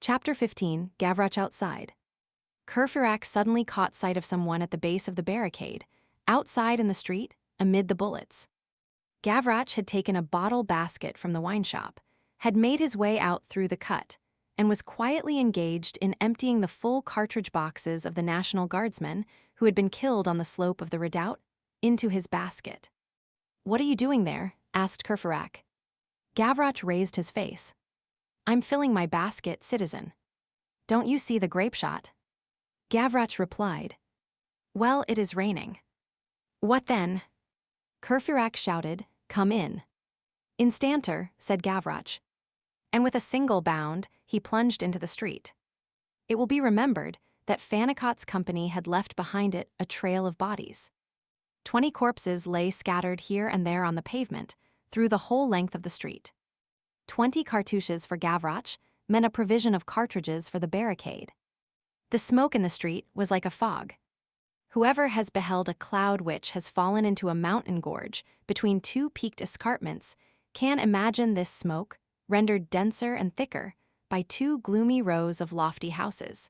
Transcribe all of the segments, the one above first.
Chapter 15, Gavroche outside. Courfeyrac suddenly caught sight of someone at the base of the barricade, outside in the street, amid the bullets. Gavroche had taken a bottle basket from the wine shop, had made his way out through the cut, and was quietly engaged in emptying the full cartridge boxes of the National Guardsmen who had been killed on the slope of the redoubt into his basket. "What are you doing there?" asked Courfeyrac. Gavroche raised his face. "I'm filling my basket, citizen. Don't you see the grape shot?" Gavroche replied, "Well, it is raining." "What then?" Courfeyrac shouted, "Come in." "Instanter," said Gavroche. And with a single bound, he plunged into the street. It will be remembered that Fannicot's company had left behind it a trail of bodies. 20 corpses lay scattered here and there on the pavement, through the whole length of the street. 20 cartouches for Gavroche meant a provision of cartridges for the barricade. The smoke in the street was like a fog. Whoever has beheld a cloud which has fallen into a mountain gorge between two peaked escarpments can imagine this smoke, rendered denser and thicker by two gloomy rows of lofty houses.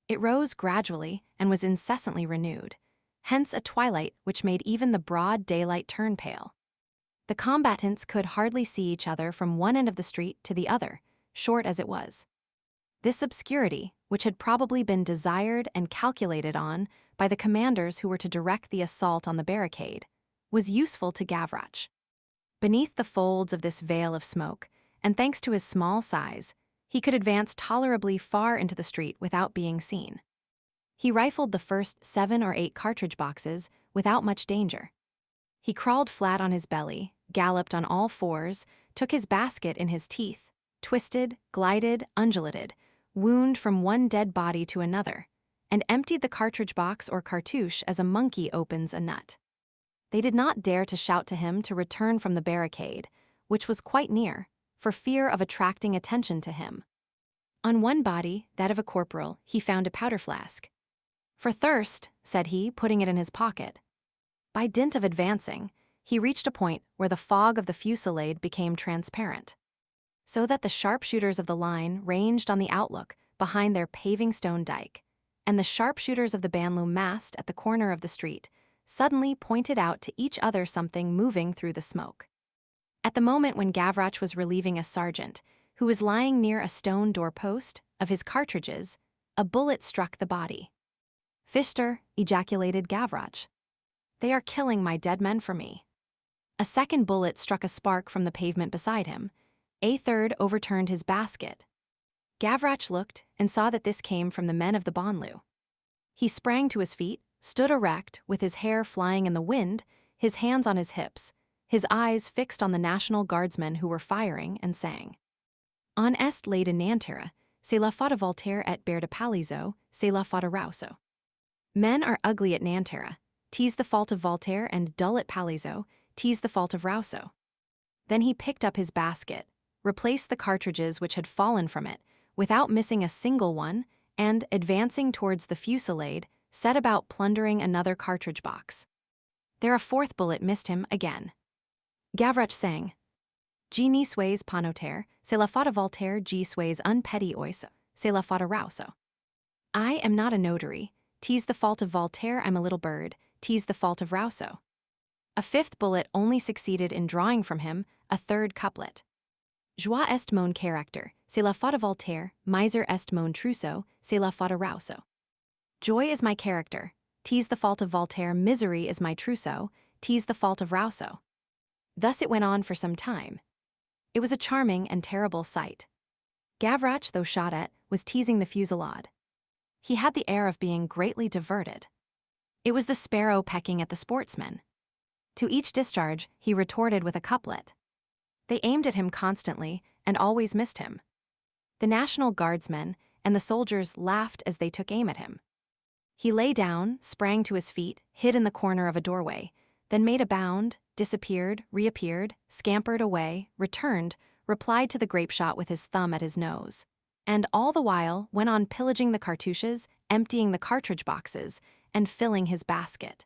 It rose gradually and was incessantly renewed, hence a twilight which made even the broad daylight turn pale. The combatants could hardly see each other from one end of the street to the other, short as it was. This obscurity, which had probably been desired and calculated on by the commanders who were to direct the assault on the barricade, was useful to Gavroche. Beneath the folds of this veil of smoke, and thanks to his small size, he could advance tolerably far into the street without being seen. He rifled the first 7 or 8 cartridge boxes without much danger. He crawled flat on his belly, galloped on all fours, took his basket in his teeth, twisted, glided, undulated, wound from one dead body to another, and emptied the cartridge box or cartouche as a monkey opens a nut. They did not dare to shout to him to return from the barricade, which was quite near, for fear of attracting attention to him. On one body, that of a corporal, he found a powder flask. "For thirst," said he, putting it in his pocket. By dint of advancing, he reached a point where the fog of the fusillade became transparent, so that the sharpshooters of the line ranged on the outlook behind their paving stone dike, and the sharpshooters of the Banlieue massed at the corner of the street suddenly pointed out to each other something moving through the smoke. At the moment when Gavroche was relieving a sergeant, who was lying near a stone doorpost, of his cartridges, a bullet struck the body. "Fichter," ejaculated Gavroche. "They are killing my dead men for me." A second bullet struck a spark from the pavement beside him. A third overturned his basket. Gavroche looked and saw that this came from the men of the banlieue. He sprang to his feet, stood erect, with his hair flying in the wind, his hands on his hips, his eyes fixed on the National Guardsmen who were firing, and sang. "En est laid in Nanterre, c'est la faute de Voltaire et Bert de Palaiseau, c'est la faute de Rousseau." Men are ugly at Nanterre, 'tis the fault of Voltaire, and dull at Palaiseau, 'tis the fault of Rousseau. Then he picked up his basket, replaced the cartridges which had fallen from it, without missing a single one, and, advancing towards the fusillade, set about plundering another cartridge box. There a fourth bullet missed him again. Gavroche sang, "Je n'y suis pas notaire, c'est la faute de Voltaire, je suis un petit oiseau, c'est la faute de Rousseau." I am not a notary, 'tis the fault of Voltaire, I'm a little bird, 'tis the fault of Rousseau. A fifth bullet only succeeded in drawing from him a third couplet. "Joie est mon caractère, c'est la faute de Voltaire, misère est mon trousseau, c'est la faute de Rousseau." Joy is my character, 'tis the fault of Voltaire, misery is my trousseau, 'tis the fault of Rousseau. Thus it went on for some time. It was a charming and terrible sight. Gavroche, though shot at, was teasing the fusillade. He had the air of being greatly diverted. It was the sparrow pecking at the sportsman. To each discharge, he retorted with a couplet. They aimed at him constantly and always missed him. The National Guardsmen and the soldiers laughed as they took aim at him. He lay down, sprang to his feet, hid in the corner of a doorway, then made a bound, disappeared, reappeared, scampered away, returned, replied to the grape shot with his thumb at his nose, and all the while went on pillaging the cartouches, emptying the cartridge boxes, and filling his basket.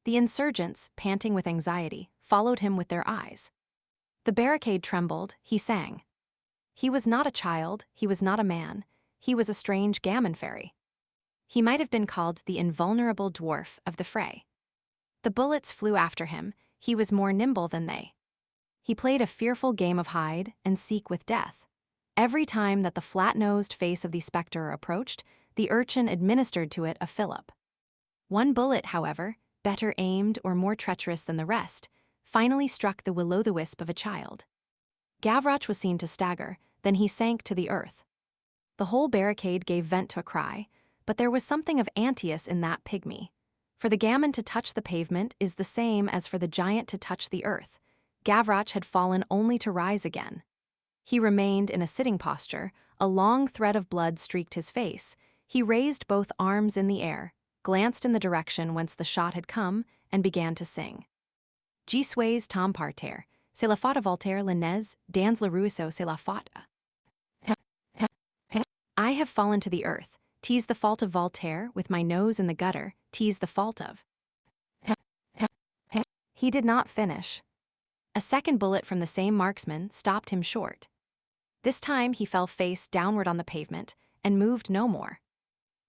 The insurgents, panting with anxiety, followed him with their eyes. The barricade trembled, he sang. He was not a child, he was not a man, he was a strange gammon fairy. He might have been called the invulnerable dwarf of the fray. The bullets flew after him, he was more nimble than they. He played a fearful game of hide and seek with death. Every time that the flat-nosed face of the spectre approached, the urchin administered to it a fillip. One bullet, however, better aimed or more treacherous than the rest, finally struck the will-o'-the-wisp of a child. Gavroche was seen to stagger, then he sank to the earth. The whole barricade gave vent to a cry, but there was something of Antaeus in that pygmy. For the gammon to touch the pavement is the same as for the giant to touch the earth. Gavroche had fallen only to rise again. He remained in a sitting posture, a long thread of blood streaked his face. He raised both arms in the air, glanced in the direction whence the shot had come, and began to sing. Je suis tom par terre, c'est la faute de Voltaire l'Inez, dans le ruisseau c'est la faute. I have fallen to the earth, 'tis the fault of Voltaire, with my nose in the gutter, 'tis the fault of. He did not finish. A second bullet from the same marksman stopped him short. This time he fell face downward on the pavement and moved no more.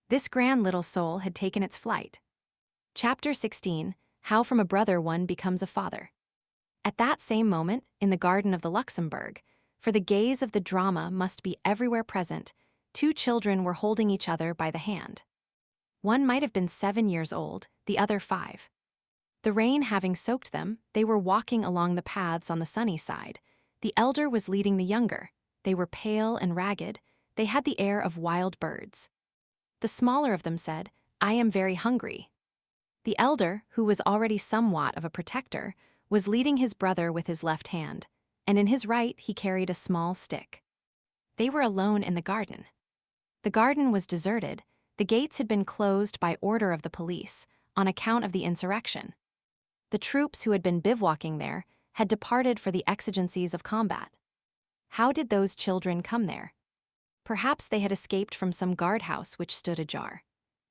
This grand little soul had taken its flight. Chapter 16, How from a Brother One Becomes a Father. At that same moment, in the garden of the Luxembourg, for the gaze of the drama must be everywhere present, two children were holding each other by the hand. One might have been 7 years old, the other 5. The rain having soaked them, they were walking along the paths on the sunny side. The elder was leading the younger. They were pale and ragged. They had the air of wild birds. The smaller of them said, "I am very hungry." The elder, who was already somewhat of a protector, was leading his brother with his left hand, and in his right he carried a small stick. They were alone in the garden. The garden was deserted. The gates had been closed by order of the police, on account of the insurrection. The troops who had been bivouacking there had departed for the exigencies of combat. How did those children come there? Perhaps they had escaped from some guardhouse which stood ajar.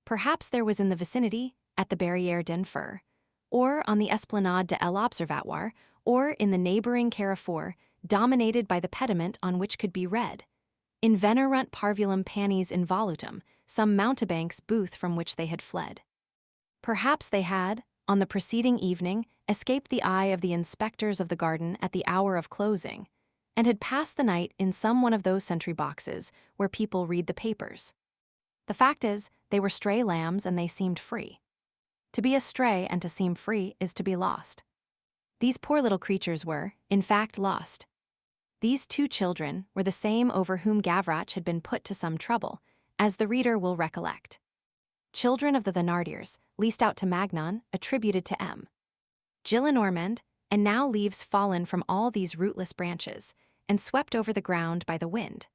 Perhaps there was in the vicinity, at the Barrière d'Enfer, or on the Esplanade de l'Observatoire, or in the neighboring Carrefour, dominated by the pediment on which could be read, "In venerunt parvulum panis involutum," some mountebank's booth from which they had fled. Perhaps they had, on the preceding evening, escaped the eye of the inspectors of the garden at the hour of closing, and had passed the night in some one of those sentry boxes where people read the papers. The fact is, they were stray lambs and they seemed free. To be astray and to seem free is to be lost. These poor little creatures were, in fact, lost. These two children were the same over whom Gavroche had been put to some trouble, as the reader will recollect. Children of the Thénardiers, leased out to Magnon, attributed to M. Gillenormand, and now leaves fallen from all these rootless branches, and swept over the ground by the wind.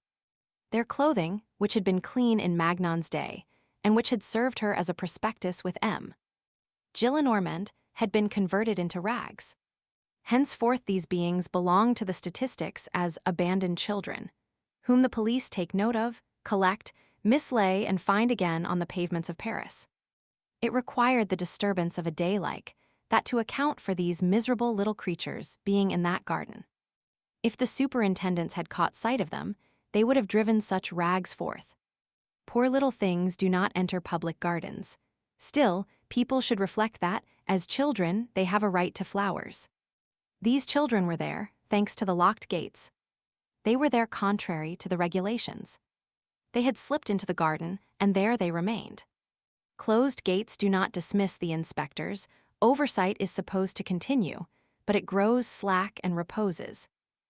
Their clothing, which had been clean in Magnon's day, and which had served her as a prospectus with M. Gillenormand, had been converted into rags. Henceforth these beings belong to the statistics as abandoned children, whom the police take note of, collect, mislay, and find again on the pavements of Paris. It required the disturbance of a day like that to account for these miserable little creatures being in that garden. If the superintendents had caught sight of them, they would have driven such rags forth. Poor little things do not enter public gardens. Still, people should reflect that, as children, they have a right to flowers. These children were there, thanks to the locked gates. They were there contrary to the regulations. They had slipped into the garden, and there they remained. Closed gates do not dismiss the inspectors. Oversight is supposed to continue, but it grows slack and reposes.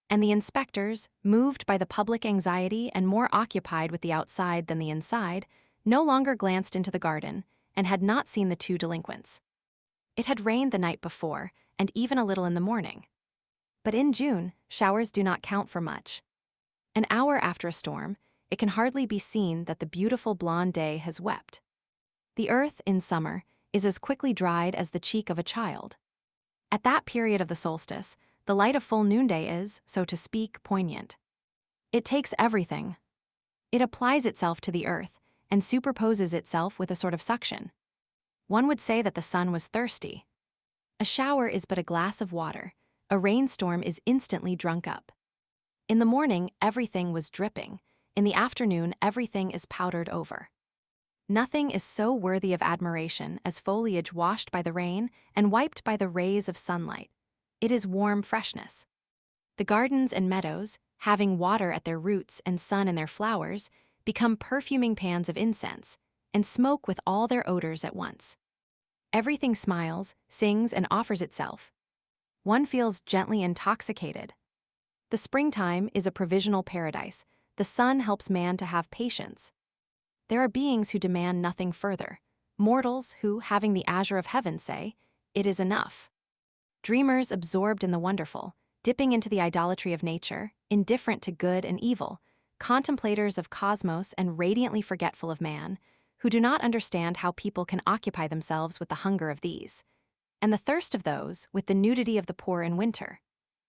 And the inspectors, moved by the public anxiety and more occupied with the outside than the inside, no longer glanced into the garden, and had not seen the two delinquents. It had rained the night before, and even a little in the morning. But in June, showers do not count for much. An hour after a storm, it can hardly be seen that the beautiful blonde day has wept. The earth, in summer, is as quickly dried as the cheek of a child. At that period of the solstice, the light of full noonday is, so to speak, poignant. It takes everything. It applies itself to the earth, and superposes itself with a sort of suction. One would say that the sun was thirsty. A shower is but a glass of water. A rainstorm is instantly drunk up. In the morning, everything was dripping. In the afternoon, everything is powdered over. Nothing is so worthy of admiration as foliage washed by the rain and wiped by the rays of sunlight. It is warm freshness. The gardens and meadows, having water at their roots and sun in their flowers, become perfuming pans of incense, and smoke with all their odors at once. Everything smiles, sings, and offers itself. One feels gently intoxicated. The springtime is a provisional paradise. The sun helps man to have patience. There are beings who demand nothing further, mortals who, having the azure of heaven, say, "It is enough." Dreamers absorbed in the wonderful, dipping into the idolatry of nature, indifferent to good and evil, contemplators of cosmos and radiantly forgetful of man, who do not understand how people can occupy themselves with the hunger of these, and the thirst of those with the nudity of the poor in winter,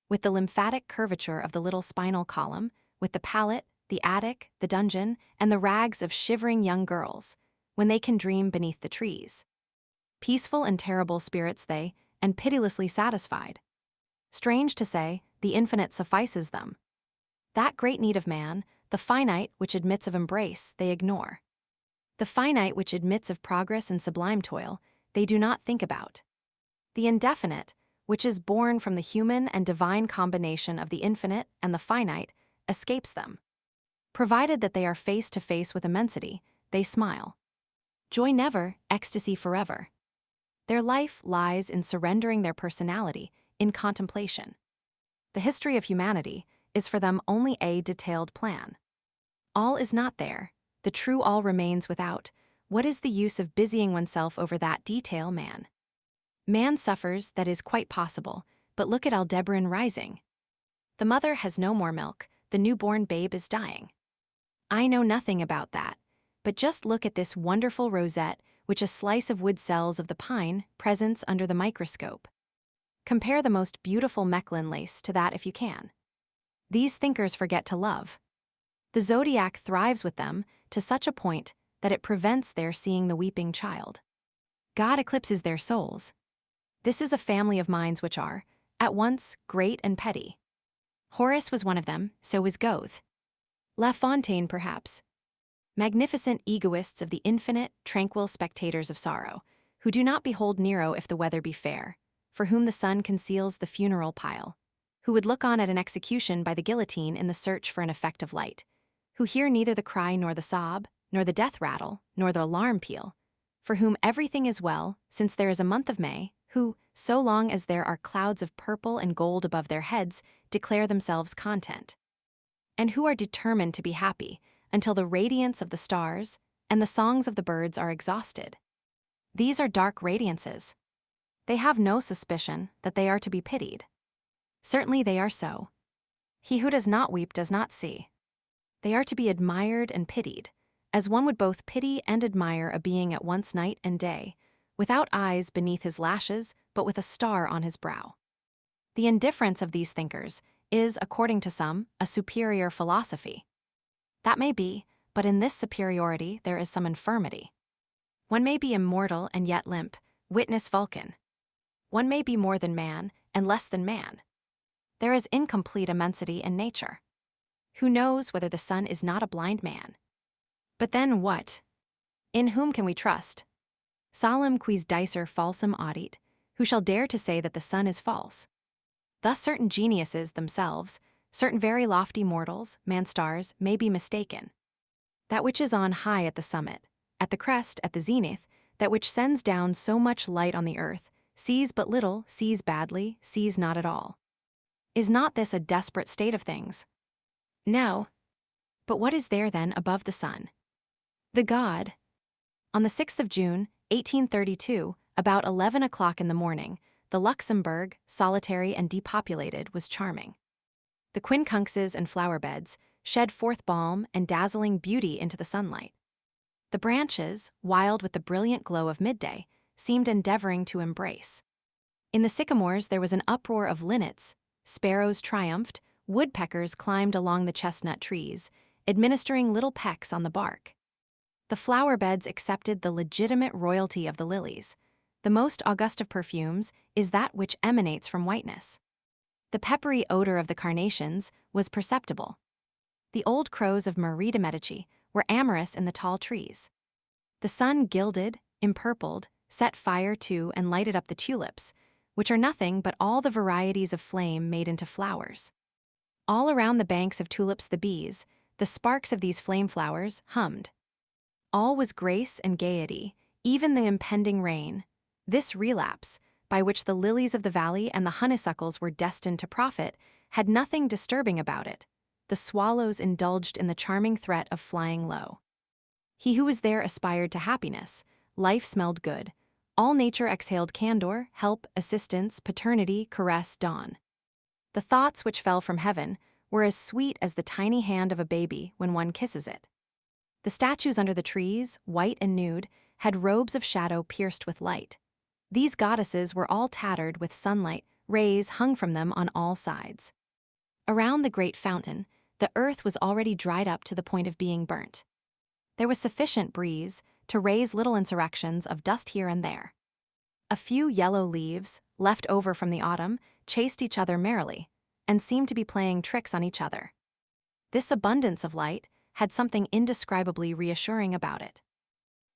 with the lymphatic curvature of the little spinal column, with the pallet, the attic, the dungeon, and the rags of shivering young girls, when they can dream beneath the trees. Peaceful and terrible spirits they, and pitilessly satisfied. Strange to say, the infinite suffices them. That great need of man, the finite which admits of embrace, they ignore. The finite which admits of progress and sublime toil, they do not think about. The indefinite, which is born from the human and divine combination of the infinite and the finite, escapes them. Provided that they are face to face with immensity, they smile. Joy never, ecstasy forever. Their life lies in surrendering their personality, in contemplation. The history of humanity is for them only a detailed plan. All is not there, the true all remains without. What is the use of busying oneself over that detail, man? Man suffers, that is quite possible, but look at Aldebaran rising. The mother has no more milk, the newborn babe is dying. I know nothing about that, but just look at this wonderful rosette which a slice of wood cells of the pine presents under the microscope. Compare the most beautiful Mechlin lace to that if you can. These thinkers forget to love. The zodiac thrives with them to such a point that it prevents their seeing the weeping child. God eclipses their souls. This is a family of minds which are, at once, great and petty. Horace was one of them, so was Goethe. La Fontaine, perhaps. Magnificent egoists of the infinite, tranquil spectators of sorrow, who do not behold Nero if the weather be fair, for whom the sun conceals the funeral pile, who would look on at an execution by the guillotine in the search for an effect of light, who hear neither the cry nor the sob, nor the death rattle, nor the alarm peal, for whom everything is well, since there is a month of May, who, so long as there are clouds of purple and gold above their heads, declare themselves content, and who are determined to be happy until the radiance of the stars and the songs of the birds are exhausted. These are dark radiances. They have no suspicion that they are to be pitied. Certainly they are so. He who does not weep does not see. They are to be admired and pitied, as one would both pity and admire a being at once night and day, without eyes beneath his lashes, but with a star on his brow. The indifference of these thinkers is, according to some, a superior philosophy. That may be, but in this superiority there is some infirmity. One may be immortal and yet limp, witness Vulcan. One may be more than man and less than man. There is incomplete immensity in nature. Who knows whether the sun is not a blind man? But then what? In whom can we trust? Solemn quis dicer falsum audit, who shall dare to say that the sun is false? Thus certain geniuses themselves, certain very lofty mortals, man-stars, may be mistaken. That which is on high at the summit, at the crest, at the zenith, that which sends down so much light on the earth, sees but little, sees badly, sees not at all. Is not this a desperate state of things? No. But what is there then above the sun? The God. On the 6th of June, 1832, about 11 o'clock in the morning, the Luxembourg, solitary and depopulated, was charming. The quincunxes and flower beds shed forth balm and dazzling beauty into the sunlight. The branches, wild with the brilliant glow of midday, seemed endeavoring to embrace. In the sycamores there was an uproar of linnets, sparrows triumphed, woodpeckers climbed along the chestnut trees, administering little pecks on the bark. The flower beds accepted the legitimate royalty of the lilies. The most august of perfumes is that which emanates from whiteness. The peppery odor of the carnations was perceptible. The old crows of Marie de Medici were amorous in the tall trees. The sun gilded, empurpled, set fire to and lighted up the tulips, which are nothing but all the varieties of flame made into flowers. All around the banks of tulips the bees, the sparks of these flame flowers, hummed. All was grace and gaiety, even the impending rain. This relapse, by which the lilies of the valley and the honeysuckles were destined to profit, had nothing disturbing about it. The swallows indulged in the charming threat of flying low. He who was there aspired to happiness. Life smelled good. All nature exhaled candor, help, assistance, paternity, caress, dawn. The thoughts which fell from heaven were as sweet as the tiny hand of a baby when one kisses it. The statues under the trees, white and nude, had robes of shadow pierced with light. These goddesses were all tattered with sunlight, rays hung from them on all sides. Around the great fountain, the earth was already dried up to the point of being burnt. There was sufficient breeze to raise little insurrections of dust here and there. A few yellow leaves, left over from the autumn, chased each other merrily, and seemed to be playing tricks on each other. This abundance of light had something indescribably reassuring about it.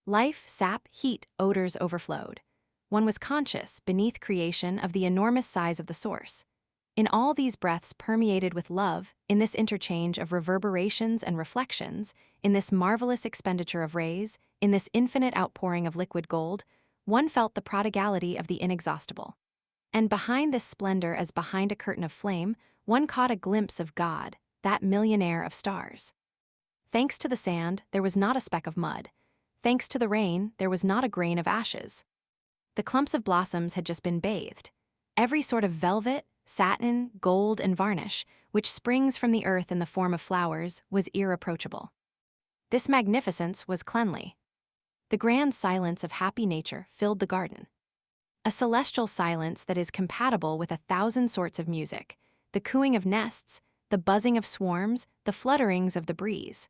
Life, sap, heat, odors overflowed. One was conscious, beneath creation, of the enormous size of the source. In all these breaths permeated with love, in this interchange of reverberations and reflections, in this marvelous expenditure of rays, in this infinite outpouring of liquid gold, one felt the prodigality of the inexhaustible. And behind this splendor, as behind a curtain of flame, one caught a glimpse of God, that millionaire of stars. Thanks to the sand, there was not a speck of mud. Thanks to the rain, there was not a grain of ashes. The clumps of blossoms had just been bathed. Every sort of velvet, satin, gold, and varnish, which springs from the earth in the form of flowers, was irreproachable. This magnificence was cleanly. The grand silence of happy nature filled the garden. A celestial silence that is compatible with 1,000 sorts of music, the cooing of nests, the buzzing of swarms, the flutterings of the breeze.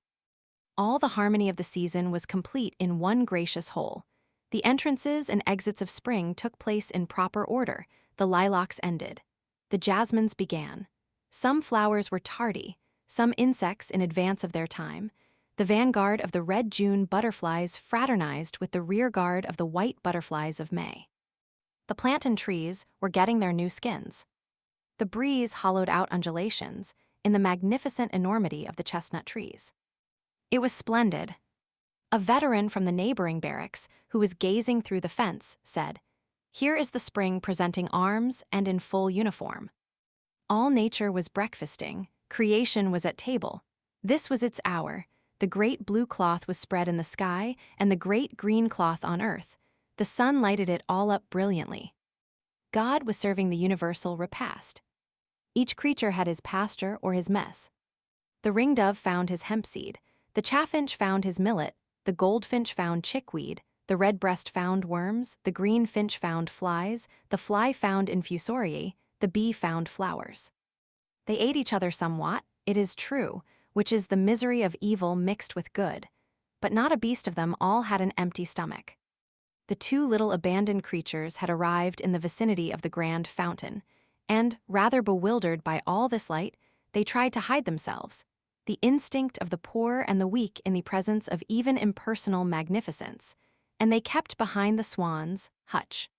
All the harmony of the season was complete in one gracious whole. The entrances and exits of spring took place in proper order, the lilacs ended. The jasmines began. Some flowers were tardy, some insects in advance of their time. The vanguard of the red June butterflies fraternized with the rearguard of the white butterflies of May. The plantain trees were getting their new skins. The breeze hollowed out undulations in the magnificent enormity of the chestnut trees. It was splendid. A veteran from the neighboring barracks, who was gazing through the fence, said, "Here is the spring presenting arms and in full uniform." All nature was breakfasting, creation was at table. This was its hour. The great blue cloth was spread in the sky, and the great green cloth on earth. The sun lighted it all up brilliantly. God was serving the universal repast. Each creature had his pasture or his mess. The ringdove found his hemp seed, the chaffinch found his millet, the goldfinch found chickweed, the redbreast found worms, the green finch found flies, the fly found infusoriae, the bee found flowers. They ate each other somewhat, it is true, which is the misery of evil mixed with good, but not a beast of them all had an empty stomach. The two little abandoned creatures had arrived in the vicinity of the grand fountain, and, rather bewildered by all this light, they tried to hide themselves, the instinct of the poor and the weak in the presence of even impersonal magnificence, and they kept behind the swans, hutch.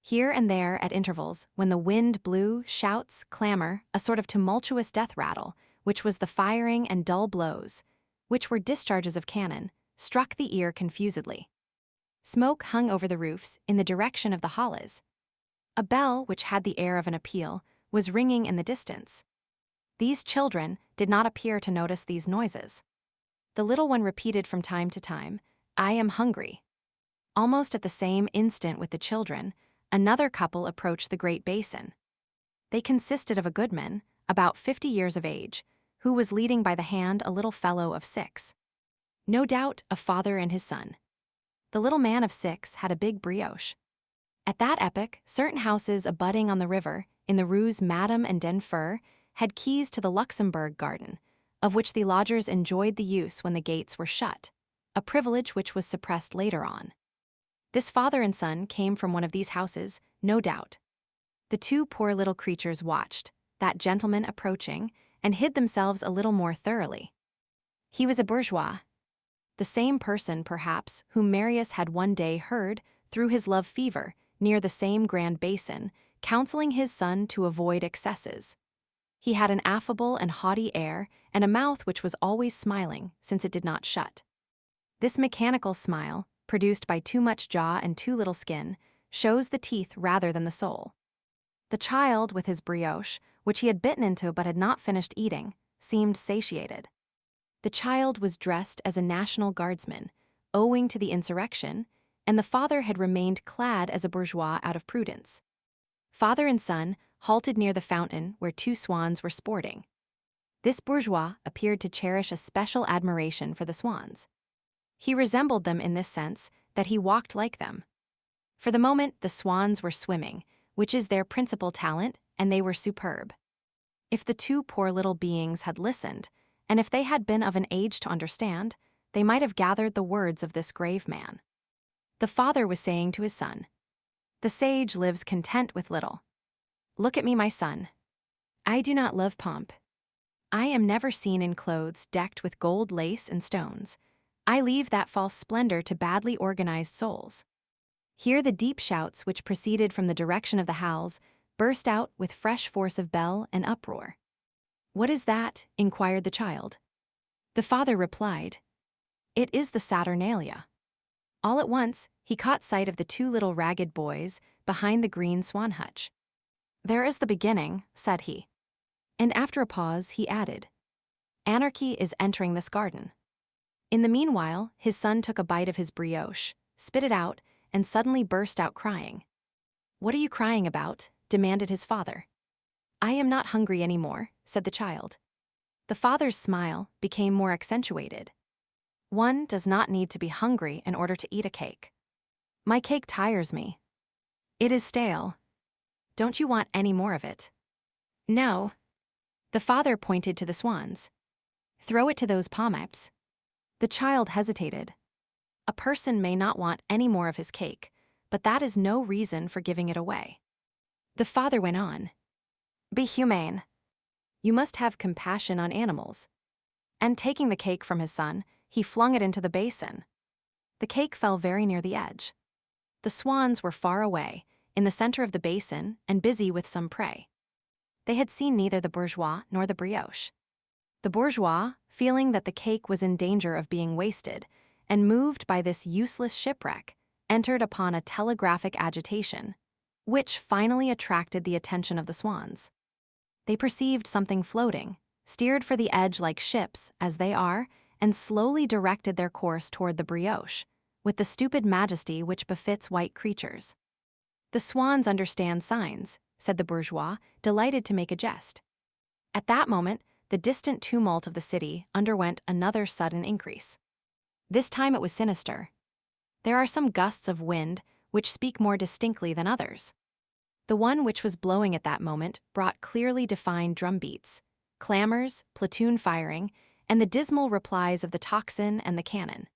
Here and there, at intervals, when the wind blew, shouts, clamor, a sort of tumultuous death rattle, which was the firing and dull blows, which were discharges of cannon, struck the ear confusedly. Smoke hung over the roofs in the direction of the hollas. A bell, which had the air of an appeal, was ringing in the distance. These children did not appear to notice these noises. The little one repeated from time to time, "I am hungry." Almost at the same instant with the children, another couple approached the great basin. They consisted of a goodman, about 50 years of age, who was leading by the hand a little fellow of 6. No doubt a father and his son. The little man of 6 had a big brioche. At that epoch, certain houses abutting on the river, in the rues Madame and Denfert, had keys to the Luxembourg garden, of which the lodgers enjoyed the use when the gates were shut, a privilege which was suppressed later on. This father and son came from one of these houses, no doubt. The two poor little creatures watched. that gentleman approaching, and hid themselves a little more thoroughly. He was a bourgeois. The same person, perhaps, whom Marius had one day heard, through his love fever, near the same grand basin, counseling his son to avoid excesses. He had an affable and haughty air, and a mouth which was always smiling, since it did not shut. This mechanical smile, produced by too much jaw and too little skin, shows the teeth rather than the soul. The child, with his brioche, which he had bitten into but had not finished eating, seemed satiated. The child was dressed as a National Guardsman, owing to the insurrection, and the father had remained clad as a bourgeois out of prudence. Father and son halted near the fountain where two swans were sporting. This bourgeois appeared to cherish a special admiration for the swans. He resembled them in this sense that he walked like them. For the moment, the swans were swimming, which is their principal talent, and they were superb. If the two poor little beings had listened, and if they had been of an age to understand, they might have gathered the words of this grave man. The father was saying to his son, "The sage lives content with little. Look at me, my son. I do not love pomp. I am never seen in clothes decked with gold lace and stones. I leave that false splendor to badly organized souls." Here the deep shouts which proceeded from the direction of the Halles burst out with fresh force of bell and uproar. "What is that?" inquired the child. The father replied, "It is the Saturnalia." All at once, he caught sight of the two little ragged boys behind the green swan hutch. "There is the beginning," said he. And after a pause, he added, "Anarchy is entering this garden." In the meanwhile, his son took a bite of his brioche, spit it out, and suddenly burst out crying. "What are you crying about?" demanded his father. "I am not hungry any more," said the child. The father's smile became more accentuated. "One does not need to be hungry in order to eat a cake. My cake tires me. It is stale. Don't you want any more of it?" "No." The father pointed to the swans. "Throw it to those pommeps." The child hesitated. A person may not want any more of his cake, but that is no reason for giving it away. The father went on, "Be humane. You must have compassion on animals." And taking the cake from his son, he flung it into the basin. The cake fell very near the edge. The swans were far away, in the center of the basin, and busy with some prey. They had seen neither the bourgeois nor the brioche. The bourgeois, feeling that the cake was in danger of being wasted, and moved by this useless shipwreck, entered upon a telegraphic agitation, which finally attracted the attention of the swans. They perceived something floating, steered for the edge like ships, as they are, and slowly directed their course toward the brioche, with the stupid majesty which befits white creatures. "The swans understand signs," said the bourgeois, delighted to make a jest. At that moment, the distant tumult of the city underwent another sudden increase. This time it was sinister. There are some gusts of wind which speak more distinctly than others. The one which was blowing at that moment brought clearly defined drum beats, clamors, platoon firing, and the dismal replies of the tocsin and the cannon.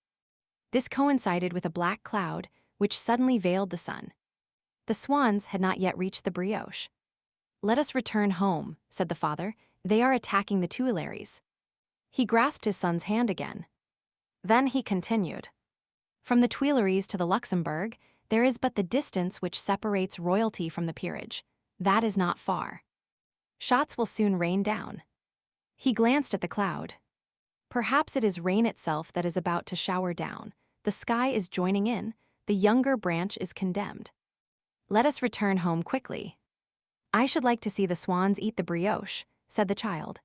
This coincided with a black cloud which suddenly veiled the sun. The swans had not yet reached the brioche. "Let us return home," said the father. "They are attacking the Tuileries." He grasped his son's hand again. Then he continued, "From the Tuileries to the Luxembourg, there is but the distance which separates royalty from the peerage. That is not far. Shots will soon rain down." He glanced at the cloud. "Perhaps it is rain itself that is about to shower down. The sky is joining in, the younger branch is condemned. Let us return home quickly." "I should like to see the swans eat the brioche," said the child.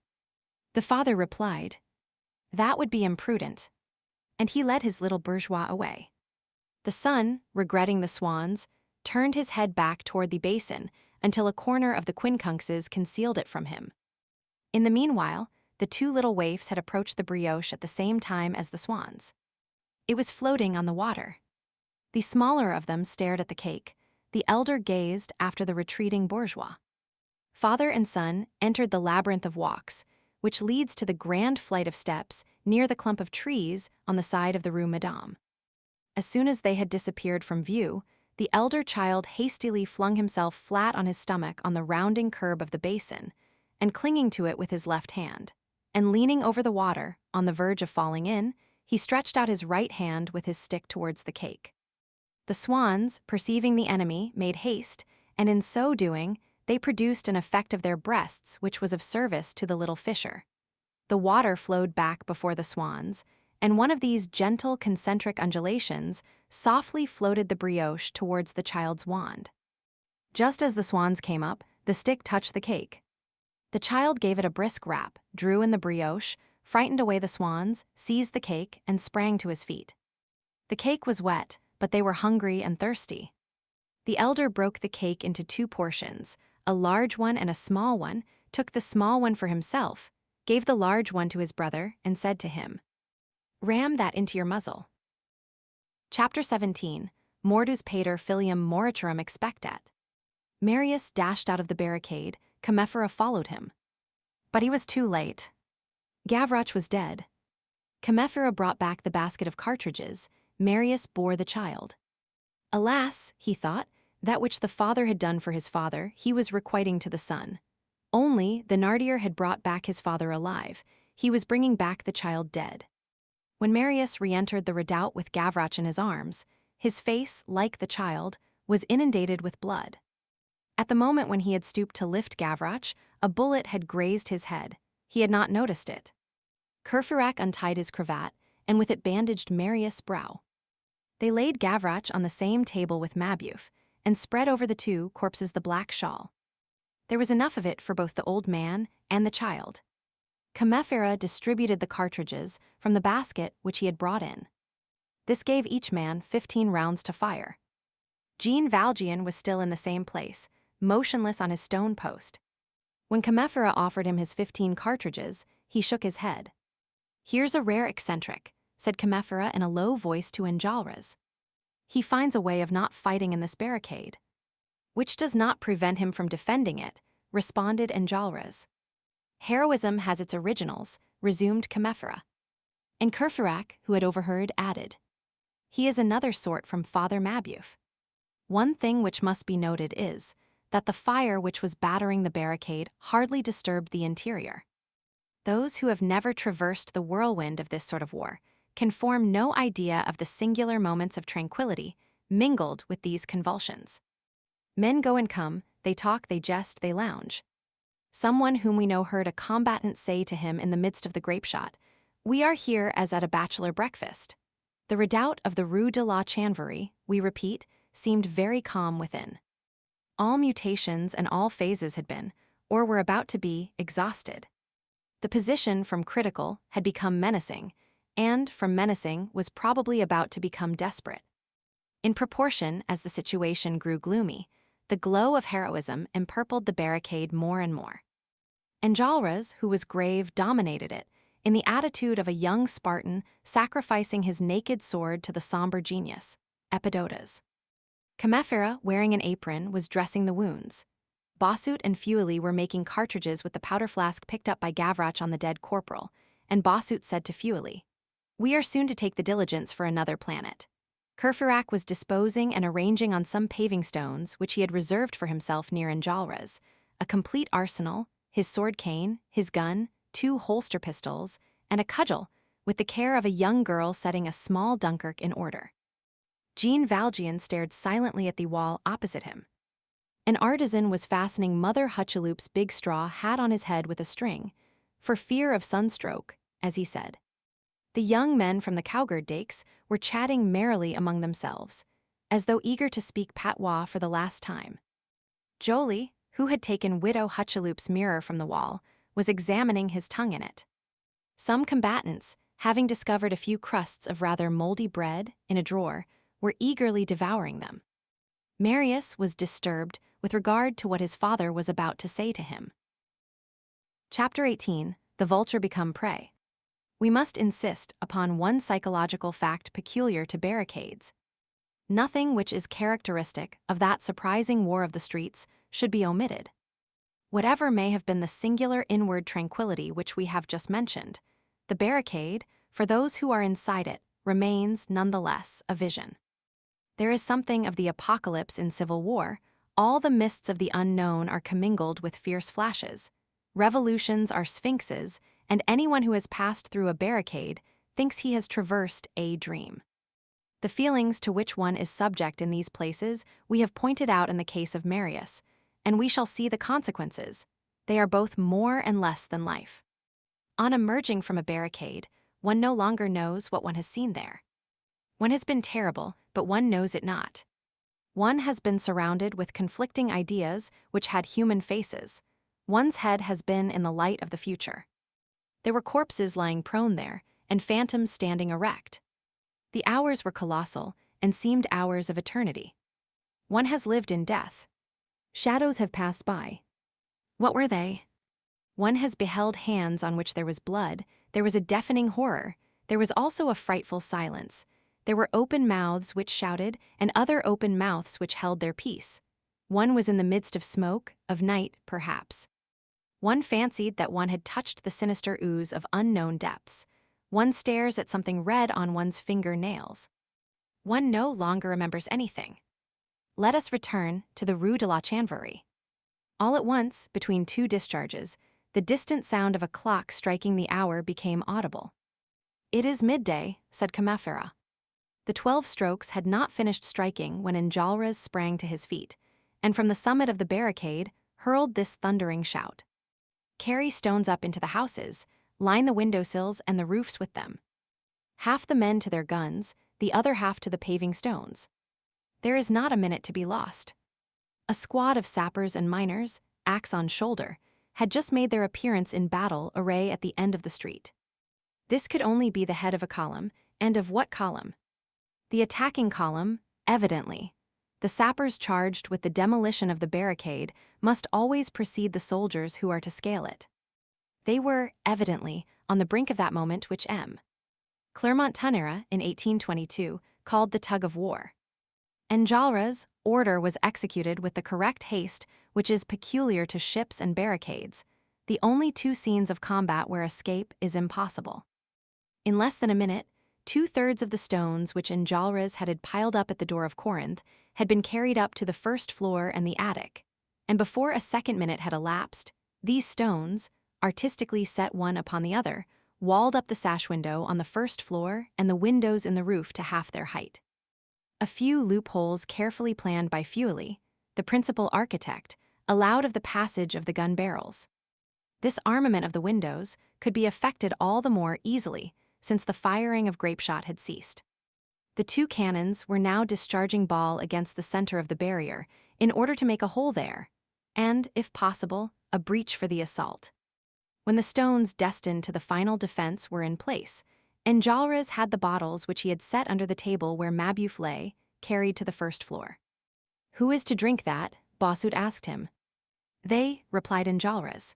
The father replied, "That would be imprudent." And he led his little bourgeois away. The son, regretting the swans, turned his head back toward the basin until a corner of the quincunxes concealed it from him. In the meanwhile, the two little waifs had approached the brioche at the same time as the swans. It was floating on the water. The smaller of them stared at the cake, the elder gazed after the retreating bourgeois. Father and son entered the labyrinth of walks, which leads to the grand flight of steps near the clump of trees on the side of the Rue Madame. As soon as they had disappeared from view, the elder child hastily flung himself flat on his stomach on the rounding curb of the basin, and clinging to it with his left hand. And leaning over the water, on the verge of falling in, he stretched out his right hand with his stick towards the cake. The swans, perceiving the enemy, made haste, and in so doing, they produced an effect of their breasts which was of service to the little fisher. The water flowed back before the swans, and one of these gentle concentric undulations softly floated the brioche towards the child's wand. Just as the swans came up, the stick touched the cake. The child gave it a brisk rap, drew in the brioche, frightened away the swans, seized the cake, and sprang to his feet. The cake was wet, but they were hungry and thirsty. The elder broke the cake into 2 portions, a large one and a small one, took the small one for himself, gave the large one to his brother, and said to him, "Ram that into your muzzle." Chapter 17, Mordus Pater Filium Moriturum Expectat. Marius dashed out of the barricade, Commiphera followed him. But he was too late. Gavroche was dead. Commiphera brought back the basket of cartridges, Marius bore the child. Alas, he thought, that which the father had done for his father, he was requiting to the son. Only, the Thénardier had brought back his father alive, he was bringing back the child dead. When Marius re-entered the redoubt with Gavroche in his arms, his face, like the child, was inundated with blood. At the moment when he had stooped to lift Gavroche, a bullet had grazed his head. He had not noticed it. Courfeyrac untied his cravat, and with it bandaged Marius' brow. They laid Gavroche on the same table with Mabeuf, and spread over the 2 corpses the black shawl. There was enough of it for both the old man and the child. Commiphera distributed the cartridges from the basket which he had brought in. This gave each man 15 rounds to fire. Jean Valjean was still in the same place, motionless on his stone post. When Commiphera offered him his 15 cartridges, he shook his head. "Here's a rare eccentric," said Commiphera in a low voice to Enjolras. "He finds a way of not fighting in this barricade." "Which does not prevent him from defending it," responded Enjolras. "Heroism has its originals," resumed Commiphera. And Courfeyrac, who had overheard, added, "He is another sort from Father Mabeuf." One thing which must be noted is that the fire which was battering the barricade hardly disturbed the interior. Those who have never traversed the whirlwind of this sort of war can form no idea of the singular moments of tranquility mingled with these convulsions. Men go and come, they talk, they jest, they lounge. Someone whom we know heard a combatant say to him in the midst of the grape shot, "We are here as at a bachelor breakfast." The redoubt of the Rue de la Chanvrerie, we repeat, seemed very calm within. All mutations and all phases had been, or were about to be, exhausted. The position from critical had become menacing, and from menacing was probably about to become desperate. In proportion as the situation grew gloomy, the glow of heroism empurpled the barricade more and more. Enjolras, who was grave, dominated it, in the attitude of a young Spartan sacrificing his naked sword to the somber genius, Epidotas. Commiphera, wearing an apron, was dressing the wounds. Bossuet and Feuilly were making cartridges with the powder flask picked up by Gavroche on the dead corporal, and Bossuet said to Feuilly, "We are soon to take the diligence for another planet." Courfeyrac was disposing and arranging on some paving stones which he had reserved for himself near Enjolras, a complete arsenal, his sword cane, his gun, 2 holster pistols, and a cudgel, with the care of a young girl setting a small Dunkirk in order. Jean Valjean stared silently at the wall opposite him. An artisan was fastening Mother Hucheloup's big straw hat on his head with a string, for fear of sunstroke, as he said. The young men from the Cowgird Dakes were chatting merrily among themselves, as though eager to speak patois for the last time. Joly, who had taken Widow Hucheloup's mirror from the wall, was examining his tongue in it. Some combatants, having discovered a few crusts of rather moldy bread in a drawer, were eagerly devouring them. Marius was disturbed with regard to what his father was about to say to him. Chapter 18, The Vulture Become Prey. We must insist upon one psychological fact peculiar to barricades. Nothing which is characteristic of that surprising war of the streets should be omitted. Whatever may have been the singular inward tranquility which we have just mentioned, the barricade, for those who are inside it, remains nonetheless a vision. There is something of the apocalypse in civil war. All the mists of the unknown are commingled with fierce flashes. Revolutions are sphinxes, and anyone who has passed through a barricade thinks he has traversed a dream. The feelings to which one is subject in these places we have pointed out in the case of Marius, and we shall see the consequences. They are both more and less than life. On emerging from a barricade, one no longer knows what one has seen there. One has been terrible, but one knows it not. One has been surrounded with conflicting ideas which had human faces. One's head has been in the light of the future. There were corpses lying prone there, and phantoms standing erect. The hours were colossal, and seemed hours of eternity. One has lived in death. Shadows have passed by. What were they? One has beheld hands on which there was blood, there was a deafening horror, there was also a frightful silence. There were open mouths which shouted, and other open mouths which held their peace. One was in the midst of smoke, of night, perhaps. One fancied that one had touched the sinister ooze of unknown depths. One stares at something red on one's finger-nails. One no longer remembers anything. Let us return to the Rue de la Chanvrerie. All at once, between two discharges, the distant sound of a clock striking the hour became audible. "It is midday," said Comefera. The 12 strokes had not finished striking when Enjolras sprang to his feet, and from the summit of the barricade hurled this thundering shout. "Carry stones up into the houses, line the windowsills and the roofs with them. Half the men to their guns, the other half to the paving stones. There is not a minute to be lost." A squad of sappers and miners, axe on shoulder, had just made their appearance in battle array at the end of the street. This could only be the head of a column, and of what column? The attacking column, evidently. The sappers charged with the demolition of the barricade must always precede the soldiers who are to scale it. They were, evidently, on the brink of that moment which M. Clermont-Tonnerre, in 1822, called the tug of war. Enjolras' order was executed with the correct haste which is peculiar to ships and barricades, the only two scenes of combat where escape is impossible. In less than a minute, 2/3 of the stones which Enjolras had piled up at the door of Corinth had been carried up to the first floor and the attic, and before a second minute had elapsed, these stones, artistically set one upon the other, walled up the sash window on the first floor and the windows in the roof to half their height. A few loopholes carefully planned by Feuilly, the principal architect, allowed of the passage of the gun barrels. This armament of the windows could be effected all the more easily since the firing of grapeshot had ceased. The 2 cannons were now discharging ball against the center of the barrier in order to make a hole there, and, if possible, a breach for the assault. When the stones destined to the final defense were in place, Enjolras had the bottles which he had set under the table where Mabeuf lay, carried to the first floor. "Who is to drink that?" Bossuet asked him. "They," replied Enjolras.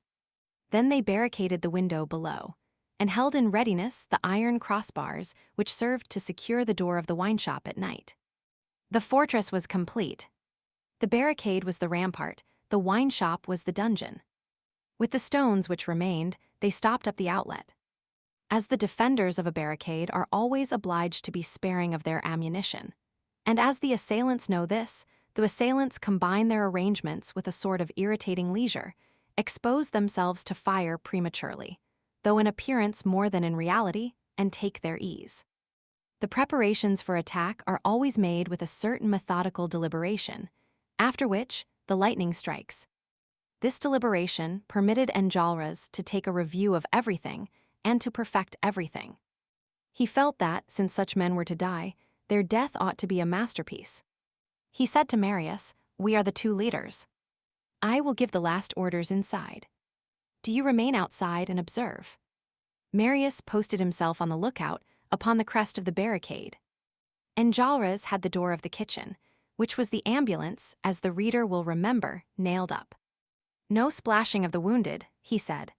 Then they barricaded the window below, and held in readiness the iron crossbars which served to secure the door of the wine shop at night. The fortress was complete. The barricade was the rampart, the wine shop was the dungeon. With the stones which remained, they stopped up the outlet. As the defenders of a barricade are always obliged to be sparing of their ammunition, and as the assailants know this, the assailants combine their arrangements with a sort of irritating leisure, expose themselves to fire prematurely, though in appearance more than in reality, and take their ease. The preparations for attack are always made with a certain methodical deliberation, after which the lightning strikes. This deliberation permitted Enjolras to take a review of everything and to perfect everything. He felt that, since such men were to die, their death ought to be a masterpiece. He said to Marius, "We are the 2 leaders. I will give the last orders inside. Do you remain outside and observe?" Marius posted himself on the lookout upon the crest of the barricade. Enjolras had the door of the kitchen, which was the ambulance, as the reader will remember, nailed up. "No splashing of the wounded," he said.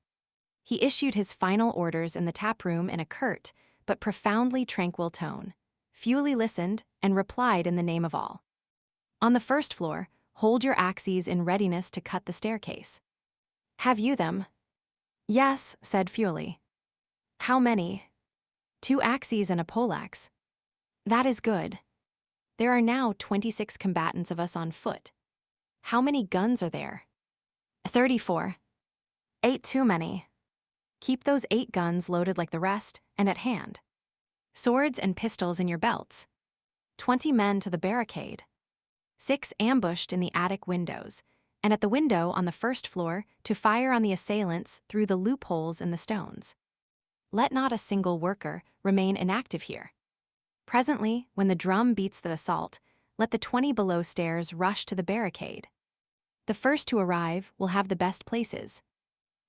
He issued his final orders in the tap-room in a curt, but profoundly tranquil tone. Feuilly listened and replied in the name of all. "On the first floor, hold your axes in readiness to cut the staircase." "Have you them?" "Yes," said Feuilly. "How many?" "2 axes and a poleaxe." "That is good. There are now 26 combatants of us on foot. How many guns are there?" 34. 8 too many. Keep those 8 guns loaded like the rest and at hand. Swords and pistols in your belts. 20 men to the barricade. 6 ambushed in the attic windows, and at the window on the first floor to fire on the assailants through the loopholes in the stones. Let not a single worker remain inactive here. Presently, when the drum beats the assault, let the 20 below stairs rush to the barricade. The first to arrive will have the best places.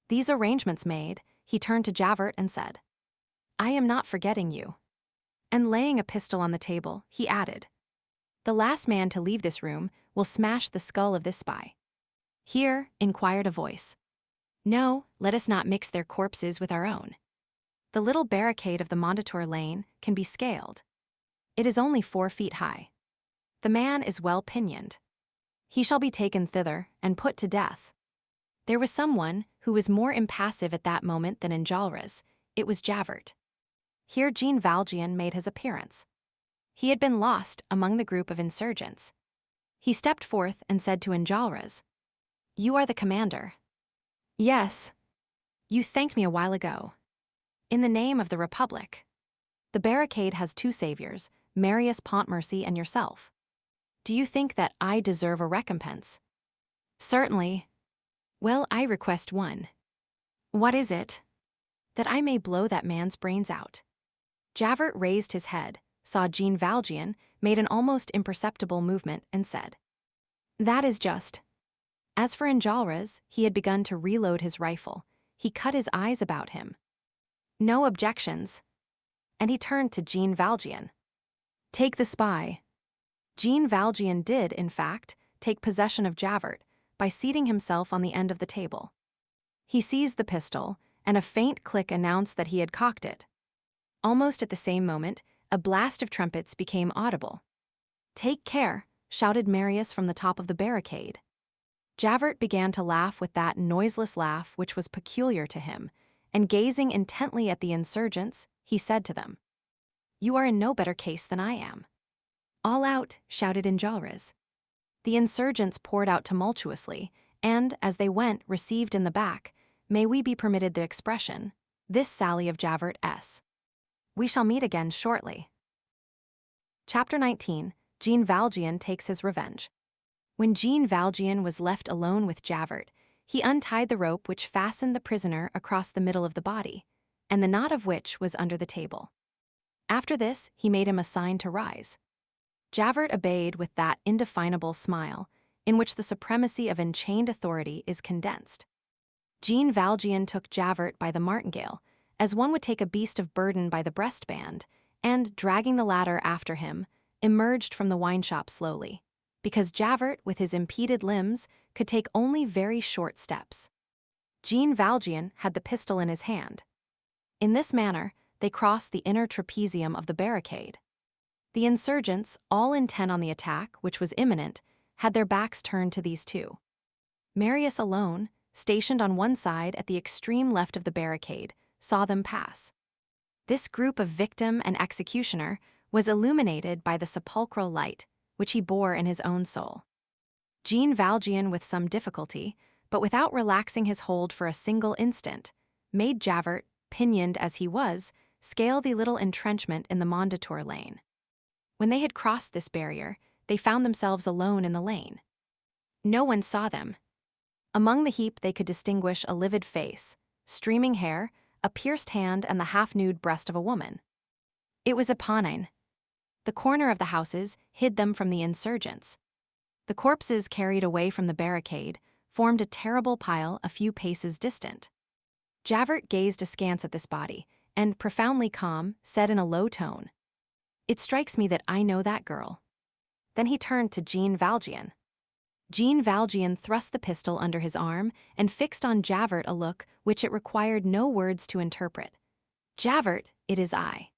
These arrangements made, he turned to Javert and said, I am not forgetting you. And laying a pistol on the table, he added, the last man to leave this room will smash the skull of this spy. Here, inquired a voice. No, let us not mix their corpses with our own. The little barricade of the Mondétour lane can be scaled. It is only 4 feet high. The man is well pinioned. He shall be taken thither and put to death. There was someone who was more impassive at that moment than Enjolras. It was Javert. Here Jean Valjean made his appearance. He had been lost among the group of insurgents. He stepped forth and said to Enjolras, You are the commander. Yes. You thanked me a while ago. In the name of the Republic. The barricade has 2 saviors, Marius Pontmercy and yourself. Do you think that I deserve a recompense? Certainly. Well, I request one. What is it? That I may blow that man's brains out. Javert raised his head, saw Jean Valjean, made an almost imperceptible movement, and said, That is just. As for Enjolras, he had begun to reload his rifle. He cut his eyes about him. No objections. And he turned to Jean Valjean. Take the spy. Jean Valjean did, in fact, take possession of Javert by seating himself on the end of the table. He seized the pistol, and a faint click announced that he had cocked it. Almost at the same moment, a blast of trumpets became audible. Take care, shouted Marius from the top of the barricade. Javert began to laugh with that noiseless laugh which was peculiar to him, and gazing intently at the insurgents, he said to them, You are in no better case than I am. All out, shouted Enjolras. The insurgents poured out tumultuously, and, as they went, received in the back, may we be permitted the expression, this sally of Javert's. We shall meet again shortly. Chapter 19. Jean Valjean takes his revenge. When Jean Valjean was left alone with Javert, he untied the rope which fastened the prisoner across the middle of the body, and the knot of which was under the table. After this, he made him a sign to rise. Javert obeyed with that indefinable smile, in which the supremacy of enchained authority is condensed. Jean Valjean took Javert by the martingale, as one would take a beast of burden by the breastband, and, dragging the latter after him, emerged from the wine shop slowly, because Javert, with his impeded limbs, could take only very short steps. Jean Valjean had the pistol in his hand. In this manner, they crossed the inner trapezium of the barricade. The insurgents, all intent on the attack, which was imminent, had their backs turned to these 2. Marius alone, stationed on one side at the extreme left of the barricade, saw them pass. This group of victim and executioner was illuminated by the sepulchral light which he bore in his own soul. Jean Valjean, with some difficulty, but without relaxing his hold for a single instant, made Javert, pinioned as he was, scale the little entrenchment in the Mondétour lane. When they had crossed this barrier, they found themselves alone in the lane. No one saw them. Among the heap they could distinguish a livid face, streaming hair, a pierced hand, and the half-nude breast of a woman. It was Eponine. The corner of the houses hid them from the insurgents. The corpses carried away from the barricade formed a terrible pile a few paces distant. Javert gazed askance at this body, and, profoundly calm, said in a low tone, It strikes me that I know that girl. Then he turned to Jean Valjean. Jean Valjean thrust the pistol under his arm and fixed on Javert a look which it required no words to interpret. Javert, it is I.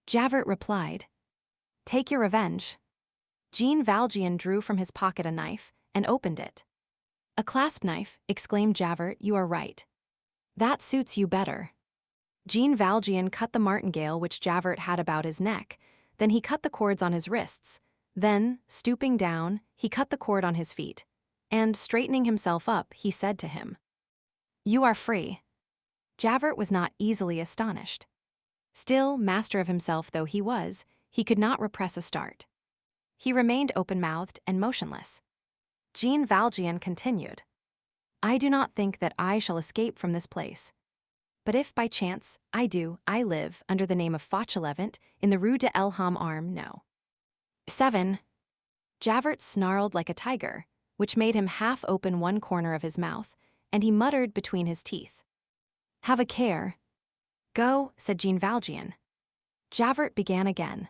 Javert replied, Take your revenge. Jean Valjean drew from his pocket a knife and opened it. A clasp knife, exclaimed Javert, you are right. That suits you better. Jean Valjean cut the martingale which Javert had about his neck, then he cut the cords on his wrists. Then, stooping down, he cut the cord on his feet, and, straightening himself up, he said to him, You are free. Javert was not easily astonished. Still, master of himself though he was, he could not repress a start. He remained open-mouthed and motionless. Jean Valjean continued. I do not think that I shall escape from this place. But if by chance I do, I live under the name of Fauchelevent in the Rue de l'Homme Armé No. 7. Javert snarled like a tiger, which made him half open one corner of his mouth, and he muttered between his teeth. Have a care. Go, said Jean Valjean. Javert began again.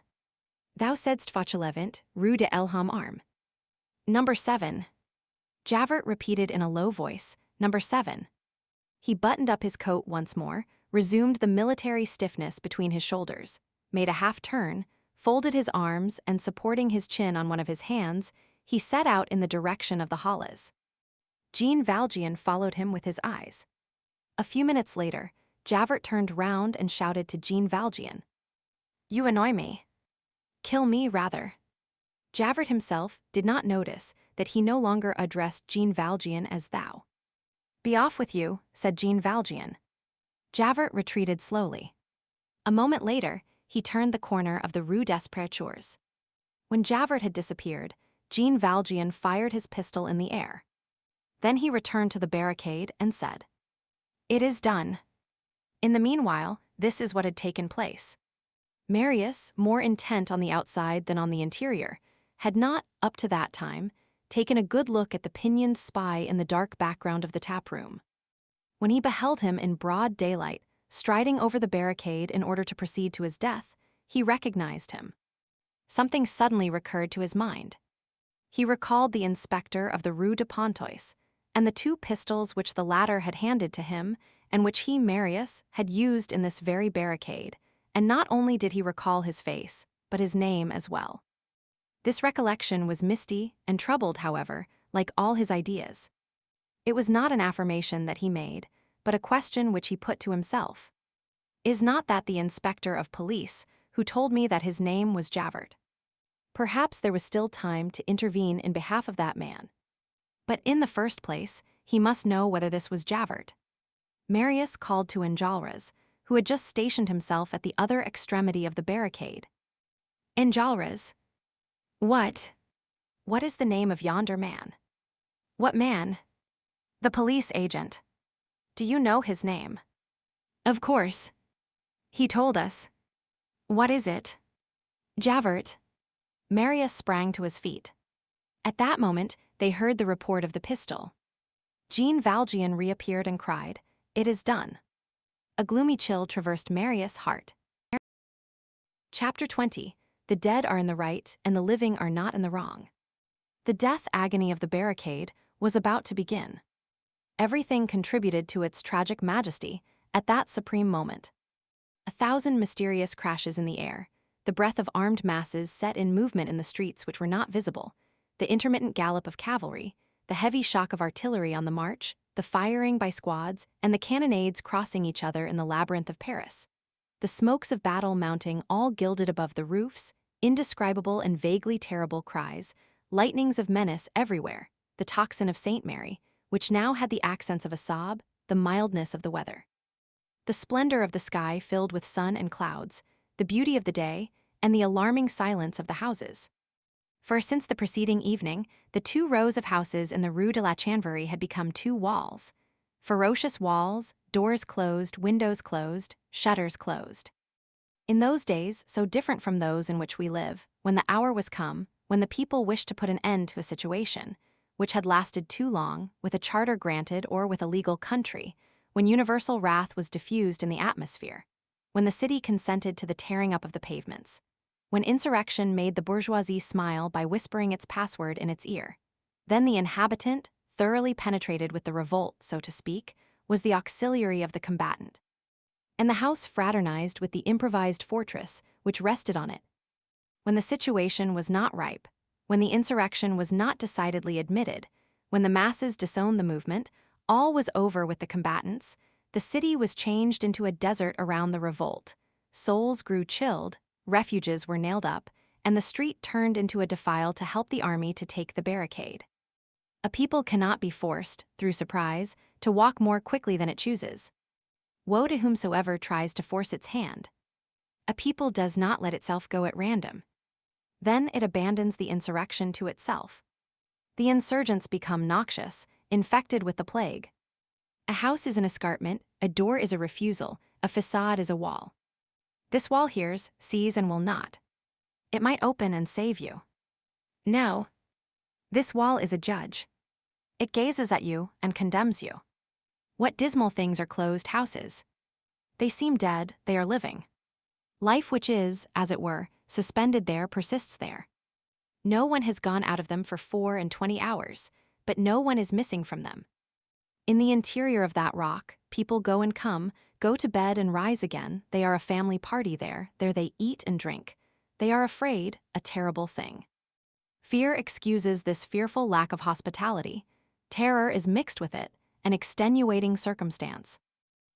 Thou saidst Fauchelevent, Rue de l'Homme Armé. Number 7. Javert repeated in a low voice, Number 7. He buttoned up his coat once more, resumed the military stiffness between his shoulders, made a half-turn, folded his arms, and supporting his chin on one of his hands, he set out in the direction of the Halles. Jean Valjean followed him with his eyes. A few minutes later, Javert turned round and shouted to Jean Valjean. You annoy me. Kill me, rather. Javert himself did not notice that he no longer addressed Jean Valjean as thou. Be off with you, said Jean Valjean. Javert retreated slowly. A moment later, he turned the corner of the Rue des Prétures. When Javert had disappeared, Jean Valjean fired his pistol in the air. Then he returned to the barricade and said, It is done. In the meanwhile, this is what had taken place. Marius, more intent on the outside than on the interior, had not, up to that time, taken a good look at the pinioned spy in the dark background of the taproom. When he beheld him in broad daylight, striding over the barricade in order to proceed to his death, he recognized him. Something suddenly recurred to his mind. He recalled the inspector of the Rue de Pontoise, and the 2 pistols which the latter had handed to him, and which he, Marius, had used in this very barricade, and not only did he recall his face, but his name as well. This recollection was misty and troubled, however, like all his ideas. It was not an affirmation that he made, but a question which he put to himself. Is not that the inspector of police who told me that his name was Javert? Perhaps there was still time to intervene in behalf of that man. But in the first place, he must know whether this was Javert. Marius called to Enjolras, who had just stationed himself at the other extremity of the barricade. Enjolras. What is the name of yonder man? What man? The police agent. Do you know his name? Of course. He told us. What is it? Javert. Marius sprang to his feet. At that moment, they heard the report of the pistol. Jean Valjean reappeared and cried, It is done. A gloomy chill traversed Marius' heart. Chapter 20. The dead are in the right, and the living are not in the wrong. The death agony of the barricade was about to begin. Everything contributed to its tragic majesty at that supreme moment. 1,000 mysterious crashes in the air, the breath of armed masses set in movement in the streets which were not visible, the intermittent gallop of cavalry, the heavy shock of artillery on the march, the firing by squads, and the cannonades crossing each other in the labyrinth of Paris. The smokes of battle mounting all gilded above the roofs, indescribable and vaguely terrible cries, lightnings of menace everywhere, the tocsin of Saint Mary, which now had the accents of a sob, the mildness of the weather. The splendor of the sky filled with sun and clouds, the beauty of the day, and the alarming silence of the houses. For since the preceding evening, the 2 rows of houses in the Rue de la Chanvrerie had become 2 walls. Ferocious walls, doors closed, windows closed, shutters closed. In those days, so different from those in which we live, when the hour was come, when the people wished to put an end to a situation, which had lasted too long, with a charter granted or with a legal country, when universal wrath was diffused in the atmosphere, when the city consented to the tearing up of the pavements, when insurrection made the bourgeoisie smile by whispering its password in its ear, then the inhabitant, thoroughly penetrated with the revolt, so to speak, was the auxiliary of the combatant. And the house fraternized with the improvised fortress which rested on it. When the situation was not ripe, when the insurrection was not decidedly admitted, when the masses disowned the movement, all was over with the combatants, the city was changed into a desert around the revolt, souls grew chilled, refuges were nailed up, and the street turned into a defile to help the army to take the barricade. A people cannot be forced, through surprise, to walk more quickly than it chooses. Woe to whomsoever tries to force its hand. A people does not let itself go at random. Then it abandons the insurrection to itself. The insurgents become noxious, infected with the plague. A house is an escarpment, a door is a refusal, a facade is a wall. This wall hears, sees, and will not. It might open and save you. No. This wall is a judge. It gazes at you and condemns you. What dismal things are closed houses! They seem dead, they are living. Life which is, as it were, suspended there persists there. No one has gone out of them for 24 hours, but no one is missing from them. In the interior of that rock, people go and come, go to bed and rise again. They are a family party there they eat and drink. They are afraid, a terrible thing. Fear excuses this fearful lack of hospitality. Terror is mixed with it, an extenuating circumstance.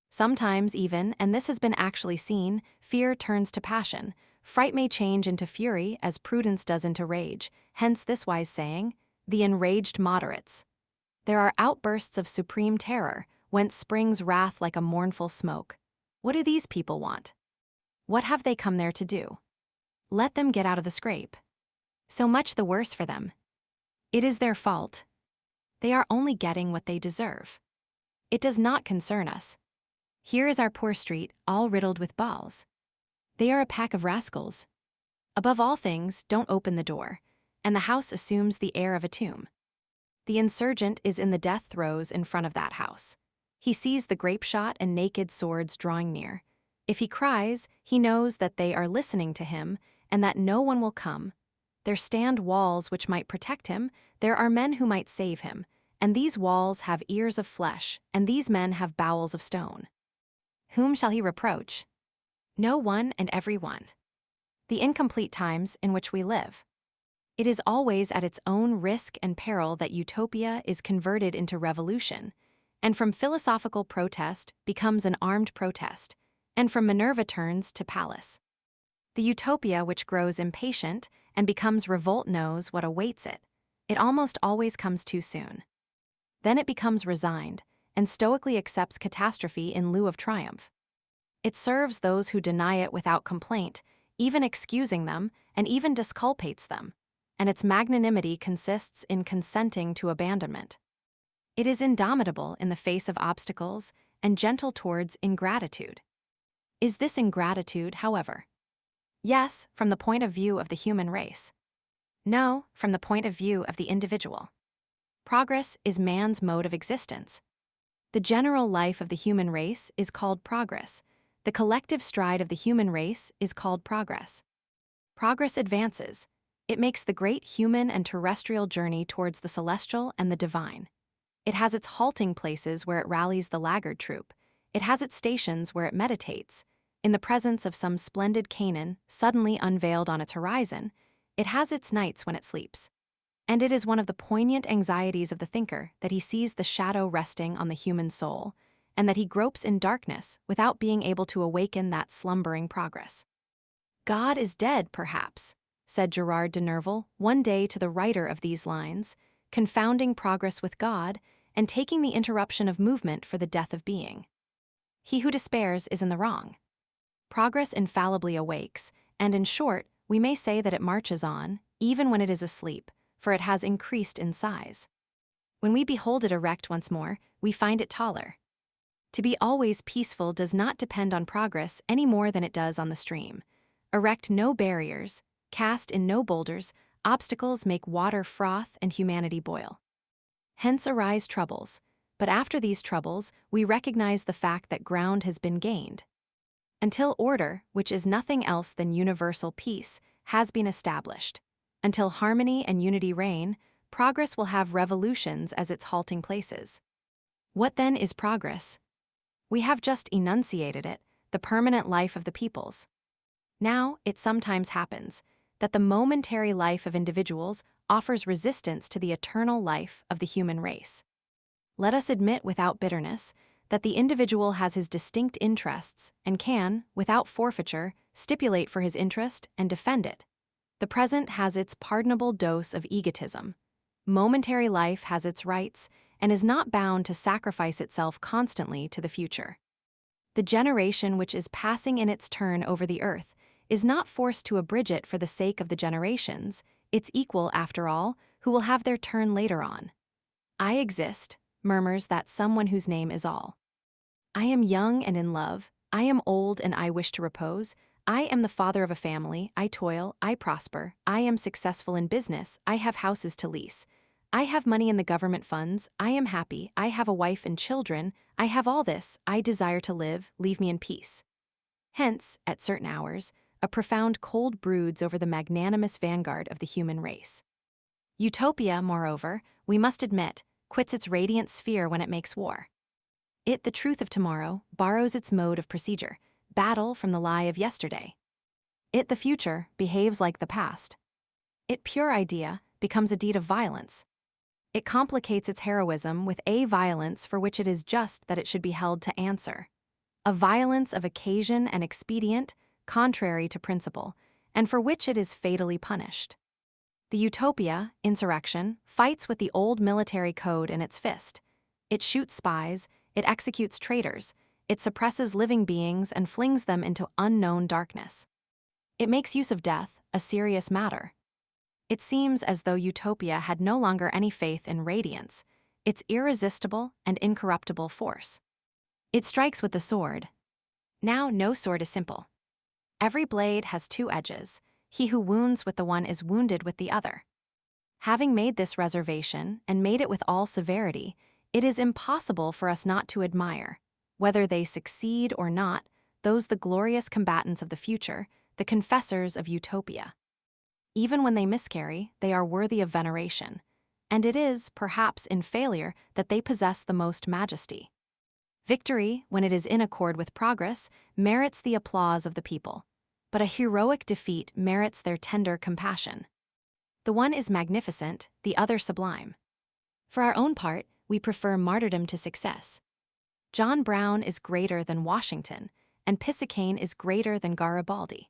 Sometimes even, and this has been actually seen, fear turns to passion. Fright may change into fury as prudence does into rage, hence this wise saying, the enraged moderates. There are outbursts of supreme terror, whence springs wrath like a mournful smoke. What do these people want? What have they come there to do? Let them get out of the scrape. So much the worse for them. It is their fault. They are only getting what they deserve. It does not concern us. Here is our poor street, all riddled with balls. They are a pack of rascals. Above all things, don't open the door, and the house assumes the air of a tomb. The insurgent is in the death throes in front of that house. He sees the grape shot and naked swords drawing near. If he cries, he knows that they are listening to him and that no one will come. There stand walls which might protect him, there are men who might save him, and these walls have ears of flesh, and these men have bowels of stone. Whom shall he reproach? No one and every one. The incomplete times in which we live. It is always at its own risk and peril that utopia is converted into revolution, and from philosophical protest becomes an armed protest, and from Minerva turns to Pallas. The utopia which grows impatient and becomes revolt knows what awaits it. It almost always comes too soon. Then it becomes resigned, and stoically accepts catastrophe in lieu of triumph. It serves those who deny it without complaint, even excusing them, and even disculpates them, and its magnanimity consists in consenting to abandonment. It is indomitable in the face of obstacles and gentle towards ingratitude. Is this ingratitude, however? Yes, from the point of view of the human race. No, from the point of view of the individual. Progress is man's mode of existence. The general life of the human race is called progress. The collective stride of the human race is called progress. Progress advances. It makes the great human and terrestrial journey towards the celestial and the divine. It has its halting places where it rallies the laggard troop. It has its stations where it meditates. In the presence of some splendid Canaan, suddenly unveiled on its horizon, it has its nights when it sleeps. And it is one of the poignant anxieties of the thinker that he sees the shadow resting on the human soul, and that he gropes in darkness without being able to awaken that slumbering progress. God is dead, perhaps, said Gerard de Nerval one day to the writer of these lines, confounding progress with God and taking the interruption of movement for the death of being. He who despairs is in the wrong. Progress infallibly awakes, and in short, we may say that it marches on, even when it is asleep, for it has increased in size. When we behold it erect once more, we find it taller. To be always peaceful does not depend on progress any more than it does on the stream. Erect no barriers, cast in no boulders, obstacles make water froth and humanity boil. Hence arise troubles, but after these troubles, we recognize the fact that ground has been gained. Until order, which is nothing else than universal peace, has been established, until harmony and unity reign, progress will have revolutions as its halting places. What then is progress? We have just enunciated it, the permanent life of the peoples. Now, it sometimes happens that the momentary life of individuals offers resistance to the eternal life of the human race. Let us admit without bitterness that the individual has his distinct interests and can, without forfeiture, stipulate for his interest and defend it. The present has its pardonable dose of egotism. Momentary life has its rights, and is not bound to sacrifice itself constantly to the future. The generation which is passing in its turn over the earth is not forced to abridge it for the sake of the generations, its equal, after all, who will have their turn later on. I exist, murmurs that someone whose name is all. I am young and in love, I am old and I wish to repose, I am the father of a family, I toil, I prosper, I am successful in business, I have houses to lease. I have money in the government funds, I am happy, I have a wife and children, I have all this, I desire to live, leave me in peace. Hence, at certain hours, a profound cold broods over the magnanimous vanguard of the human race. Utopia, moreover, we must admit, quits its radiant sphere when it makes war. It, the truth of tomorrow, borrows its mode of procedure, battle from the lie of yesterday. It, the future, behaves like the past. It, pure idea, becomes a deed of violence. It complicates its heroism with a violence for which it is just that it should be held to answer. A violence of occasion and expedient, contrary to principle, and for which it is fatally punished. The utopia, insurrection, fights with the old military code in its fist. It shoots spies, it executes traitors, it suppresses living beings and flings them into unknown darkness. It makes use of death, a serious matter. It seems as though utopia had no longer any faith in radiance, its irresistible and incorruptible force. It strikes with the sword. Now no sword is simple. Every blade has two edges. He who wounds with the one is wounded with the other. Having made this reservation, and made it with all severity, it is impossible for us not to admire, whether they succeed or not, those the glorious combatants of the future, the confessors of utopia. Even when they miscarry, they are worthy of veneration, and it is, perhaps, in failure that they possess the most majesty. Victory, when it is in accord with progress, merits the applause of the people, but a heroic defeat merits their tender compassion. The one is magnificent, the other sublime. For our own part, we prefer martyrdom to success. John Brown is greater than Washington, and Pisacane is greater than Garibaldi.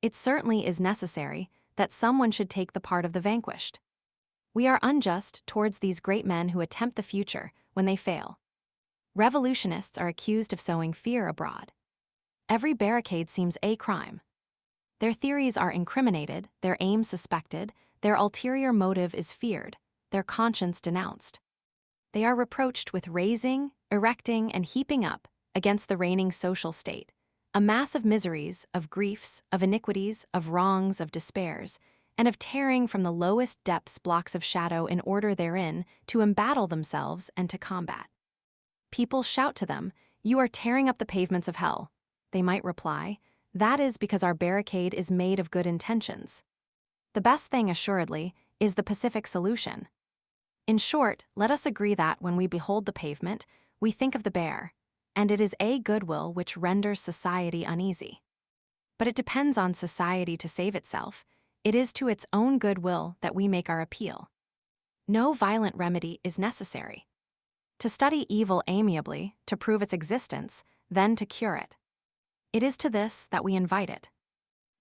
It certainly is necessary that someone should take the part of the vanquished. We are unjust towards these great men who attempt the future when they fail. Revolutionists are accused of sowing fear abroad. Every barricade seems a crime. Their theories are incriminated, their aim suspected, their ulterior motive is feared, their conscience denounced. They are reproached with raising, erecting, and heaping up, against the reigning social state, a mass of miseries, of griefs, of iniquities, of wrongs, of despairs, and of tearing from the lowest depths blocks of shadow in order therein to embattle themselves and to combat. People shout to them, "You are tearing up the pavements of hell." They might reply, "That is because our barricade is made of good intentions." The best thing, assuredly, is the pacific solution. In short, let us agree that when we behold the pavement, we think of the bear, and it is a goodwill which renders society uneasy. But it depends on society to save itself. It is to its own goodwill that we make our appeal. No violent remedy is necessary. To study evil amiably, to prove its existence, then to cure it. It is to this that we invite it.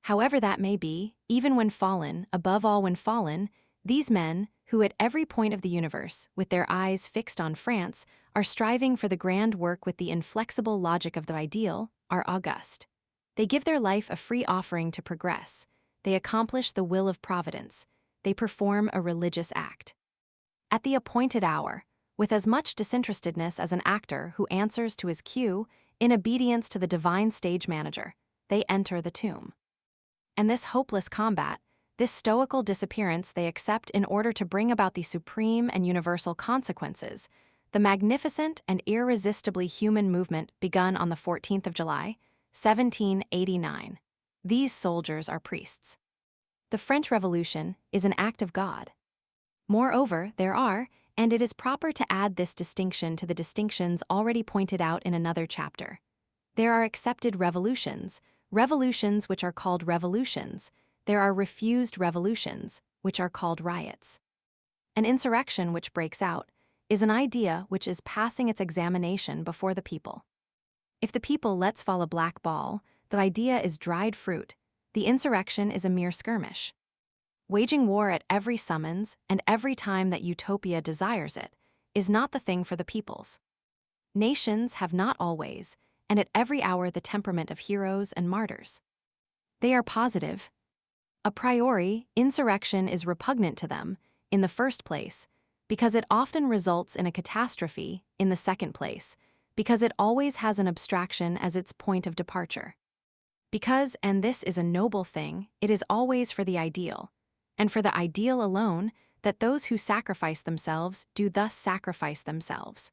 However that may be, even when fallen, above all when fallen, these men, who at every point of the universe, with their eyes fixed on France, are striving for the grand work with the inflexible logic of the ideal, are august. They give their life a free offering to progress. They accomplish the will of Providence. They perform a religious act. At the appointed hour, with as much disinterestedness as an actor who answers to his cue, in obedience to the divine stage manager, they enter the tomb. And this hopeless combat, this stoical disappearance they accept in order to bring about the supreme and universal consequences, the magnificent and irresistibly human movement begun on the 14th of July, 1789. These soldiers are priests. The French Revolution is an act of God. Moreover, there are, and it is proper to add this distinction to the distinctions already pointed out in another chapter. There are accepted revolutions, revolutions which are called revolutions. There are refused revolutions, which are called riots. An insurrection which breaks out is an idea which is passing its examination before the people. If the people lets fall a black ball, the idea is dried fruit, the insurrection is a mere skirmish. Waging war at every summons and every time that utopia desires it, is not the thing for the peoples. Nations have not always, and at every hour, the temperament of heroes and martyrs. They are positive. A priori, insurrection is repugnant to them, in the first place, because it often results in a catastrophe, in the second place, because it always has an abstraction as its point of departure. Because, and this is a noble thing, it is always for the ideal, and for the ideal alone, that those who sacrifice themselves do thus sacrifice themselves.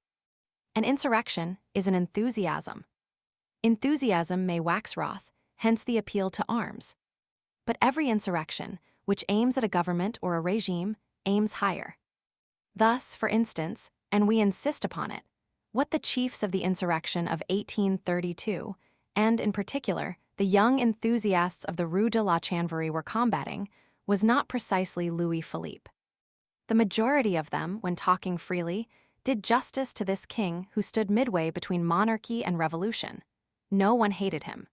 An insurrection is an enthusiasm. Enthusiasm may wax wroth, hence the appeal to arms. But every insurrection, which aims at a government or a regime, aims higher. Thus, for instance, and we insist upon it, what the chiefs of the insurrection of 1832, and in particular, the young enthusiasts of the Rue de la Chanvrerie were combating, was not precisely Louis Philippe. The majority of them, when talking freely, did justice to this king who stood midway between monarchy and revolution. No one hated him.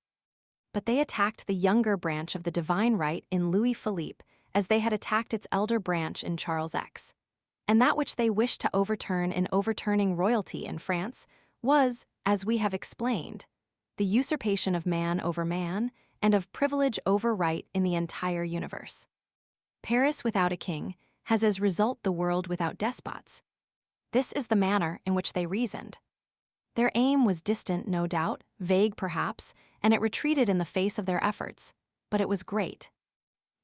But they attacked the younger branch of the divine right in Louis Philippe as they had attacked its elder branch in Charles X. And that which they wished to overturn in overturning royalty in France was, as we have explained, the usurpation of man over man and of privilege over right in the entire universe. Paris without a king has as result the world without despots. This is the manner in which they reasoned. Their aim was distant, no doubt, vague perhaps, and it retreated in the face of their efforts, but it was great.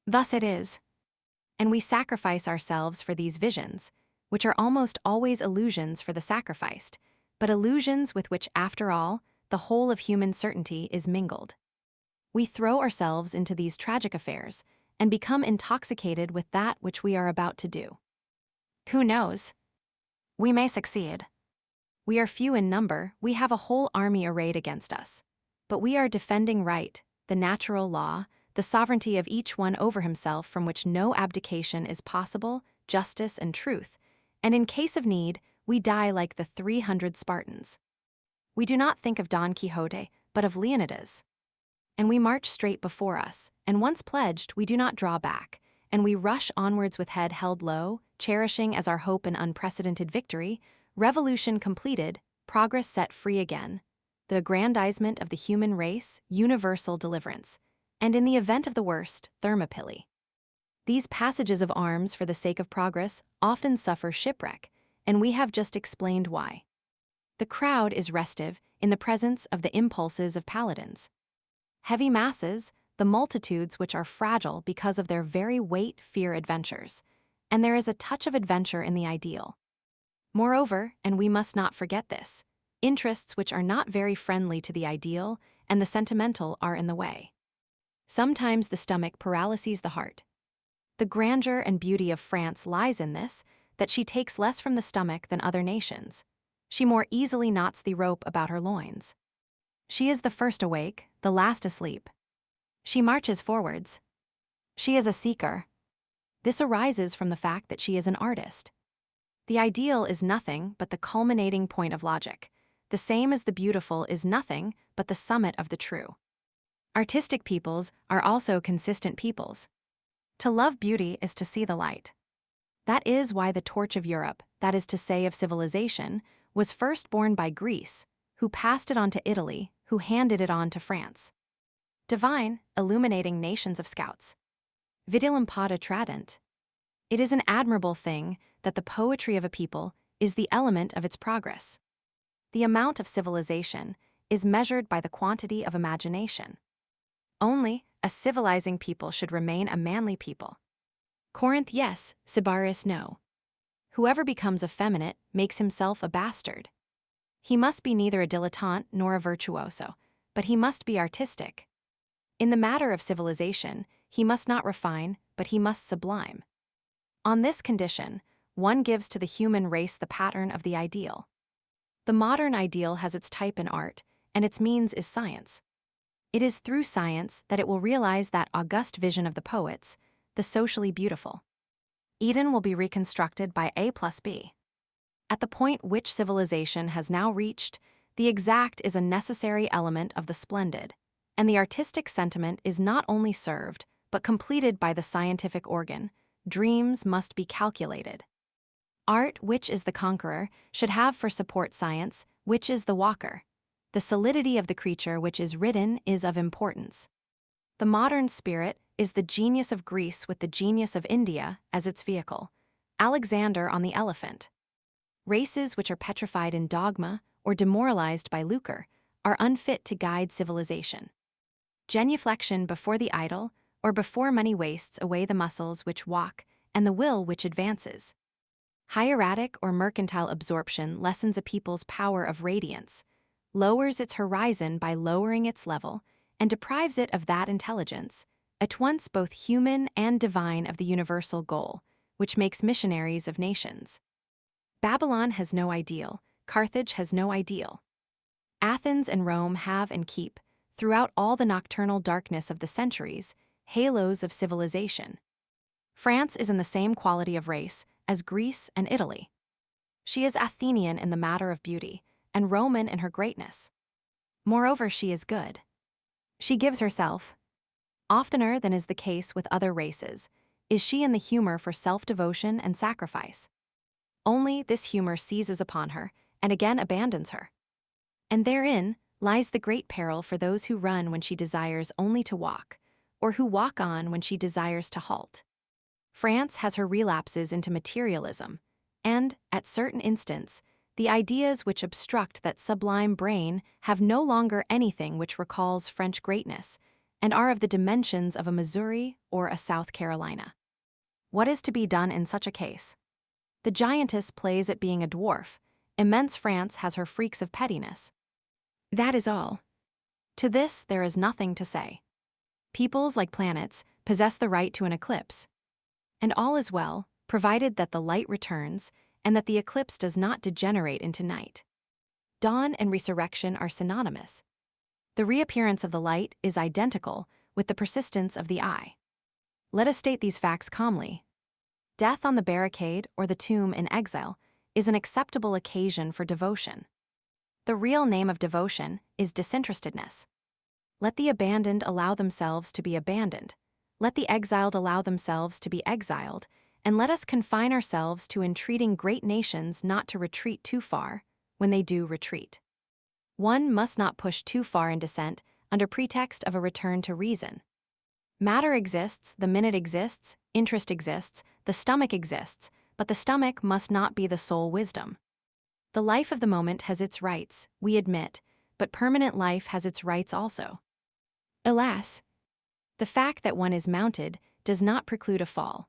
Thus it is. And we sacrifice ourselves for these visions, which are almost always illusions for the sacrificed, but illusions with which, after all, the whole of human certainty is mingled. We throw ourselves into these tragic affairs and become intoxicated with that which we are about to do. Who knows? We may succeed. We are few in number, we have a whole army arrayed against us. But we are defending right, the natural law, the sovereignty of each one over himself from which no abdication is possible, justice and truth, and in case of need, we die like the 300 Spartans. We do not think of Don Quixote, but of Leonidas. And we march straight before us, and once pledged, we do not draw back, and we rush onwards with head held low, cherishing as our hope an unprecedented victory, revolution completed, progress set free again, the aggrandizement of the human race, universal deliverance, and in the event of the worst, Thermopylae. These passages of arms for the sake of progress often suffer shipwreck, and we have just explained why. The crowd is restive in the presence of the impulses of paladins. Heavy masses, the multitudes which are fragile because of their very weight fear adventures, and there is a touch of adventure in the ideal. Moreover, and we must not forget this, interests which are not very friendly to the ideal and the sentimental are in the way. Sometimes the stomach paralyses the heart. The grandeur and beauty of France lies in this, that she takes less from the stomach than other nations. She more easily knots the rope about her loins. She is the first awake, the last asleep. She marches forwards. She is a seeker. This arises from the fact that she is an artist. The ideal is nothing but the culminating point of logic. The same as the beautiful is nothing but the summit of the true. Artistic peoples are also consistent peoples. To love beauty is to see the light. That is why the torch of Europe, that is to say of civilization, was first borne by Greece, who passed it on to Italy, who handed it on to France. Divine, illuminating nations of scouts. Vidilim pada tradent. It is an admirable thing that the poetry of a people is the element of its progress. The amount of civilization is measured by the quantity of imagination. Only a civilizing people should remain a manly people. Corinth, yes, Sybaris, no. Whoever becomes effeminate makes himself a bastard. He must be neither a dilettante nor a virtuoso, but he must be artistic. In the matter of civilization, he must not refine, but he must sublime. On this condition, one gives to the human race the pattern of the ideal. The modern ideal has its type in art, and its means is science. It is through science that it will realize that august vision of the poets, the socially beautiful. Eden will be reconstructed by A plus B. At the point which civilization has now reached, the exact is a necessary element of the splendid, and the artistic sentiment is not only served, but completed by the scientific organ. Dreams must be calculated. Art, which is the conqueror, should have for support science, which is the walker. The solidity of the creature which is ridden is of importance. The modern spirit is the genius of Greece with the genius of India as its vehicle. Alexander on the elephant. Races which are petrified in dogma or demoralized by lucre are unfit to guide civilization. Genuflection before the idol, or before money wastes away the muscles which walk and the will which advances. Hieratic or mercantile absorption lessens a people's power of radiance, lowers its horizon by lowering its level, and deprives it of that intelligence, at once both human and divine of the universal goal, which makes missionaries of nations. Babylon has no ideal, Carthage has no ideal. Athens and Rome have and keep, throughout all the nocturnal darkness of the centuries, halos of civilization. France is in the same quality of race as Greece and Italy. She is Athenian in the matter of beauty, and Roman in her greatness. Moreover, she is good. She gives herself. Oftener than is the case with other races, is she in the humor for self-devotion and sacrifice. Only this humor seizes upon her, and again abandons her. And therein lies the great peril for those who run when she desires only to walk, or who walk on when she desires to halt. France has her relapses into materialism, and, at certain instants, the ideas which obstruct that sublime brain have no longer anything which recalls French greatness, and are of the dimensions of a Missouri or a South Carolina. What is to be done in such a case? The giantess plays at being a dwarf. Immense France has her freaks of pettiness. That is all. To this there is nothing to say. Peoples, like planets, possess the right to an eclipse. And all is well, provided that the light returns and that the eclipse does not degenerate into night. Dawn and resurrection are synonymous. The reappearance of the light is identical with the persistence of the eye. Let us state these facts calmly. Death on the barricade or the tomb in exile is an acceptable occasion for devotion. The real name of devotion is disinterestedness. Let the abandoned allow themselves to be abandoned. Let the exiled allow themselves to be exiled, and let us confine ourselves to entreating great nations not to retreat too far when they do retreat. One must not push too far in descent under pretext of a return to reason. Matter exists, the minute exists, interest exists, the stomach exists, but the stomach must not be the sole wisdom. The life of the moment has its rights, we admit, but permanent life has its rights also. Alas, the fact that one is mounted does not preclude a fall.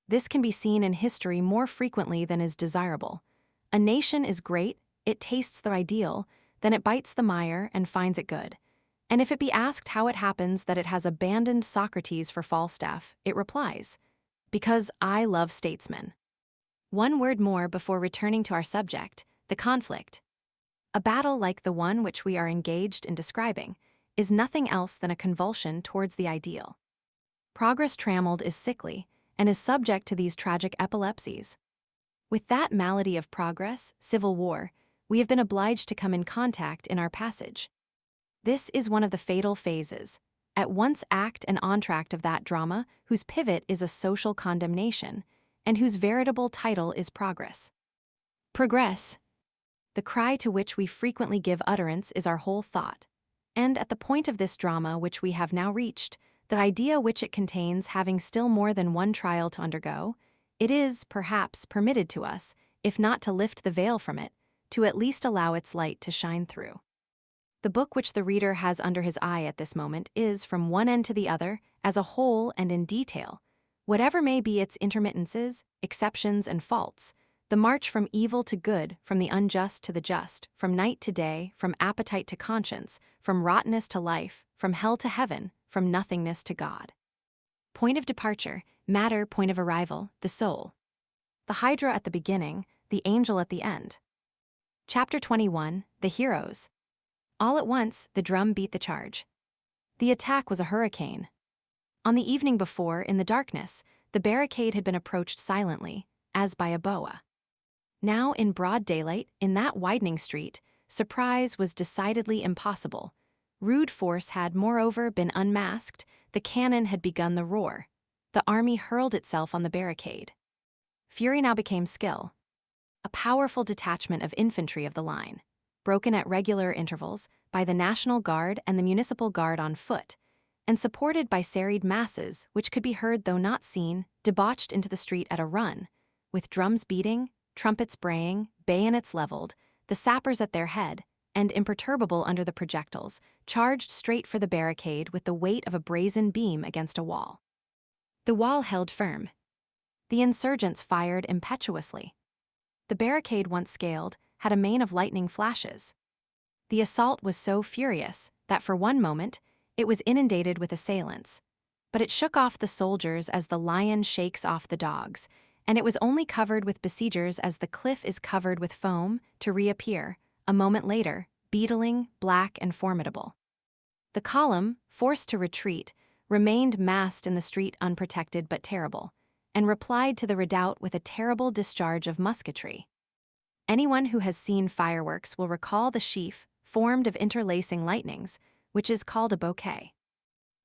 This can be seen in history more frequently than is desirable. A nation is great, it tastes the ideal, then it bites the mire and finds it good. And if it be asked how it happens that it has abandoned Socrates for Falstaff, it replies, "Because I love statesmen." One word more before returning to our subject, the conflict. A battle like the one which we are engaged in describing is nothing else than a convulsion towards the ideal. Progress trammeled is sickly and is subject to these tragic epilepsies. With that malady of progress, civil war, we have been obliged to come in contact in our passage. This is one of the fatal phases, at once act and entr'acte of that drama whose pivot is a social condemnation, and whose veritable title is progress. Progress. The cry to which we frequently give utterance is our whole thought, and at the point of this drama which we have now reached, the idea which it contains having still more than one trial to undergo, it is, perhaps, permitted to us, if not to lift the veil from it, to at least allow its light to shine through. The book which the reader has under his eye at this moment is, from one end to the other, as a whole and in detail, whatever may be its intermittences, exceptions, and faults, the march from evil to good, from the unjust to the just, from night to day, from appetite to conscience, from rottenness to life, from hell to heaven, from nothingness to God. Point of departure, matter, point of arrival, the soul. The hydra at the beginning, the angel at the end. Chapter 21, The Heroes. All at once, the drum beat the charge. The attack was a hurricane. On the evening before, in the darkness, the barricade had been approached silently, as by a boa. Now, in broad daylight, in that widening street, surprise was decidedly impossible. Rude force had, moreover, been unmasked, the cannon had begun the roar. The army hurled itself on the barricade. Fury now became skill. a powerful detachment of infantry of the line, broken at regular intervals by the National Guard and the Municipal Guard on foot, and supported by serried masses which could be heard though not seen, debauched into the street at a run, with drums beating, trumpets braying, bayonets leveled, the sappers at their head, and imperturbable under the projectiles, charged straight for the barricade with the weight of a brazen beam against a wall. The wall held firm. The insurgents fired impetuously. The barricade, once scaled, had a mane of lightning flashes. The assault was so furious that for one moment it was inundated with assailants, but it shook off the soldiers as the lion shakes off the dogs, and it was only covered with besiegers as the cliff is covered with foam to reappear, a moment later, beetling, black, and formidable. The column, forced to retreat, remained massed in the street unprotected but terrible, and replied to the redoubt with a terrible discharge of musketry. Anyone who has seen fireworks will recall the sheaf, formed of interlacing lightnings, which is called a bouquet.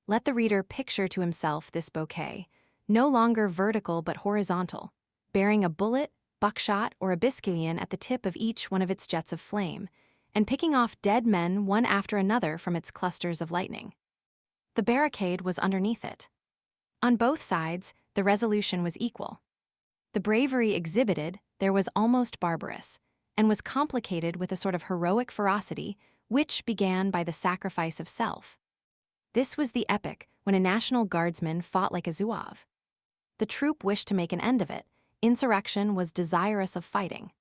Let the reader picture to himself this bouquet, no longer vertical but horizontal, bearing a bullet, buckshot, or a biscuit at the tip of each one of its jets of flame, and picking off dead men one after another from its clusters of lightning. The barricade was underneath it. On both sides, the resolution was equal. The bravery exhibited there was almost barbarous, and was complicated with a sort of heroic ferocity which began by the sacrifice of self. This was the epoch when a National Guardsman fought like a zouave. The troop wished to make an end of it. Insurrection was desirous of fighting.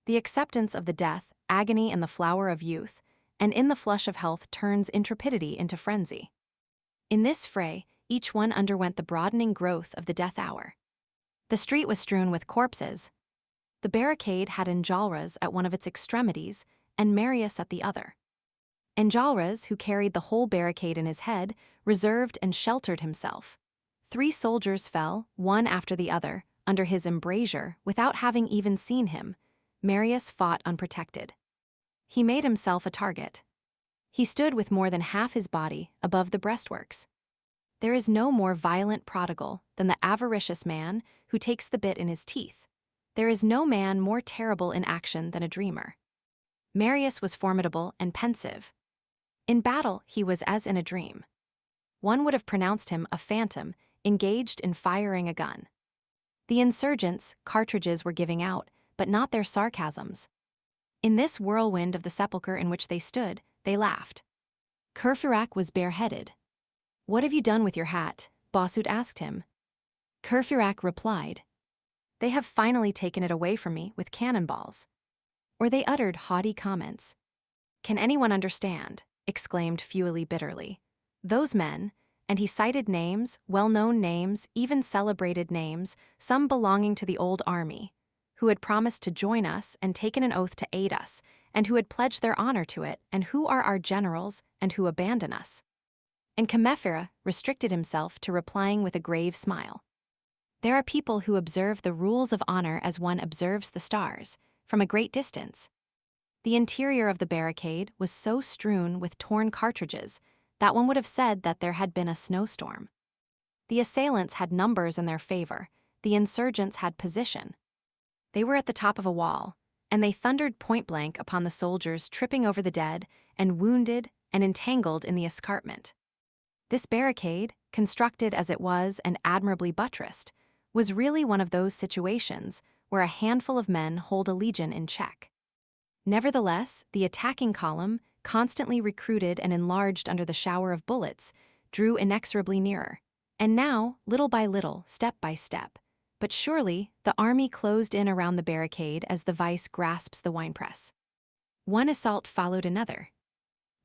The acceptance of the death, agony in the flower of youth, and in the flush of health turns intrepidity into frenzy. In this fray, each one underwent the broadening growth of the death hour. The street was strewn with corpses. The barricade had Enjolras at one of its extremities and Marius at the other. Enjolras, who carried the whole barricade in his head, reserved and sheltered himself. 3 soldiers fell, one after the other, under his embrasure without having even seen him. Marius fought unprotected. He made himself a target. He stood with more than half his body above the breastworks. There is no more violent prodigal than the avaricious man who takes the bit in his teeth. There is no man more terrible in action than a dreamer. Marius was formidable and pensive. In battle, he was as in a dream. One would have pronounced him a phantom, engaged in firing a gun. The insurgents' cartridges were giving out, but not their sarcasms. In this whirlwind of the sepulchre in which they stood, they laughed. Courfeyrac was bareheaded. "What have you done with your hat?" Bossuet asked him. Courfeyrac replied, "They have finally taken it away from me with cannonballs." Or they uttered haughty comments. "Can anyone understand?" exclaimed Feuilly bitterly. "Those men," and he cited names, well-known names, even celebrated names, some belonging to the old army, who had promised to join us and taken an oath to aid us, and who had pledged their honor to it, and who are our generals, and who abandon us. And Combeferre restricted himself to replying with a grave smile. There are people who observe the rules of honor as one observes the stars, from a great distance. The interior of the barricade was so strewn with torn cartridges that one would have said that there had been a snowstorm. The assailants had numbers in their favor, the insurgents had position. They were at the top of a wall, and they thundered point-blank upon the soldiers tripping over the dead and wounded and entangled in the escarpment. This barricade, constructed as it was and admirably buttressed, was really one of those situations where a handful of men hold a legion in check. Nevertheless, the attacking column, constantly recruited and enlarged under the shower of bullets, drew inexorably nearer. And now, little by little, step by step, but surely, the army closed in around the barricade as the vice grasps the winepress. One assault followed another.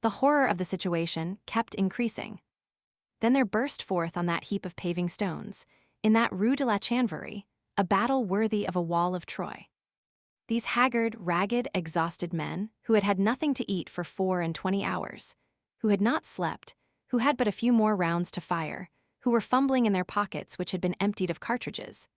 The horror of the situation kept increasing. Then there burst forth on that heap of paving stones, in that Rue de la Chanvrerie, a battle worthy of a wall of Troy. These haggard, ragged, exhausted men, who had had nothing to eat for 24 hours, who had not slept, who had but a few more rounds to fire, who were fumbling in their pockets which had been emptied of cartridges,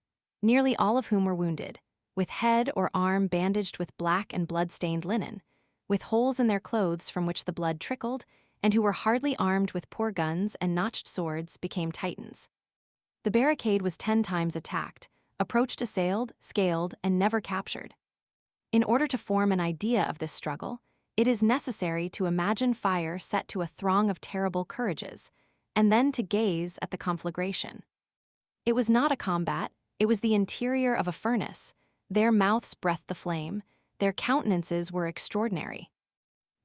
nearly all of whom were wounded, with head or arm bandaged with black and blood-stained linen, with holes in their clothes from which the blood trickled, and who were hardly armed with poor guns and notched swords, became Titans. The barricade was 10 times attacked, approached assailed, scaled, and never captured. In order to form an idea of this struggle, it is necessary to imagine fire set to a throng of terrible courages, and then to gaze at the conflagration. It was not a combat, it was the interior of a furnace. Their mouths breathed the flame, their countenances were extraordinary.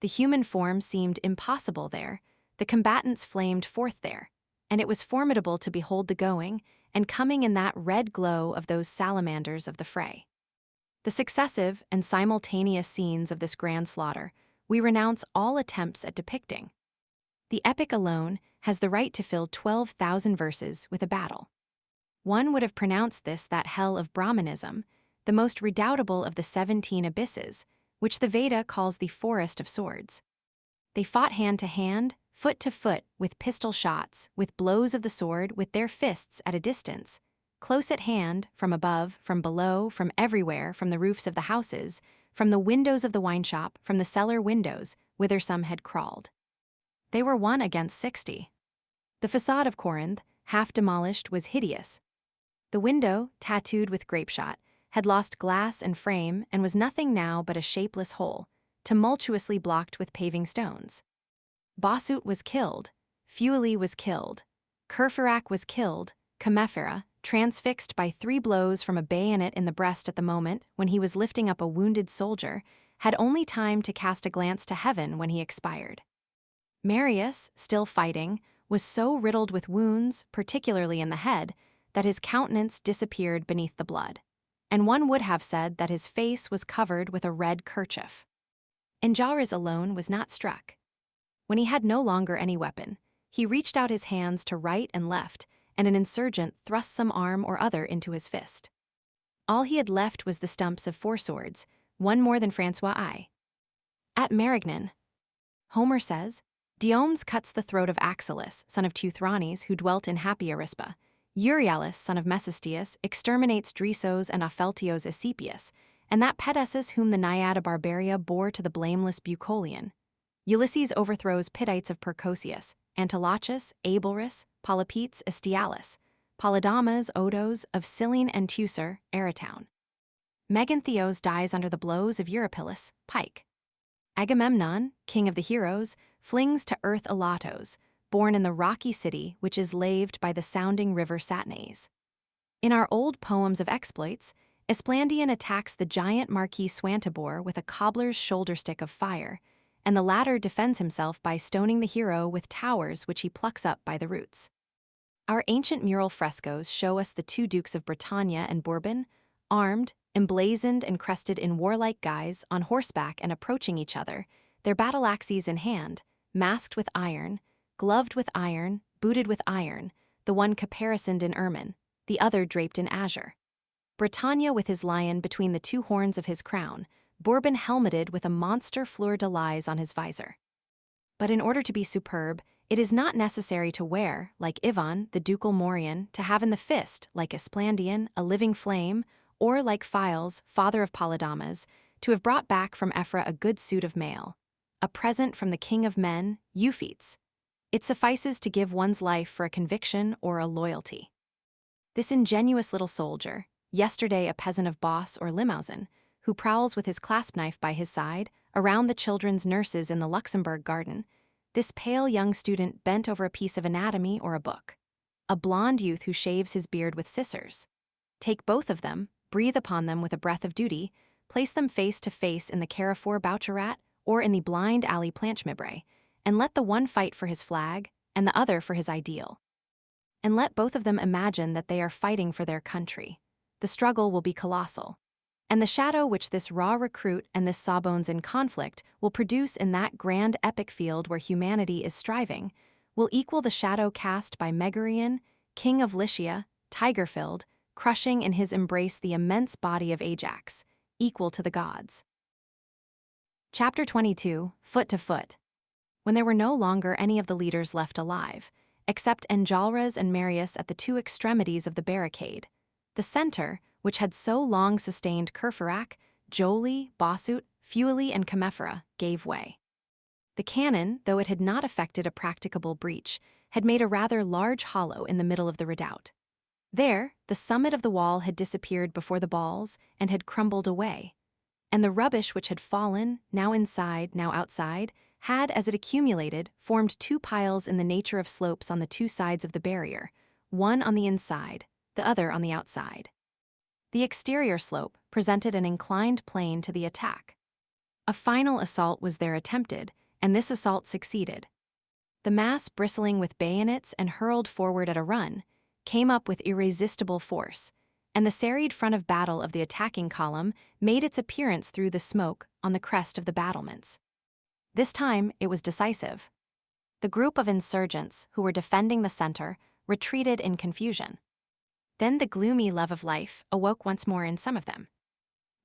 The human form seemed impossible there, the combatants flamed forth there, and it was formidable to behold the going and coming in that red glow of those salamanders of the fray. The successive and simultaneous scenes of this grand slaughter we renounce all attempts at depicting. The epic alone has the right to fill 12,000 verses with a battle. One would have pronounced this that hell of Brahmanism, the most redoubtable of the 17 abysses, which the Veda calls the forest of swords. They fought hand to hand, foot to foot, with pistol shots, with blows of the sword, with their fists at a distance, close at hand, from above, from below, from everywhere, from the roofs of the houses, from the windows of the wine shop, from the cellar windows, whither some had crawled. They were 1 against 60. The facade of Corinth, half demolished, was hideous. The window, tattooed with grapeshot, had lost glass and frame and was nothing now but a shapeless hole, tumultuously blocked with paving stones. Bossuet was killed, Feuilly was killed, Courfeyrac was killed, Combeferre, transfixed by 3 blows from a bayonet in the breast at the moment when he was lifting up a wounded soldier, had only time to cast a glance to heaven when he expired. Marius, still fighting, was so riddled with wounds, particularly in the head, that his countenance disappeared beneath the blood, and one would have said that his face was covered with a red kerchief. Enjolras alone was not struck. When he had no longer any weapon, he reached out his hands to right and left, and an insurgent thrust some arm or other into his fist. All he had left was the stumps of 4 swords, one more than François I. At Marignan, Homer says, Diomedes cuts the throat of Axylus, son of Teuthrones, who dwelt in happy Arispa. Euryalus, son of Mecisteus, exterminates Drissos and Opheltios Aescipus, and that Pedasus whom the Naiad of Barbaria bore to the blameless Bucolion. Ulysses overthrows Pittites of Percosius, Antiochus, Abelrus, Polypetes, Astyalus, Polydamas, Odos, of Cyllene and Teucer, Aretown. Megantheos dies under the blows of Eurypylus, pike. Agamemnon, king of the heroes, flings to earth Elatos, born in the rocky city which is laved by the sounding river Satnais. In our old poems of exploits, Esplandian attacks the giant Marquis Swantibore with a cobbler's shoulder-stick of fire, and the latter defends himself by stoning the hero with towers which he plucks up by the roots. Our ancient mural frescoes show us the 2 dukes of Bretagne and Bourbon, armed, emblazoned and crested in warlike guise, on horseback and approaching each other, their battle-axes in hand, masked with iron, gloved with iron, booted with iron, the one caparisoned in ermine, the other draped in azure. Bretagne with his lion between the 2 horns of his crown, Bourbon helmeted with a monster fleur-de-lis on his visor. But in order to be superb, it is not necessary to wear, like Ivan, the ducal morion, to have in the fist, like Esplandian, a living flame, or like Philes, father of Polydamas, to have brought back from Ephra a good suit of mail, a present from the king of men, Euphetes. It suffices to give one's life for a conviction or a loyalty. This ingenuous little soldier, yesterday a peasant of Boss or Limousin, who prowls with his clasp knife by his side, around the children's nurses in the Luxembourg garden, this pale young student bent over a piece of anatomy or a book. A blond youth who shaves his beard with scissors. Take both of them, breathe upon them with a breath of duty, place them face to face in the Carrefour Boucherat or in the blind alley Planchmibre, and let the one fight for his flag and the other for his ideal. And let both of them imagine that they are fighting for their country. The struggle will be colossal. And the shadow which this raw recruit and this sawbones in conflict will produce in that grand epic field where humanity is striving will equal the shadow cast by Megarion, king of Lycia, tiger-filled, crushing in his embrace the immense body of Ajax, equal to the gods. Chapter 22, Foot to Foot. When there were no longer any of the leaders left alive, except Enjolras and Marius at the 2 extremities of the barricade, the center, which had so long sustained Courfeyrac, Joly, Bossuet, Feuilly, and Combeferre, gave way. The cannon, though it had not effected a practicable breach, had made a rather large hollow in the middle of the redoubt. There, the summit of the wall had disappeared before the balls and had crumbled away. and the rubbish which had fallen, now inside, now outside, had, as it accumulated, formed two piles in the nature of slopes on the two sides of the barrier, one on the inside, the other on the outside. The exterior slope presented an inclined plane to the attack. A final assault was there attempted, and this assault succeeded. The mass, bristling with bayonets and hurled forward at a run, came up with irresistible force, and the serried front of battle of the attacking column made its appearance through the smoke on the crest of the battlements. This time it was decisive. The group of insurgents who were defending the center retreated in confusion. Then the gloomy love of life awoke once more in some of them.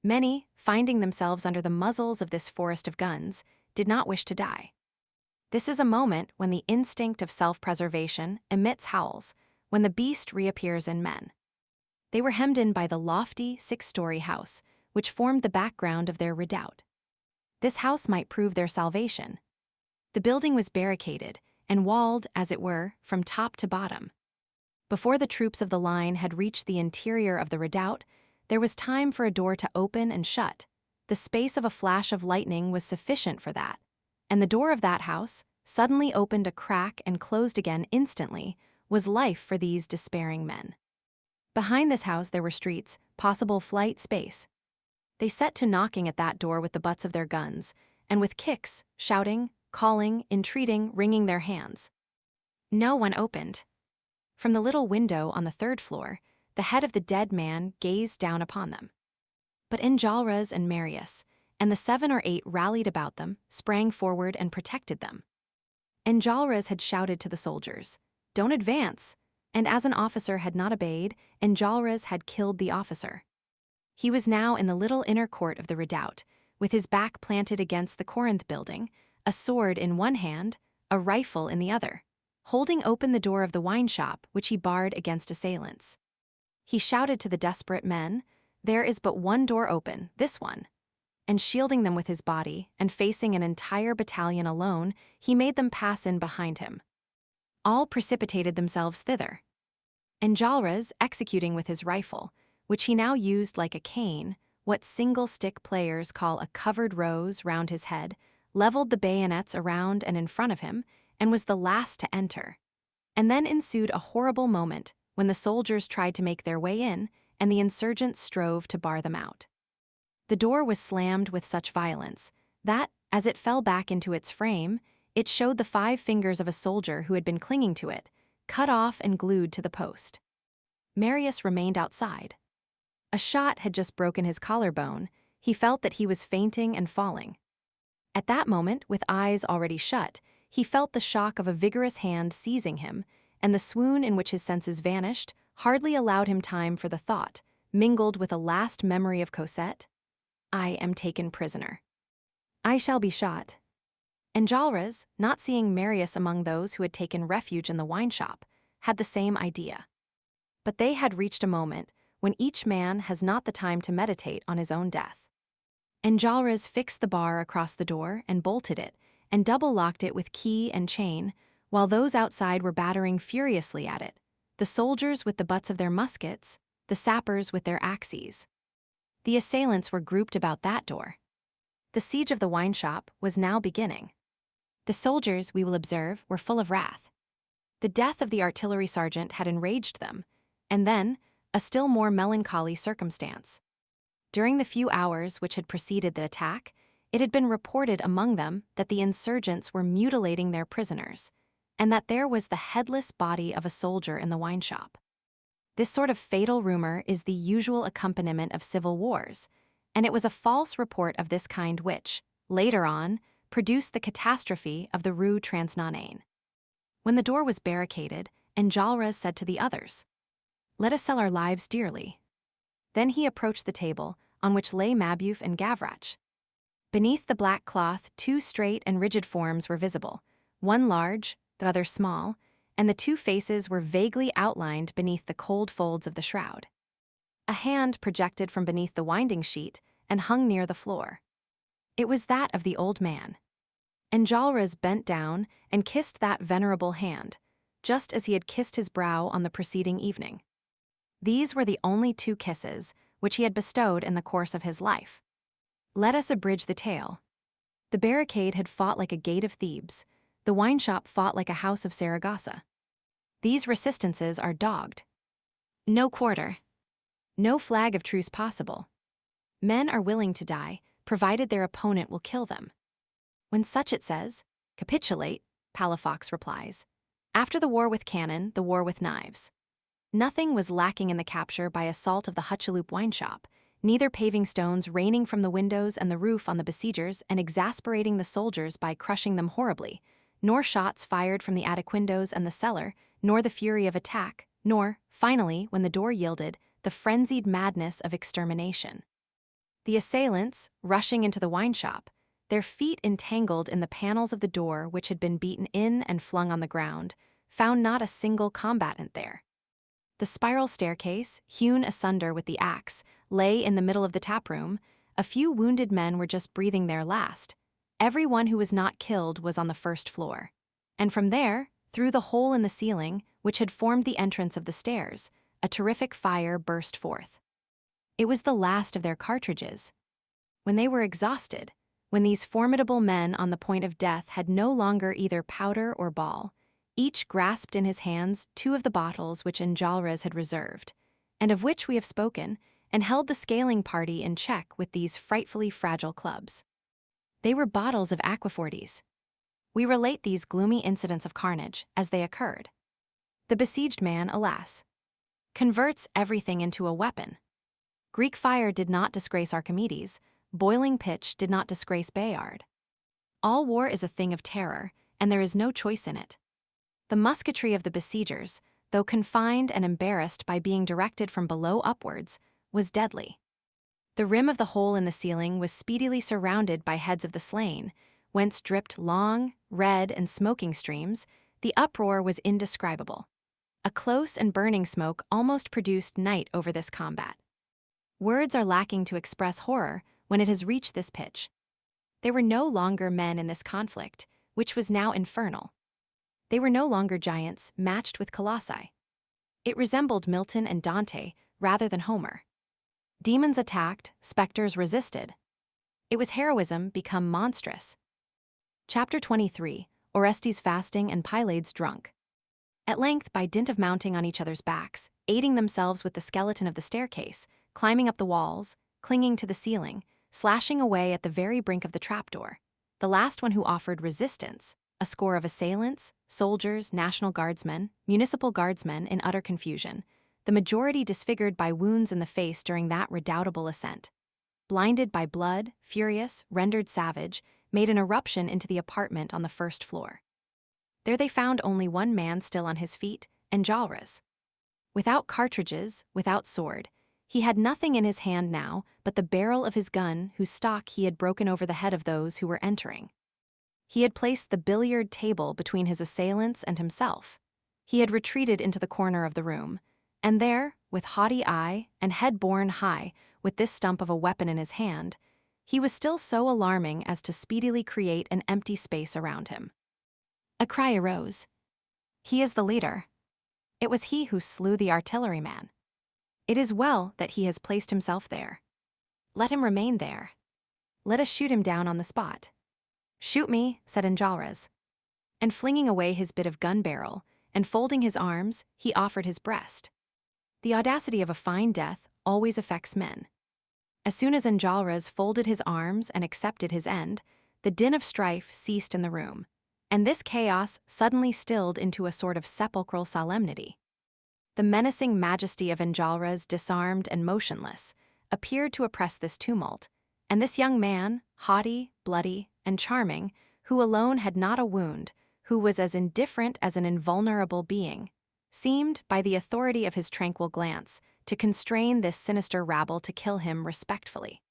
Many, finding themselves under the muzzles of this forest of guns, did not wish to die. This is a moment when the instinct of self-preservation emits howls, when the beast reappears in men. They were hemmed in by the lofty, 6-story house, which formed the background of their redoubt. This house might prove their salvation. The building was barricaded and walled, as it were, from top to bottom. Before the troops of the line had reached the interior of the redoubt, there was time for a door to open and shut. The space of a flash of lightning was sufficient for that, and the door of that house, suddenly opened a crack and closed again instantly, was life for these despairing men. Behind this house there were streets, possible flight space. They set to knocking at that door with the butts of their guns, and with kicks, shouting, calling, entreating, wringing their hands. No one opened. From the little window on the 3rd floor, the head of the dead man gazed down upon them. But Enjolras and Marius, and the 7 or 8 rallied about them, sprang forward and protected them. Enjolras had shouted to the soldiers, "Don't advance," and as an officer had not obeyed, Enjolras had killed the officer. He was now in the little inner court of the redoubt, with his back planted against the Corinth building, a sword in one hand, a rifle in the other, holding open the door of the wine shop which he barred against assailants. He shouted to the desperate men, "There is but one door open, this one." And shielding them with his body, and facing an entire battalion alone, he made them pass in behind him. All precipitated themselves thither. Enjolras, executing with his rifle, which he now used like a cane, what single-stick players call a covered rose round his head, leveled the bayonets around and in front of him, and was the last to enter. And then ensued a horrible moment, when the soldiers tried to make their way in, and the insurgents strove to bar them out. The door was slammed with such violence that, as it fell back into its frame, it showed the 5 fingers of a soldier who had been clinging to it, cut off and glued to the post. Marius remained outside. A shot had just broken his collarbone. He felt that he was fainting and falling. At that moment, with eyes already shut, he felt the shock of a vigorous hand seizing him, and the swoon in which his senses vanished hardly allowed him time for the thought, mingled with a last memory of Cosette, "I am taken prisoner. I shall be shot." Enjolras, not seeing Marius among those who had taken refuge in the wine shop, had the same idea. But they had reached a moment when each man has not the time to meditate on his own death. Enjolras fixed the bar across the door and bolted it, and double-locked it with key and chain, while those outside were battering furiously at it, the soldiers with the butts of their muskets, the sappers with their axes. The assailants were grouped about that door. The siege of the wine shop was now beginning. The soldiers, we will observe, were full of wrath. The death of the artillery sergeant had enraged them, and then, a still more melancholy circumstance. During the few hours which had preceded the attack, it had been reported among them that the insurgents were mutilating their prisoners, and that there was the headless body of a soldier in the wine shop. This sort of fatal rumor is the usual accompaniment of civil wars, and it was a false report of this kind which, later on, produced the catastrophe of the Rue Transnonain. When the door was barricaded, Enjolras said to the others, "Let us sell our lives dearly." Then he approached the table, on which lay Mabeuf and Gavroche. Beneath the black cloth, 2 straight and rigid forms were visible, one large, the other small, and the 2 faces were vaguely outlined beneath the cold folds of the shroud. A hand projected from beneath the winding sheet and hung near the floor. It was that of the old man. Enjolras bent down and kissed that venerable hand, just as he had kissed his brow on the preceding evening. These were the only 2 kisses which he had bestowed in the course of his life. Let us abridge the tale. The barricade had fought like a gate of Thebes. The wine shop fought like a house of Saragossa. These resistances are dogged. No quarter. No flag of truce possible. Men are willing to die, provided their opponent will kill them. When such it says, capitulate, Palafox replies. After the war with cannon, the war with knives. Nothing was lacking in the capture by assault of the Hutchaloop wine shop, neither paving stones raining from the windows and the roof on the besiegers and exasperating the soldiers by crushing them horribly, nor shots fired from the attic windows and the cellar, nor the fury of attack, nor, finally, when the door yielded, the frenzied madness of extermination. The assailants, rushing into the wine shop, their feet entangled in the panels of the door which had been beaten in and flung on the ground, found not a single combatant there. The spiral staircase, hewn asunder with the axe, lay in the middle of the taproom. A few wounded men were just breathing their last. Everyone who was not killed was on the first floor. And from there, through the hole in the ceiling, which had formed the entrance of the stairs, a terrific fire burst forth. It was the last of their cartridges. When they were exhausted, when these formidable men on the point of death had no longer either powder or ball, each grasped in his hands 2 of the bottles which Enjolras had reserved, and of which we have spoken, and held the scaling party in check with these frightfully fragile clubs. They were bottles of aquafortis. We relate these gloomy incidents of carnage as they occurred. The besieged man, alas, converts everything into a weapon. Greek fire did not disgrace Archimedes, boiling pitch did not disgrace Bayard. All war is a thing of terror, and there is no choice in it. The musketry of the besiegers, though confined and embarrassed by being directed from below upwards, was deadly. The rim of the hole in the ceiling was speedily surrounded by heads of the slain, whence dripped long, red, and smoking streams. The uproar was indescribable. A close and burning smoke almost produced night over this combat. Words are lacking to express horror when it has reached this pitch. There were no longer men in this conflict, which was now infernal. They were no longer giants matched with colossi. It resembled Milton and Dante rather than Homer. Demons attacked, specters resisted. It was heroism become monstrous. Chapter 23, Orestes fasting and Pylades drunk. At length, by dint of mounting on each other's backs, aiding themselves with the skeleton of the staircase, climbing up the walls, clinging to the ceiling, slashing away at the very brink of the trapdoor, the last one who offered resistance, a score of assailants, soldiers, National Guardsmen, municipal guardsmen in utter confusion, the majority disfigured by wounds in the face during that redoubtable ascent. Blinded by blood, furious, rendered savage, made an eruption into the apartment on the first floor. There they found only one man still on his feet, Enjolras. Without cartridges, without sword, he had nothing in his hand now but the barrel of his gun whose stock he had broken over the head of those who were entering. He had placed the billiard table between his assailants and himself. He had retreated into the corner of the room, and there, with haughty eye and head borne high, with this stump of a weapon in his hand, he was still so alarming as to speedily create an empty space around him. A cry arose. He is the leader. It was he who slew the artilleryman. It is well that he has placed himself there. Let him remain there. Let us shoot him down on the spot. Shoot me, said Enjolras. And flinging away his bit of gun barrel, and folding his arms, he offered his breast. The audacity of a fine death always affects men. As soon as Enjolras folded his arms and accepted his end, the din of strife ceased in the room, and this chaos suddenly stilled into a sort of sepulchral solemnity. The menacing majesty of Enjolras, disarmed and motionless, appeared to oppress this tumult, and this young man, haughty, bloody, and charming, who alone had not a wound, who was as indifferent as an invulnerable being, seemed, by the authority of his tranquil glance, to constrain this sinister rabble to kill him respectfully.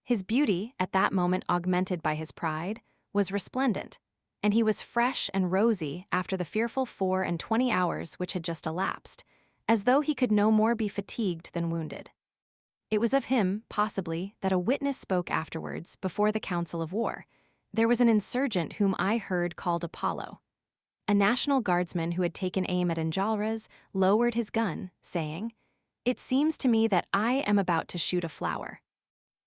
His beauty, at that moment augmented by his pride, was resplendent, and he was fresh and rosy after the fearful 24 hours which had just elapsed, as though he could no more be fatigued than wounded. It was of him, possibly, that a witness spoke afterwards before the council of war. There was an insurgent whom I heard called Apollo. A National Guardsman who had taken aim at Enjolras lowered his gun, saying, "It seems to me that I am about to shoot a flower."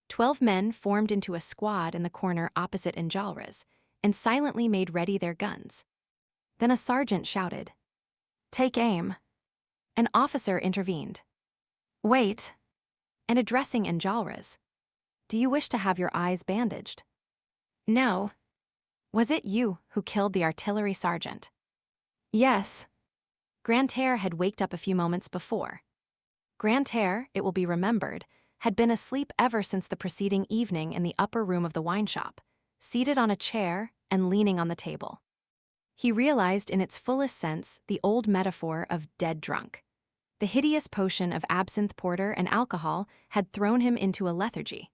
12 men formed into a squad in the corner opposite Enjolras and silently made ready their guns. Then a sergeant shouted, "Take aim." An officer intervened. "Wait," and addressing Enjolras, "Do you wish to have your eyes bandaged?" "No." "Was it you who killed the artillery sergeant?" "Yes." Grantaire had waked up a few moments before. Grantaire, it will be remembered, had been asleep ever since the preceding evening in the upper room of the wine shop, seated on a chair and leaning on the table. He realized in its fullest sense the old metaphor of dead drunk. The hideous potion of absinthe porter and alcohol had thrown him into a lethargy.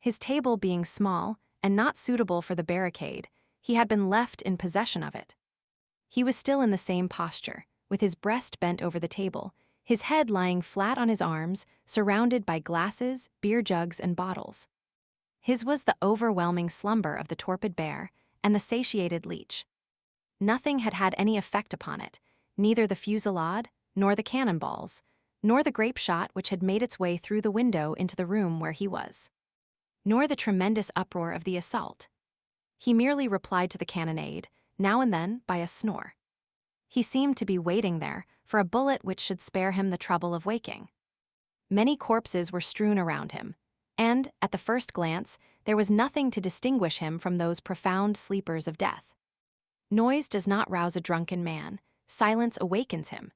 His table being small and not suitable for the barricade, he had been left in possession of it. He was still in the same posture, with his breast bent over the table, his head lying flat on his arms, surrounded by glasses, beer jugs, and bottles. His was the overwhelming slumber of the torpid bear and the satiated leech. Nothing had had any effect upon it, neither the fusillade, nor the cannonballs, nor the grape shot which had made its way through the window into the room where he was, nor the tremendous uproar of the assault. He merely replied to the cannonade, now and then by a snore. He seemed to be waiting there for a bullet which should spare him the trouble of waking. Many corpses were strewn around him, and, at the first glance, there was nothing to distinguish him from those profound sleepers of death. Noise does not rouse a drunken man, silence awakens him.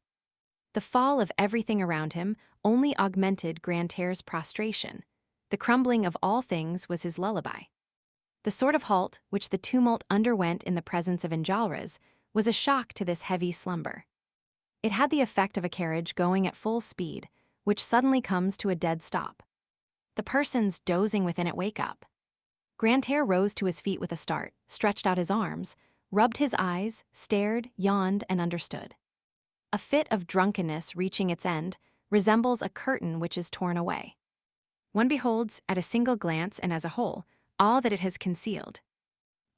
The fall of everything around him only augmented Grantaire's prostration. The crumbling of all things was his lullaby. The sort of halt which the tumult underwent in the presence of Enjolras was a shock to this heavy slumber. It had the effect of a carriage going at full speed, which suddenly comes to a dead stop. The persons dozing within it wake up. Grantaire rose to his feet with a start, stretched out his arms, rubbed his eyes, stared, yawned, and understood. A fit of drunkenness reaching its end resembles a curtain which is torn away. One beholds, at a single glance and as a whole, all that it has concealed.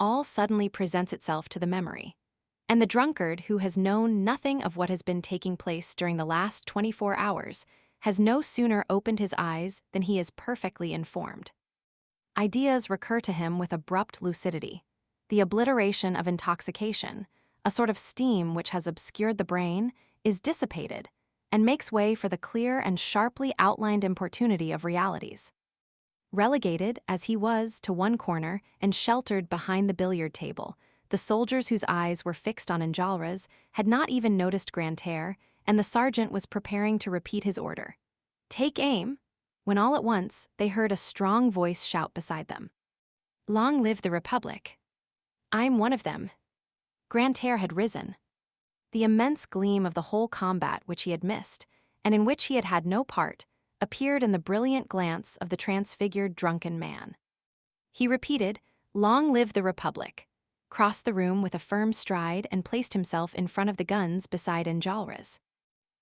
All suddenly presents itself to the memory. And the drunkard who has known nothing of what has been taking place during the last 24 hours has no sooner opened his eyes than he is perfectly informed. Ideas recur to him with abrupt lucidity. The obliteration of intoxication, a sort of steam which has obscured the brain, is dissipated and makes way for the clear and sharply outlined importunity of realities. Relegated, as he was, to one corner and sheltered behind the billiard table, the soldiers whose eyes were fixed on Enjolras had not even noticed Grantaire, and the sergeant was preparing to repeat his order, "Take aim," when all at once they heard a strong voice shout beside them, "Long live the Republic!" "I'm one of them." Grantaire had risen. The immense gleam of the whole combat which he had missed, and in which he had had no part, appeared in the brilliant glance of the transfigured drunken man. He repeated, "Long live the Republic," crossed the room with a firm stride and placed himself in front of the guns beside Enjolras.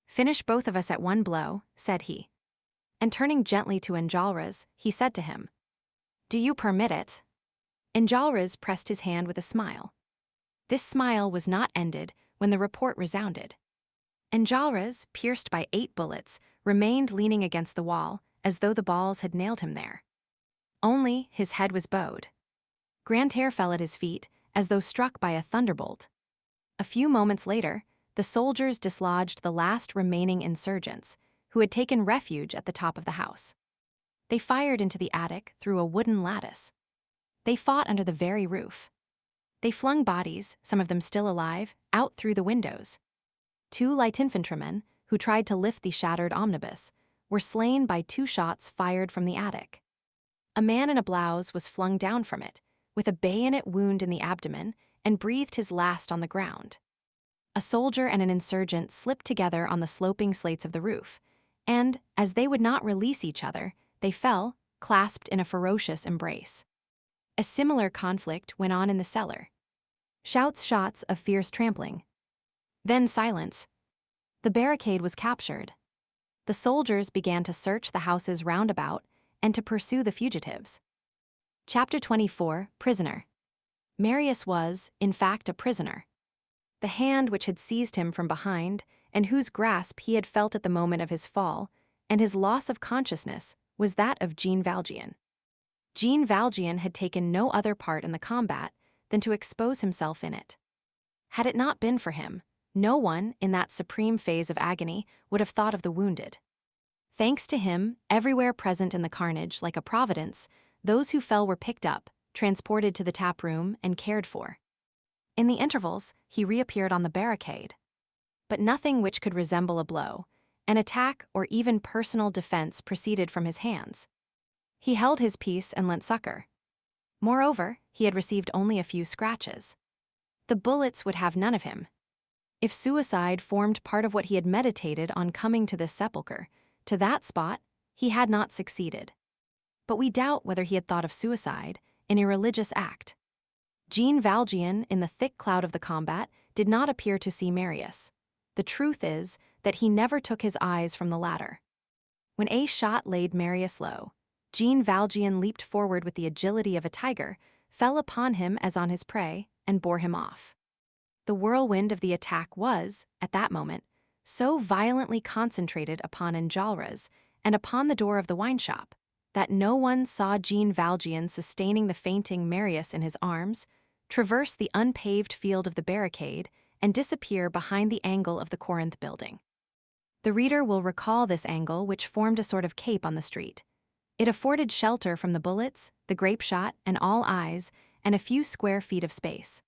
"Finish both of us at one blow," said he. And turning gently to Enjolras, he said to him, "Do you permit it?" Enjolras pressed his hand with a smile. This smile was not ended when the report resounded. Enjolras, pierced by 8 bullets, remained leaning against the wall, as though the balls had nailed him there. Only his head was bowed. Grantaire fell at his feet, as though struck by a thunderbolt. A few moments later, the soldiers dislodged the last remaining insurgents, who had taken refuge at the top of the house. They fired into the attic through a wooden lattice. They fought under the very roof. They flung bodies, some of them still alive, out through the windows. 2 light infantrymen, who tried to lift the shattered omnibus, were slain by 2 shots fired from the attic. A man in a blouse was flung down from it, with a bayonet wound in the abdomen, and breathed his last on the ground. A soldier and an insurgent slipped together on the sloping slates of the roof, and, as they would not release each other, they fell, clasped in a ferocious embrace. A similar conflict went on in the cellar. Shouts, shots of fierce trampling. Then silence. The barricade was captured. The soldiers began to search the houses round about and to pursue the fugitives. Chapter 24, Prisoner. Marius was, in fact, a prisoner. The hand which had seized him from behind, and whose grasp he had felt at the moment of his fall, and his loss of consciousness, was that of Jean Valjean. Jean Valjean had taken no other part in the combat than to expose himself in it. Had it not been for him, no one, in that supreme phase of agony, would have thought of the wounded. Thanks to him, everywhere present in the carnage, like a providence, those who fell were picked up, transported to the tap room, and cared for. In the intervals, he reappeared on the barricade. But nothing which could resemble a blow, an attack, or even personal defense proceeded from his hands. He held his peace and lent succor. Moreover, he had received only a few scratches. The bullets would have none of him. If suicide formed part of what he had meditated on coming to this sepulchre, to that spot, he had not succeeded. But we doubt whether he had thought of suicide, in a religious act. Jean Valjean, in the thick cloud of the combat, did not appear to see Marius. The truth is that he never took his eyes from the latter. When a shot laid Marius low, Jean Valjean leaped forward with the agility of a tiger, fell upon him as on his prey, and bore him off. The whirlwind of the attack was, at that moment, so violently concentrated upon Enjolras and upon the door of the wine shop, that no one saw Jean Valjean sustaining the fainting Marius in his arms, traverse the unpaved field of the barricade, and disappear behind the angle of the Corinth building. The reader will recall this angle, which formed a sort of cape on the street. It afforded shelter from the bullets, the grape shot, and all eyes, and a few square feet of space.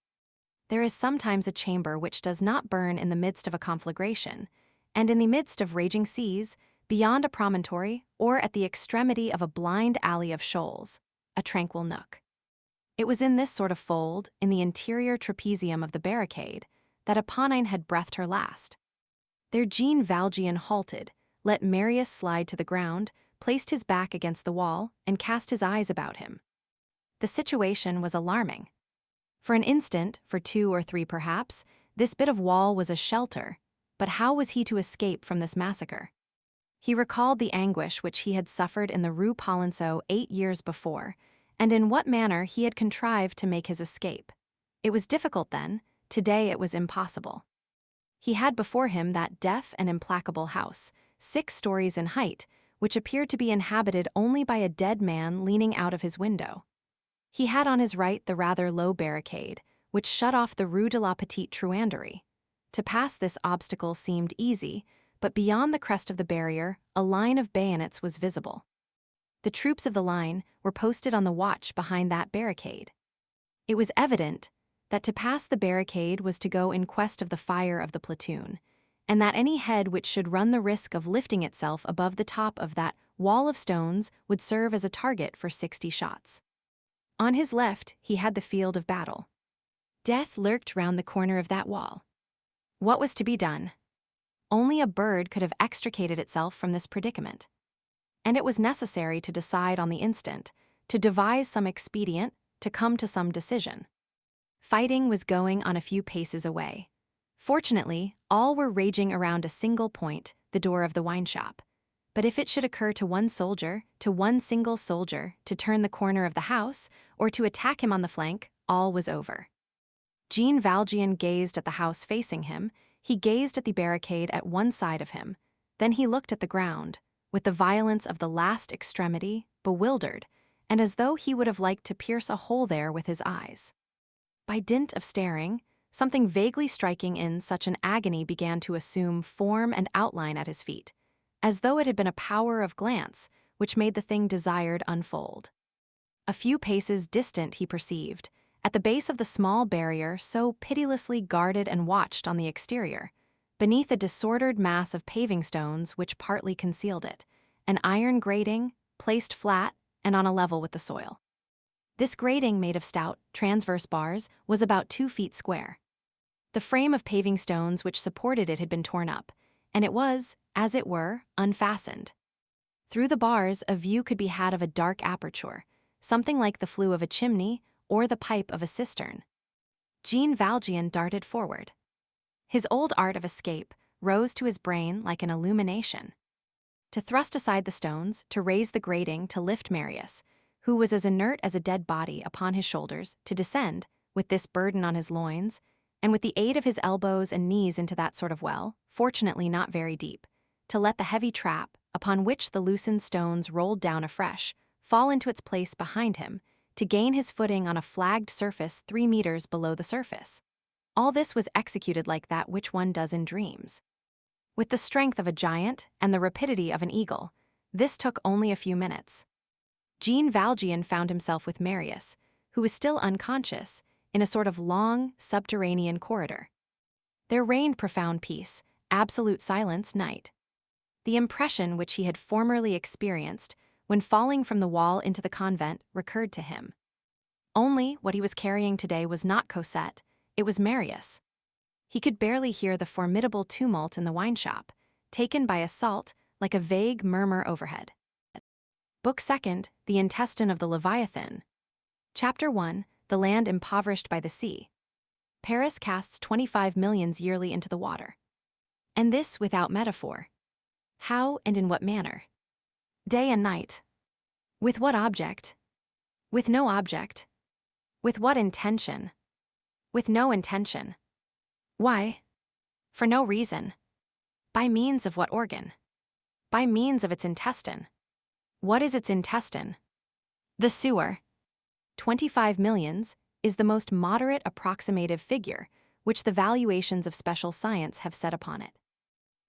There is sometimes a chamber which does not burn in the midst of a conflagration, and in the midst of raging seas, beyond a promontory, or at the extremity of a blind alley of shoals, a tranquil nook. It was in this sort of fold, in the interior trapezium of the barricade, that Eponine had breathed her last. There Jean Valjean halted, let Marius slide to the ground, placed his back against the wall, and cast his eyes about him. The situation was alarming. For an instant, for 2 or 3 perhaps, this bit of wall was a shelter, but how was he to escape from this massacre? He recalled the anguish which he had suffered in the Rue Polonceau 8 years before, and in what manner he had contrived to make his escape. It was difficult then, today it was impossible. He had before him that deaf and implacable house, 6 stories in height, which appeared to be inhabited only by a dead man leaning out of his window. He had on his right the rather low barricade, which shut off the Rue de la Petite Truanderie. To pass this obstacle seemed easy, but beyond the crest of the barrier, a line of bayonets was visible. The troops of the line were posted on the watch behind that barricade. It was evident that to pass the barricade was to go in quest of the fire of the platoon, and that any head which should run the risk of lifting itself above the top of that wall of stones would serve as a target for 60 shots. On his left, he had the field of battle. Death lurked round the corner of that wall. What was to be done? Only a bird could have extricated itself from this predicament. And it was necessary to decide on the instant, to devise some expedient, to come to some decision. Fighting was going on a few paces away. Fortunately, all were raging around a single point, the door of the wine shop. But if it should occur to one soldier, to one single soldier, to turn the corner of the house, or to attack him on the flank, all was over. Jean Valjean gazed at the house facing him, he gazed at the barricade at one side of him, then he looked at the ground, with the violence of the last extremity, bewildered, and as though he would have liked to pierce a hole there with his eyes. By dint of staring, something vaguely striking in such an agony began to assume form and outline at his feet, as though it had been a power of glance which made the thing desired unfold. A few paces distant he perceived, at the base of the small barrier so pitilessly guarded and watched on the exterior, beneath a disordered mass of paving stones which partly concealed it, an iron grating, placed flat and on a level with the soil. This grating, made of stout, transverse bars, was about 2 feet square. The frame of paving stones which supported it had been torn up, and it was, as it were, unfastened. Through the bars a view could be had of a dark aperture, something like the flue of a chimney or the pipe of a cistern. Jean Valjean darted forward. His old art of escape rose to his brain like an illumination. To thrust aside the stones, to raise the grating, to lift Marius, who was as inert as a dead body, upon his shoulders, to descend, with this burden on his loins, and with the aid of his elbows and knees into that sort of well, fortunately not very deep, to let the heavy trap, upon which the loosened stones rolled down afresh, fall into its place behind him, to gain his footing on a flagged surface 3 meters below the surface. All this was executed like that which one does in dreams. With the strength of a giant and the rapidity of an eagle, this took only a few minutes. Jean Valjean found himself with Marius, who was still unconscious, in a sort of long, subterranean corridor. There reigned profound peace, absolute silence, night. The impression which he had formerly experienced when falling from the wall into the convent recurred to him. Only what he was carrying today was not Cosette, it was Marius. He could barely hear the formidable tumult in the wine shop, taken by assault like a vague murmur overhead. Book 2, The Intestine of the Leviathan. Chapter 1, The Land Impoverished by the Sea. Paris casts 25 millions yearly into the water. And this without metaphor. How and in what manner? Day and night. With what object? With no object. With what intention? With no intention. Why? For no reason. By means of what organ? By means of its intestine. What is its intestine? The sewer. 25 millions is the most moderate approximative figure which the valuations of special science have set upon it.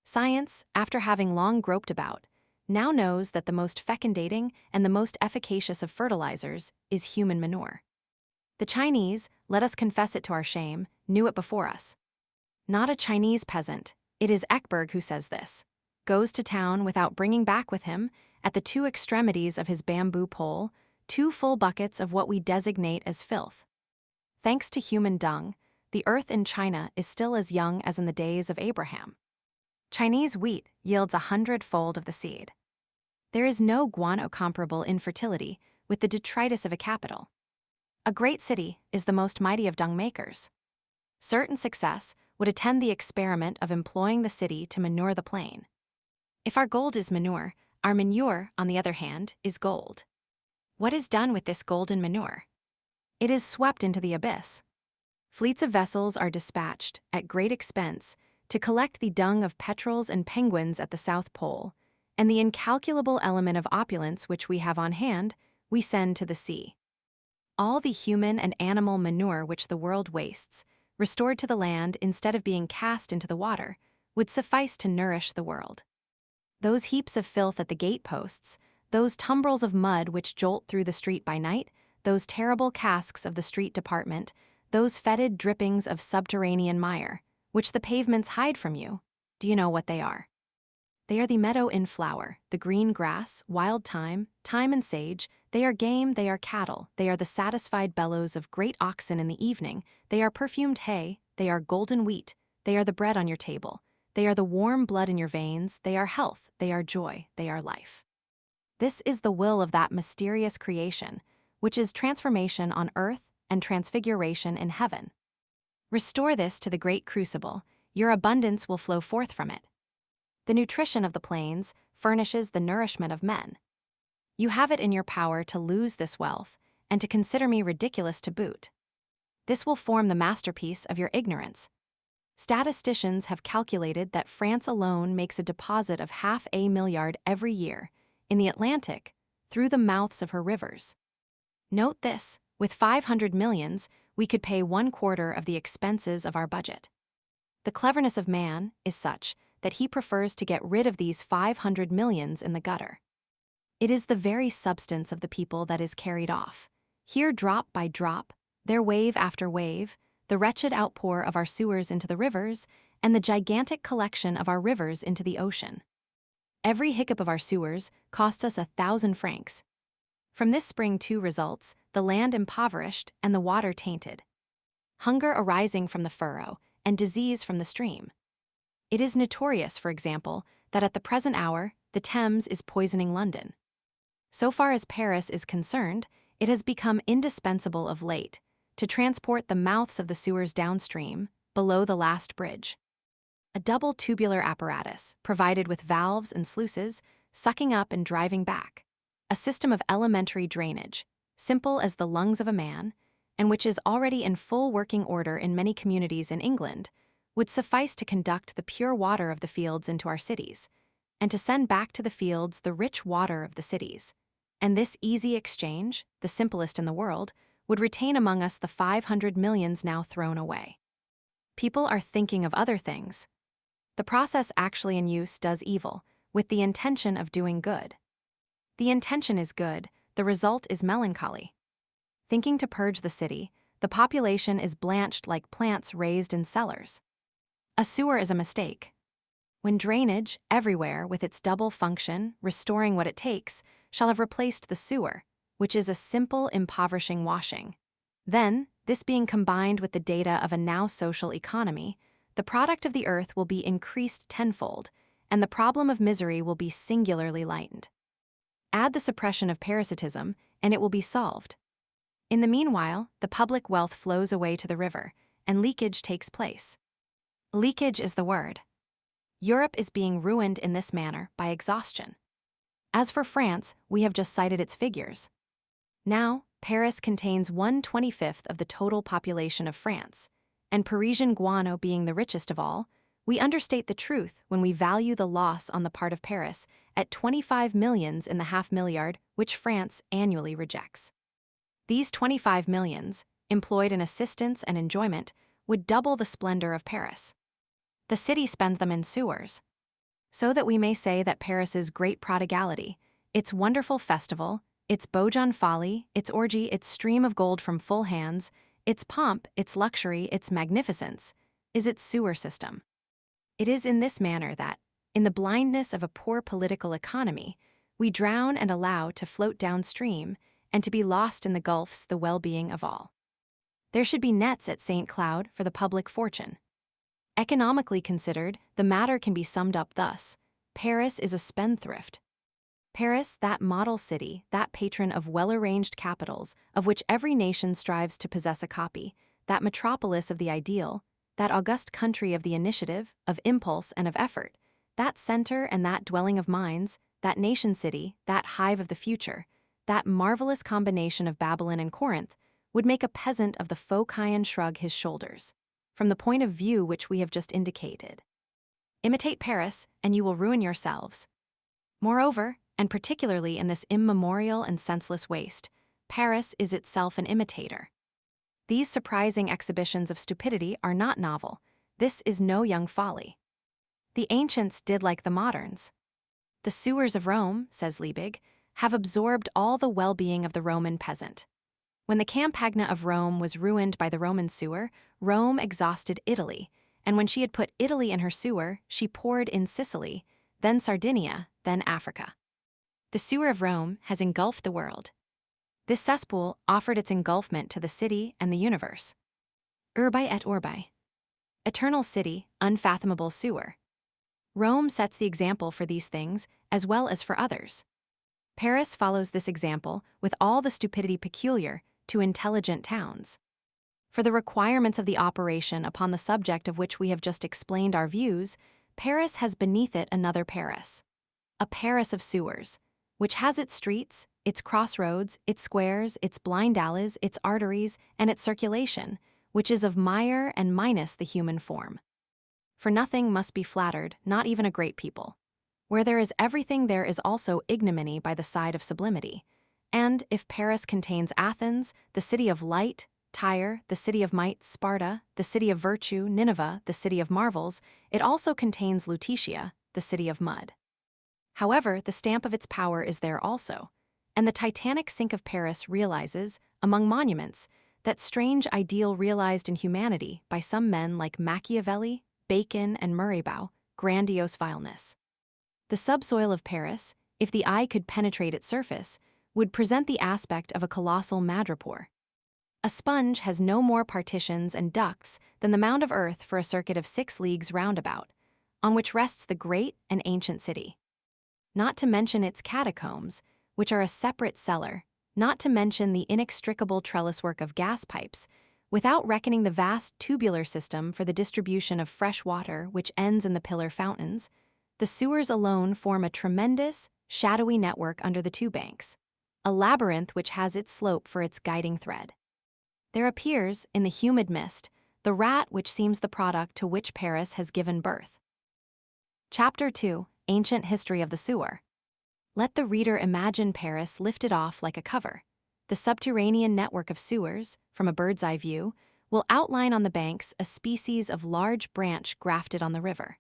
Science, after having long groped about, now knows that the most fecundating and the most efficacious of fertilizers is human manure. The Chinese, let us confess it to our shame, knew it before us. Not a Chinese peasant, it is Ekberg who says this, goes to town without bringing back with him, at the two extremities of his bamboo pole, 2 full buckets of what we designate as filth. Thanks to human dung, the earth in China is still as young as in the days of Abraham. Chinese wheat yields 100-fold of the seed. There is no guano comparable in fertility with the detritus of a capital. A great city is the most mighty of dung makers. Certain success would attend the experiment of employing the city to manure the plain. If our gold is manure, our manure, on the other hand, is gold. What is done with this golden manure? It is swept into the abyss. Fleets of vessels are dispatched, at great expense, to collect the dung of petrels and penguins at the South Pole, and the incalculable element of opulence which we have on hand, we send to the sea. All the human and animal manure which the world wastes, restored to the land instead of being cast into the water, would suffice to nourish the world. Those heaps of filth at the gate-posts, those tumbrils of mud which jolt through the street by night, those terrible casks of the street department, those fetid drippings of subterranean mire, which the pavements hide from you, do you know what they are? They are the meadow in flower, the green grass, wild thyme, thyme and sage, they are game, they are cattle, they are the satisfied bellows of great oxen in the evening, they are perfumed hay, they are golden wheat, they are the bread on your table, they are the warm blood in your veins, they are health, they are joy, they are life. This is the will of that mysterious creation, which is transformation on earth and transfiguration in heaven. Restore this to the great crucible, your abundance will flow forth from it. The nutrition of the plains furnishes the nourishment of men. You have it in your power to lose this wealth, and to consider me ridiculous to boot. This will form the masterpiece of your ignorance. Statisticians have calculated that France alone makes a deposit of $500 million every year, in the Atlantic, through the mouths of her rivers. Note this, with 500 millions, we could pay 1/4 of the expenses of our budget. The cleverness of man is such that he prefers to get rid of these 500 millions in the gutter. It is the very substance of the people that is carried off. Here drop by drop, there wave after wave, the wretched outpour of our sewers into the rivers, and the gigantic collection of our rivers into the ocean. Every hiccup of our sewers costs us 1,000 francs. From this spring two results, the land impoverished and the water tainted. Hunger arising from the furrow, and disease from the stream. It is notorious, for example, that at the present hour, the Thames is poisoning London. So far as Paris is concerned, it has become indispensable of late to transport the mouths of the sewers downstream, below the last bridge. A double tubular apparatus, provided with valves and sluices, sucking up and driving back. A system of elementary drainage, simple as the lungs of a man, and which is already in full working order in many communities in England, would suffice to conduct the pure water of the fields into our cities, and to send back to the fields the rich water of the cities, And this easy exchange, the simplest in the world, would retain among us the 500 millions now thrown away. People are thinking of other things. The process actually in use does evil, with the intention of doing good. The intention is good, the result is melancholy. Thinking to purge the city, the population is blanched like plants raised in cellars. A sewer is a mistake. When drainage, everywhere, with its double function, restoring what it takes, shall have replaced the sewer, which is a simple, impoverishing washing. Then, this being combined with the data of a now social economy, the product of the earth will be increased tenfold, and the problem of misery will be singularly lightened. Add the suppression of parasitism, and it will be solved. In the meanwhile, the public wealth flows away to the river, and leakage takes place. Leakage is the word. Europe is being ruined in this manner by exhaustion. As for France, we have just cited its figures. Now, Paris contains 1/25 of the total population of France, and Parisian guano being the richest of all, we understate the truth when we value the loss on the part of Paris at 25 millions in the $500,000,000 which France annually rejects. These 25 millions, employed in assistance and enjoyment, would double the splendor of Paris. The city spends them in sewers. So that we may say that Paris's great prodigality, its wonderful festival, its bourgeon folly, its orgy, its stream of gold from full hands, its pomp, its luxury, its magnificence, is its sewer system. It is in this manner that, in the blindness of a poor political economy, we drown and allow to float downstream and to be lost in the gulfs the well-being of all. There should be nets at St. Cloud for the public fortune. Economically considered, the matter can be summed up thus: Paris is a spendthrift. Paris, that model city, that patron of well-arranged capitals, of which every nation strives to possess a copy, that metropolis of the ideal, that august country of the initiative, of impulse, and of effort, that center and that dwelling of minds, that nation-city, that hive of the future, that marvelous combination of Babylon and Corinth, would make a peasant of the Phocian shrug his shoulders, from the point of view which we have just indicated. Imitate Paris, and you will ruin yourselves. Moreover, and particularly in this immemorial and senseless waste, Paris is itself an imitator. These surprising exhibitions of stupidity are not novel. This is no young folly. The ancients did like the moderns. The sewers of Rome, says Liebig, have absorbed all the well-being of the Roman peasant. When the Campagna of Rome was ruined by the Roman sewer, Rome exhausted Italy, and when she had put Italy in her sewer, she poured in Sicily, then Sardinia, then Africa. The sewer of Rome has engulfed the world. This cesspool offered its engulfment to the city and the universe. Urbi et orbi. Eternal city, unfathomable sewer. Rome sets the example for these things as well as for others. Paris follows this example with all the stupidity peculiar to intelligent towns. For the requirements of the operation upon the subject of which we have just explained our views, Paris has beneath it another Paris. A Paris of sewers, which has its streets, its crossroads, its squares, its blind alleys, its arteries, and its circulation, which is of mire and minus the human form. For nothing must be flattered, not even a great people. Where there is everything, there is also ignominy by the side of sublimity. And if Paris contains Athens, the city of light, Tyre, the city of might, Sparta, the city of virtue, Nineveh, the city of marvels, it also contains Lutetia, the city of mud. However, the stamp of its power is there also, and the titanic sink of Paris realizes, among monuments, that strange ideal realized in humanity by some men like Machiavelli, Bacon, and Murraybaugh, grandiose vileness. The subsoil of Paris, if the eye could penetrate its surface, would present the aspect of a colossal madrepore. A sponge has no more partitions and ducts than the mound of earth for a circuit of 6 leagues roundabout, on which rests the great and ancient city. Not to mention its catacombs, which are a separate cellar, not to mention the inextricable trellis work of gas pipes, without reckoning the vast tubular system for the distribution of fresh water which ends in the pillar fountains, the sewers alone form a tremendous, shadowy network under the 2 banks, a labyrinth which has its slope for its guiding thread. There appears, in the humid mist, the rat which seems the product to which Paris has given birth. Chapter 2: Ancient History of the Sewer. Let the reader imagine Paris lifted off like a cover. The subterranean network of sewers, from a bird's eye view, will outline on the banks a species of large branch grafted on the river.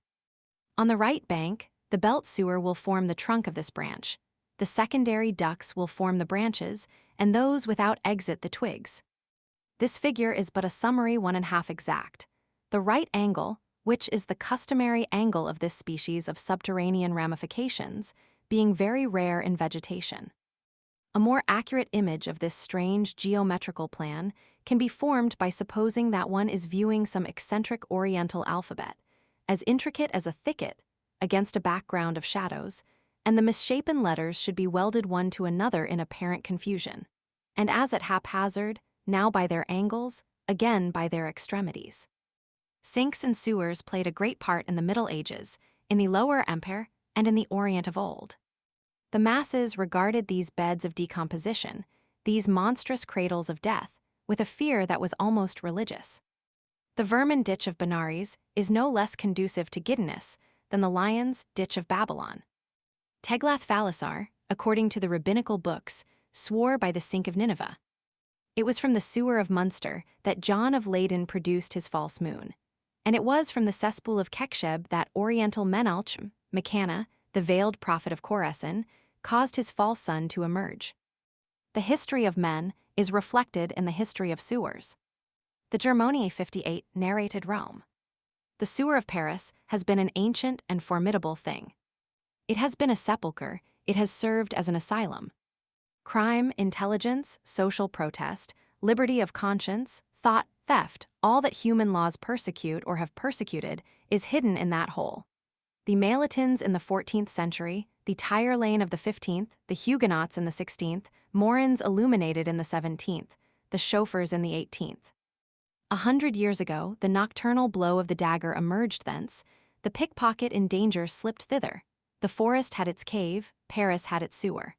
On the right bank, the belt sewer will form the trunk of this branch. The secondary ducts will form the branches, and those without exit the twigs. This figure is but a summary 1.5 exact. The right angle, which is the customary angle of this species of subterranean ramifications, being very rare in vegetation. A more accurate image of this strange geometrical plan can be formed by supposing that one is viewing some eccentric Oriental alphabet, as intricate as a thicket, against a background of shadows, and the misshapen letters should be welded one to another in apparent confusion, and as at haphazard, now by their angles, again by their extremities. Sinks and sewers played a great part in the Middle Ages, in the Lower Empire, and in the Orient of old. The masses regarded these beds of decomposition, these monstrous cradles of death, with a fear that was almost religious. The vermin ditch of Benares is no less conducive to giddiness than the lion's ditch of Babylon. Teglath-Phalasar, according to the rabbinical books, swore by the sink of Nineveh. It was from the sewer of Munster that John of Leyden produced his false moon, and it was from the cesspool of Keksheb that Oriental Menalchm, Mecana, the veiled prophet of Chorasan, caused his false sun to emerge. The history of men is reflected in the history of sewers. The Germoniae 58 narrated Rome. The sewer of Paris has been an ancient and formidable thing. It has been a sepulchre, it has served as an asylum. Crime, intelligence, social protest, liberty of conscience, thought, theft, all that human laws persecute or have persecuted, is hidden in that hole. The Maillotins in the 14th century, the Tire Lane of the 15th, the Huguenots in the 16th, Morins illuminated in the 17th, the chauffeurs in the 18th. 100 years ago, the nocturnal blow of the dagger emerged thence, the pickpocket in danger slipped thither, the forest had its cave, Paris had its sewer.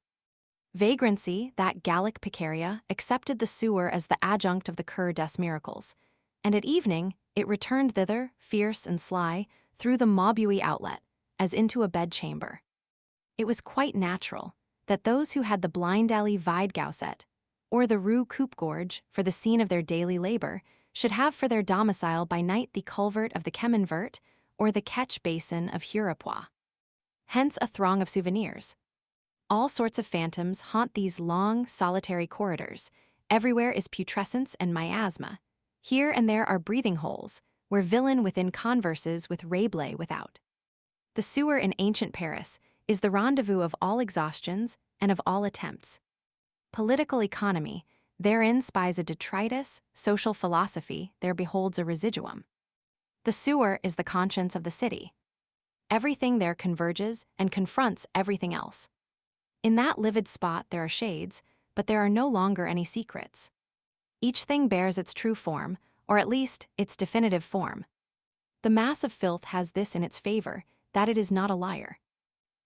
Vagrancy, that Gallic Picaria, accepted the sewer as the adjunct of the Cour des Miracles, and at evening it returned thither, fierce and sly, through the Maubuée outlet, as into a bedchamber. It was quite natural that those who had the Blind Alley Weidgauset, or the Rue Coupe Gorge, for the scene of their daily labor, should have for their domicile by night the culvert of the Cheminvert, or the catch basin of Hurepoix. Hence a throng of souvenirs. All sorts of phantoms haunt these long, solitary corridors. Everywhere is putrescence and miasma. Here and there are breathing holes, where villain within converses with Rabelais without. The sewer in ancient Paris is the rendezvous of all exhaustions and of all attempts. Political economy, therein spies a detritus, social philosophy, there beholds a residuum. The sewer is the conscience of the city. Everything there converges and confronts everything else. In that livid spot there are shades, but there are no longer any secrets. Each thing bears its true form, or at least its definitive form. The mass of filth has this in its favor, that it is not a liar.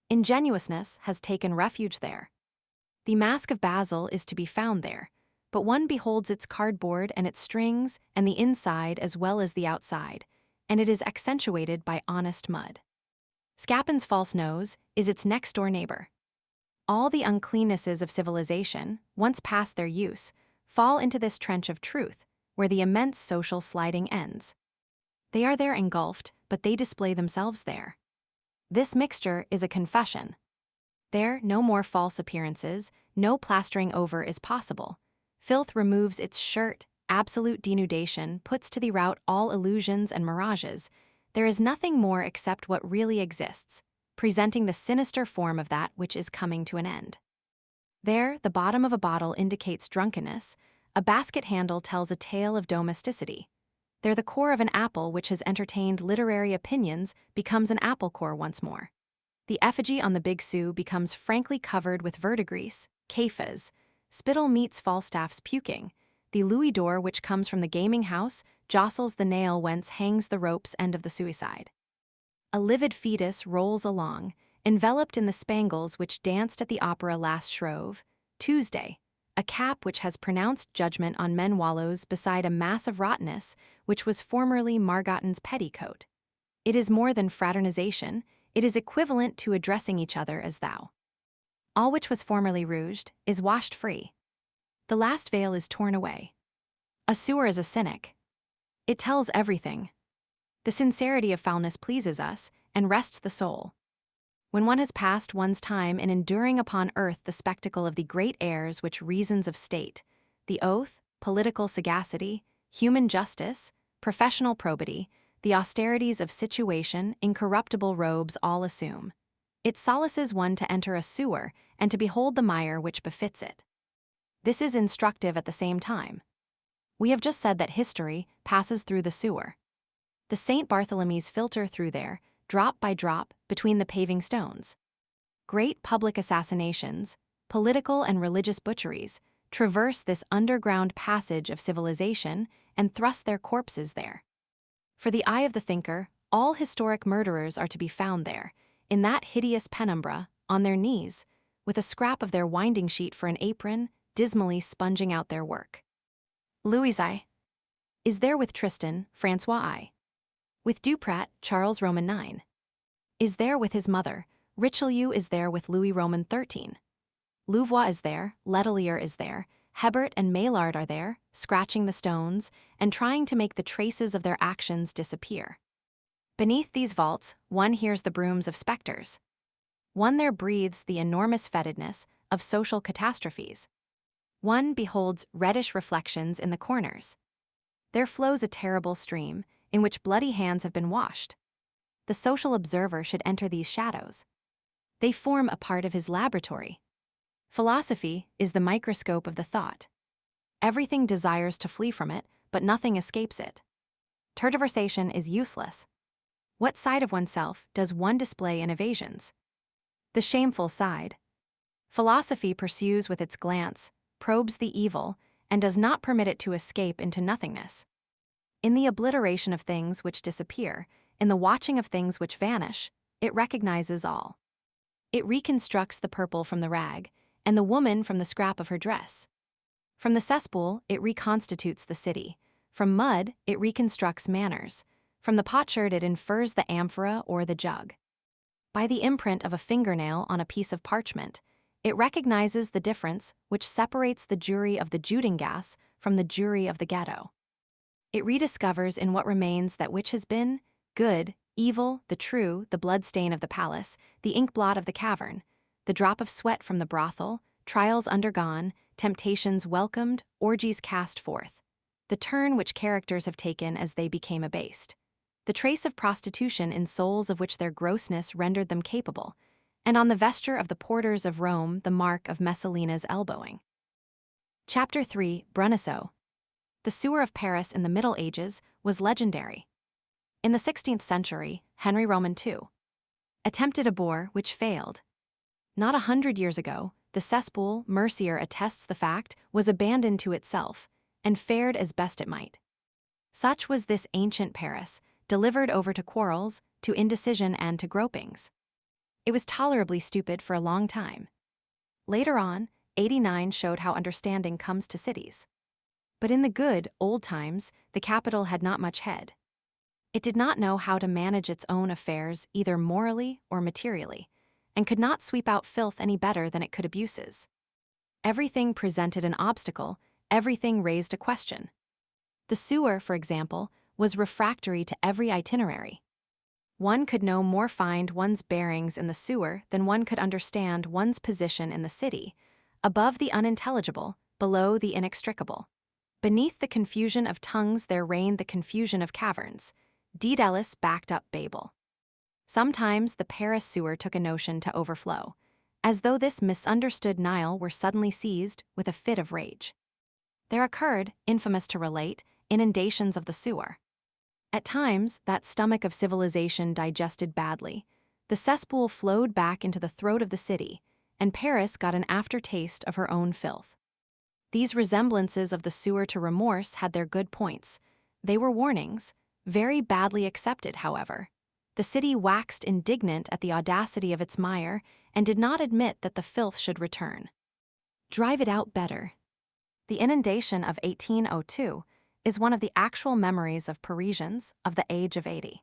Ingenuousness has taken refuge there. The mask of Basil is to be found there, but one beholds its cardboard and its strings and the inside as well as the outside, and it is accentuated by honest mud. Scapin's false nose is its next-door neighbor. All the uncleannesses of civilization, once past their use, fall into this trench of truth, where the immense social sliding ends. They are there engulfed, but they display themselves there. This mixture is a confession. There, no more false appearances, no plastering over is possible. Filth removes its shirt, absolute denudation puts to the rout all illusions and mirages. There is nothing more except what really exists, presenting the sinister form of that which is coming to an end. There, the bottom of a bottle indicates drunkenness, a basket handle tells a tale of domesticity. There, the core of an apple which has entertained literary opinions becomes an apple core once more. The effigy on the Big Sue becomes frankly covered with verdigris, kefas, spittle meets Falstaff's puking. The louis d'or which comes from the gaming house jostles the nail whence hangs the rope's end of the suicide. A livid fetus rolls along, enveloped in the spangles which danced at the opera last Shrove, Tuesday, a cap which has pronounced judgment on men wallows beside a mass of rottenness which was formerly Margotten's petticoat. It is more than fraternization, it is equivalent to addressing each other as thou. All which was formerly rouged is washed free. The last veil is torn away. A sewer is a cynic. It tells everything. The sincerity of foulness pleases us and rests the soul. When one has passed one's time in enduring upon earth the spectacle of the great airs which reasons of state, the oath, political sagacity, human justice, professional probity, the austerities of situation, incorruptible robes all assume, it solaces one to enter a sewer and to behold the mire which befits it. This is instructive at the same time. We have just said that history passes through the sewer. The St. Bartholomew's filter through there, drop by drop, between the paving stones. Great public assassinations, political and religious butcheries, traverse this underground passage of civilization and thrust their corpses there. For the eye of the thinker, all historic murderers are to be found there, in that hideous penumbra, on their knees, with a scrap of their winding sheet for an apron, dismally sponging out their work. Louis I. is there with Tristan, Francois I. With Duprat, Charles Roman IX. Is there with his mother, Richelieu is there with Louis Roman XIII. Louvois is there, Letelier is there, Hebert and Maillard are there, scratching the stones, and trying to make the traces of their actions disappear. Beneath these vaults, one hears the brooms of specters. One there breathes the enormous fetidness of social catastrophes. One beholds reddish reflections in the corners. There flows a terrible stream, in which bloody hands have been washed. The social observer should enter these shadows. They form a part of his laboratory. Philosophy is the microscope of the thought. Everything desires to flee from it, but nothing escapes it. Tergiversation is useless. What side of oneself does one display in evasions? The shameful side. Philosophy pursues with its glance, probes the evil, and does not permit it to escape into nothingness. In the obliteration of things which disappear, in the watching of things which vanish, it recognizes all. It reconstructs the purple from the rag, and the woman from the scrap of her dress. From the cesspool, it reconstitutes the city. From mud, it reconstructs manners. From the potsherd, it infers the amphora or the jug. By the imprint of a fingernail on a piece of parchment, it recognizes the difference which separates the jury of the Judengasse from the jury of the ghetto. It rediscovers in what remains that which has been good, evil, the true, the bloodstain of the palace, the inkblot of the cavern, the drop of sweat from the brothel, trials undergone, temptations welcomed, orgies cast forth, the turn which characters have taken as they became abased, the trace of prostitution in souls of which their grossness rendered them capable, and on the vesture of the porters of Rome the mark of Messalina's elbowing. Chapter 3, Bruneseau. The sewer of Paris in the Middle Ages was legendary. In the 16th century, Henry Roman II attempted a bore which failed. Not 100 years ago, the cesspool, Mercier attests the fact, was abandoned to itself, and fared as best it might. Such was this ancient Paris, delivered over to quarrels, to indecision and to gropings. It was tolerably stupid for a long time. Later on, 89 showed how understanding comes to cities. But in the good, old times, the capital had not much head. It did not know how to manage its own affairs either morally or materially, and could not sweep out filth any better than it could abuses. Everything presented an obstacle, everything raised a question. The sewer, for example, was refractory to every itinerary. One could no more find one's bearings in the sewer than one could understand one's position in the city, above the unintelligible, below the inextricable. Beneath the confusion of tongues there reigned the confusion of caverns. Daedalus backed up Babel. Sometimes the Paris sewer took a notion to overflow, as though this misunderstood Nile were suddenly seized with a fit of rage. There occurred, infamous to relate, inundations of the sewer. At times, that stomach of civilization digested badly, the cesspool flowed back into the throat of the city, and Paris got an aftertaste of her own filth. These resemblances of the sewer to remorse had their good points. They were warnings, very badly accepted, however. The city waxed indignant at the audacity of its mire and did not admit that the filth should return. Drive it out better. The inundation of 1802 is one of the actual memories of Parisians of the age of 80.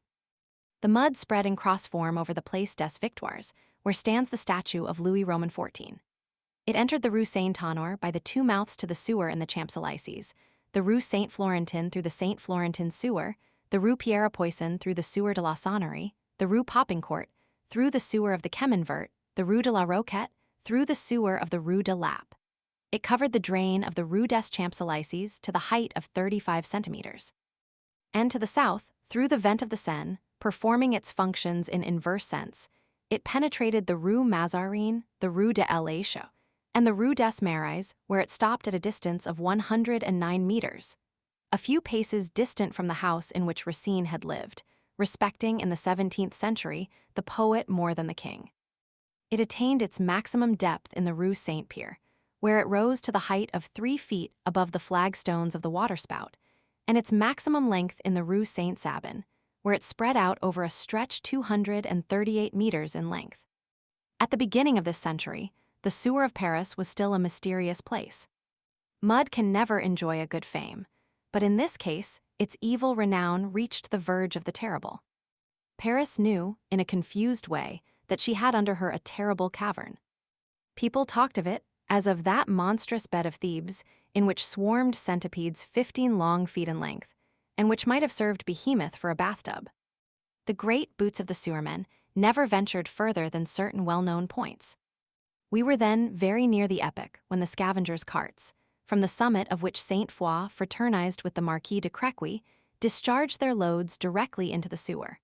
The mud spread in cross form over the Place des Victoires, where stands the statue of Louis Roman XIV. It entered the Rue Saint-Honor by the two mouths to the sewer in the Champs-Élysées, the Rue Saint-Florentin through the Saint-Florentin sewer, the Rue Pierre-Poisson through the sewer de la Sonnerie, the Rue Popincourt through the sewer of the Cheminvert, the Rue de la Roquette through the sewer of the Rue de Lappe. It covered the drain of the Rue des Champs-Élysées to the height of 35 centimeters. And to the south, through the vent of the Seine, performing its functions in inverse sense, it penetrated the Rue Mazarine, the Rue de l'Écho, and the Rue des Marais, where it stopped at a distance of 109 meters, a few paces distant from the house in which Racine had lived, respecting in the 17th century the poet more than the king. It attained its maximum depth in the Rue Saint-Pierre, where it rose to the height of 3 feet above the flagstones of the waterspout, and its maximum length in the Rue Saint-Sabin, where it spread out over a stretch 238 meters in length. At the beginning of this century, the sewer of Paris was still a mysterious place. Mud can never enjoy a good fame, but in this case, its evil renown reached the verge of the terrible. Paris knew, in a confused way, that she had under her a terrible cavern. People talked of it as of that monstrous bed of Thebes in which swarmed centipedes 15 long feet in length, and which might have served Behemoth for a bathtub. The great boots of the sewermen never ventured further than certain well-known points. We were then very near the epoch when the scavengers' carts, from the summit of which Saint Foy fraternized with the Marquis de Crequy, discharged their loads directly into the sewer.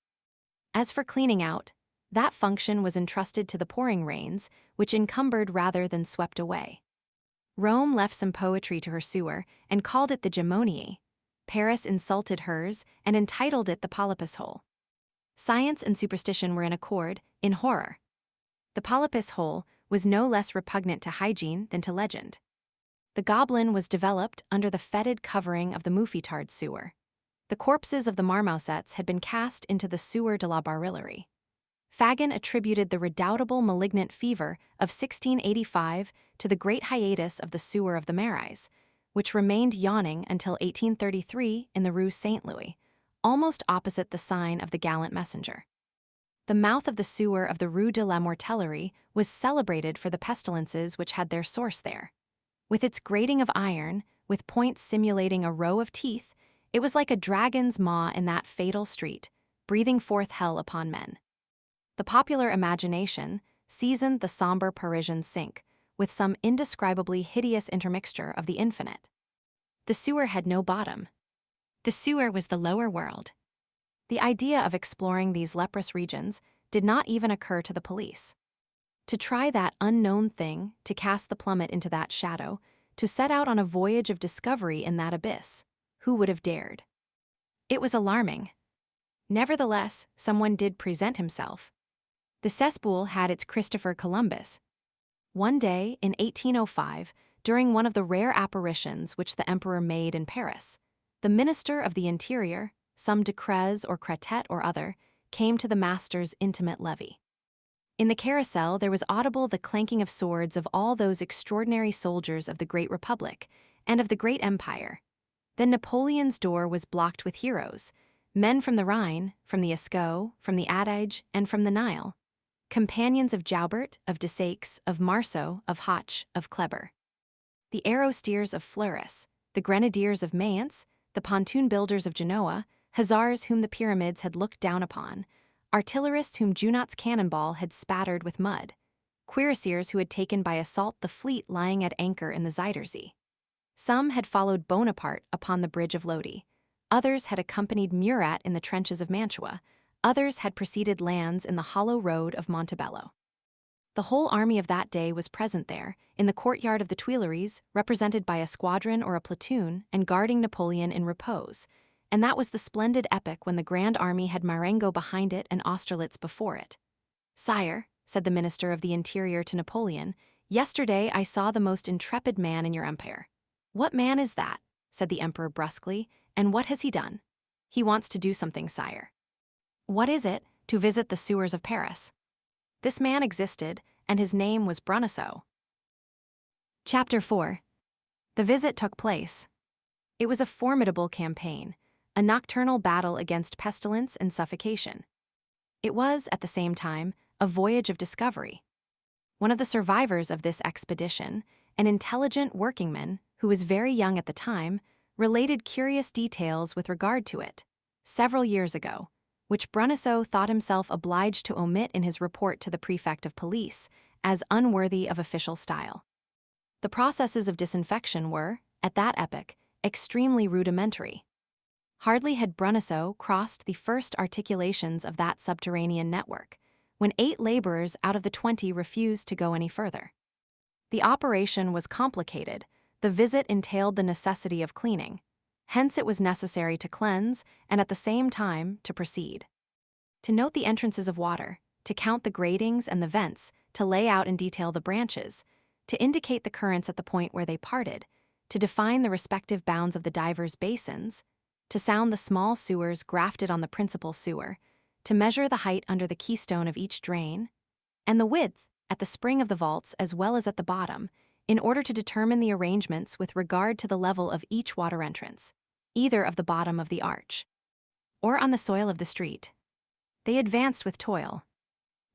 As for cleaning out, that function was entrusted to the pouring rains, which encumbered rather than swept away. Rome left some poetry to her sewer and called it the Gemoniae. Paris insulted hers and entitled it the Polypus Hole. Science and superstition were in accord, in horror. The Polypus Hole was no less repugnant to hygiene than to legend. The goblin was developed under the fetid covering of the Mouffetard sewer. The corpses of the marmosets had been cast into the sewer de la Barillerie. Fagon attributed the redoubtable malignant fever of 1685 to the great hiatus of the sewer of the Marais, which remained yawning until 1833 in the Rue Saint-Louis, almost opposite the sign of the Gallant Messenger. The mouth of the sewer of the Rue de la Mortellerie was celebrated for the pestilences which had their source there. With its grating of iron, with points simulating a row of teeth, it was like a dragon's maw in that fatal street, breathing forth hell upon men. The popular imagination seasoned the somber Parisian sink with some indescribably hideous intermixture of the infinite. The sewer had no bottom. The sewer was the lower world. The idea of exploring these leprous regions did not even occur to the police. To try that unknown thing, to cast the plummet into that shadow, to set out on a voyage of discovery in that abyss, who would have dared? It was alarming. Nevertheless, someone did present himself. The cesspool had its Christopher Columbus. One day, in 1805, during one of the rare apparitions which the emperor made in Paris, the minister of the Interior, some Decrez or Cretet or other, came to the master's intimate levee. In the carousel there was audible the clanking of swords of all those extraordinary soldiers of the great Republic and of the great Empire. Then Napoleon's door was blocked with heroes, men from the Rhine, from the Escaut, from the Adige, and from the Nile, companions of Joubert, of Desaix, of Marceau, of Hoche, of Kleber. The arrow-steers of Fleurus, the grenadiers of Mayence, the pontoon-builders of Genoa, hussars whom the pyramids had looked down upon, artillerists whom Junot's cannonball had spattered with mud, cuirassiers who had taken by assault the fleet lying at anchor in the Zuyder Zee. Some had followed Bonaparte upon the bridge of Lodi, others had accompanied Murat in the trenches of Mantua, others had preceded Lannes in the hollow road of Montebello. The whole army of that day was present there, in the courtyard of the Tuileries, represented by a squadron or a platoon, and guarding Napoleon in repose, and that was the splendid epoch when the Grand Army had Marengo behind it and Austerlitz before it. "Sire," said the Minister of the Interior to Napoleon, "yesterday I saw the most intrepid man in your empire." "What man is that?" said the Emperor brusquely, "and what has he done?" "He wants to do something, sire." "What is it?" "To visit the sewers of Paris." This man existed, and his name was Bruneseau. Chapter 4. The visit took place. It was a formidable campaign, a nocturnal battle against pestilence and suffocation. It was, at the same time, a voyage of discovery. One of the survivors of this expedition, an intelligent workingman who was very young at the time, related curious details with regard to it, several years ago, which Bruneseau thought himself obliged to omit in his report to the prefect of police, as unworthy of official style. The processes of disinfection were, at that epoch, extremely rudimentary. Hardly had Bruneseau crossed the first articulations of that subterranean network, when 8 laborers out of the 20 refused to go any further. The operation was complicated. The visit entailed the necessity of cleaning. Hence it was necessary to cleanse and at the same time to proceed. To note the entrances of water, to count the gratings and the vents, to lay out in detail the branches, to indicate the currents at the point where they parted, to define the respective bounds of the divers' basins, to sound the small sewers grafted on the principal sewer, to measure the height under the keystone of each drain, and the width at the spring of the vaults as well as at the bottom, in order to determine the arrangements with regard to the level of each water entrance, either of the bottom of the arch, or on the soil of the street. They advanced with toil.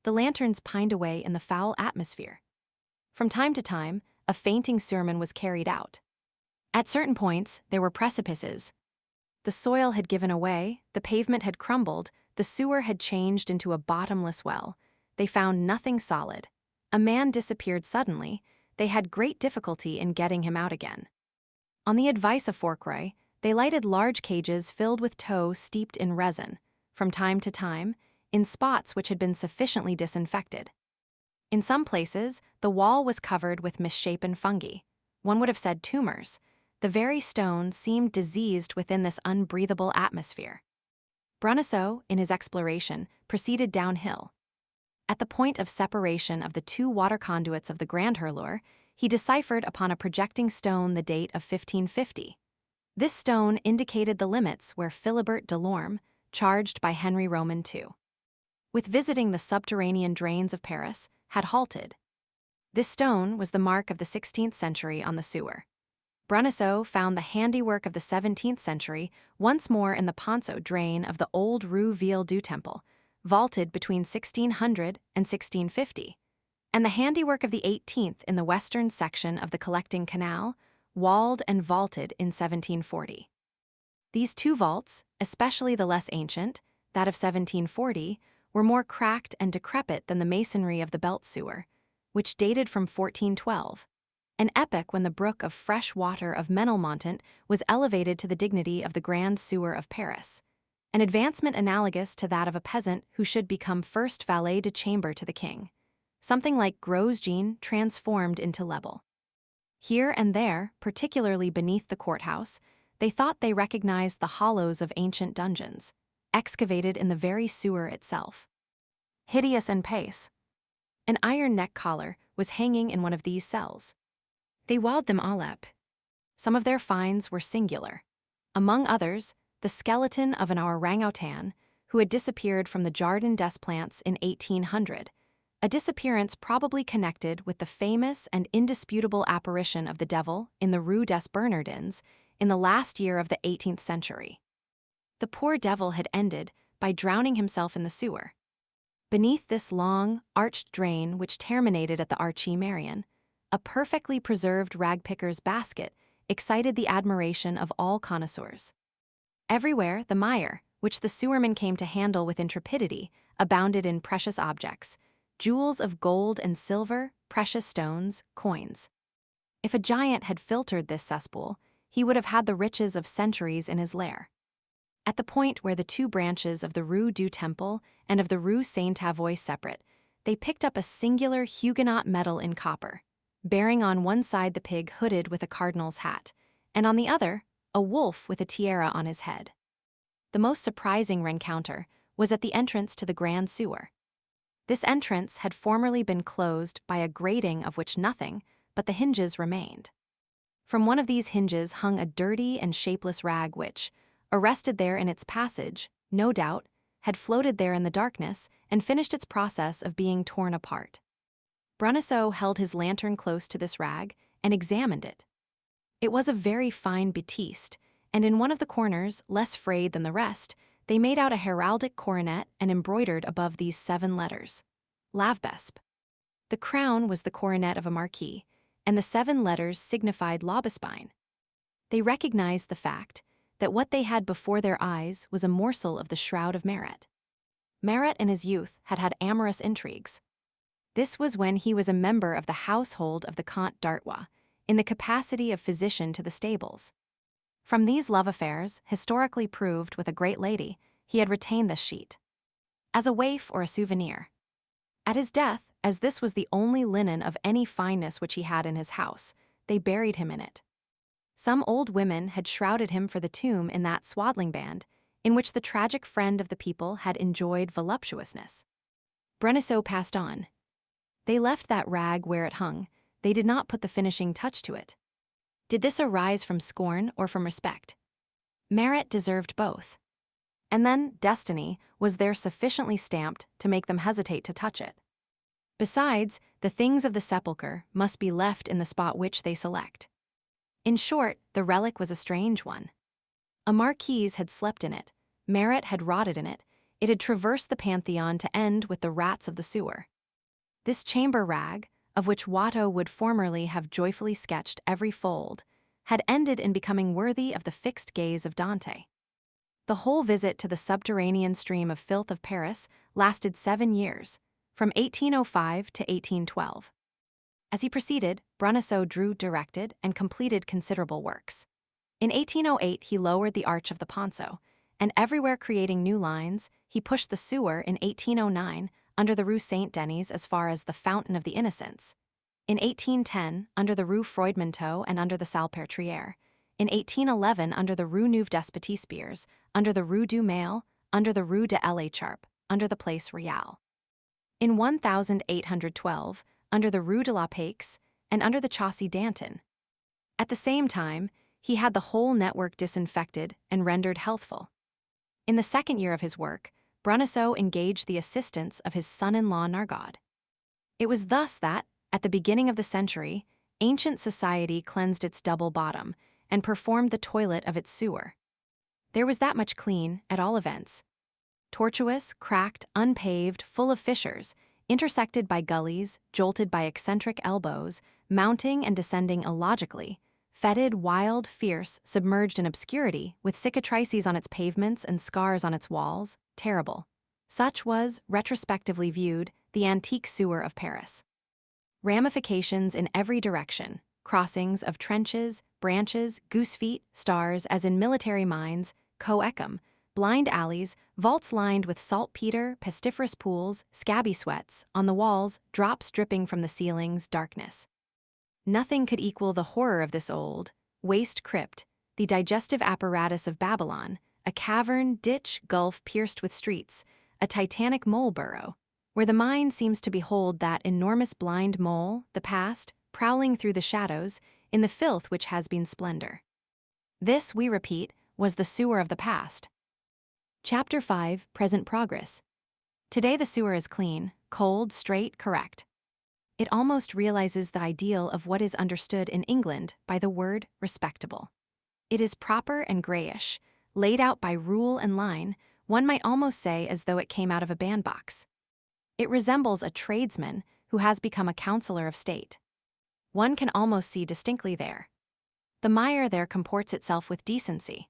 The lanterns pined away in the foul atmosphere. From time to time, a fainting sewerman was carried out. At certain points, there were precipices. The soil had given away, the pavement had crumbled, the sewer had changed into a bottomless well. They found nothing solid. A man disappeared suddenly. They had great difficulty in getting him out again. On the advice of Fourcroy, they lighted large cages filled with tow steeped in resin, from time to time, in spots which had been sufficiently disinfected. In some places, the wall was covered with misshapen fungi. One would have said tumors. The very stone seemed diseased within this unbreathable atmosphere. Bruneseau, in his exploration, proceeded downhill. At the point of separation of the 2 water conduits of the Grand Hurleur, he deciphered upon a projecting stone the date of 1550. This stone indicated the limits where Philibert Delorme, charged by Henry Roman II, with visiting the subterranean drains of Paris, had halted. This stone was the mark of the 16th century on the sewer. Bruneseau found the handiwork of the 17th century once more in the Ponceau drain of the old Rue Ville du Temple, vaulted between 1600 and 1650, and the handiwork of the 18th in the western section of the collecting canal, walled and vaulted in 1740. These 2 vaults, especially the less ancient, that of 1740, were more cracked and decrepit than the masonry of the belt sewer, which dated from 1412, an epoch when the brook of fresh water of Menilmontant was elevated to the dignity of the Grand Sewer of Paris, an advancement analogous to that of a peasant who should become first valet de chambre to the king, something like Grosjean transformed into Lebel. Here and there, particularly beneath the courthouse, they thought they recognized the hollows of ancient dungeons, excavated in the very sewer itself. Hideous and pace. An iron neck collar was hanging in one of these cells. They walled them all up. Some of their finds were singular. Among others, the skeleton of an orang-outan who had disappeared from the Jardin des Plantes in 1800, a disappearance probably connected with the famous and indisputable apparition of the devil in the Rue des Bernardins in the last year of the 18th century. The poor devil had ended by drowning himself in the sewer. Beneath this long, arched drain which terminated at the Archie Marion, a perfectly preserved ragpicker's basket excited the admiration of all connoisseurs. Everywhere, the mire, which the sewermen came to handle with intrepidity, abounded in precious objects, jewels of gold and silver, precious stones, coins. If a giant had filtered this cesspool, he would have had the riches of centuries in his lair. At the point where the 2 branches of the Rue du Temple and of the Rue Saint-Avoye separate, they picked up a singular Huguenot medal in copper, bearing on one side the pig hooded with a cardinal's hat, and on the other, a wolf with a tiara on his head. The most surprising rencounter was at the entrance to the Grand Sewer. This entrance had formerly been closed by a grating of which nothing but the hinges remained. From one of these hinges hung a dirty and shapeless rag which, arrested there in its passage, no doubt, had floated there in the darkness and finished its process of being torn apart. Bruneseau held his lantern close to this rag and examined it. It was of very fine batiste, and in one of the corners, less frayed than the rest, they made out a heraldic coronet and embroidered above these 7 letters: lavbesp. The crown was the coronet of a marquis, and the 7 letters signified laubespine. They recognized the fact that what they had before their eyes was a morsel of the shroud of Marat. Marat in his youth had had amorous intrigues. This was when he was a member of the household of the Comte d'Artois, in the capacity of physician to the stables. From these love affairs, historically proved with a great lady, he had retained this sheet as a waif or a souvenir. At his death, as this was the only linen of any fineness which he had in his house, they buried him in it. Some old women had shrouded him for the tomb in that swaddling band, in which the tragic friend of the people had enjoyed voluptuousness. Bruneseau passed on. They left that rag where it hung, they did not put the finishing touch to it. Did this arise from scorn or from respect? Marat deserved both. And then destiny was there sufficiently stamped to make them hesitate to touch it. Besides, the things of the sepulchre must be left in the spot which they select. In short, the relic was a strange one. A marquise had slept in it, Marat had rotted in it, it had traversed the Pantheon to end with the rats of the sewer. This chamber rag, of which Watteau would formerly have joyfully sketched every fold, had ended in becoming worthy of the fixed gaze of Dante. The whole visit to the subterranean stream of filth of Paris lasted 7 years, from 1805 to 1812. As he proceeded, Bruneseau drew, directed, and completed considerable works. In 1808 he lowered the arch of the Ponceau, and everywhere creating new lines, he pushed the sewer in 1809 under the Rue Saint-Denis as far as the Fountain of the Innocents, in 1810 under the Rue Froidmanteau and under the Salpêtrière, in 1811 under the Rue Neuve-des-Petits-Spiers, under the Rue du Mail, under the Rue de l'Écharpe, under the Place Royale. In 1812 under the Rue de la Paix, and under the Chaussee d'Antin. At the same time, he had the whole network disinfected and rendered healthful. In the second year of his work, Bruneseau engaged the assistance of his son-in-law Nargaud. It was thus that, at the beginning of the century, ancient society cleansed its double bottom and performed the toilet of its sewer. There was that much clean, at all events. Tortuous, cracked, unpaved, full of fissures, intersected by gullies, jolted by eccentric elbows, mounting and descending illogically, fetid, wild, fierce, submerged in obscurity, with cicatrices on its pavements and scars on its walls, terrible. Such was, retrospectively viewed, the antique sewer of Paris. Ramifications in every direction, crossings of trenches, branches, goose feet, stars, as in military mines, coecum, blind alleys, vaults lined with saltpeter, pestiferous pools, scabby sweats, on the walls, drops dripping from the ceilings, darkness. Nothing could equal the horror of this old, waste crypt, the digestive apparatus of Babylon, a cavern, ditch, gulf pierced with streets, a titanic mole burrow, where the mind seems to behold that enormous blind mole, the past, prowling through the shadows, in the filth which has been splendor. This, we repeat, was the sewer of the past. Chapter 5, Present Progress. Today the sewer is clean, cold, straight, correct. It almost realizes the ideal of what is understood in England by the word respectable. It is proper and grayish, laid out by rule and line, one might almost say as though it came out of a bandbox. It resembles a tradesman who has become a counselor of state. One can almost see distinctly there. The mire there comports itself with decency.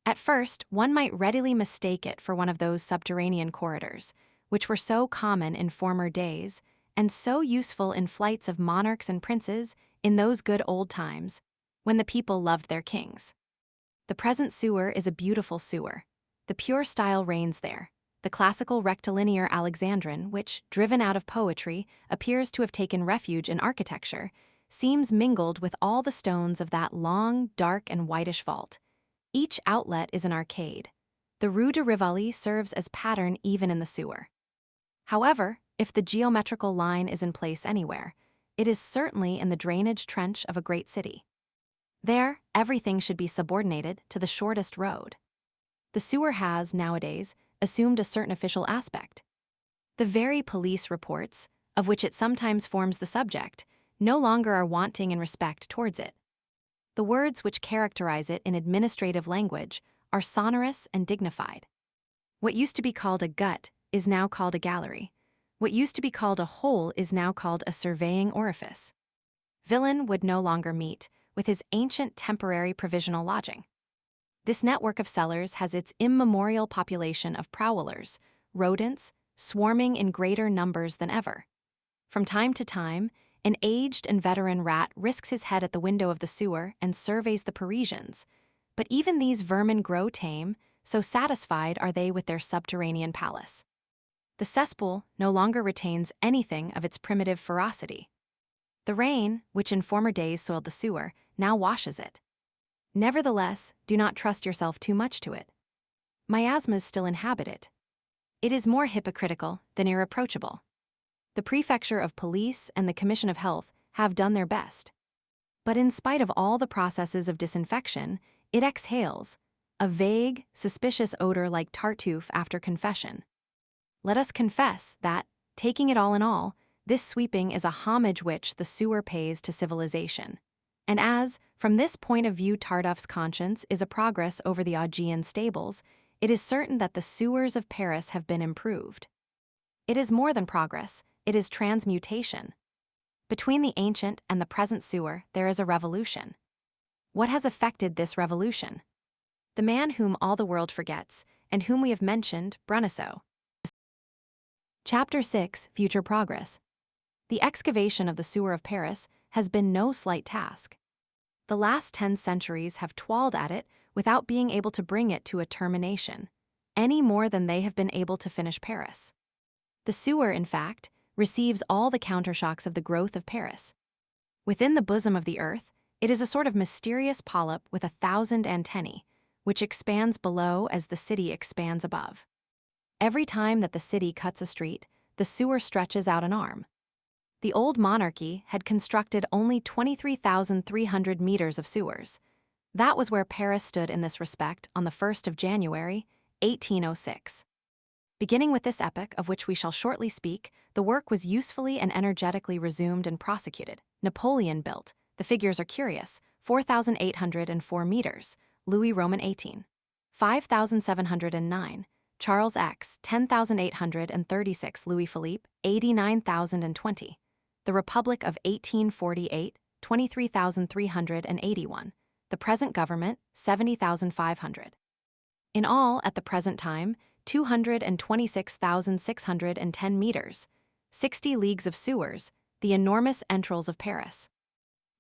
At first, one might readily mistake it for one of those subterranean corridors, which were so common in former days, and so useful in flights of monarchs and princes in those good old times, when the people loved their kings. The present sewer is a beautiful sewer. The pure style reigns there. The classical rectilinear Alexandrine, which, driven out of poetry, appears to have taken refuge in architecture, seems mingled with all the stones of that long, dark, and whitish vault. Each outlet is an arcade. The Rue de Rivoli serves as pattern even in the sewer. However, if the geometrical line is in place anywhere, it is certainly in the drainage trench of a great city. There, everything should be subordinated to the shortest road. The sewer has, nowadays, assumed a certain official aspect. The very police reports, of which it sometimes forms the subject, no longer are wanting in respect towards it. The words which characterize it in administrative language are sonorous and dignified. What used to be called a gut is now called a gallery. What used to be called a hole is now called a surveying orifice. Villain would no longer meet with his ancient temporary provisional lodging. This network of cellars has its immemorial population of prowlers, rodents, swarming in greater numbers than ever. From time to time, an aged and veteran rat risks his head at the window of the sewer and surveys the Parisians. But even these vermin grow tame, so satisfied are they with their subterranean palace. The cesspool no longer retains anything of its primitive ferocity. The rain, which in former days soiled the sewer, now washes it. Nevertheless, do not trust yourself too much to it. Miasmas still inhabit it. It is more hypocritical than irreproachable. The Prefecture of Police and the Commission of Health have done their best. But in spite of all the processes of disinfection, it exhales a vague, suspicious odor like Tartuffe after confession. Let us confess that, taking it all in all, this sweeping is a homage which the sewer pays to civilization. And as, from this point of view, Tartuffe's conscience is a progress over the Augean stables, it is certain that the sewers of Paris have been improved. It is more than progress, it is transmutation. Between the ancient and the present sewer, there is a revolution. What has effected this revolution? The man whom all the world forgets, and whom we have mentioned, Bruneseau. Chapter 6, Future Progress. The excavation of the sewer of Paris has been no slight task. The last 10 centuries have toiled at it without being able to bring it to a termination, any more than they have been able to finish Paris. The sewer, in fact, receives all the countershocks of the growth of Paris. Within the bosom of the earth, it is a sort of mysterious polyp with 1,000 antennae, which expands below as the city expands above. Every time that the city cuts a street, the sewer stretches out an arm. The old monarchy had constructed only 23,300 meters of sewers. That was where Paris stood in this respect on the 1st of January, 1806. Beginning with this epoch, of which we shall shortly speak, the work was usefully and energetically resumed and prosecuted. Napoleon built, the figures are curious, 4,804 meters, Louis Roman 18. 5,709, Charles X, 10,836, Louis Philippe, 89,020. The Republic of 1848, 23,381. The present government, 70,500. In all, at the present time, 226,610 meters, 60 leagues of sewers, the enormous entrails of Paris.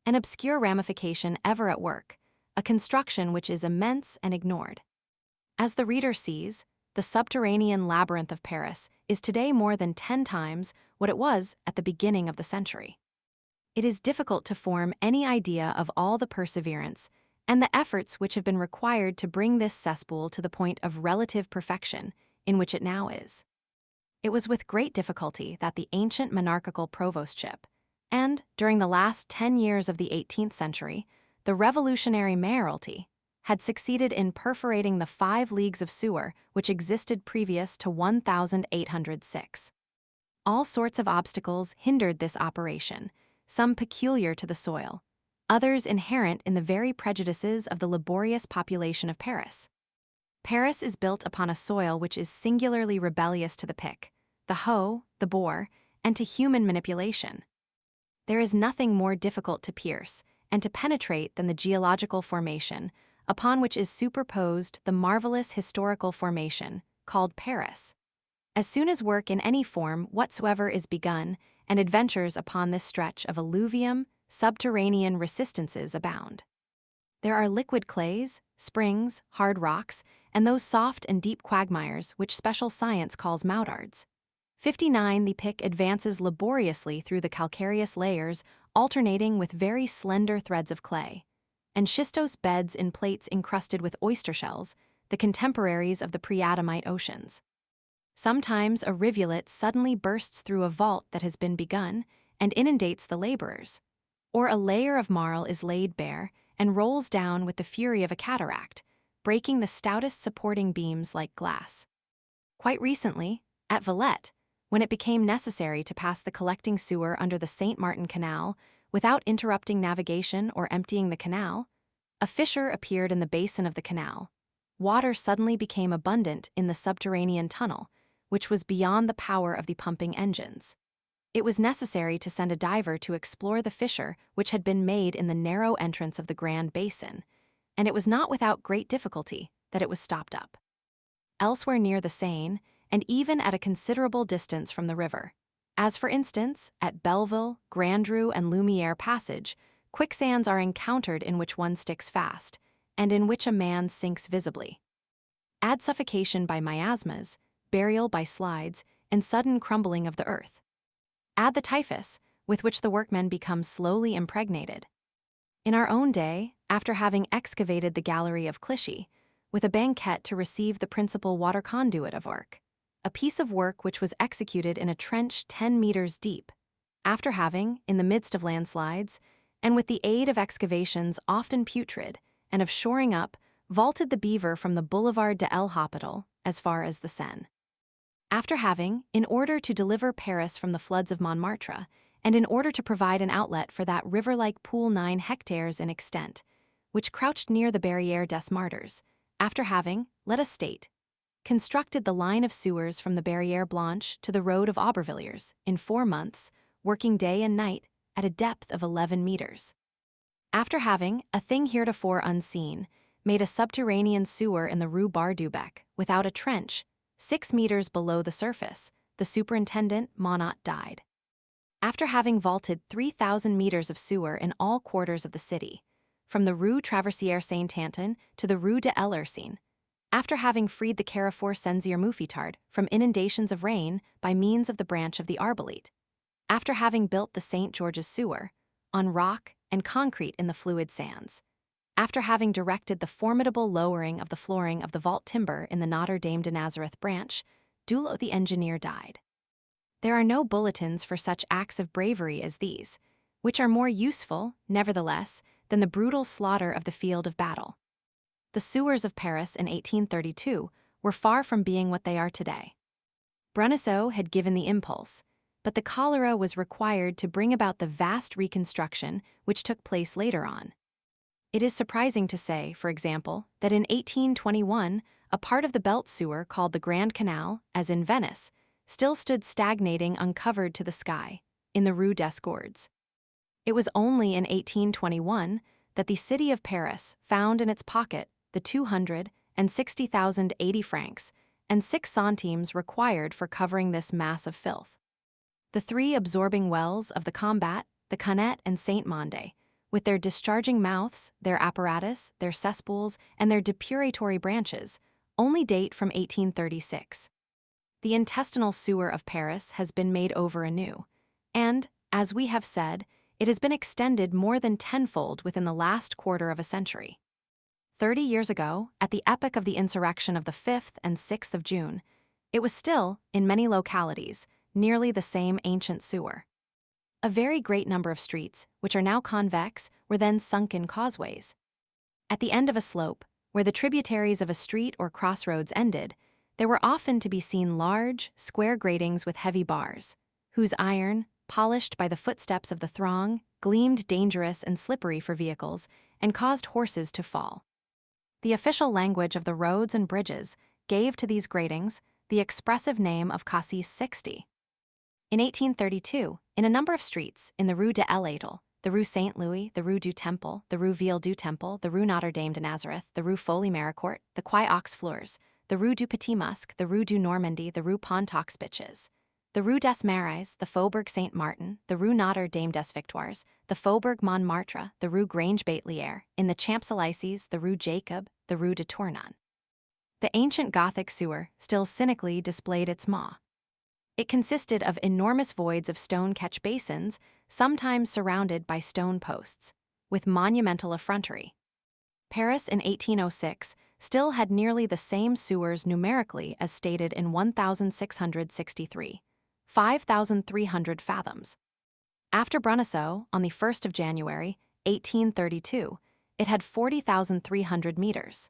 An obscure ramification ever at work, a construction which is immense and ignored. As the reader sees, the subterranean labyrinth of Paris is today more than 10 times what it was at the beginning of the century. It is difficult to form any idea of all the perseverance and the efforts which have been required to bring this cesspool to the point of relative perfection in which it now is. It was with great difficulty that the ancient monarchical provostship, and, during the last 10 years of the 18th century, the revolutionary mayoralty, had succeeded in perforating the 5 leagues of sewer which existed previous to 1806. All sorts of obstacles hindered this operation, some peculiar to the soil, others inherent in the very prejudices of the laborious population of Paris. Paris is built upon a soil which is singularly rebellious to the pick, the hoe, the bore, and to human manipulation. There is nothing more difficult to pierce and to penetrate than the geological formation, upon which is superposed the marvelous historical formation, called Paris. As soon as work in any form whatsoever is begun, and adventures upon this stretch of alluvium, subterranean resistances abound. There are liquid clays, springs, hard rocks, and those soft and deep quagmires which special science calls moutards. 59 The pick advances laboriously through the calcareous layers, alternating with very slender threads of clay, and schistose beds in plates encrusted with oyster shells, the contemporaries of the pre-Adamite oceans. Sometimes a rivulet suddenly bursts through a vault that has been begun and inundates the laborers, or a layer of marl is laid bare and rolls down with the fury of a cataract, breaking the stoutest supporting beams like glass. Quite recently, at Villette, when it became necessary to pass the collecting sewer under the St. Martin Canal without interrupting navigation or emptying the canal, a fissure appeared in the basin of the canal. Water suddenly became abundant in the subterranean tunnel, which was beyond the power of the pumping engines. It was necessary to send a diver to explore the fissure which had been made in the narrow entrance of the Grand Basin, and it was not without great difficulty that it was stopped up. Elsewhere near the Seine, and even at a considerable distance from the river, as for instance, at Belleville, Grandrue, and Lumiere Passage, quicksands are encountered in which one sticks fast, and in which a man sinks visibly. Add suffocation by miasmas, burial by slides, and sudden crumbling of the earth. Add the typhus, with which the workmen become slowly impregnated. In our own day, after having excavated the gallery of Clichy, with a banquette to receive the principal water conduit of Arc, a piece of work which was executed in a trench 10 meters deep, after having, in the midst of landslides, and with the aid of excavations often putrid, and of shoring up, vaulted the beaver from the Boulevard de l'Hôpital as far as the Seine. After having, in order to deliver Paris from the floods of Montmartre, and in order to provide an outlet for that river-like pool 9 hectares in extent, which crouched near the Barrière des Martyrs, after having, let us state, constructed the line of sewers from the Barrière Blanche to the road of Aubervilliers in 4 months, working day and night at a depth of 11 meters. After having, a thing heretofore unseen, made a subterranean sewer in the Rue Bar-du-Bec without a trench, 6 meters below the surface, the superintendent Monod died. After having vaulted 3,000 meters of sewer in all quarters of the city, from the Rue Traversière Saint-Anton to the Rue de l'Ursine, after having freed the Carrefour Senzier-Mouffetard from inundations of rain by means of the branch of the Arbalete, after having built the St. George's sewer, on rock and concrete in the fluid sands, after having directed the formidable lowering of the flooring of the vault timber in the Notre Dame de Nazareth branch, Dulot the engineer died. There are no bulletins for such acts of bravery as these, which are more useful, nevertheless, than the brutal slaughter of the field of battle. The sewers of Paris in 1832 were far from being what they are today. Bruneseau had given the impulse, but the cholera was required to bring about the vast reconstruction which took place later on. It is surprising to say, for example, that in 1821, a part of the belt sewer called the Grand Canal, as in Venice, still stood stagnating uncovered to the sky, in the Rue des Gourds. It was only in 1821 that the city of Paris found in its pocket the 260,080 francs and 6 centimes required for covering this mass of filth. The 3 absorbing wells of the Combat, the Canette, and Saint-Mandé, with their discharging mouths, their apparatus, their cesspools, and their depuratory branches, only date from 1836. The intestinal sewer of Paris has been made over anew, and, as we have said, it has been extended more than tenfold within the last quarter of a century. 30 years ago, at the epoch of the insurrection of the 5th and 6th of June, it was still, in many localities, nearly the same ancient sewer. A very great number of streets, which are now convex, were then sunken causeways. At the end of a slope, where the tributaries of a street or crossroads ended, there were often to be seen large, square gratings with heavy bars, whose iron, polished by the footsteps of the throng, gleamed dangerous and slippery for vehicles, and caused horses to fall. The official language of the roads and bridges gave to these gratings the expressive name of Cassis 60. In 1832, in a number of streets, in the Rue de l'Étoile, the Rue Saint-Louis, the Rue du Temple, the Rue Ville du Temple, the Rue Notre Dame de Nazareth, the Rue Folie-Maricourt, the Quai aux Fleurs, the Rue du Petit Musc, the Rue du Normandie, the Rue Pontox Bitches, the Rue des Marais, the Faubourg Saint-Martin, the Rue Notre Dame des Victoires, the Faubourg Montmartre, the Rue Grange-Batelier, in the Champs-Élysées, the Rue Jacob, the Rue de Tournon. The ancient Gothic sewer still cynically displayed its maw. It consisted of enormous voids of stone catch basins, sometimes surrounded by stone posts, with monumental effrontery. Paris in 1806 still had nearly the same sewers numerically as stated in 1663, 5,300 fathoms. After Bruneseau, on the 1st of January, 1832, it had 40,300 meters.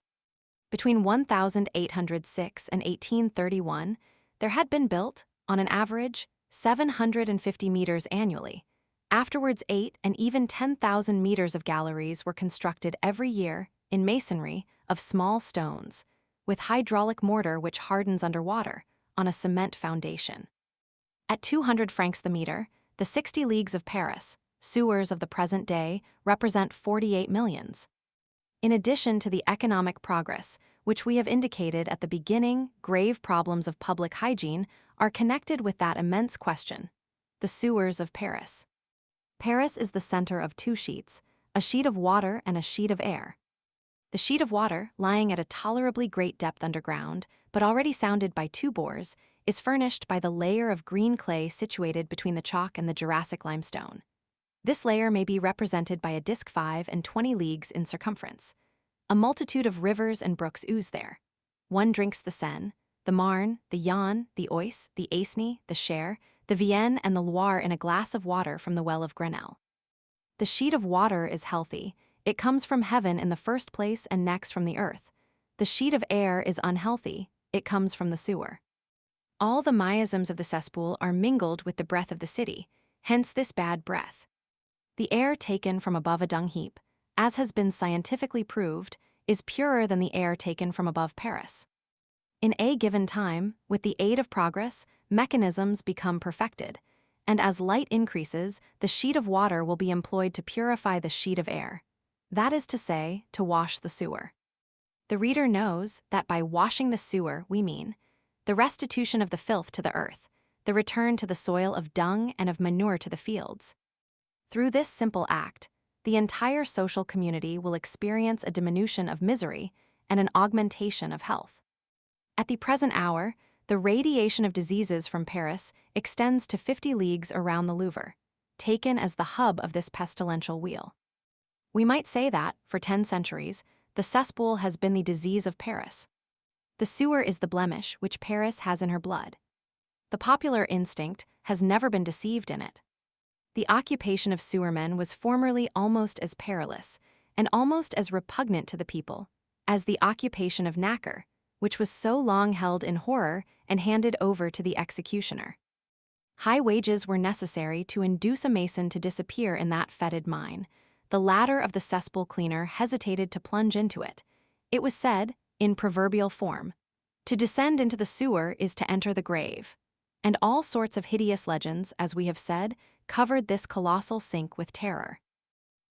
Between 1806 and 1831, there had been built, on an average, 750 meters annually. Afterwards, 8 and even 10,000 meters of galleries were constructed every year, in masonry, of small stones, with hydraulic mortar which hardens under water, on a cement foundation. At 200 francs the meter, the 60 leagues of Paris, sewers of the present day, represent 48 millions. In addition to the economic progress, which we have indicated at the beginning, grave problems of public hygiene are connected with that immense question: the sewers of Paris. Paris is the center of two sheets, a sheet of water and a sheet of air. The sheet of water, lying at a tolerably great depth underground, but already sounded by two bores, is furnished by the layer of green clay situated between the chalk and the Jurassic limestone. This layer may be represented by a disc 5 and 20 leagues in circumference. A multitude of rivers and brooks ooze there. One drinks the Seine, the Marne, the Yonne, the Oise, the Aisne, the Cher, the Vienne, and the Loire in a glass of water from the well of Grenelle. The sheet of water is healthy. It comes from heaven in the first place and next from the earth. The sheet of air is unhealthy. It comes from the sewer. All the miasms of the cesspool are mingled with the breath of the city, hence this bad breath. The air taken from above a dung heap, as has been scientifically proved, is purer than the air taken from above Paris. In a given time, with the aid of progress, mechanisms become perfected, and as light increases, the sheet of water will be employed to purify the sheet of air. That is to say, to wash the sewer. The reader knows that by washing the sewer we mean the restitution of the filth to the earth, the return to the soil of dung and of manure to the fields. Through this simple act, the entire social community will experience a diminution of misery and an augmentation of health. At the present hour, the radiation of diseases from Paris extends to 50 leagues around the Louvre, taken as the hub of this pestilential wheel. We might say that, for 10 centuries, the cesspool has been the disease of Paris. The sewer is the blemish which Paris has in her blood. The popular instinct has never been deceived in it. The occupation of sewermen was formerly almost as perilous, and almost as repugnant to the people, as the occupation of knacker, which was so long held in horror and handed over to the executioner. High wages were necessary to induce a mason to disappear in that fetid mine. The ladder of the cesspool cleaner hesitated to plunge into it. It was said, in proverbial form, to descend into the sewer is to enter the grave. And all sorts of hideous legends, as we have said, covered this colossal sink with terror.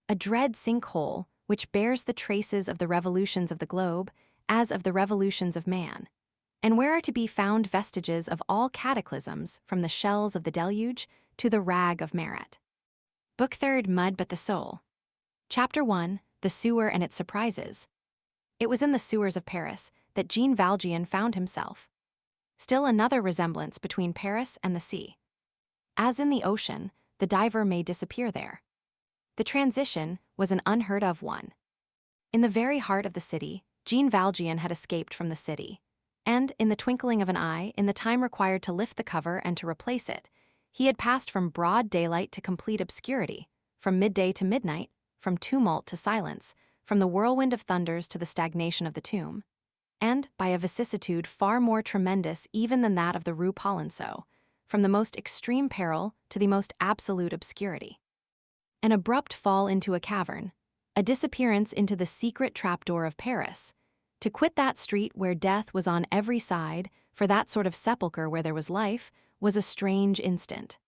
A dread sinkhole, which bears the traces of the revolutions of the globe, as of the revolutions of man, and where are to be found vestiges of all cataclysms from the shells of the deluge to the rag of Marat. Book 3rd, Mud but the Soul. Chapter 1, The Sewer and its Surprises. It was in the sewers of Paris that Jean Valjean found himself. Still another resemblance between Paris and the sea. As in the ocean, the diver may disappear there. The transition was an unheard-of one. In the very heart of the city, Jean Valjean had escaped from the city, and, in the twinkling of an eye, in the time required to lift the cover and to replace it, he had passed from broad daylight to complete obscurity, from midday to midnight, from tumult to silence, from the whirlwind of thunders to the stagnation of the tomb, and, by a vicissitude far more tremendous even than that of the Rue Polonceau, from the most extreme peril to the most absolute obscurity. An abrupt fall into a cavern, a disappearance into the secret trapdoor of Paris, to quit that street where death was on every side for that sort of sepulchre where there was life, was a strange instant.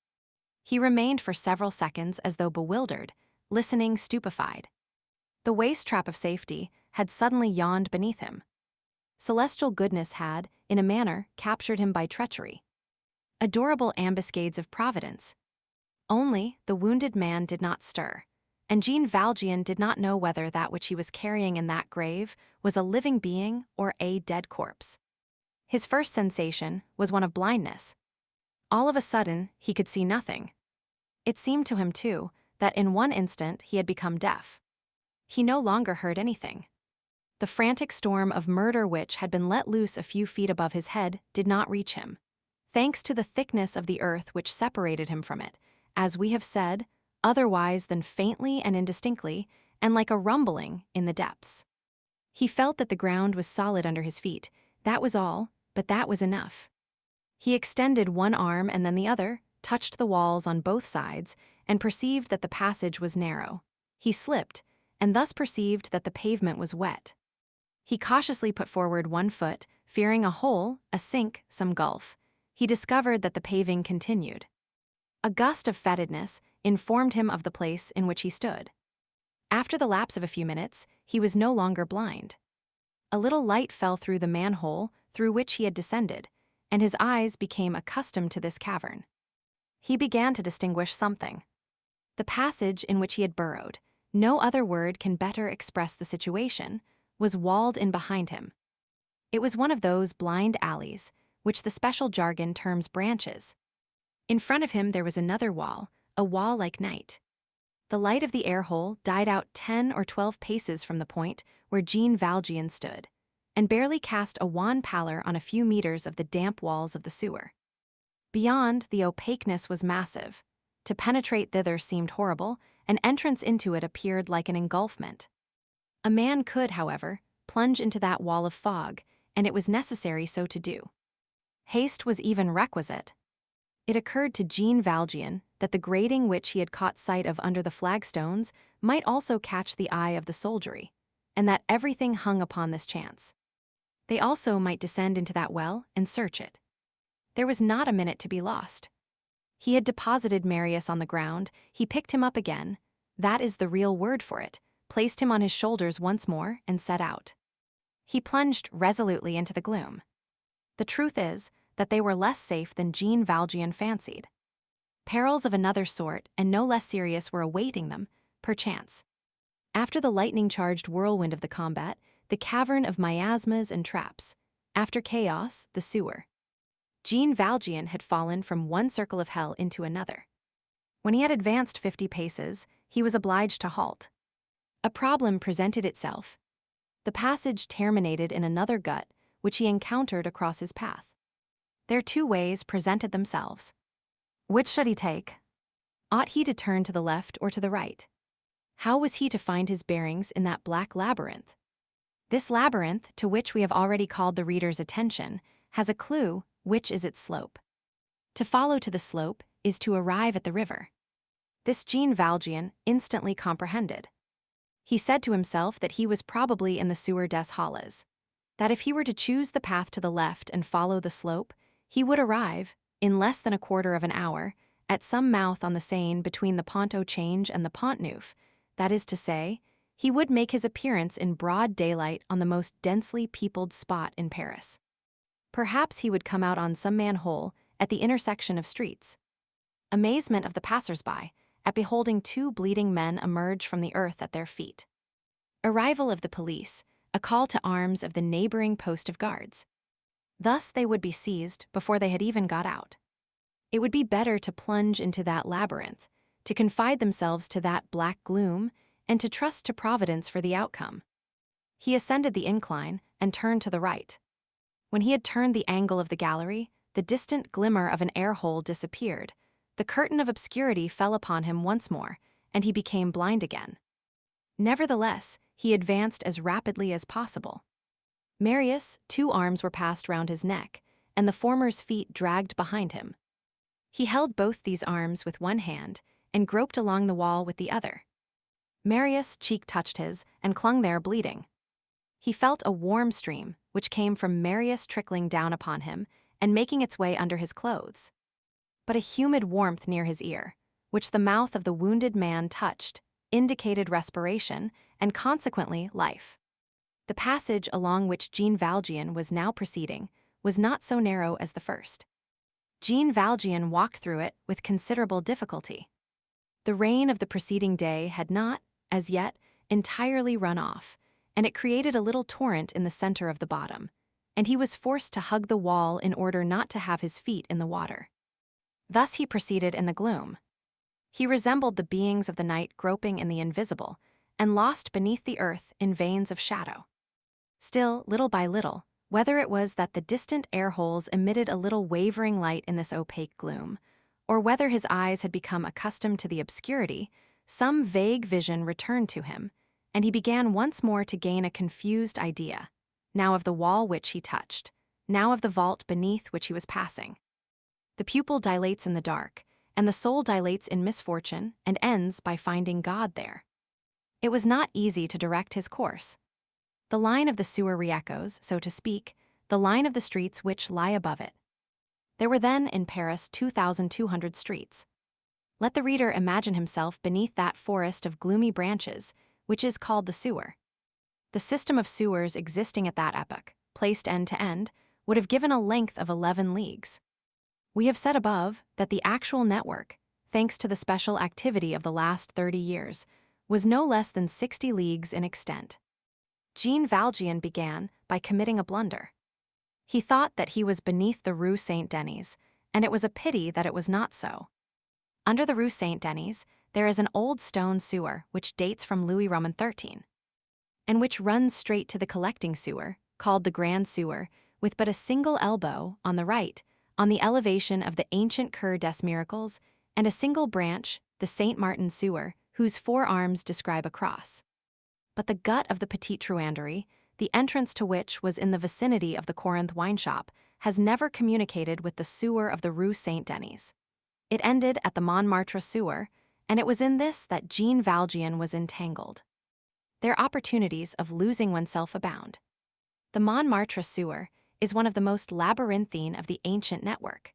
He remained for several seconds as though bewildered, listening stupefied. The waste trap of safety had suddenly yawned beneath him. Celestial goodness had, in a manner, captured him by treachery. Adorable ambuscades of providence. Only, the wounded man did not stir, and Jean Valjean did not know whether that which he was carrying in that grave was a living being or a dead corpse. His first sensation was one of blindness. All of a sudden, he could see nothing. It seemed to him, too, that in one instant he had become deaf. He no longer heard anything. The frantic storm of murder which had been let loose a few feet above his head did not reach him, thanks to the thickness of the earth which separated him from it, as we have said, otherwise than faintly and indistinctly, and like a rumbling in the depths. He felt that the ground was solid under his feet. That was all, but that was enough. He extended one arm and then the other, touched the walls on both sides, and perceived that the passage was narrow. He slipped, and thus perceived that the pavement was wet. He cautiously put forward one foot, fearing a hole, a sink, some gulf, he discovered that the paving continued. A gust of fetidness informed him of the place in which he stood. After the lapse of a few minutes, he was no longer blind. A little light fell through the manhole through which he had descended, and his eyes became accustomed to this cavern. He began to distinguish something. The passage in which he had burrowed, no other word can better express the situation, was walled in behind him. It was one of those blind alleys, which the special jargon terms branches. In front of him there was another wall, a wall like night. The light of the air hole died out 10 or 12 paces from the point where Jean Valjean stood, and barely cast a wan pallor on a few meters of the damp walls of the sewer. Beyond, the opaqueness was massive. To penetrate thither seemed horrible, and entrance into it appeared like an engulfment. A man could, however, plunge into that wall of fog, and it was necessary so to do. Haste was even requisite. It occurred to Jean Valjean that the grating which he had caught sight of under the flagstones might also catch the eye of the soldiery, and that everything hung upon this chance. They also might descend into that well and search it. There was not a minute to be lost. He had deposited Marius on the ground, he picked him up again, that is the real word for it, placed him on his shoulders once more, and set out. He plunged resolutely into the gloom. The truth is that they were less safe than Jean Valjean fancied. Perils of another sort and no less serious were awaiting them, perchance. After the lightning-charged whirlwind of the combat, the cavern of miasmas and traps. After chaos, the sewer. Jean Valjean had fallen from one circle of hell into another. When he had advanced 50 paces, he was obliged to halt. A problem presented itself. The passage terminated in another gut, which he encountered across his path. Their two ways presented themselves. Which should he take? Ought he to turn to the left or to the right? How was he to find his bearings in that black labyrinth? This labyrinth, to which we have already called the reader's attention, has a clue, which is its slope. To follow to the slope is to arrive at the river. This Jean Valjean instantly comprehended. He said to himself that he was probably in the sewer des Halles, that if he were to choose the path to the left and follow the slope, he would arrive, in less than a quarter of an hour, at some mouth on the Seine between the Pont au Change and the Pont Neuf, that is to say, he would make his appearance in broad daylight on the most densely peopled spot in Paris. Perhaps he would come out on some manhole at the intersection of streets. Amazement of the passers-by at beholding two bleeding men emerge from the earth at their feet. Arrival of the police, a call to arms of the neighboring post of guards. Thus they would be seized before they had even got out. It would be better to plunge into that labyrinth, to confide themselves to that black gloom, and to trust to Providence for the outcome. He ascended the incline and turned to the right. When he had turned the angle of the gallery, the distant glimmer of an air hole disappeared, the curtain of obscurity fell upon him once more, and he became blind again. Nevertheless, he advanced as rapidly as possible. Marius, 2 arms were passed round his neck, and the former's feet dragged behind him. He held both these arms with one hand and groped along the wall with the other. Marius' cheek touched his and clung there bleeding. He felt a warm stream, which came from Marius trickling down upon him and making its way under his clothes. But a humid warmth near his ear, which the mouth of the wounded man touched, indicated respiration and consequently life. The passage along which Jean Valjean was now proceeding was not so narrow as the first. Jean Valjean walked through it with considerable difficulty. The rain of the preceding day had not, as yet, entirely run off, and it created a little torrent in the center of the bottom, and he was forced to hug the wall in order not to have his feet in the water. Thus he proceeded in the gloom. He resembled the beings of the night groping in the invisible, and lost beneath the earth in veins of shadow. Still, little by little, whether it was that the distant air holes emitted a little wavering light in this opaque gloom, or whether his eyes had become accustomed to the obscurity, some vague vision returned to him, and he began once more to gain a confused idea, now of the wall which he touched, now of the vault beneath which he was passing. The pupil dilates in the dark, and the soul dilates in misfortune and ends by finding God there. It was not easy to direct his course. The line of the sewer re-echoes, so to speak, the line of the streets which lie above it. There were then in Paris 2,200 streets. Let the reader imagine himself beneath that forest of gloomy branches, which is called the sewer. The system of sewers existing at that epoch, placed end to end, would have given a length of 11 leagues. We have said above that the actual network, thanks to the special activity of the last 30 years, was no less than 60 leagues in extent. Jean Valjean began by committing a blunder. He thought that he was beneath the Rue Saint-Denis, and it was a pity that it was not so. Under the Rue Saint-Denis, there is an old stone sewer which dates from Louis Roman XIII, and which runs straight to the collecting sewer, called the Grand Sewer, with but a single elbow, on the right, on the elevation of the ancient Cour des Miracles, and a single branch, the Saint Martin Sewer, whose 4 arms describe a cross. But the gut of the Petite Truanderie, the entrance to which was in the vicinity of the Corinth wine shop, has never communicated with the sewer of the Rue Saint-Denis. It ended at the Montmartre sewer, and it was in this that Jean Valjean was entangled. Their opportunities of losing oneself abound. The Montmartre sewer is one of the most labyrinthine of the ancient network.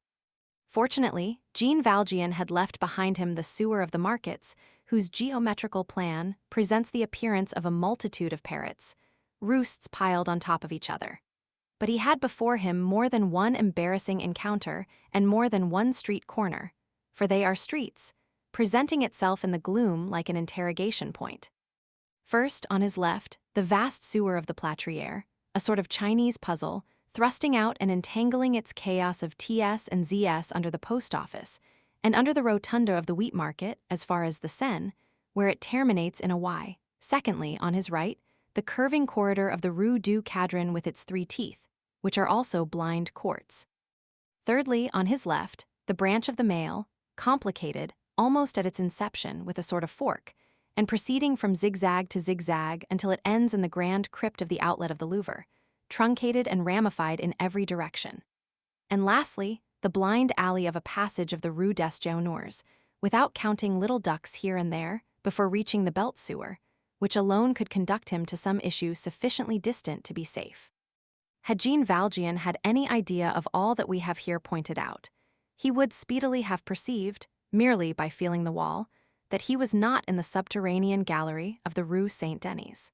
Fortunately, Jean Valjean had left behind him the sewer of the markets, whose geometrical plan presents the appearance of a multitude of parrots, roosts piled on top of each other. But he had before him more than one embarrassing encounter and more than one street corner, for they are streets, presenting itself in the gloom like an interrogation point. First, on his left, the vast sewer of the Plâtrière, a sort of Chinese puzzle, thrusting out and entangling its chaos of TS and ZS under the post office, and under the rotunda of the wheat market as far as the Seine, where it terminates in a Y. Secondly, on his right, the curving corridor of the Rue du Cadran with its 3 teeth, which are also blind courts. Thirdly, on his left, the branch of the Mail, complicated, almost at its inception, with a sort of fork, and proceeding from zigzag to zigzag until it ends in the grand crypt of the outlet of the Louvre, truncated and ramified in every direction. And lastly, the blind alley of a passage of the Rue des Jauneurs, without counting little ducts here and there, before reaching the belt sewer, which alone could conduct him to some issue sufficiently distant to be safe. Had Jean Valjean had any idea of all that we have here pointed out, he would speedily have perceived, merely by feeling the wall, that he was not in the subterranean gallery of the Rue Saint-Denis.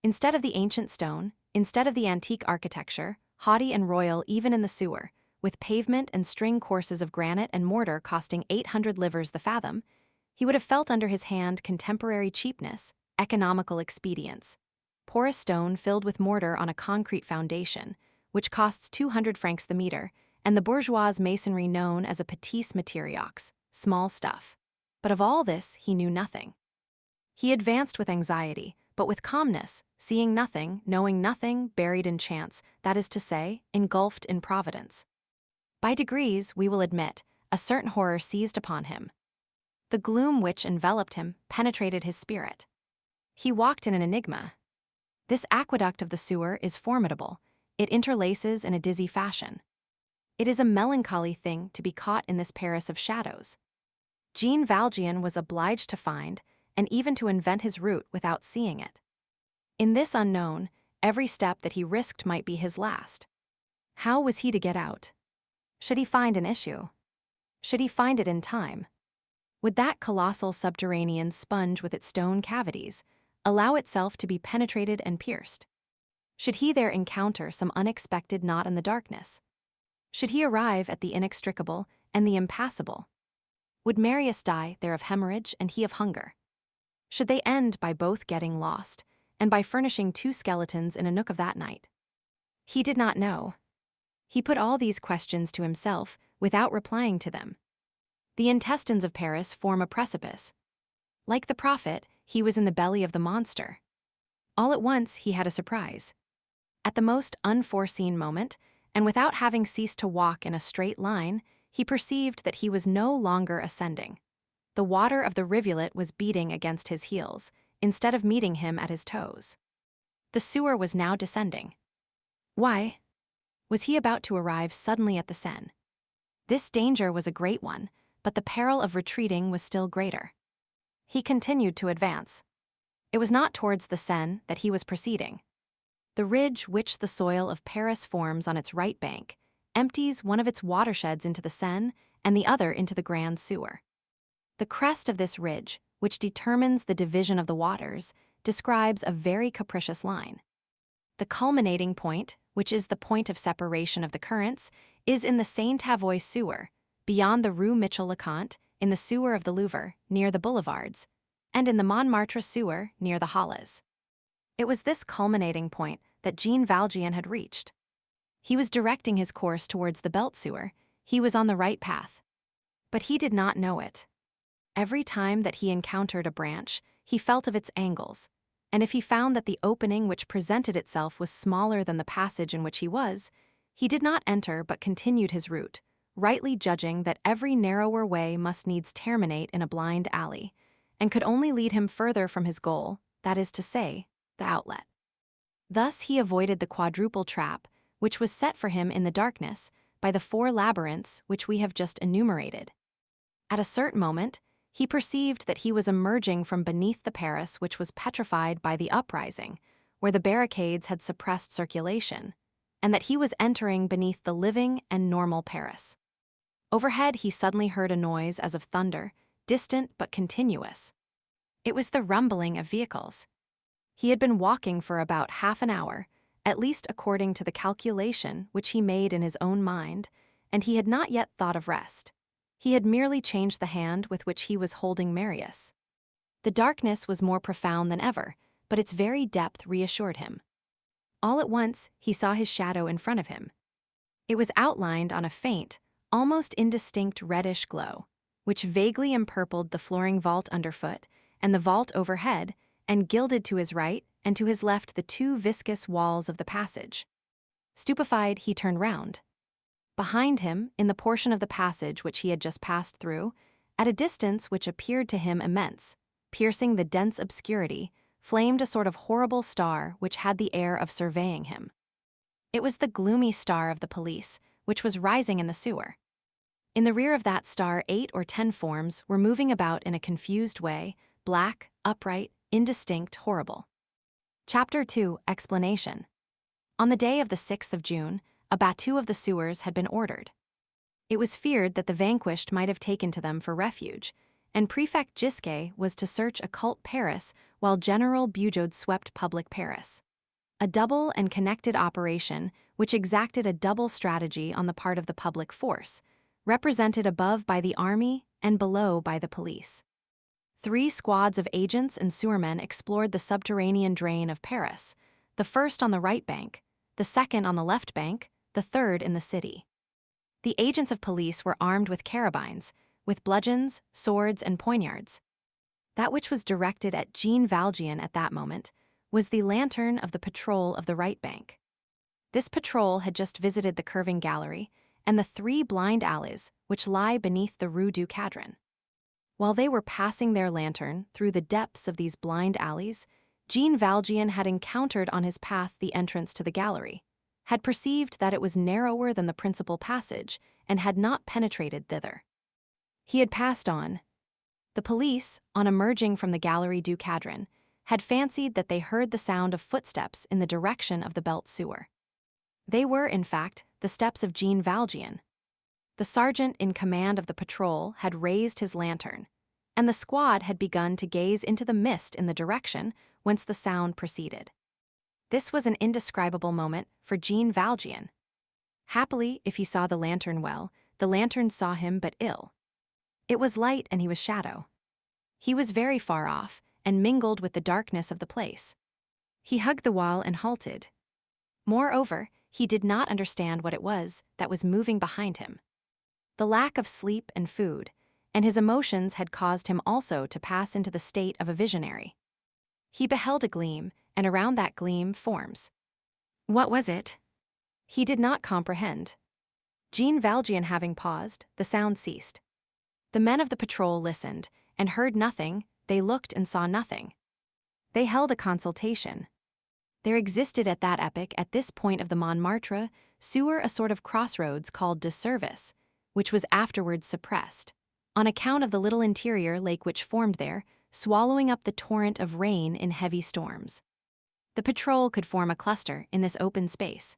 Instead of the ancient stone, instead of the antique architecture, haughty and royal even in the sewer, with pavement and string courses of granite and mortar costing 800 livres the fathom, he would have felt under his hand contemporary cheapness, economical expedience. Porous stone filled with mortar on a concrete foundation, which costs 200 francs the meter, and the bourgeois masonry known as a petit matériaux, small stuff. But of all this he knew nothing. He advanced with anxiety, but with calmness, seeing nothing, knowing nothing, buried in chance, that is to say, engulfed in providence. By degrees, we will admit, a certain horror seized upon him. The gloom which enveloped him penetrated his spirit. He walked in an enigma. This aqueduct of the sewer is formidable. It interlaces in a dizzy fashion. It is a melancholy thing to be caught in this Paris of shadows. Jean Valjean was obliged to find, and even to invent his route without seeing it. In this unknown, every step that he risked might be his last. How was he to get out? Should he find an issue? Should he find it in time? Would that colossal subterranean sponge with its stone cavities allow itself to be penetrated and pierced? Should he there encounter some unexpected knot in the darkness? Should he arrive at the inextricable and the impassable? Would Marius die there of hemorrhage and he of hunger? Should they end by both getting lost, and by furnishing 2 skeletons in a nook of that night? He did not know. He put all these questions to himself without replying to them. The intestines of Paris form a precipice. Like the prophet, he was in the belly of the monster. All at once he had a surprise. At the most unforeseen moment, and without having ceased to walk in a straight line, he perceived that he was no longer ascending. The water of the rivulet was beating against his heels, instead of meeting him at his toes. The sewer was now descending. Why? Was he about to arrive suddenly at the Seine? This danger was a great one, but the peril of retreating was still greater. He continued to advance. It was not towards the Seine that he was proceeding. The ridge which the soil of Paris forms on its right bank, empties one of its watersheds into the Seine and the other into the Grand Sewer. The crest of this ridge, which determines the division of the waters, describes a very capricious line. The culminating point, which is the point of separation of the currents, is in the Saint-Avoy sewer, beyond the Rue Michel-le-Comte, in the sewer of the Louvre, near the boulevards, and in the Montmartre sewer, near the Halles. It was this culminating point that Jean Valjean had reached. He was directing his course towards the Belt sewer. He was on the right path. But he did not know it. Every time that he encountered a branch, he felt of its angles, and if he found that the opening which presented itself was smaller than the passage in which he was, he did not enter but continued his route, rightly judging that every narrower way must needs terminate in a blind alley, and could only lead him further from his goal, that is to say, the outlet. Thus he avoided the quadruple trap, which was set for him in the darkness by the 4 labyrinths which we have just enumerated. At a certain moment, he perceived that he was emerging from beneath the Paris which was petrified by the uprising, where the barricades had suppressed circulation, and that he was entering beneath the living and normal Paris. Overhead he suddenly heard a noise as of thunder, distant but continuous. It was the rumbling of vehicles. He had been walking for about half an hour, at least according to the calculation which he made in his own mind, and he had not yet thought of rest. He had merely changed the hand with which he was holding Marius. The darkness was more profound than ever, but its very depth reassured him. All at once, he saw his shadow in front of him. It was outlined on a faint, almost indistinct reddish glow, which vaguely empurpled the flooring vault underfoot and the vault overhead, and gilded to his right and to his left the 2 viscous walls of the passage. Stupefied, he turned round. Behind him, in the portion of the passage which he had just passed through, at a distance which appeared to him immense, piercing the dense obscurity, flamed a sort of horrible star which had the air of surveying him. It was the gloomy star of the police, which was rising in the sewer. In the rear of that star 8 or 10 forms were moving about in a confused way, black, upright, indistinct, horrible. Chapter 2, Explanation. On the day of the 6th of June, a battue of the sewers had been ordered. It was feared that the vanquished might have taken to them for refuge, and Prefect Gisquet was to search occult Paris while General Bugeaud swept public Paris. A double and connected operation which exacted a double strategy on the part of the public force, represented above by the army and below by the police. 3 squads of agents and sewermen explored the subterranean drain of Paris, the first on the right bank, the second on the left bank, the third in the city. The agents of police were armed with carabines, with bludgeons, swords, and poignards. That which was directed at Jean Valjean at that moment was the lantern of the patrol of the right bank. This patrol had just visited the curving gallery and the 3 blind alleys which lie beneath the Rue du Cadran. While they were passing their lantern through the depths of these blind alleys, Jean Valjean had encountered on his path the entrance to the gallery, had perceived that it was narrower than the principal passage, and had not penetrated thither. He had passed on. The police, on emerging from the Galerie du Cadran, had fancied that they heard the sound of footsteps in the direction of the Belt sewer. They were, in fact, the steps of Jean Valjean. The sergeant in command of the patrol had raised his lantern, and the squad had begun to gaze into the mist in the direction whence the sound proceeded. This was an indescribable moment for Jean Valjean. Happily, if he saw the lantern well, the lantern saw him but ill. It was light and he was shadow. He was very far off and mingled with the darkness of the place. He hugged the wall and halted. Moreover, he did not understand what it was that was moving behind him. The lack of sleep and food, and his emotions had caused him also to pass into the state of a visionary. He beheld a gleam, and around that gleam forms. What was it? He did not comprehend. Jean Valjean having paused, the sound ceased. The men of the patrol listened, and heard nothing, they looked and saw nothing. They held a consultation. There existed at that epoch, at this point of the Montmartre sewer, a sort of crossroads called de service, which was afterwards suppressed, on account of the little interior lake which formed there, swallowing up the torrent of rain in heavy storms. The patrol could form a cluster in this open space.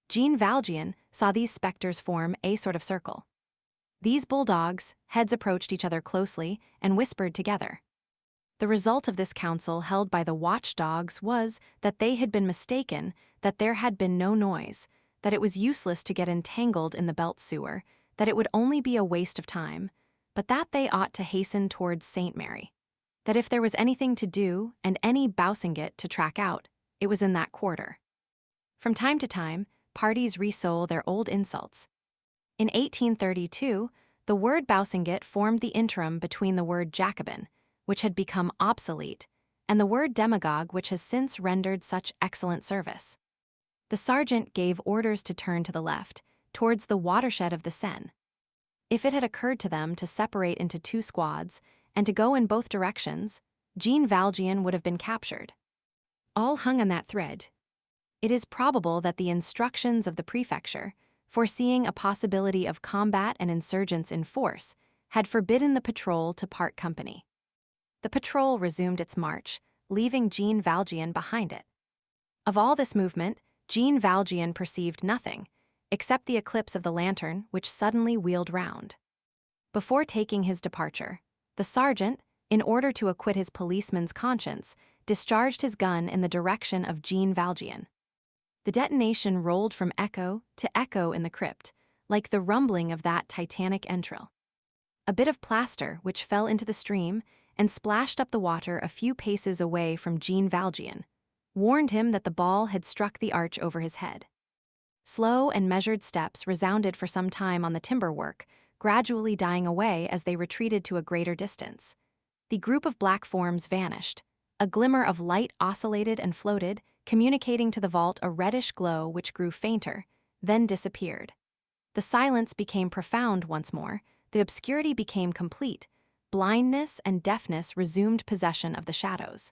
Jean Valjean, saw these specters form a sort of circle. These bulldogs' heads approached each other closely and whispered together. The result of this council held by the watchdogs was that they had been mistaken, that there had been no noise, that it was useless to get entangled in the belt sewer, that it would only be a waste of time, but that they ought to hasten towards St. Mary. That if there was anything to do and any Boussingat to track out, it was in that quarter. From time to time, parties resole their old insults. In 1832, the word Boussingat formed the interim between the word Jacobin, which had become obsolete, and the word demagogue, which has since rendered such excellent service. The sergeant gave orders to turn to the left, towards the watershed of the Seine. If it had occurred to them to separate into two squads and to go in both directions, Jean Valjean would have been captured. All hung on that thread. It is probable that the instructions of the prefecture, foreseeing a possibility of combat and insurgents in force, had forbidden the patrol to part company. The patrol resumed its march, leaving Jean Valjean behind it. Of all this movement, Jean Valjean perceived nothing, except the eclipse of the lantern which suddenly wheeled round. Before taking his departure, the sergeant, in order to acquit his policeman's conscience, discharged his gun in the direction of Jean Valjean. The detonation rolled from echo to echo in the crypt, like the rumbling of that titanic entrail. A bit of plaster which fell into the stream and splashed up the water a few paces away from Jean Valjean warned him that the ball had struck the arch over his head. Slow and measured steps resounded for some time on the timber work, gradually dying away as they retreated to a greater distance. The group of black forms vanished. A glimmer of light oscillated and floated, communicating to the vault a reddish glow which grew fainter, then disappeared. The silence became profound once more, the obscurity became complete, blindness and deafness resumed possession of the shadows.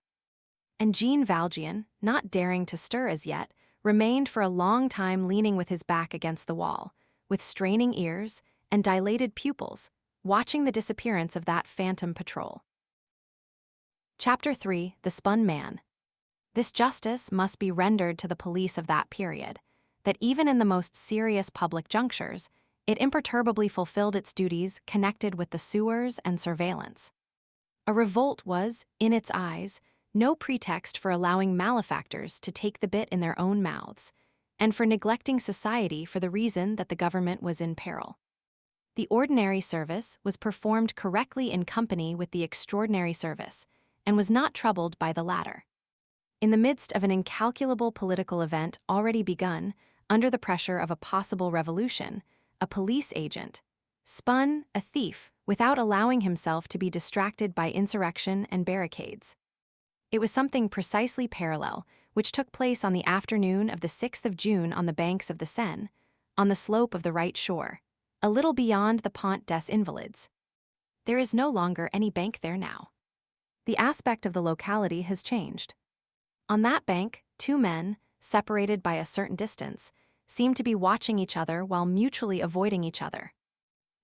And Jean Valjean, not daring to stir as yet, remained for a long time leaning with his back against the wall, with straining ears and dilated pupils, watching the disappearance of that phantom patrol. Chapter 3: The Spun Man. This justice must be rendered to the police of that period, that even in the most serious public junctures, it imperturbably fulfilled its duties connected with the sewers and surveillance. A revolt was, in its eyes, no pretext for allowing malefactors to take the bit in their own mouths, and for neglecting society for the reason that the government was in peril. The ordinary service was performed correctly in company with the extraordinary service, and was not troubled by the latter. In the midst of an incalculable political event already begun, under the pressure of a possible revolution, a police agent spun a thief without allowing himself to be distracted by insurrection and barricades. It was something precisely parallel, which took place on the afternoon of the 6th of June on the banks of the Seine, on the slope of the right shore, a little beyond the Pont des Invalides. There is no longer any bank there now. The aspect of the locality has changed. On that bank, two men, separated by a certain distance, seemed to be watching each other while mutually avoiding each other.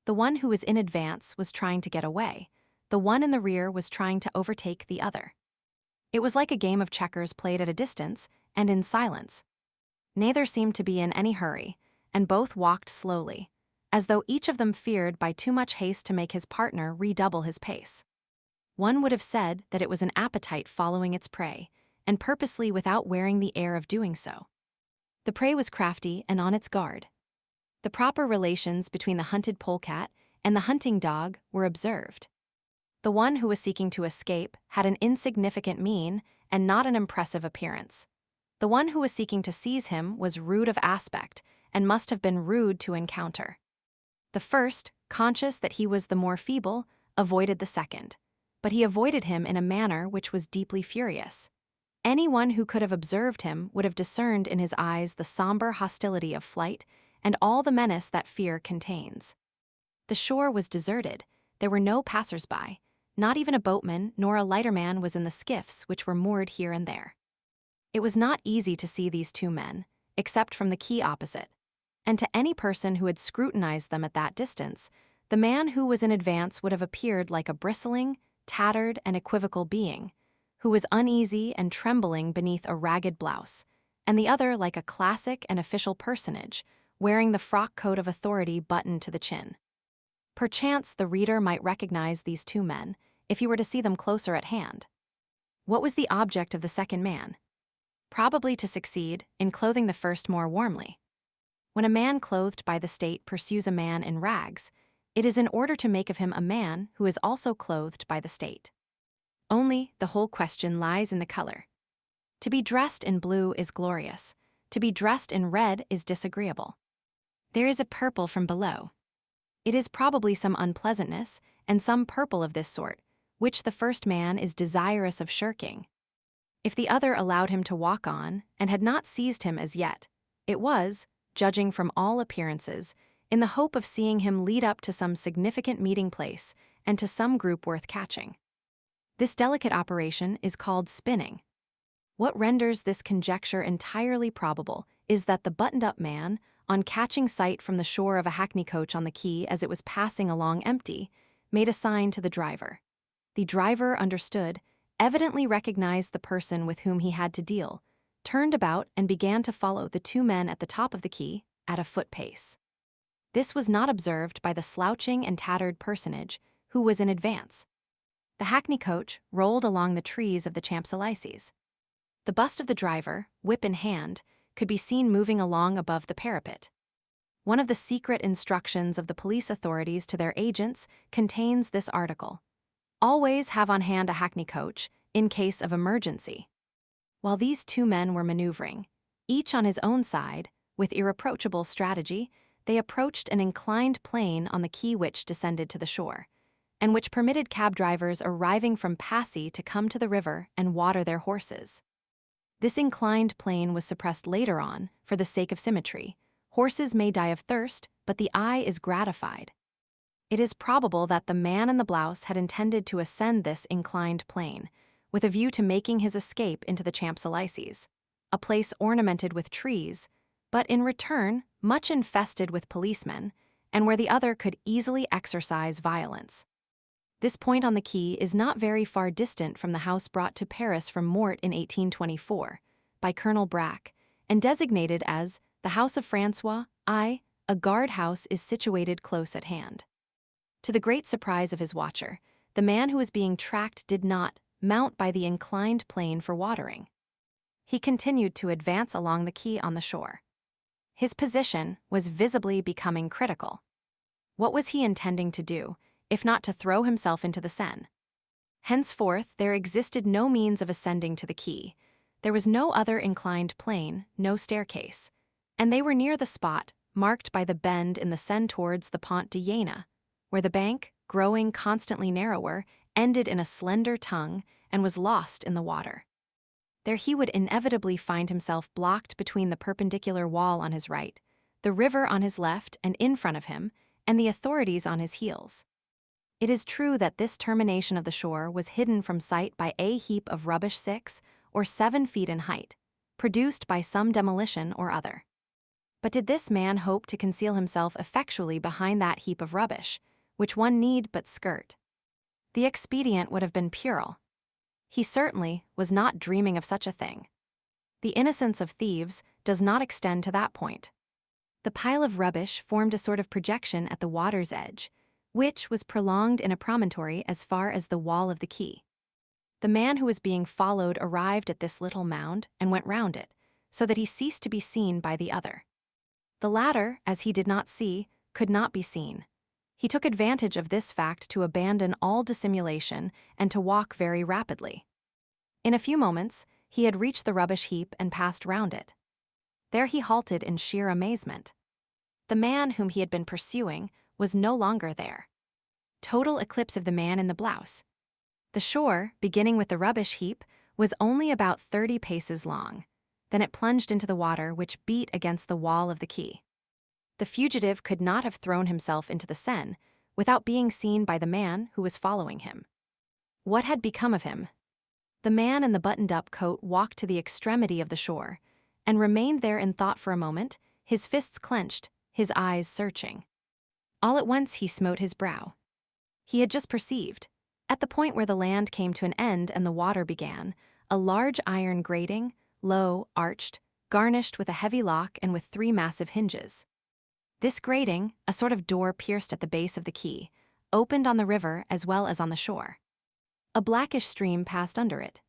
The one who was in advance was trying to get away. The one in the rear was trying to overtake the other. It was like a game of checkers played at a distance and in silence. Neither seemed to be in any hurry, and both walked slowly, as though each of them feared by too much haste to make his partner redouble his pace. One would have said that it was an appetite following its prey, and purposely without wearing the air of doing so. The prey was crafty and on its guard. The proper relations between the hunted polecat and the hunting dog were observed. The one who was seeking to escape had an insignificant mien and not an impressive appearance. The one who was seeking to seize him was rude of aspect and must have been rude to encounter. The first, conscious that he was the more feeble, avoided the second, but he avoided him in a manner which was deeply furious. Anyone who could have observed him would have discerned in his eyes the somber hostility of flight and all the menace that fear contains. The shore was deserted. There were no passers-by. Not even a boatman nor a lighterman was in the skiffs which were moored here and there. It was not easy to see these two men, except from the quay opposite, and to any person who had scrutinized them at that distance, the man who was in advance would have appeared like a bristling, tattered, and equivocal being, who was uneasy and trembling beneath a ragged blouse, and the other like a classic and official personage, wearing the frock coat of authority buttoned to the chin. Perchance the reader might recognize these two men if he were to see them closer at hand. What was the object of the second man? Probably to succeed in clothing the first more warmly. When a man clothed by the state pursues a man in rags, it is in order to make of him a man who is also clothed by the state. Only the whole question lies in the color. To be dressed in blue is glorious. To be dressed in red is disagreeable. There is a purple from below. It is probably some unpleasantness and some purple of this sort, which the first man is desirous of shirking. If the other allowed him to walk on and had not seized him as yet, it was, judging from all appearances, in the hope of seeing him lead up to some significant meeting place and to some group worth catching. This delicate operation is called spinning. What renders this conjecture entirely probable is that the buttoned-up man, on catching sight from the shore of a hackney coach on the quay as it was passing along empty, made a sign to the driver. The driver understood, evidently recognized the person with whom he had to deal, turned about and began to follow the two men at the top of the quay at a foot pace. This was not observed by the slouching and tattered personage who was in advance. The hackney coach rolled along the trees of the Champs-Élysées. The bust of the driver, whip in hand, could be seen moving along above the parapet. One of the secret instructions of the police authorities to their agents contains this article: always have on hand a hackney coach in case of emergency. While these two men were maneuvering, each on his own side, with irreproachable strategy, they approached an inclined plane on the quay which descended to the shore, and which permitted cab drivers arriving from Passy to come to the river and water their horses. This inclined plane was suppressed later on for the sake of symmetry. Horses may die of thirst, but the eye is gratified. It is probable that the man in the blouse had intended to ascend this inclined plane, with a view to making his escape into the Champs-Élysées, a place ornamented with trees, but in return much infested with policemen, and where the other could easily exercise violence. This point on the quay is not very far distant from the house brought to Paris from Mort in 1824 by Colonel Brack, and designated as the House of François I. A guard-house is situated close at hand. To the great surprise of his watcher, the man who was being tracked did not mount by the inclined plane for watering. He continued to advance along the quay on the shore. His position was visibly becoming critical. What was he intending to do, if not to throw himself into the Seine? Henceforth, there existed no means of ascending to the quay. There was no other inclined plane, no staircase, and they were near the spot marked by the bend in the Seine towards the Pont de Iéna, where the bank, growing constantly narrower, ended in a slender tongue and was lost in the water. There he would inevitably find himself blocked between the perpendicular wall on his right, the river on his left and in front of him, and the authorities on his heels. It is true that this termination of the shore was hidden from sight by a heap of rubbish 6 or 7 feet in height, produced by some demolition or other. But did this man hope to conceal himself effectually behind that heap of rubbish, which one need but skirt? The expedient would have been puerile. He certainly was not dreaming of such a thing. The innocence of thieves does not extend to that point. The pile of rubbish formed a sort of projection at the water's edge, which was prolonged in a promontory as far as the wall of the quay. The man who was being followed arrived at this little mound and went round it, so that he ceased to be seen by the other. The latter, as he did not see, could not be seen. He took advantage of this fact to abandon all dissimulation and to walk very rapidly. In a few moments, he had reached the rubbish heap and passed round it. There he halted in sheer amazement. The man whom he had been pursuing was no longer there. Total eclipse of the man in the blouse. The shore, beginning with the rubbish heap, was only about 30 paces long. Then it plunged into the water which beat against the wall of the quay. The fugitive could not have thrown himself into the Seine without being seen by the man who was following him. What had become of him? The man in the buttoned-up coat walked to the extremity of the shore and remained there in thought for a moment, his fists clenched, his eyes searching. All at once he smote his brow. He had just perceived, at the point where the land came to an end and the water began, a large iron grating, low, arched, garnished with a heavy lock and with 3 massive hinges. This grating, a sort of door pierced at the base of the quay, opened on the river as well as on the shore. A blackish stream passed under it.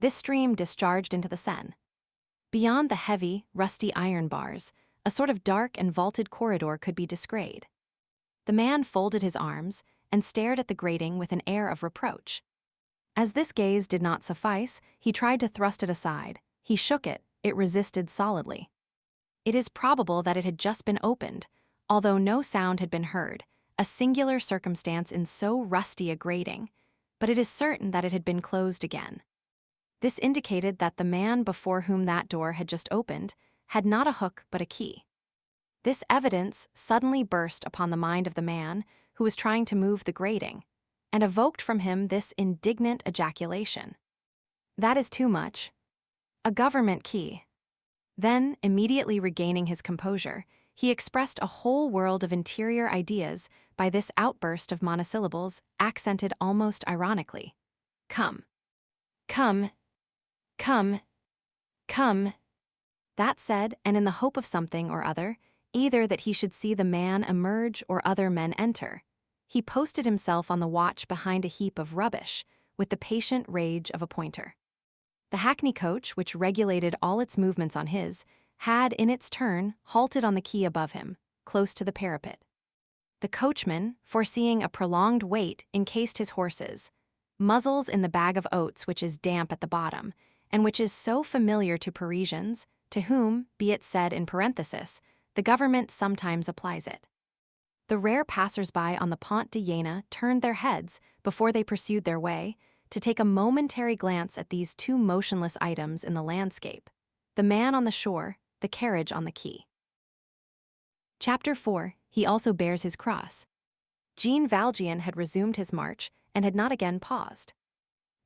This stream discharged into the Seine. Beyond the heavy, rusty iron bars, a sort of dark and vaulted corridor could be descried. The man folded his arms and stared at the grating with an air of reproach. As this gaze did not suffice, he tried to thrust it aside. He shook it, it resisted solidly. It is probable that it had just been opened, although no sound had been heard, a singular circumstance in so rusty a grating, but it is certain that it had been closed again. This indicated that the man before whom that door had just opened had not a hook but a key. This evidence suddenly burst upon the mind of the man who was trying to move the grating, and evoked from him this indignant ejaculation. "That is too much. A government key." Then, immediately regaining his composure, he expressed a whole world of interior ideas by this outburst of monosyllables accented almost ironically. "Come. Come. Come. Come." That said, and in the hope of something or other, either that he should see the man emerge or other men enter, he posted himself on the watch behind a heap of rubbish with the patient rage of a pointer. The hackney coach, which regulated all its movements on his, had, in its turn, halted on the quay above him, close to the parapet. The coachman, foreseeing a prolonged wait, encased his horses, muzzles in the bag of oats which is damp at the bottom, and which is so familiar to Parisians, to whom, be it said in parenthesis, the government sometimes applies it. The rare passers-by on the Pont de Jena turned their heads, before they pursued their way, to take a momentary glance at these two motionless items in the landscape, the man on the shore, the carriage on the quay. Chapter 4. He also bears his cross. Jean Valjean had resumed his march and had not again paused.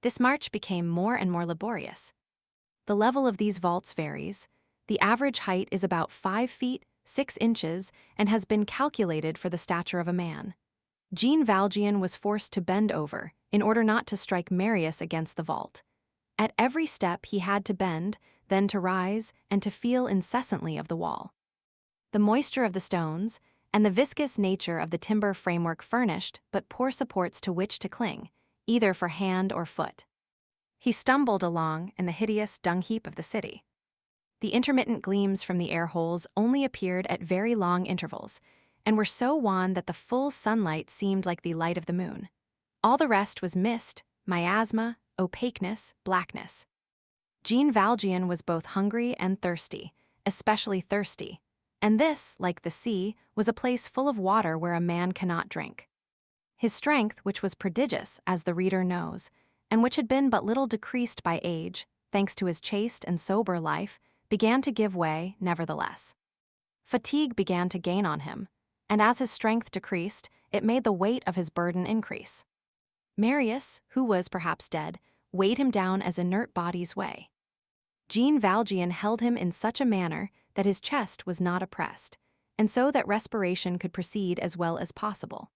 This march became more and more laborious. The level of these vaults varies. The average height is about 5 feet, 6 inches, and has been calculated for the stature of a man. Jean Valjean was forced to bend over in order not to strike Marius against the vault. At every step he had to bend, then to rise, and to feel incessantly of the wall. The moisture of the stones and the viscous nature of the timber framework furnished but poor supports to which to cling, either for hand or foot. He stumbled along in the hideous dung-heap of the city. The intermittent gleams from the air holes only appeared at very long intervals, and were so wan that the full sunlight seemed like the light of the moon. All the rest was mist, miasma, opaqueness, blackness. Jean Valjean was both hungry and thirsty, especially thirsty, and this, like the sea, was a place full of water where a man cannot drink. His strength, which was prodigious, as the reader knows, and which had been but little decreased by age, thanks to his chaste and sober life, began to give way, nevertheless. Fatigue began to gain on him, and as his strength decreased, it made the weight of his burden increase. Marius, who was perhaps dead, weighed him down as inert bodies weigh. Jean Valjean held him in such a manner that his chest was not oppressed, and so that respiration could proceed as well as possible.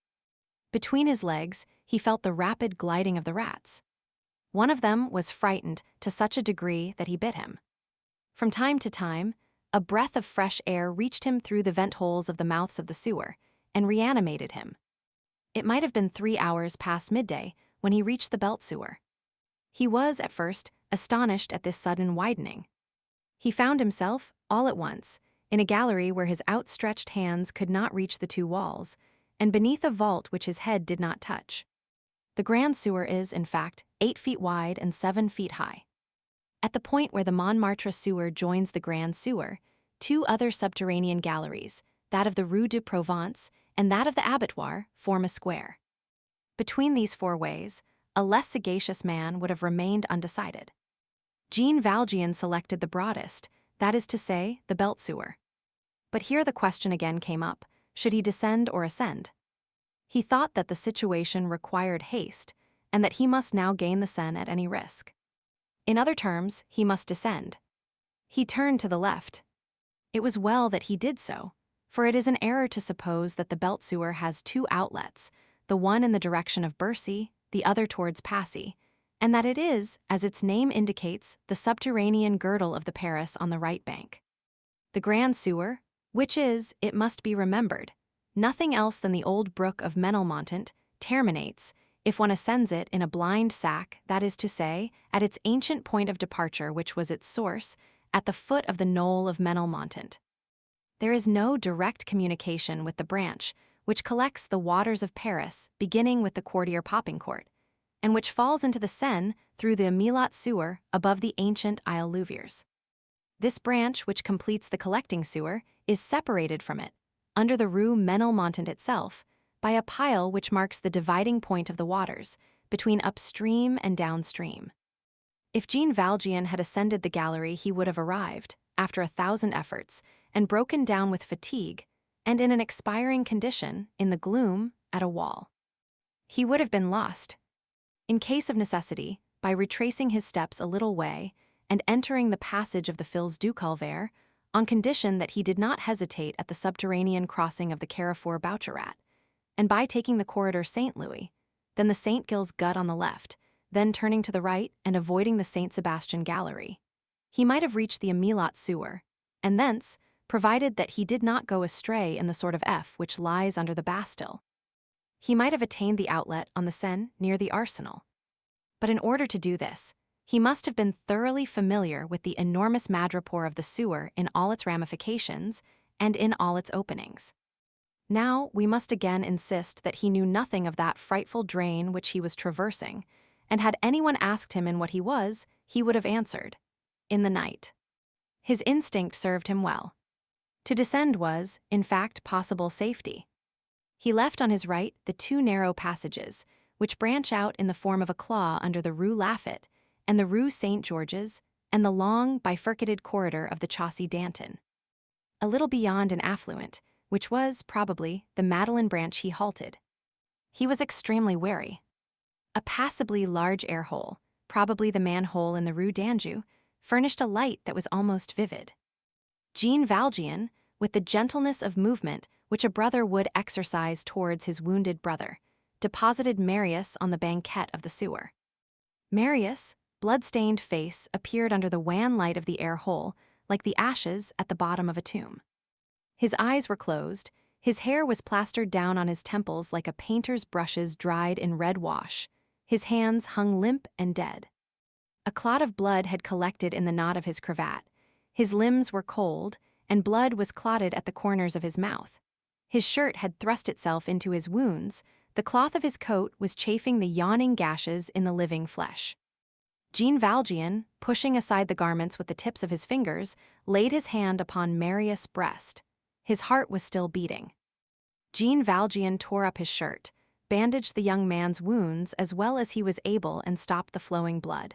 Between his legs, he felt the rapid gliding of the rats. One of them was frightened to such a degree that he bit him. From time to time, a breath of fresh air reached him through the vent holes of the mouths of the sewer, and reanimated him. It might have been 3 hours past midday when he reached the belt sewer. He was, at first, astonished at this sudden widening. He found himself, all at once, in a gallery where his outstretched hands could not reach the 2 walls, and beneath a vault which his head did not touch. The grand sewer is, in fact, 8 feet wide and 7 feet high. At the point where the Montmartre sewer joins the grand sewer, 2 other subterranean galleries, that of the Rue de Provence and that of the abattoir, form a square. Between these 4 ways, a less sagacious man would have remained undecided. Jean Valjean selected the broadest, that is to say, the belt sewer. But here the question again came up, should he descend or ascend? He thought that the situation required haste, and that he must now gain the Seine at any risk. In other terms, he must descend. He turned to the left. It was well that he did so, for it is an error to suppose that the belt sewer has 2 outlets, the one in the direction of Bercy, the other towards Passy, and that it is, as its name indicates, the subterranean girdle of the Paris on the right bank. The grand sewer, which is, it must be remembered, nothing else than the old brook of Menilmontant, terminates, if one ascends it in a blind sack, that is to say, at its ancient point of departure, which was its source, at the foot of the knoll of Menilmontant. There is no direct communication with the branch, which collects the waters of Paris, beginning with the Quartier Popincourt, and which falls into the Seine through the Emilat sewer above the ancient Isle Louviers. This branch, which completes the collecting sewer, is separated from it, under the Rue Menilmontant itself, by a pile which marks the dividing point of the waters, between upstream and downstream. If Jean Valjean had ascended the gallery, he would have arrived, after 1,000 efforts, and broken down with fatigue, and in an expiring condition, in the gloom, at a wall. He would have been lost. In case of necessity, by retracing his steps a little way, and entering the passage of the Fils du Calvaire, on condition that he did not hesitate at the subterranean crossing of the Carrefour Boucherat, and by taking the corridor St. Louis, then the St. Gilles gut on the left, then turning to the right and avoiding the St. Sebastian gallery. He might have reached the Emilat sewer, and thence, provided that he did not go astray in the sort of F which lies under the Bastille, he might have attained the outlet on the Seine near the Arsenal. But in order to do this, he must have been thoroughly familiar with the enormous madrepore of the sewer in all its ramifications and in all its openings. Now we must again insist that he knew nothing of that frightful drain which he was traversing, and had anyone asked him in what he was, he would have answered, in the night. His instinct served him well. To descend was, in fact, possible safety. He left on his right the 2 narrow passages, which branch out in the form of a claw under the Rue Laffitte and the Rue St. George's, and the long, bifurcated corridor of the Chaussee d'Antin. A little beyond an affluent, which was, probably, the Madeleine branch, he halted. He was extremely wary. A passably large air-hole, probably the manhole in the Rue d'Anjou, furnished a light that was almost vivid. Jean Valjean, with the gentleness of movement which a brother would exercise towards his wounded brother, deposited Marius on the banquette of the sewer. Marius' blood-stained face appeared under the wan light of the air-hole like the ashes at the bottom of a tomb. His eyes were closed, his hair was plastered down on his temples like a painter's brushes dried in red wash, his hands hung limp and dead. A clot of blood had collected in the knot of his cravat, his limbs were cold, and blood was clotted at the corners of his mouth. His shirt had thrust itself into his wounds, the cloth of his coat was chafing the yawning gashes in the living flesh. Jean Valjean, pushing aside the garments with the tips of his fingers, laid his hand upon Marius' breast. His heart was still beating. Jean Valjean tore up his shirt, bandaged the young man's wounds as well as he was able and stopped the flowing blood.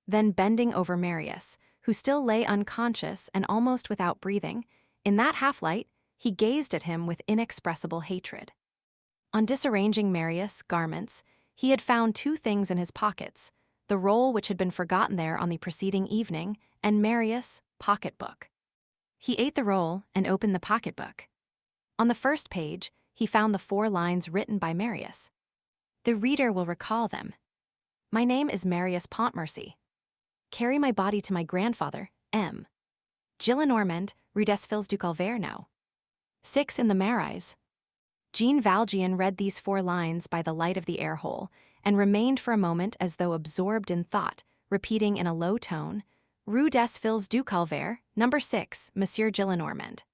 Then bending over Marius, who still lay unconscious and almost without breathing, in that half-light, he gazed at him with inexpressible hatred. On disarranging Marius' garments, he had found 2 things in his pockets, the roll which had been forgotten there on the preceding evening, and Marius' pocketbook. He ate the roll and opened the pocketbook. On the first page, he found the 4 lines written by Marius. The reader will recall them. My name is Marius Pontmercy. Carry my body to my grandfather, M. Gillenormand, Rue des Fils du Calvaire now. 6 in the Marais. Jean Valjean read these 4 lines by the light of the air-hole, and remained for a moment as though absorbed in thought, repeating in a low tone, Rue des Fils du Calvaire, number 6, Monsieur Gillenormand.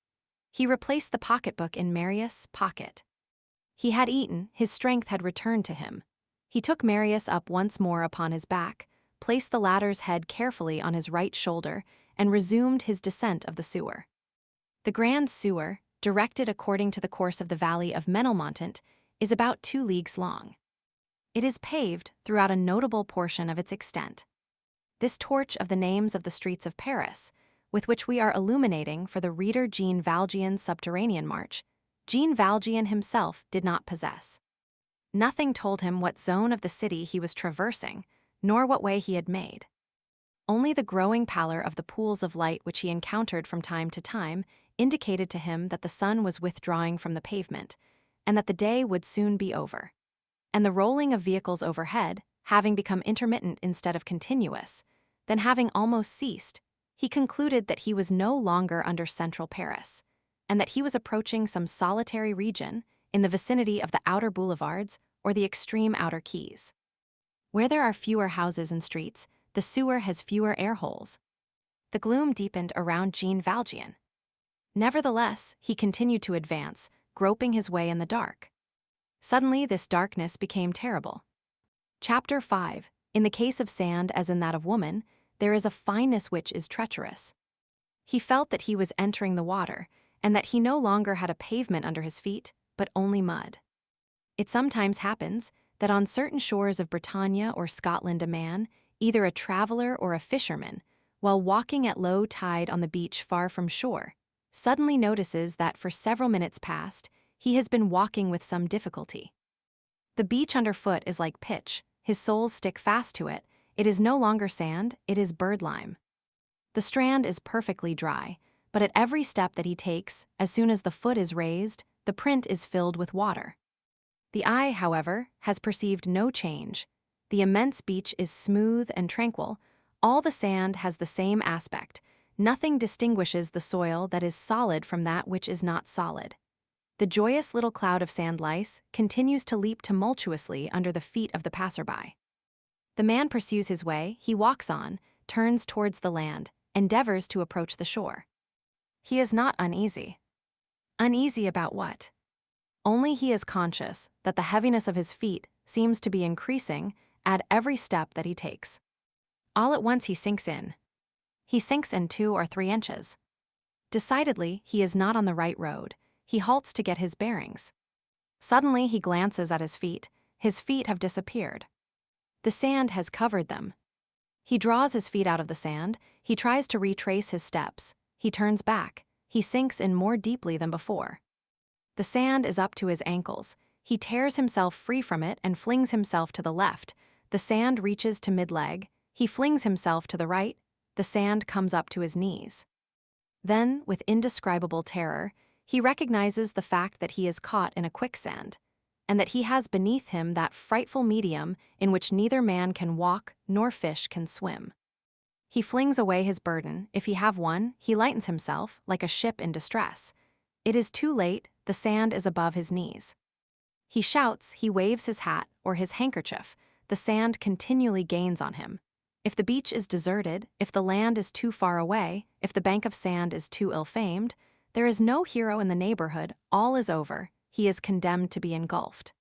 He replaced the pocketbook in Marius' pocket. He had eaten, his strength had returned to him. He took Marius up once more upon his back, placed the latter's head carefully on his right shoulder, and resumed his descent of the sewer. The grand sewer, directed according to the course of the valley of Menilmontant, is about 2 leagues long. It is paved throughout a notable portion of its extent. This torch of the names of the streets of Paris, with which we are illuminating for the reader Jean Valjean's subterranean march, Jean Valjean himself did not possess. Nothing told him what zone of the city he was traversing, nor what way he had made. Only the growing pallor of the pools of light which he encountered from time to time indicated to him that the sun was withdrawing from the pavement, and that the day would soon be over. And the rolling of vehicles overhead, having become intermittent instead of continuous, then having almost ceased, he concluded that he was no longer under central Paris. and that he was approaching some solitary region in the vicinity of the outer boulevards or the extreme outer quays. Where there are fewer houses and streets, the sewer has fewer air holes. The gloom deepened around Jean Valjean. Nevertheless, he continued to advance, groping his way in the dark. Suddenly, this darkness became terrible. Chapter 5. In the case of sand as in that of woman, there is a fineness which is treacherous. He felt that he was entering the water, and that he no longer had a pavement under his feet, but only mud. It sometimes happens that on certain shores of Bretagne or Scotland a man, either a traveler or a fisherman, while walking at low tide on the beach far from shore, suddenly notices that for several minutes past, he has been walking with some difficulty. The beach underfoot is like pitch, his soles stick fast to it, it is no longer sand, it is birdlime. The strand is perfectly dry, but at every step that he takes, as soon as the foot is raised, the print is filled with water. The eye, however, has perceived no change. The immense beach is smooth and tranquil, all the sand has the same aspect, nothing distinguishes the soil that is solid from that which is not solid. The joyous little cloud of sand lice continues to leap tumultuously under the feet of the passerby. The man pursues his way, he walks on, turns towards the land, endeavors to approach the shore. He is not uneasy. Uneasy about what? Only he is conscious that the heaviness of his feet seems to be increasing at every step that he takes. All at once he sinks in. He sinks in 2 or 3 inches. Decidedly, he is not on the right road. He halts to get his bearings. Suddenly he glances at his feet. His feet have disappeared. The sand has covered them. He draws his feet out of the sand. He tries to retrace his steps. He turns back. He sinks in more deeply than before. The sand is up to his ankles. He tears himself free from it and flings himself to the left. The sand reaches to mid-leg. He flings himself to the right. The sand comes up to his knees. Then, with indescribable terror, he recognizes the fact that he is caught in a quicksand, and that he has beneath him that frightful medium in which neither man can walk nor fish can swim. He flings away his burden. If he have one, he lightens himself like a ship in distress. It is too late, the sand is above his knees. He shouts, he waves his hat or his handkerchief. The sand continually gains on him. If the beach is deserted, if the land is too far away, if the bank of sand is too ill-famed, there is no hero in the neighborhood, all is over, he is condemned to be engulfed.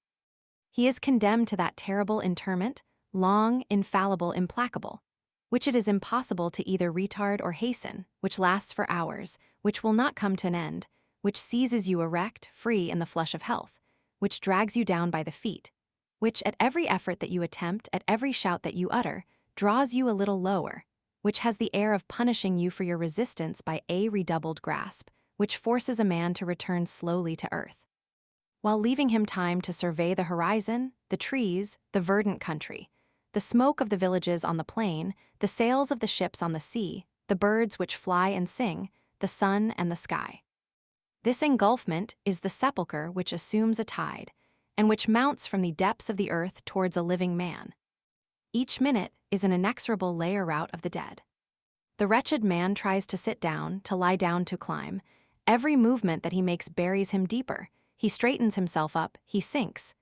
He is condemned to that terrible interment, long, infallible, implacable, which it is impossible to either retard or hasten, which lasts for hours, which will not come to an end, which seizes you erect, free in the flush of health, which drags you down by the feet, which at every effort that you attempt, at every shout that you utter, draws you a little lower, which has the air of punishing you for your resistance by a redoubled grasp, which forces a man to return slowly to earth, while leaving him time to survey the horizon, the trees, the verdant country, the smoke of the villages on the plain, the sails of the ships on the sea, the birds which fly and sing, the sun and the sky. This engulfment is the sepulchre which assumes a tide, and which mounts from the depths of the earth towards a living man. Each minute is an inexorable layer out of the dead. The wretched man tries to sit down, to lie down, to climb. Every movement that he makes buries him deeper. He straightens himself up, he sinks.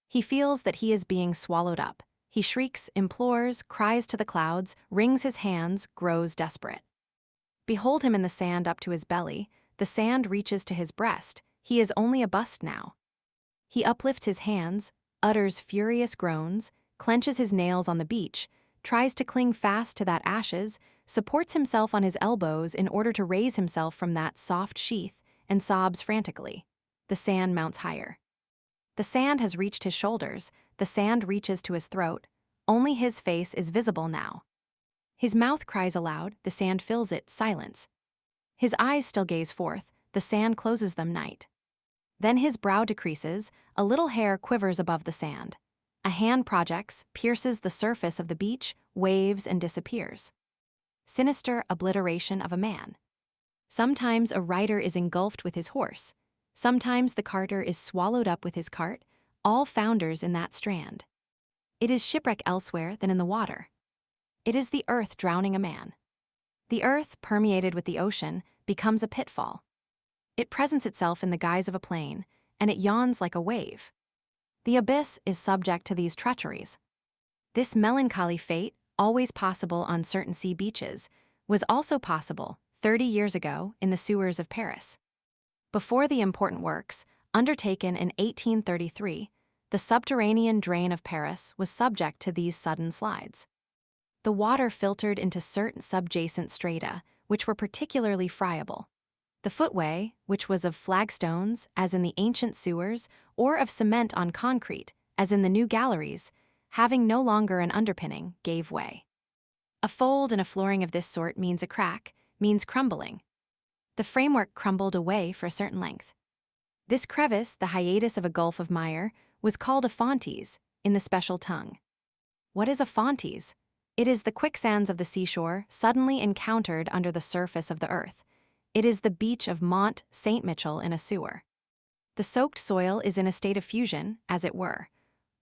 He feels that he is being swallowed up. He shrieks, implores, cries to the clouds, wrings his hands, grows desperate. Behold him in the sand up to his belly. The sand reaches to his breast. He is only a bust now. He uplifts his hands, utters furious groans, clenches his nails on the beach, tries to cling fast to that ashes, supports himself on his elbows in order to raise himself from that soft sheath, and sobs frantically. The sand mounts higher. The sand has reached his shoulders, the sand reaches to his throat, only his face is visible now. His mouth cries aloud, the sand fills it, silence. His eyes still gaze forth, the sand closes them, night. Then his brow decreases, a little hair quivers above the sand. A hand projects, pierces the surface of the beach, waves and disappears. Sinister obliteration of a man. Sometimes a rider is engulfed with his horse. Sometimes the carter is swallowed up with his cart, all founders in that strand. It is shipwreck elsewhere than in the water. It is the earth drowning a man. The earth, permeated with the ocean, becomes a pitfall. It presents itself in the guise of a plain, and it yawns like a wave. The abyss is subject to these treacheries. This melancholy fate, always possible on certain sea beaches, was also possible 30 years ago in the sewers of Paris. Before the important works, undertaken in 1833, the subterranean drain of Paris was subject to these sudden slides. The water filtered into certain subjacent strata, which were particularly friable. The footway, which was of flagstones, as in the ancient sewers, or of cement on concrete, as in the new galleries, having no longer an underpinning, gave way. A fold in a flooring of this sort means a crack, means crumbling. The framework crumbled away for a certain length. This crevice, the hiatus of a gulf of mire, was called a fontes in the special tongue. What is a fontes? It is the quicksands of the seashore suddenly encountered under the surface of the earth. It is the beach of Mont Saint Michel in a sewer. The soaked soil is in a state of fusion, as it were.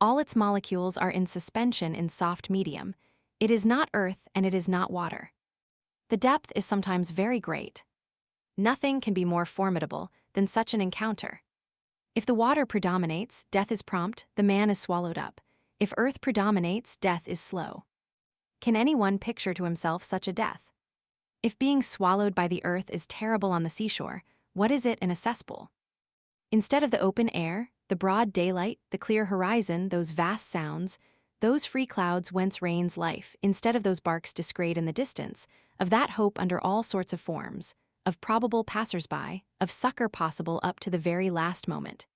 All its molecules are in suspension in soft medium. It is not earth and it is not water. The depth is sometimes very great. Nothing can be more formidable than such an encounter. If the water predominates, death is prompt, the man is swallowed up. If earth predominates, death is slow. Can anyone picture to himself such a death? If being swallowed by the earth is terrible on the seashore, what is it in a cesspool? Instead of the open air, the broad daylight, the clear horizon, those vast sounds, those free clouds whence reigns life, instead of those barks disgrayed in the distance, of that hope under all sorts of forms, of probable passers-by, of succor possible up to the very last moment.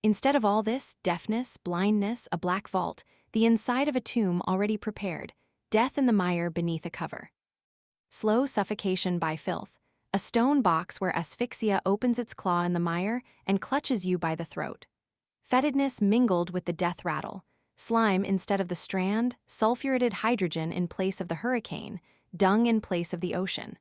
Instead of all this, deafness, blindness, a black vault, the inside of a tomb already prepared, death in the mire beneath a cover. Slow suffocation by filth, a stone box where asphyxia opens its claw in the mire and clutches you by the throat. Fetidness mingled with the death rattle, slime instead of the strand, sulfuretted hydrogen in place of the hurricane, dung in place of the ocean.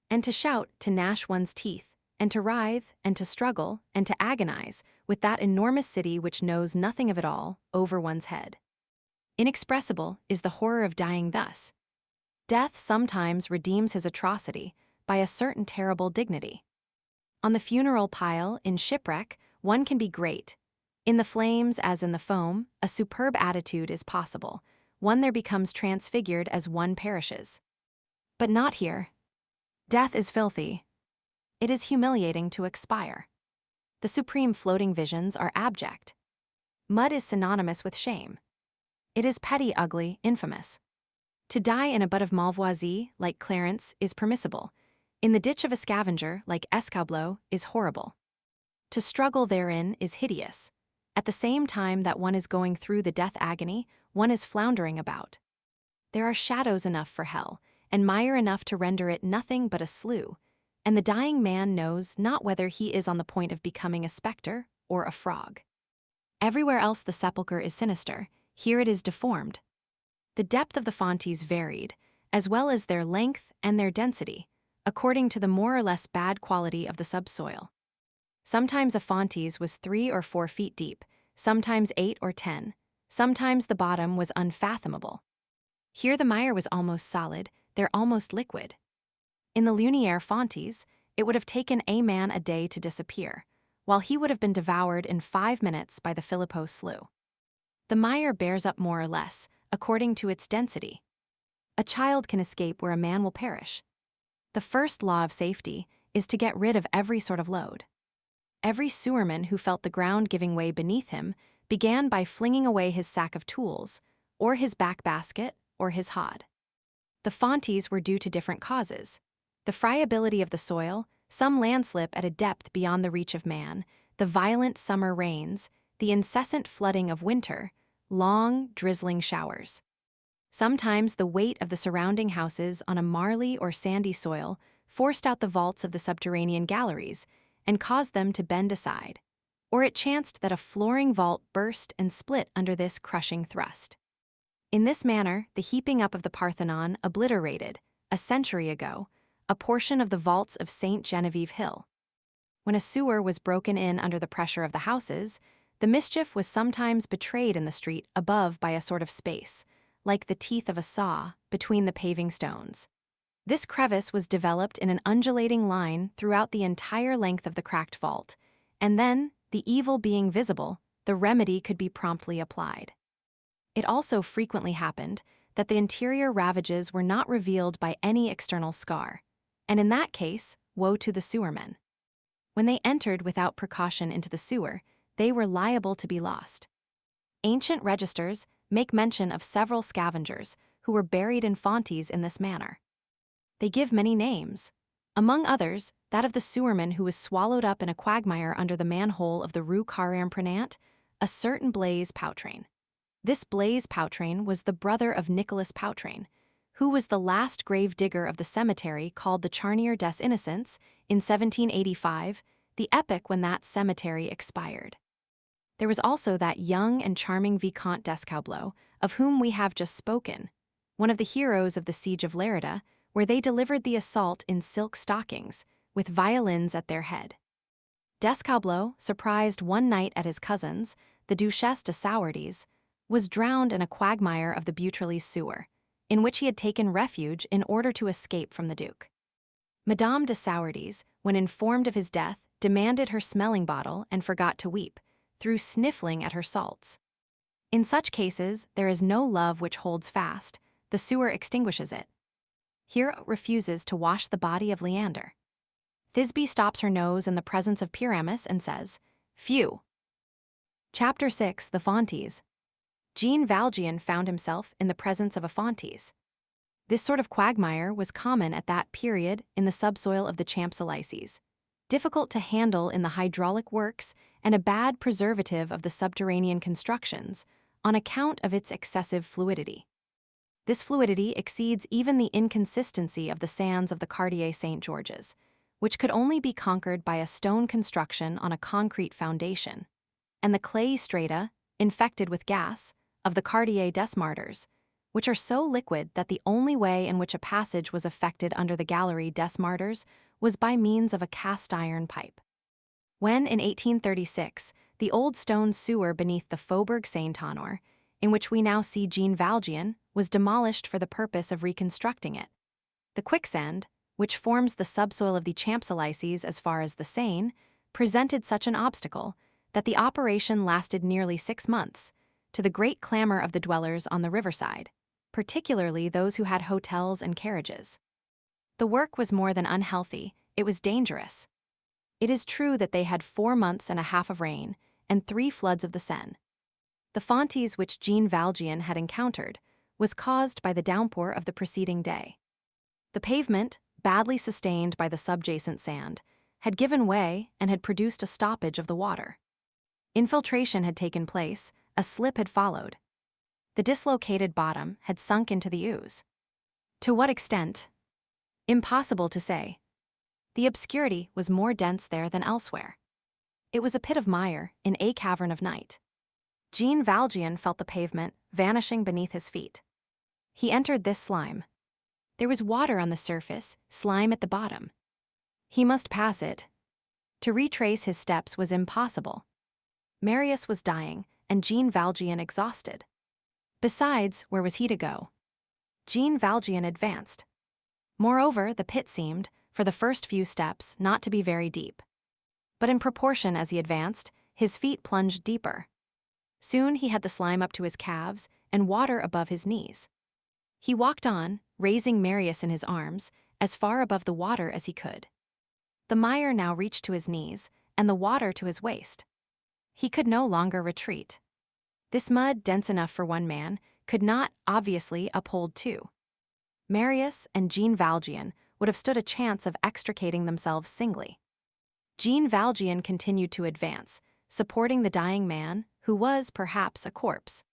And to shout, to gnash one's teeth, and to writhe, and to struggle, and to agonize, with that enormous city which knows nothing of it all, over one's head. Inexpressible is the horror of dying thus. Death sometimes redeems his atrocity by a certain terrible dignity. On the funeral pile, in shipwreck, one can be great. In the flames, as in the foam, a superb attitude is possible. One there becomes transfigured as one perishes. But not here. Death is filthy. It is humiliating to expire. The supreme floating visions are abject. Mud is synonymous with shame. It is petty, ugly, infamous. To die in a butt of Malvoisie, like Clarence, is permissible. In the ditch of a scavenger, like Escableau, is horrible. To struggle therein is hideous. At the same time that one is going through the death agony, one is floundering about. There are shadows enough for hell, and mire enough to render it nothing but a slough, and the dying man knows not whether he is on the point of becoming a spectre or a frog. Everywhere else the sepulchre is sinister, here it is deformed. The depth of the fontes varied, as well as their length and their density, according to the more or less bad quality of the subsoil. Sometimes a fontes was 3 or 4 feet deep, sometimes 8 or 10, sometimes the bottom was unfathomable. Here the mire was almost solid, there almost liquid. In the Lumiere fontes, it would have taken a man a day to disappear, while he would have been devoured in 5 minutes by the Philippot slough. The mire bears up more or less, according to its density. A child can escape where a man will perish. The first law of safety is to get rid of every sort of load. Every sewerman who felt the ground giving way beneath him began by flinging away his sack of tools, or his back basket, or his hod. The fontes were due to different causes. The friability of the soil, some landslip at a depth beyond the reach of man, the violent summer rains, the incessant flooding of winter, long, drizzling showers. Sometimes the weight of the surrounding houses on a marly or sandy soil forced out the vaults of the subterranean galleries and caused them to bend aside, or it chanced that a flooring vault burst and split under this crushing thrust. In this manner, the heaping up of the Parthenon obliterated, a century ago, a portion of the vaults of St. Genevieve Hill. When a sewer was broken in under the pressure of the houses, the mischief was sometimes betrayed in the street above by a sort of space, like the teeth of a saw, between the paving stones. This crevice was developed in an undulating line throughout the entire length of the cracked vault, and then, the evil being visible, the remedy could be promptly applied. It also frequently happened that the interior ravages were not revealed by any external scar, and in that case, woe to the sewermen. When they entered without precaution into the sewer, they were liable to be lost. Ancient registers make mention of several scavengers who were buried in fontes in this manner. They give many names, among others, that of the sewerman who was swallowed up in a quagmire under the manhole of the Rue Carré-Prenant, a certain Blaise Poutrain. This Blaise Poutrain was the brother of Nicolas Poutrain, who was the last grave digger of the cemetery called the Charnier des Innocents in 1785, the epoch when that cemetery expired. There was also that young and charming Vicomte d'Escaublot, of whom we have just spoken, one of the heroes of the siege of Lerida, where they delivered the assault in silk stockings, with violins at their head. D'Escaublot, surprised one night at his cousin's, the Duchesse de Sourdis, was drowned in a quagmire of the Beautreillis sewer, in which he had taken refuge in order to escape from the Duke. Madame de Sourdis, when informed of his death, demanded her smelling bottle and forgot to weep, through sniffling at her salts. In such cases, there is no love which holds fast, the sewer extinguishes it. Hero refuses to wash the body of Leander. Thisbe stops her nose in the presence of Pyramus and says, "Phew." Chapter 6, The Fontes. Jean Valjean found himself in the presence of a fontes. This sort of quagmire was common at that period in the subsoil of the Champs-Élysées, difficult to handle in the hydraulic works and a bad preservative of the subterranean constructions on account of its excessive fluidity. This fluidity exceeds even the inconsistency of the sands of the Quartier Saint-Georges, which could only be conquered by a stone construction on a concrete foundation, and the clay strata, infected with gas, of the Quartier des Martyrs, which are so liquid that the only way in which a passage was effected under the Galerie des Martyrs was by means of a cast-iron pipe. When, in 1836, the old stone sewer beneath the Faubourg Saint-Honore, in which we now see Jean Valjean, was demolished for the purpose of reconstructing it, the quicksand, which forms the subsoil of the Champs-Élysées as far as the Seine, presented such an obstacle that the operation lasted nearly 6 months, to the great clamor of the dwellers on the riverside, particularly those who had hotels and carriages. The work was more than unhealthy, it was dangerous. It is true that they had 4 months and a half of rain and 3 floods of the Seine. The fontes which Jean Valjean had encountered was caused by the downpour of the preceding day. The pavement, badly sustained by the subjacent sand, had given way and had produced a stoppage of the water. Infiltration had taken place, a slip had followed. The dislocated bottom had sunk into the ooze. To what extent? Impossible to say. The obscurity was more dense there than elsewhere. It was a pit of mire in a cavern of night. Jean Valjean felt the pavement vanishing beneath his feet. He entered this slime. There was water on the surface, slime at the bottom. He must pass it. To retrace his steps was impossible. Marius was dying, and Jean Valjean exhausted. Besides, where was he to go? Jean Valjean advanced. Moreover, the pit seemed, for the first few steps, not to be very deep. But in proportion as he advanced, his feet plunged deeper. Soon he had the slime up to his calves and water above his knees. He walked on, raising Marius in his arms, as far above the water as he could. The mire now reached to his knees, and the water to his waist. He could no longer retreat. This mud, dense enough for one man, could not, obviously, uphold two. Marius and Jean Valjean would have stood a chance of extricating themselves singly. Jean Valjean continued to advance, supporting the dying man, who was, perhaps, a corpse.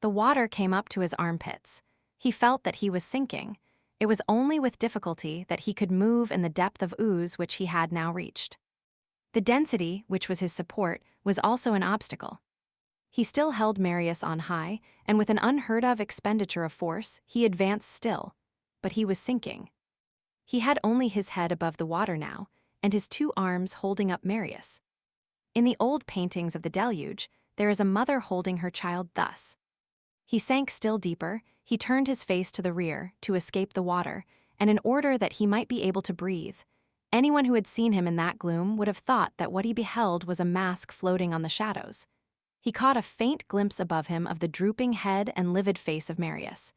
The water came up to his armpits. He felt that he was sinking. It was only with difficulty that he could move in the depth of ooze which he had now reached. The density, which was his support, was also an obstacle. He still held Marius on high, and with an unheard-of expenditure of force, he advanced still, but he was sinking. He had only his head above the water now, and his 2 arms holding up Marius. In the old paintings of the deluge, there is a mother holding her child thus. He sank still deeper, he turned his face to the rear to escape the water, and in order that he might be able to breathe. Anyone who had seen him in that gloom would have thought that what he beheld was a mask floating on the shadows. He caught a faint glimpse above him of the drooping head and livid face of Marius.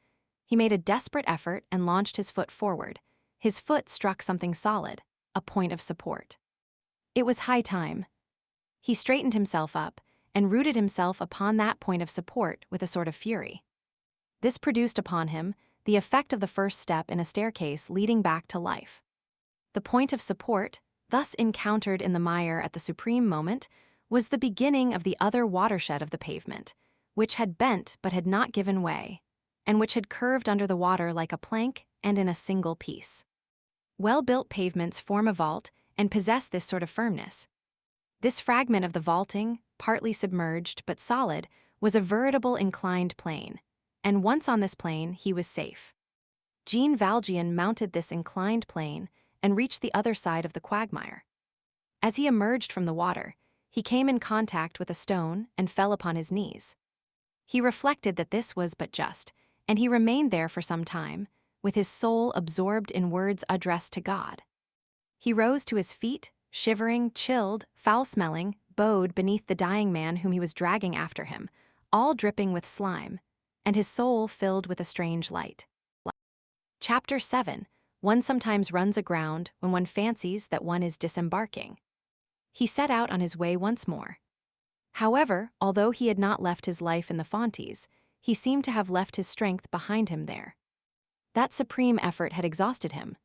He made a desperate effort and launched his foot forward. His foot struck something solid, a point of support. It was high time. He straightened himself up and rooted himself upon that point of support with a sort of fury. This produced upon him the effect of the first step in a staircase leading back to life. The point of support, thus encountered in the mire at the supreme moment, was the beginning of the other watershed of the pavement, which had bent but had not given way, and which had curved under the water like a plank and in a single piece. Well-built pavements form a vault and possess this sort of firmness. This fragment of the vaulting, partly submerged but solid, was a veritable inclined plane, and once on this plane he was safe. Jean Valjean mounted this inclined plane and reached the other side of the quagmire. As he emerged from the water, he came in contact with a stone and fell upon his knees. He reflected that this was but just, and he remained there for some time, with his soul absorbed in words addressed to God. He rose to his feet, shivering, chilled, foul-smelling, bowed beneath the dying man whom he was dragging after him, all dripping with slime, and his soul filled with a strange light. Chapter 7. One sometimes runs aground when one fancies that one is disembarking. He set out on his way once more. However, although he had not left his life in the Fontes, he seemed to have left his strength behind him there. That supreme effort had exhausted him.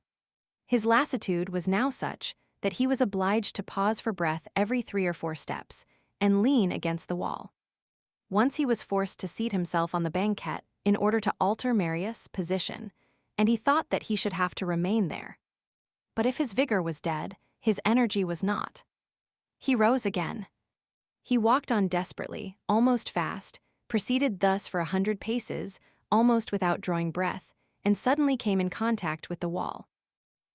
His lassitude was now such that he was obliged to pause for breath every 3 or 4 steps and lean against the wall. Once he was forced to seat himself on the banquette in order to alter Marius' position, and he thought that he should have to remain there. But if his vigor was dead, his energy was not. He rose again. He walked on desperately, almost fast, proceeded thus for 100 paces, almost without drawing breath, and suddenly came in contact with the wall.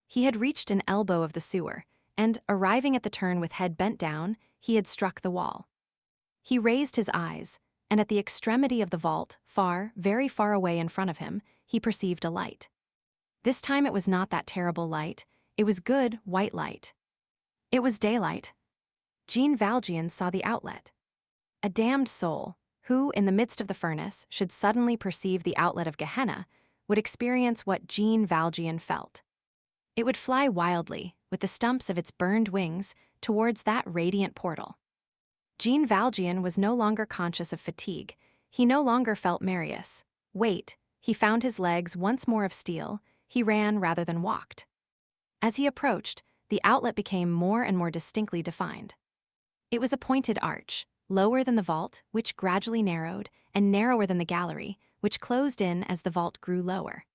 He had reached an elbow of the sewer, and, arriving at the turn with head bent down, he had struck the wall. He raised his eyes, and at the extremity of the vault, far, very far away in front of him, he perceived a light. This time it was not that terrible light, it was good, white light. It was daylight. Jean Valjean saw the outlet. A damned soul, who, in the midst of the furnace, should suddenly perceive the outlet of Gehenna, would experience what Jean Valjean felt. It would fly wildly, with the stumps of its burned wings, towards that radiant portal. Jean Valjean was no longer conscious of fatigue. He no longer felt Marius. Wait, he found his legs once more of steel. He ran rather than walked. As he approached, the outlet became more and more distinctly defined. It was a pointed arch, lower than the vault, which gradually narrowed, and narrower than the gallery, which closed in as the vault grew lower.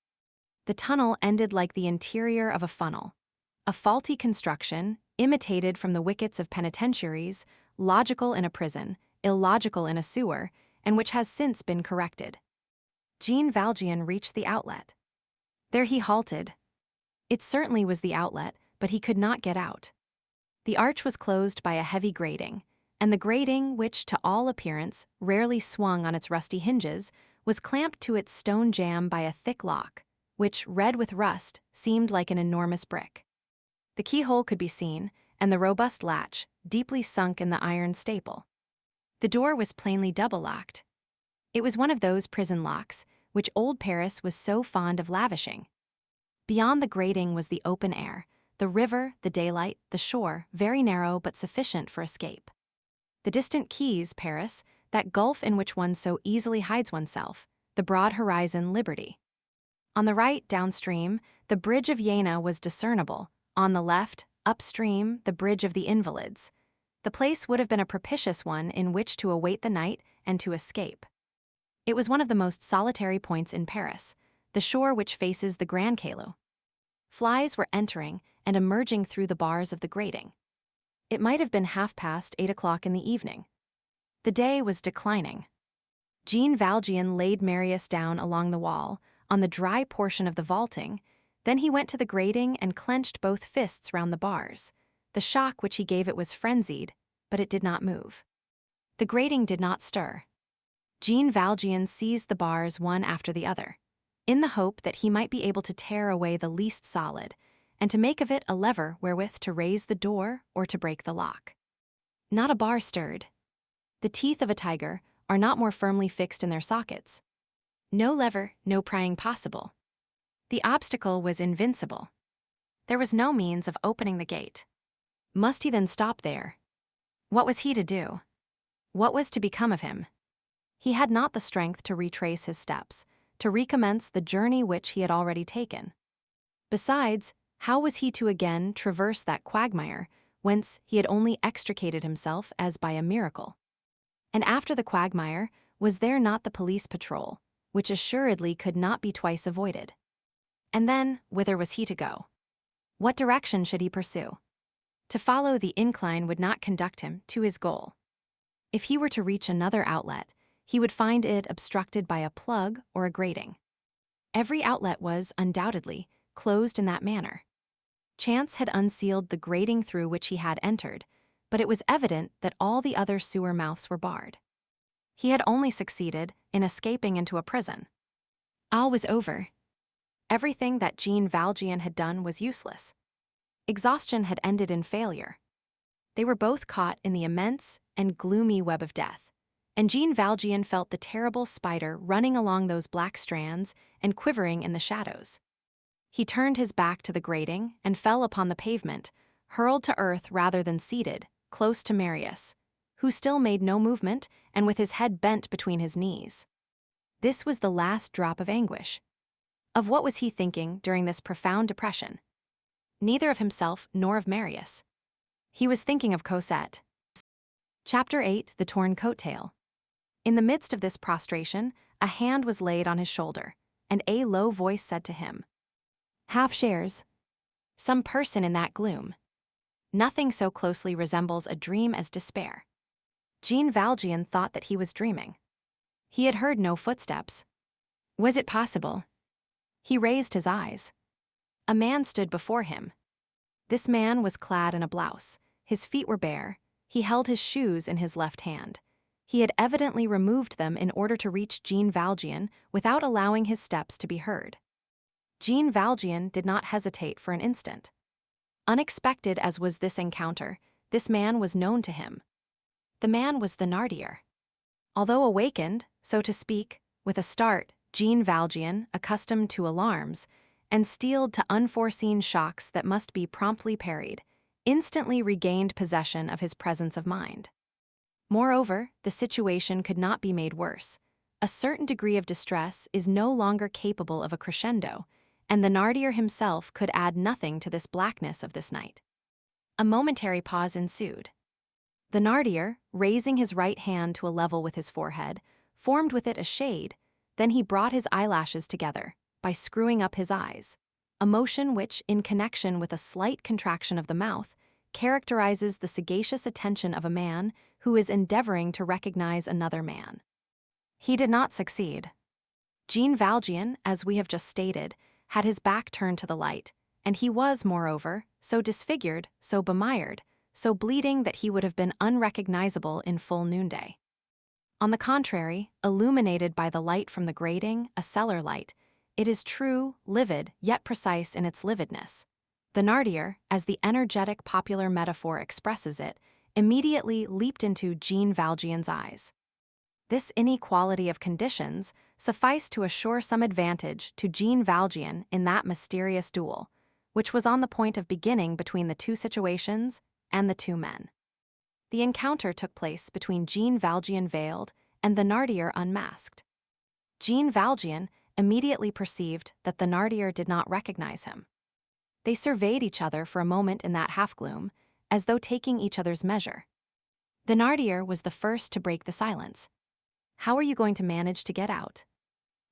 The tunnel ended like the interior of a funnel, a faulty construction, imitated from the wickets of penitentiaries, logical in a prison, illogical in a sewer, and which has since been corrected. Jean Valjean reached the outlet. There he halted. It certainly was the outlet, but he could not get out. The arch was closed by a heavy grating, and the grating, which, to all appearance, rarely swung on its rusty hinges, was clamped to its stone jamb by a thick lock, which, red with rust, seemed like an enormous brick. The keyhole could be seen, and the robust latch, deeply sunk in the iron staple. The door was plainly double-locked. It was one of those prison locks which old Paris was so fond of lavishing. Beyond the grating was the open air, the river, the daylight, the shore, very narrow but sufficient for escape. The distant quays, Paris, that gulf in which one so easily hides oneself, the broad horizon, liberty. On the right, downstream, the bridge of Jena was discernible. On the left, upstream, the bridge of the Invalids. The place would have been a propitious one in which to await the night and to escape. It was one of the most solitary points in Paris, the shore which faces the Grand Quai. Flies were entering and emerging through the bars of the grating. It might have been 8:30 in the evening. The day was declining. Jean Valjean laid Marius down along the wall, on the dry portion of the vaulting. Then he went to the grating and clenched both fists round the bars. The shock which he gave it was frenzied, but it did not move. The grating did not stir. Jean Valjean seized the bars one after the other. in the hope that he might be able to tear away the least solid, and to make of it a lever wherewith to raise the door or to break the lock. Not a bar stirred. The teeth of a tiger are not more firmly fixed in their sockets. No lever, no prying possible. The obstacle was invincible. There was no means of opening the gate. Must he then stop there? What was he to do? What was to become of him? He had not the strength to retrace his steps, to recommence the journey which he had already taken. Besides, how was he to again traverse that quagmire whence he had only extricated himself as by a miracle? And after the quagmire, was there not the police patrol, which assuredly could not be twice avoided? And then, whither was he to go? What direction should he pursue? To follow the incline would not conduct him to his goal. If he were to reach another outlet, he would find it obstructed by a plug or a grating. Every outlet was, undoubtedly, closed in that manner. Chance had unsealed the grating through which he had entered, but it was evident that all the other sewer mouths were barred. He had only succeeded in escaping into a prison. All was over. Everything that Jean Valjean had done was useless. Exhaustion had ended in failure. They were both caught in the immense and gloomy web of death, and Jean Valjean felt the terrible spider running along those black strands and quivering in the shadows. He turned his back to the grating and fell upon the pavement, hurled to earth rather than seated, close to Marius, who still made no movement and with his head bent between his knees. This was the last drop of anguish. Of what was he thinking during this profound depression? Neither of himself nor of Marius. He was thinking of Cosette. Chapter 8: The Torn Coat-tail. In the midst of this prostration, a hand was laid on his shoulder, and a low voice said to him, "Half shares." Some person in that gloom. Nothing so closely resembles a dream as despair. Jean Valjean thought that he was dreaming. He had heard no footsteps. Was it possible? He raised his eyes. A man stood before him. This man was clad in a blouse. His feet were bare. He held his shoes in his left hand. He had evidently removed them in order to reach Jean Valjean without allowing his steps to be heard. Jean Valjean did not hesitate for an instant. Unexpected as was this encounter, this man was known to him. The man was Thénardier. Although awakened, so to speak, with a start, Jean Valjean, accustomed to alarms, and steeled to unforeseen shocks that must be promptly parried, instantly regained possession of his presence of mind. Moreover, the situation could not be made worse. A certain degree of distress is no longer capable of a crescendo, and Thénardier himself could add nothing to this blackness of this night. A momentary pause ensued. Thénardier, raising his right hand to a level with his forehead, formed with it a shade. Then he brought his eyelashes together, by screwing up his eyes, a motion which, in connection with a slight contraction of the mouth, characterizes the sagacious attention of a man who is endeavoring to recognize another man. He did not succeed. Jean Valjean, as we have just stated, had his back turned to the light, and he was, moreover, so disfigured, so bemired, so bleeding that he would have been unrecognizable in full noonday. On the contrary, illuminated by the light from the grating, a cellar light, it is true, livid, yet precise in its lividness. Thénardier, as the energetic popular metaphor expresses it, immediately leaped into Jean Valjean's eyes. This inequality of conditions sufficed to assure some advantage to Jean Valjean in that mysterious duel, which was on the point of beginning between the two situations and the two men. The encounter took place between Jean Valjean veiled and Thénardier unmasked. Jean Valjean immediately perceived that Thénardier did not recognize him. They surveyed each other for a moment in that half-gloom, as though taking each other's measure. Thénardier was the first to break the silence. "How are you going to manage to get out?"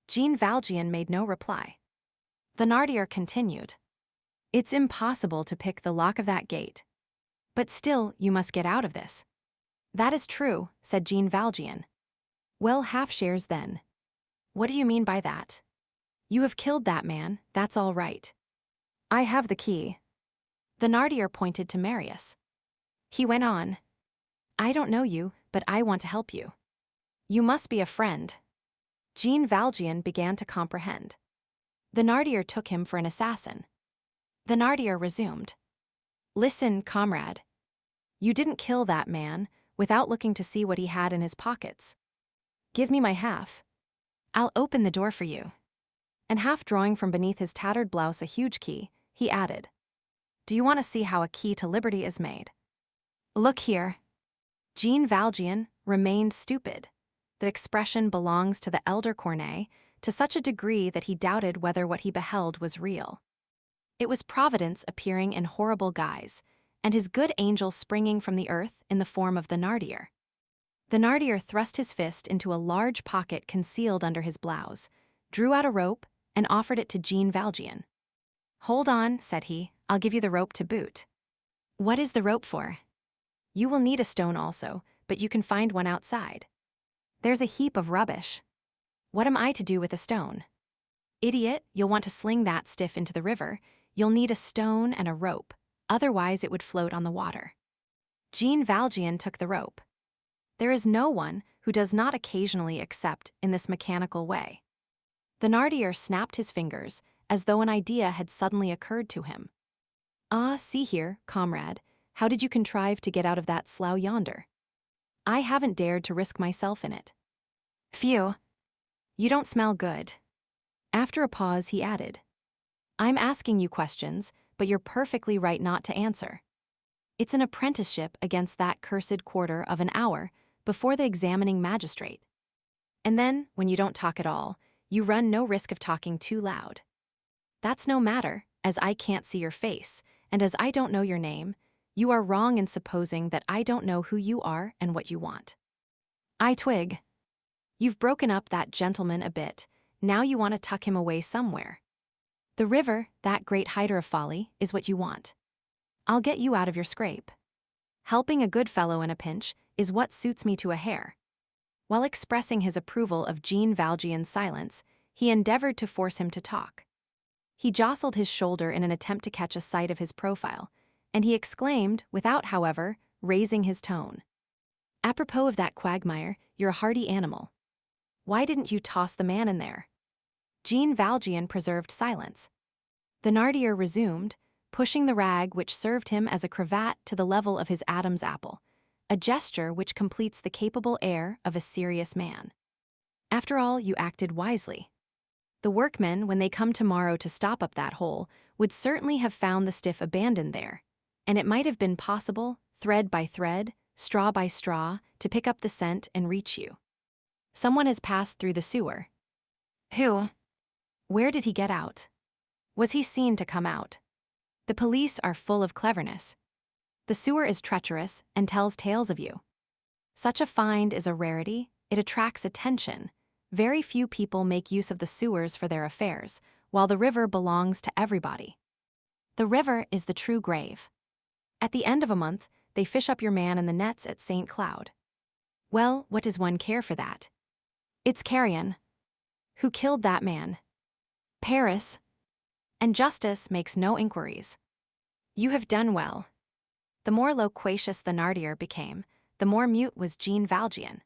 Jean Valjean made no reply. Thénardier continued, "It's impossible to pick the lock of that gate. But still, you must get out of this." "That is true," said Jean Valjean. "Well, half shares then." "What do you mean by that?" "You have killed that man, that's all right. I have the key." Thénardier pointed to Marius. He went on, "I don't know you, but I want to help you. You must be a friend." Jean Valjean began to comprehend. Thénardier took him for an assassin. Thénardier resumed. Listen, comrade. You didn't kill that man without looking to see what he had in his pockets. Give me my half. I'll open the door for you. And half drawing from beneath his tattered blouse a huge key, he added, Do you want to see how a key to liberty is made? Look here. Jean Valjean remained stupid. The expression belongs to the elder Corneille to such a degree that he doubted whether what he beheld was real. It was Providence appearing in horrible guise, and his good angel springing from the earth in the form of Thénardier. Thénardier thrust his fist into a large pocket concealed under his blouse, drew out a rope, and offered it to Jean Valjean. Hold on, said he, I'll give you the rope to boot. What is the rope for? You will need a stone also, but you can find one outside. There's a heap of rubbish. What am I to do with a stone? Idiot, you'll want to sling that stiff into the river. You'll need a stone and a rope, otherwise it would float on the water. Jean Valjean took the rope. There is no one who does not occasionally accept in this mechanical way. Thénardier snapped his fingers as though an idea had suddenly occurred to him. Ah, see here, comrade, how did you contrive to get out of that slough yonder? I haven't dared to risk myself in it. Phew. You don't smell good. After a pause, he added, I'm asking you questions, but you're perfectly right not to answer. It's an apprenticeship against that cursed quarter of an hour before the examining magistrate. And then, when you don't talk at all, you run no risk of talking too loud. That's no matter, as I can't see your face, and as I don't know your name, you are wrong in supposing that I don't know who you are and what you want. I twig. You've broken up that gentleman a bit, now you want to tuck him away somewhere. The river, that great hider of folly, is what you want. I'll get you out of your scrape. Helping a good fellow in a pinch is what suits me to a hair. While expressing his approval of Jean Valjean's silence, he endeavored to force him to talk. He jostled his shoulder in an attempt to catch a sight of his profile, and he exclaimed, without, however, raising his tone. Apropos of that quagmire, you're a hardy animal. Why didn't you toss the man in there? Jean Valjean preserved silence. Thénardier resumed, pushing the rag which served him as a cravat to the level of his Adam's apple, a gesture which completes the capable air of a serious man. After all, you acted wisely. The workmen, when they come tomorrow to stop up that hole, would certainly have found the stiff abandoned there, and it might have been possible, thread by thread, straw by straw, to pick up the scent and reach you. Someone has passed through the sewer. Who? Where did he get out? Was he seen to come out? The police are full of cleverness. The sewer is treacherous and tells tales of you. Such a find is a rarity, it attracts attention. Very few people make use of the sewers for their affairs, while the river belongs to everybody. The river is the true grave. At the end of a month, they fish up your man in the nets at St. Cloud. Well, what does one care for that? It's carrion. Who killed that man? Paris. And justice makes no inquiries. You have done well. The more loquacious Thénardier became, the more mute was Jean Valjean.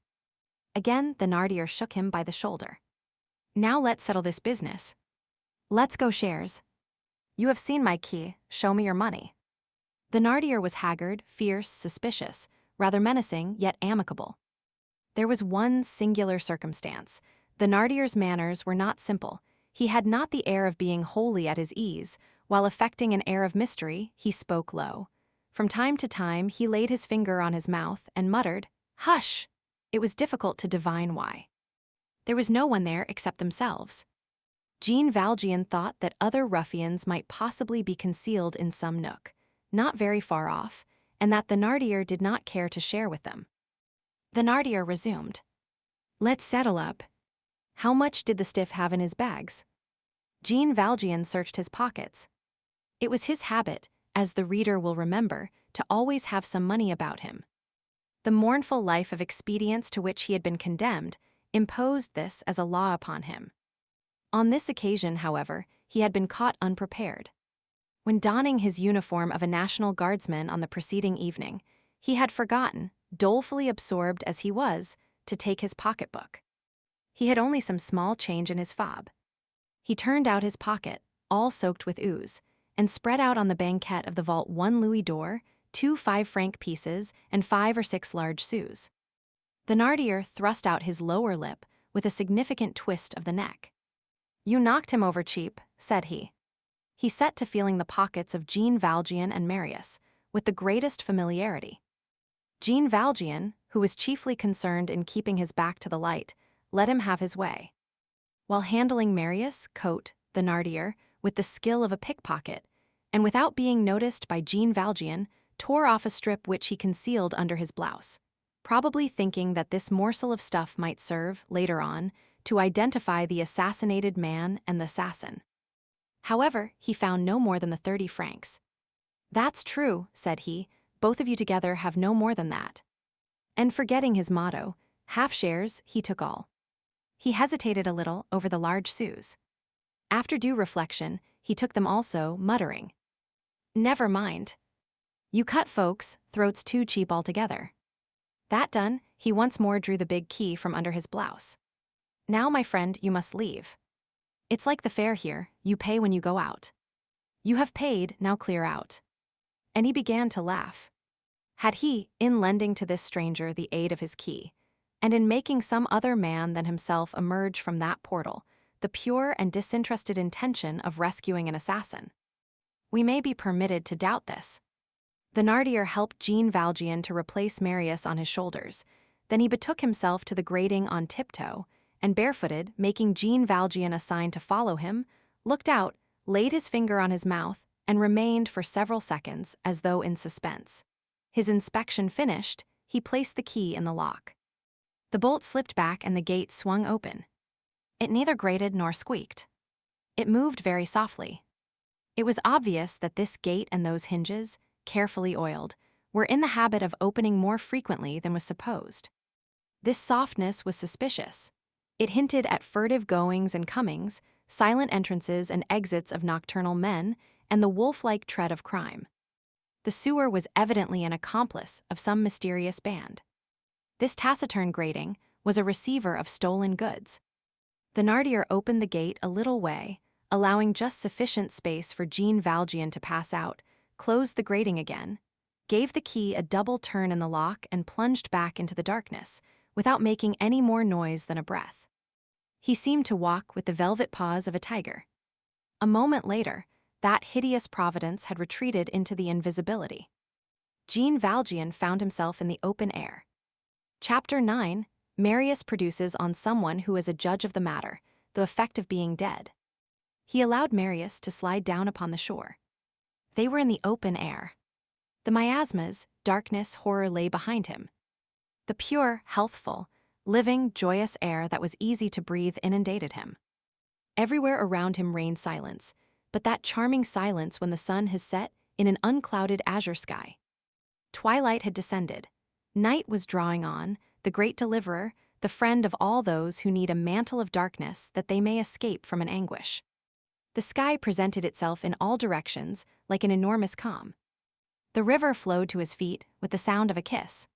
Again, Thénardier shook him by the shoulder. Now let's settle this business. Let's go shares. You have seen my key, show me your money. Thénardier was haggard, fierce, suspicious, rather menacing, yet amicable. There was one singular circumstance. Thénardier's manners were not simple. He had not the air of being wholly at his ease. While affecting an air of mystery, he spoke low. From time to time, he laid his finger on his mouth and muttered, "Hush!" It was difficult to divine why. There was no one there except themselves. Jean Valjean thought that other ruffians might possibly be concealed in some nook, not very far off, and that Thénardier did not care to share with them. Thénardier resumed. Let's settle up. How much did the stiff have in his bags? Jean Valjean searched his pockets. It was his habit, as the reader will remember, to always have some money about him. The mournful life of expedience to which he had been condemned imposed this as a law upon him. On this occasion, however, he had been caught unprepared. When donning his uniform of a National Guardsman on the preceding evening, he had forgotten, dolefully absorbed as he was, to take his pocketbook. He had only some small change in his fob. He turned out his pocket, all soaked with ooze, and spread out on the banquette of the vault 1 louis d'or, 2 5-franc pieces, and 5 or 6 large sous. Thénardier thrust out his lower lip with a significant twist of the neck. "You knocked him over cheap," said he. He set to feeling the pockets of Jean Valjean and Marius with the greatest familiarity. Jean Valjean, who was chiefly concerned in keeping his back to the light, let him have his way. While handling Marius, Thénardier, with the skill of a pickpocket, and without being noticed by Jean Valjean, tore off a strip which he concealed under his blouse, probably thinking that this morsel of stuff might serve, later on, to identify the assassinated man and the assassin. However, he found no more than the 30 francs. "That's true," said he, "both of you together have no more than that." And forgetting his motto, half shares, he took all. He hesitated a little over the large sous. After due reflection, he took them also, muttering, "Never mind. You cut folks' throats too cheap altogether." That done, he once more drew the big key from under his blouse. "Now, my friend, you must leave. It's like the fair here, you pay when you go out. You have paid, now clear out." And he began to laugh. Had he, in lending to this stranger the aid of his key, and in making some other man than himself emerge from that portal, the pure and disinterested intention of rescuing an assassin? We may be permitted to doubt this. Thénardier helped Jean Valjean to replace Marius on his shoulders. Then he betook himself to the grating on tiptoe, and barefooted, making Jean Valjean a sign to follow him, looked out, laid his finger on his mouth, and remained for several seconds as though in suspense. His inspection finished, he placed the key in the lock. The bolt slipped back and the gate swung open. It neither grated nor squeaked. It moved very softly. It was obvious that this gate and those hinges, carefully oiled, were in the habit of opening more frequently than was supposed. This softness was suspicious. It hinted at furtive goings and comings, silent entrances and exits of nocturnal men, and the wolf-like tread of crime. The sewer was evidently an accomplice of some mysterious band. This taciturn grating was a receiver of stolen goods. Thénardier opened the gate a little way, allowing just sufficient space for Jean Valjean to pass out, closed the grating again, gave the key a double turn in the lock, and plunged back into the darkness, without making any more noise than a breath. He seemed to walk with the velvet paws of a tiger. A moment later, that hideous providence had retreated into the invisibility. Jean Valjean found himself in the open air. Chapter 9. Marius produces on someone who is a judge of the matter the effect of being dead. He allowed Marius to slide down upon the shore. They were in the open air. The miasmas, darkness, horror lay behind him. The pure, healthful, living, joyous air that was easy to breathe inundated him. Everywhere around him reigned silence, but that charming silence when the sun has set in an unclouded azure sky. Twilight had descended. Night was drawing on, the great deliverer, the friend of all those who need a mantle of darkness that they may escape from an anguish. The sky presented itself in all directions like an enormous calm. The river flowed to his feet with the sound of a kiss.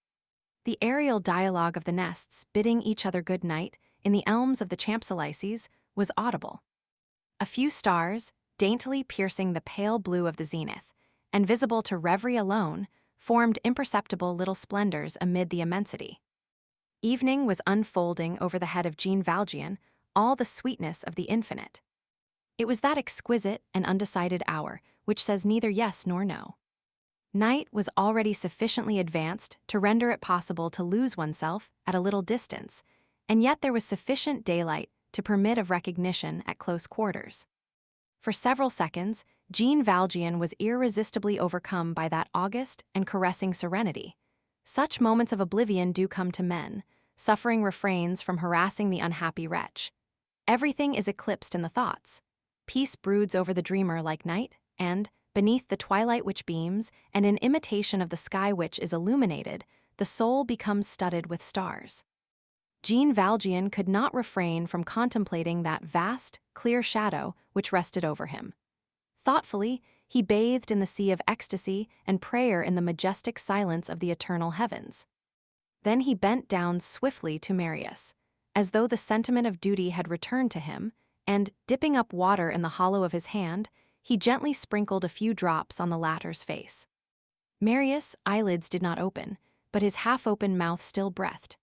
The aerial dialogue of the nests bidding each other good night in the elms of the Champs-Élysées was audible. A few stars, daintily piercing the pale blue of the zenith, and visible to reverie alone, formed imperceptible little splendors amid the immensity. Evening was unfolding over the head of Jean Valjean all the sweetness of the infinite. It was that exquisite and undecided hour which says neither yes nor no. Night was already sufficiently advanced to render it possible to lose oneself at a little distance, and yet there was sufficient daylight to permit of recognition at close quarters. For several seconds, Jean Valjean was irresistibly overcome by that august and caressing serenity. Such moments of oblivion do come to men, suffering refrains from harassing the unhappy wretch. Everything is eclipsed in the thoughts. Peace broods over the dreamer like night, and, beneath the twilight which beams, and in imitation of the sky which is illuminated, the soul becomes studded with stars. Jean Valjean could not refrain from contemplating that vast, clear shadow which rested over him. Thoughtfully, he bathed in the sea of ecstasy and prayer in the majestic silence of the eternal heavens. Then he bent down swiftly to Marius, as though the sentiment of duty had returned to him, and, dipping up water in the hollow of his hand, he gently sprinkled a few drops on the latter's face. Marius' eyelids did not open, but his half-open mouth still breathed.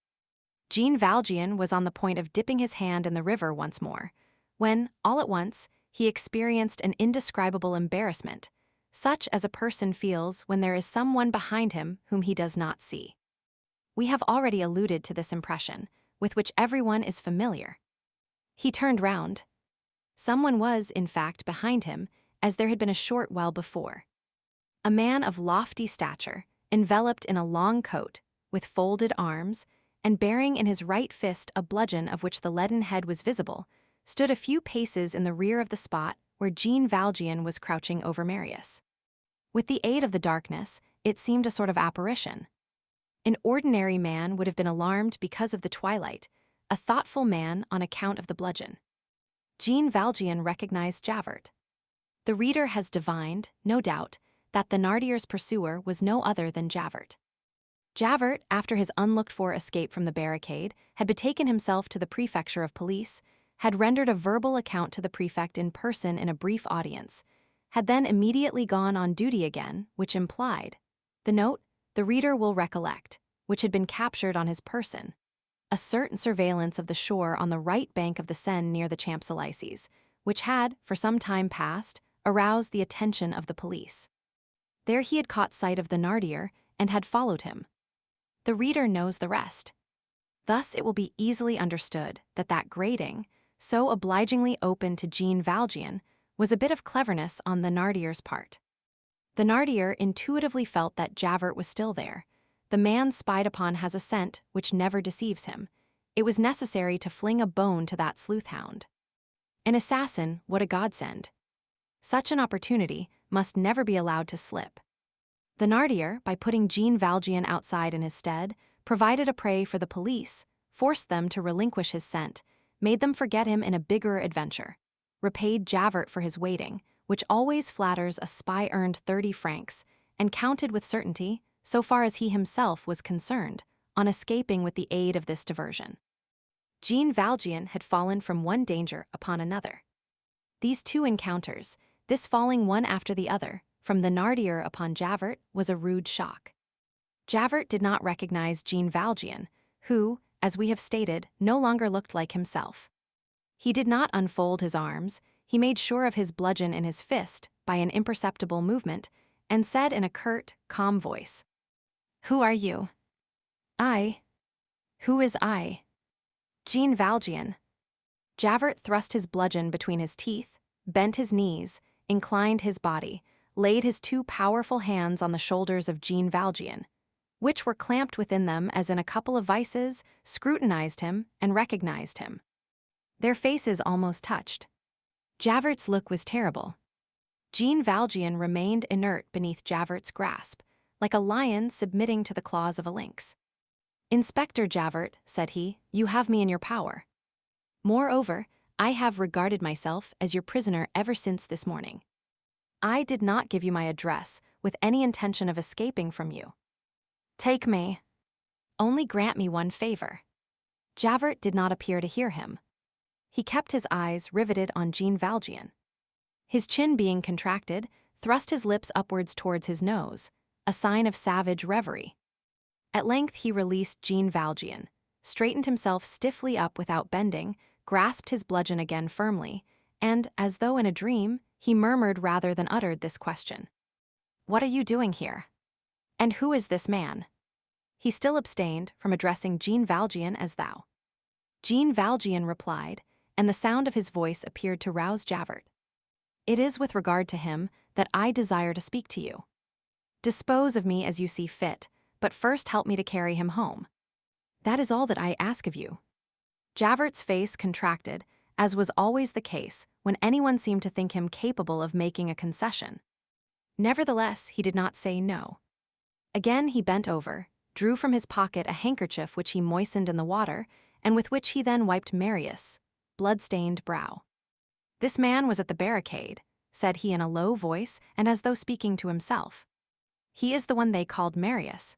Jean Valjean was on the point of dipping his hand in the river once more, when, all at once, he experienced an indescribable embarrassment, such as a person feels when there is someone behind him whom he does not see. We have already alluded to this impression, with which everyone is familiar. He turned round. Someone was, in fact, behind him, as there had been a short while before. A man of lofty stature, enveloped in a long coat, with folded arms, and bearing in his right fist a bludgeon of which the leaden head was visible, stood a few paces in the rear of the spot where Jean Valjean was crouching over Marius. With the aid of the darkness, it seemed a sort of apparition. An ordinary man would have been alarmed because of the twilight, a thoughtful man on account of the bludgeon. Jean Valjean recognized Javert. The reader has divined, no doubt, that Thénardier's pursuer was no other than Javert. Javert, after his unlooked-for escape from the barricade, had betaken himself to the prefecture of police, had rendered a verbal account to the prefect in person in a brief audience, had then immediately gone on duty again, which implied the note, the reader will recollect, which had been captured on his person, a certain surveillance of the shore on the right bank of the Seine near the Champs-Élysées, which had, for some time past, aroused the attention of the police. There he had caught sight of Thénardier and had followed him. The reader knows the rest. Thus it will be easily understood that grating, so obligingly open to Jean Valjean, was a bit of cleverness on Thénardier's part. Thénardier intuitively felt that Javert was still there. The man spied upon has a scent which never deceives him. It was necessary to fling a bone to that sleuth-hound. An assassin, what a godsend! Such an opportunity must never be allowed to slip. Thénardier, by putting Jean Valjean outside in his stead, provided a prey for the police, forced them to relinquish his scent, made them forget him in a bigger adventure, repaid Javert for his waiting, which always flatters a spy earned 30 francs, and counted with certainty, so far as he himself was concerned, on escaping with the aid of this diversion. Jean Valjean had fallen from one danger upon another. These two encounters, this falling one after the other, from Thénardier upon Javert, was a rude shock. Javert did not recognize Jean Valjean, who, as we have stated, no longer looked like himself. He did not unfold his arms, he made sure of his bludgeon in his fist by an imperceptible movement, and said in a curt, calm voice, "Who are you?" "I." "Who is I?" "Jean Valjean." Javert thrust his bludgeon between his teeth, bent his knees, inclined his body, laid his two powerful hands on the shoulders of Jean Valjean, which were clamped within them as in a couple of vices, scrutinized him and recognized him. Their faces almost touched. Javert's look was terrible. Jean Valjean remained inert beneath Javert's grasp, like a lion submitting to the claws of a lynx. "Inspector Javert," said he, "you have me in your power. Moreover, I have regarded myself as your prisoner ever since this morning. I did not give you my address with any intention of escaping from you. Take me. Only grant me one favor." Javert did not appear to hear him. He kept his eyes riveted on Jean Valjean. His chin being contracted, thrust his lips upwards towards his nose, a sign of savage reverie. At length he released Jean Valjean, straightened himself stiffly up without bending, grasped his bludgeon again firmly, and, as though in a dream, he murmured rather than uttered this question. "What are you doing here? And who is this man?" He still abstained from addressing Jean Valjean as thou. Jean Valjean replied, and the sound of his voice appeared to rouse Javert. "It is with regard to him that I desire to speak to you. Dispose of me as you see fit, but first help me to carry him home. That is all that I ask of you." Javert's face contracted, as was always the case when anyone seemed to think him capable of making a concession. Nevertheless, he did not say no. Again he bent over, drew from his pocket a handkerchief which he moistened in the water, and with which he then wiped Marius' blood-stained brow. "This man was at the barricade," said he in a low voice and as though speaking to himself. "He is the one they called Marius.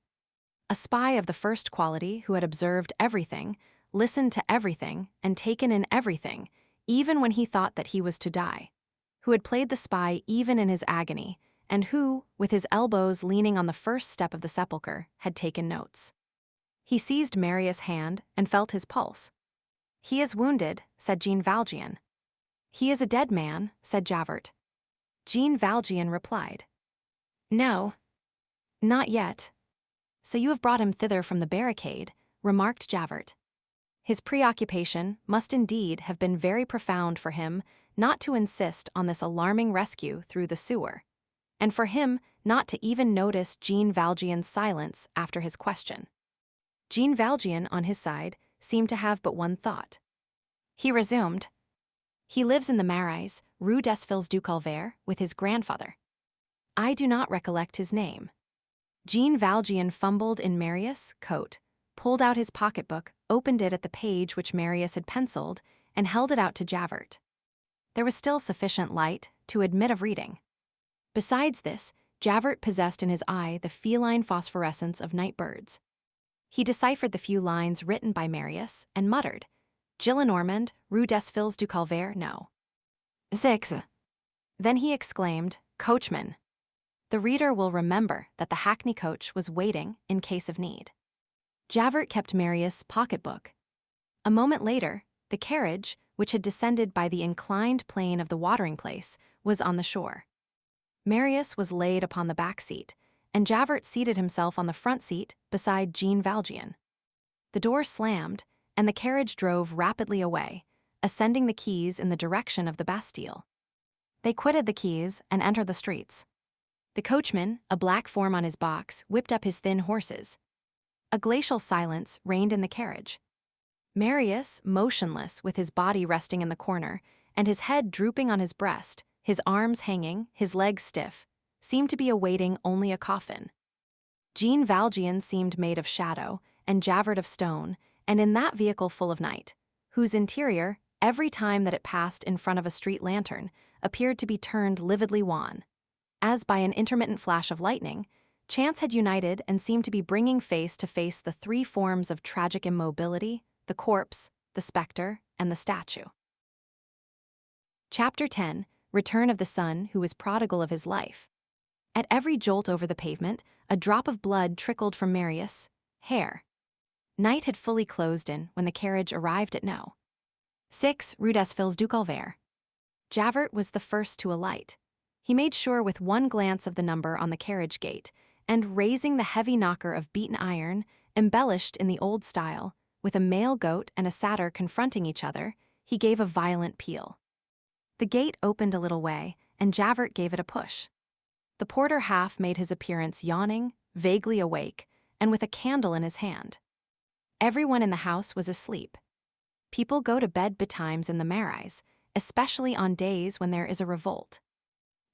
A spy of the first quality who had observed everything, listened to everything, and taken in everything, even when he thought that he was to die, who had played the spy even in his agony, and who, with his elbows leaning on the first step of the sepulchre, had taken notes. He seized Marius' hand and felt his pulse. "He is wounded," said Jean Valjean. "He is a dead man," said Javert. Jean Valjean replied, "No, not yet." "So you have brought him thither from the barricade," remarked Javert. His preoccupation must indeed have been very profound for him not to insist on this alarming rescue through the sewer, and for him not to even notice Jean Valjean's silence after his question. Jean Valjean, on his side, seemed to have but one thought. He resumed, "He lives in the Marais, Rue des Filles du Calvaire, with his grandfather. I do not recollect his name." Jean Valjean fumbled in Marius' coat, pulled out his pocketbook, opened it at the page which Marius had penciled, and held it out to Javert. There was still sufficient light to admit of reading. Besides this, Javert possessed in his eye the feline phosphorescence of night birds. He deciphered the few lines written by Marius and muttered, "Gillenormand, Rue des Filles du Calvaire, no. 6. Then he exclaimed, "Coachman." The reader will remember that the hackney coach was waiting in case of need. Javert kept Marius' pocketbook. A moment later, the carriage, which had descended by the inclined plane of the watering place, was on the shore. Marius was laid upon the back seat, and Javert seated himself on the front seat beside Jean Valjean. The door slammed, and the carriage drove rapidly away, ascending the quays in the direction of the Bastille. They quitted the quays and entered the streets. The coachman, a black form on his box, whipped up his thin horses. A glacial silence reigned in the carriage. Marius, motionless with his body resting in the corner, and his head drooping on his breast, his arms hanging, his legs stiff, seemed to be awaiting only a coffin. Jean Valjean seemed made of shadow, and Javert of stone, and in that vehicle full of night, whose interior, every time that it passed in front of a street lantern, appeared to be turned lividly wan. As by an intermittent flash of lightning, chance had united and seemed to be bringing face to face the three forms of tragic immobility, the corpse, the spectre, and the statue. Chapter 10. Return of the son who was prodigal of his life. At every jolt over the pavement, a drop of blood trickled from Marius' hair. Night had fully closed in when the carriage arrived at No. 6 Rue des Filles du Calvaire. Javert was the first to alight. He made sure with one glance of the number on the carriage gate, and raising the heavy knocker of beaten iron, embellished in the old style, with a male goat and a satyr confronting each other, he gave a violent peal. The gate opened a little way, and Javert gave it a push. The porter half made his appearance yawning, vaguely awake, and with a candle in his hand. Everyone in the house was asleep. People go to bed betimes in the Marais, especially on days when there is a revolt.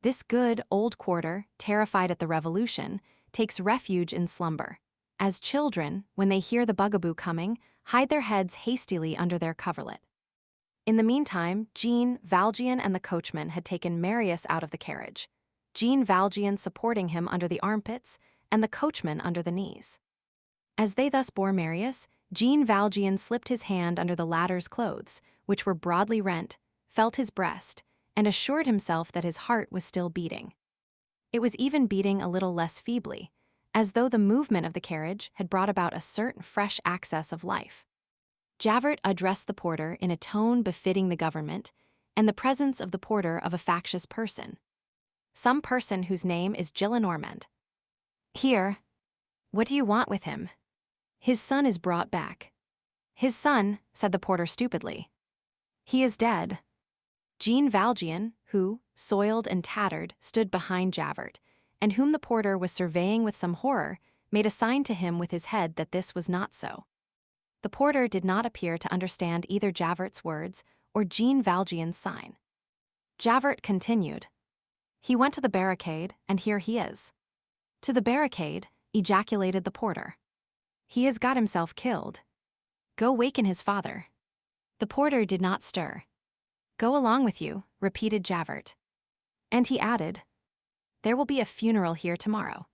This good old quarter, terrified at the revolution, takes refuge in slumber, as children, when they hear the bugaboo coming, hide their heads hastily under their coverlet. In the meantime, Jean Valjean and the coachman had taken Marius out of the carriage, Jean Valjean supporting him under the armpits and the coachman under the knees. As they thus bore Marius, Jean Valjean slipped his hand under the latter's clothes, which were broadly rent, felt his breast, and assured himself that his heart was still beating. It was even beating a little less feebly, as though the movement of the carriage had brought about a certain fresh access of life. Javert addressed the porter in a tone befitting the government, and the presence of the porter of a factious person. Some person whose name is Gillenormand. "Here. What do you want with him?" "His son is brought back." "His son," said the porter stupidly. "He is dead." Jean Valjean, who, soiled and tattered, stood behind Javert, and whom the porter was surveying with some horror, made a sign to him with his head that this was not so. The porter did not appear to understand either Javert's words or Jean Valjean's sign. Javert continued, "He went to the barricade, and here he is." "To the barricade," ejaculated the porter. "He has got himself killed. Go waken his father." The porter did not stir. "Go along with you," repeated Javert. And he added, "There will be a funeral here tomorrow."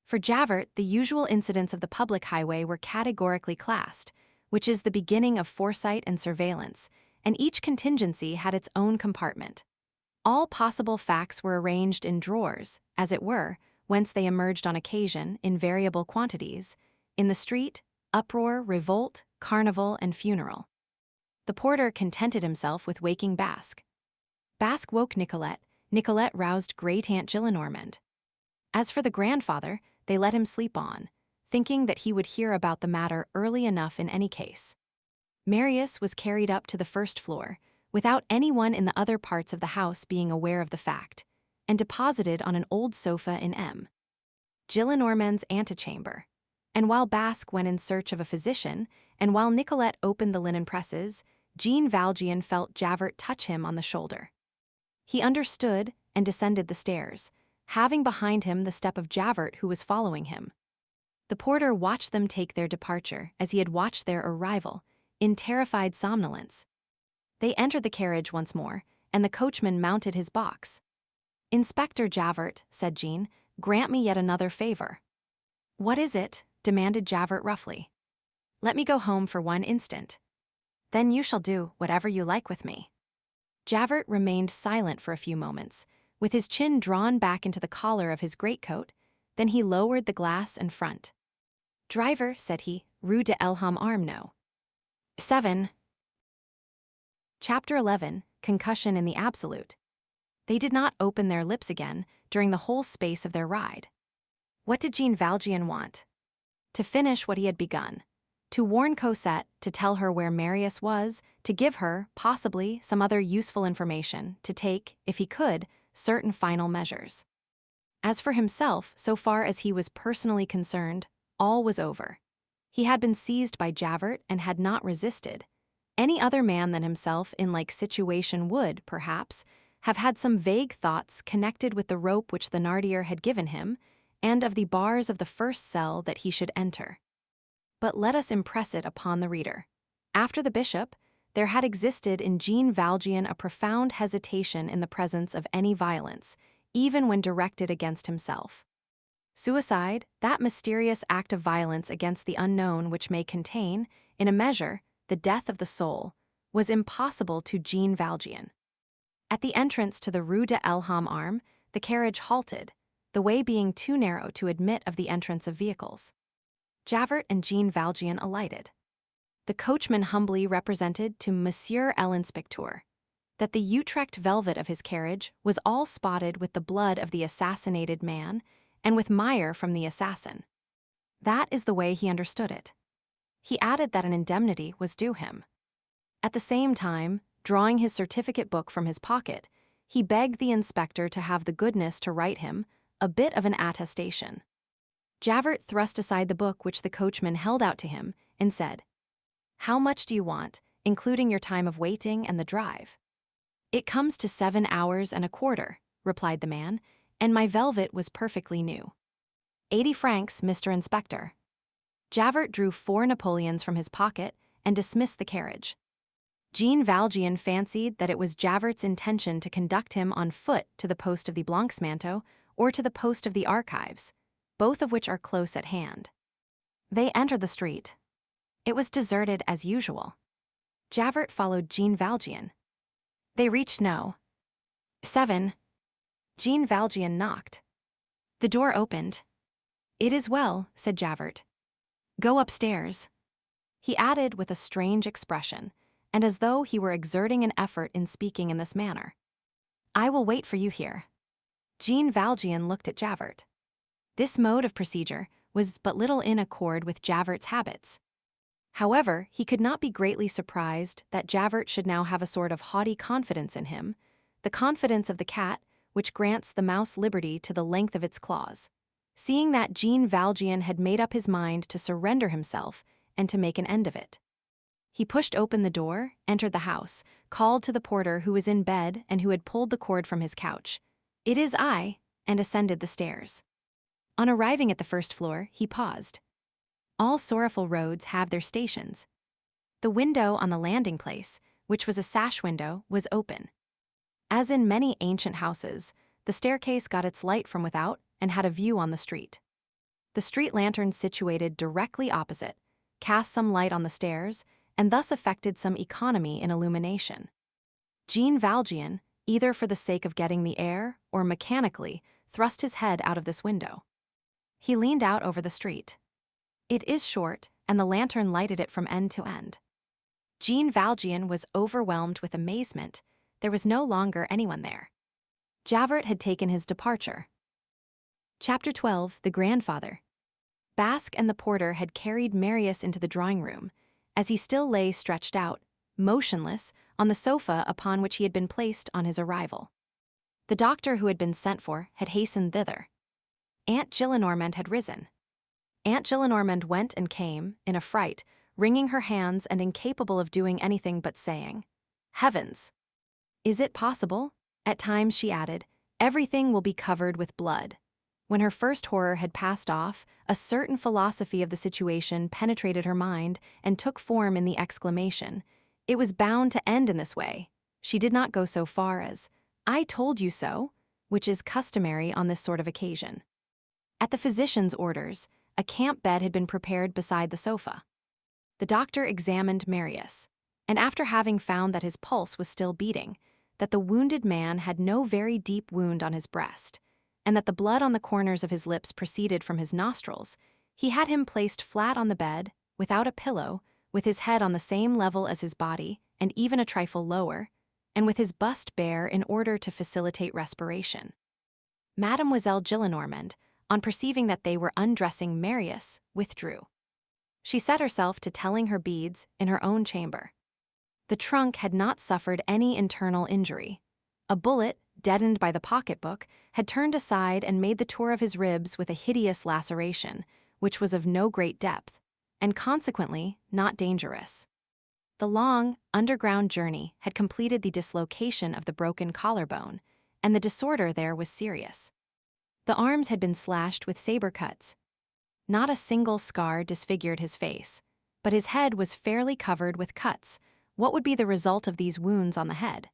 For Javert, the usual incidents of the public highway were categorically classed, which is the beginning of foresight and surveillance, and each contingency had its own compartment. All possible facts were arranged in drawers, as it were, whence they emerged on occasion in variable quantities. In the street, uproar, revolt, carnival, and funeral. The porter contented himself with waking Basque. Basque woke Nicolette. Nicolette roused great Aunt Gillenormand. As for the grandfather, they let him sleep on, thinking that he would hear about the matter early enough in any case. Marius was carried up to the first floor, without anyone in the other parts of the house being aware of the fact, and deposited on an old sofa in M. Gillenormand's antechamber. And while Basque went in search of a physician, and while Nicolette opened the linen presses, Jean Valjean felt Javert touch him on the shoulder. He understood and descended the stairs, having behind him the step of Javert who was following him. The porter watched them take their departure as he had watched their arrival, in terrified somnolence. They entered the carriage once more, and the coachman mounted his box. "Inspector Javert," said Jean, "grant me yet another favor." "What is it?" demanded Javert roughly. "Let me go home for one instant. Then you shall do whatever you like with me." Javert remained silent for a few moments, with his chin drawn back into the collar of his greatcoat. Then he lowered the glass and front. "Driver," said he, "Rue de Elham Arm No. 7. Chapter 11, Concussion in the Absolute. They did not open their lips again during the whole space of their ride. What did Jean Valjean want? To finish what he had begun. To warn Cosette, to tell her where Marius was, to give her, possibly, some other useful information, to take, if he could, certain final measures. As for himself, so far as he was personally concerned, all was over. He had been seized by Javert and had not resisted. Any other man than himself in like situation would, perhaps, have had some vague thoughts connected with the rope which the Thénardier had given him, and of the bars of the first cell that he should enter. But let us impress it upon the reader. After the bishop, there had existed in Jean Valjean a profound hesitation in the presence of any violence, even when directed against himself. Suicide, that mysterious act of violence against the unknown which may contain, in a measure, the death of the soul, was impossible to Jean Valjean. At the entrance to the Rue de Elham Arm, the carriage halted, the way being too narrow to admit of the entrance of vehicles. Javert and Jean Valjean alighted. The coachman humbly represented to Monsieur l'Inspecteur that the Utrecht velvet of his carriage was all spotted with the blood of the assassinated man and with mire from the assassin. That is the way he understood it. He added that an indemnity was due him. At the same time, drawing his certificate book from his pocket, he begged the inspector to have the goodness to write him a bit of an attestation. Javert thrust aside the book which the coachman held out to him and said, "How much do you want, including your time of waiting and the drive?" "It comes to 7 hours and a quarter," replied the man, "and my velvet was perfectly new." 80 francs, Mr. Inspector." Javert drew 4 napoleons from his pocket and dismissed the carriage. Jean Valjean fancied that it was Javert's intention to conduct him on foot to the post of the Blancs-Manteaux or to the post of the Archives, both of which are close at hand. They entered the street. It was deserted as usual. Javert followed Jean Valjean. They reached No. 7. Jean Valjean knocked. The door opened. "It is well," said Javert. "Go upstairs." He added with a strange expression, and as though he were exerting an effort in speaking in this manner, "I will wait for you here." Jean Valjean looked at Javert. This mode of procedure was but little in accord with Javert's habits. However, he could not be greatly surprised that Javert should now have a sort of haughty confidence in him, the confidence of the cat which grants the mouse liberty to the length of its claws, seeing that Jean Valjean had made up his mind to surrender himself and to make an end of it. He pushed open the door, entered the house, called to the porter who was in bed and who had pulled the cord from his couch, "It is I," and ascended the stairs. On arriving at the first floor, he paused. All sorrowful roads have their stations. The window on the landing place, which was a sash window, was open. As in many ancient houses, the staircase got its light from without and had a view on the street. The street lantern situated directly opposite cast some light on the stairs, and thus affected some economy in illumination. Jean Valjean, either for the sake of getting the air or mechanically, thrust his head out of this window. He leaned out over the street. It is short, and the lantern lighted it from end to end. Jean Valjean was overwhelmed with amazement. There was no longer anyone there. Javert had taken his departure. Chapter 12, The Grandfather. Basque and the porter had carried Marius into the drawing room, as he still lay stretched out, motionless, on the sofa upon which he had been placed on his arrival. The doctor who had been sent for had hastened thither. Aunt Gillenormand had risen. Aunt Gillenormand went and came, in a fright, wringing her hands and incapable of doing anything but saying, "Heavens! Is it possible?" At times she added, "Everything will be covered with blood." When her first horror had passed off, a certain philosophy of the situation penetrated her mind and took form in the exclamation, "It was bound to end in this way." She did not go so far as, "I told you so," which is customary on this sort of occasion. At the physician's orders, a camp bed had been prepared beside the sofa. The doctor examined Marius, and after having found that his pulse was still beating, that the wounded man had no very deep wound on his breast, and that the blood on the corners of his lips proceeded from his nostrils, he had him placed flat on the bed, without a pillow, with his head on the same level as his body, and even a trifle lower, and with his bust bare in order to facilitate respiration. Mademoiselle Gillenormand, on perceiving that they were undressing Marius, withdrew. She set herself to telling her beads in her own chamber. The trunk had not suffered any internal injury. A bullet, deadened by the pocketbook, had turned aside and made the tour of his ribs with a hideous laceration, which was of no great depth, and consequently not dangerous. The long, underground journey had completed the dislocation of the broken collarbone, and the disorder there was serious. The arms had been slashed with saber cuts. Not a single scar disfigured his face, but his head was fairly covered with cuts. What would be the result of these wounds on the head?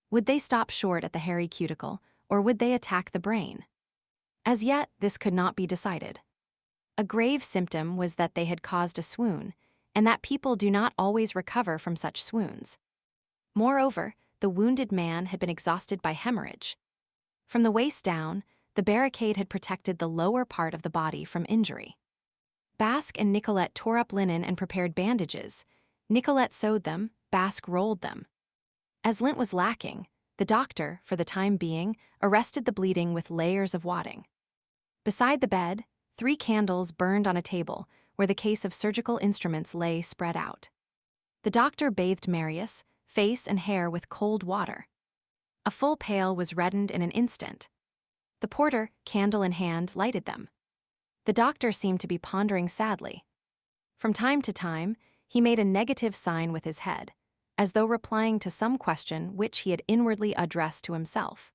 Would they stop short at the hairy cuticle, or would they attack the brain? As yet, this could not be decided. A grave symptom was that they had caused a swoon, and that people do not always recover from such swoons. Moreover, the wounded man had been exhausted by hemorrhage. From the waist down, the barricade had protected the lower part of the body from injury. Basque and Nicolette tore up linen and prepared bandages. Nicolette sewed them, Basque rolled them. As lint was lacking, the doctor, for the time being, arrested the bleeding with layers of wadding. Beside the bed, 3 candles burned on a table where the case of surgical instruments lay spread out. The doctor bathed Marius, face and hair, with cold water. A full pail was reddened in an instant. The porter, candle in hand, lighted them. The doctor seemed to be pondering sadly. From time to time, he made a negative sign with his head, as though replying to some question which he had inwardly addressed to himself.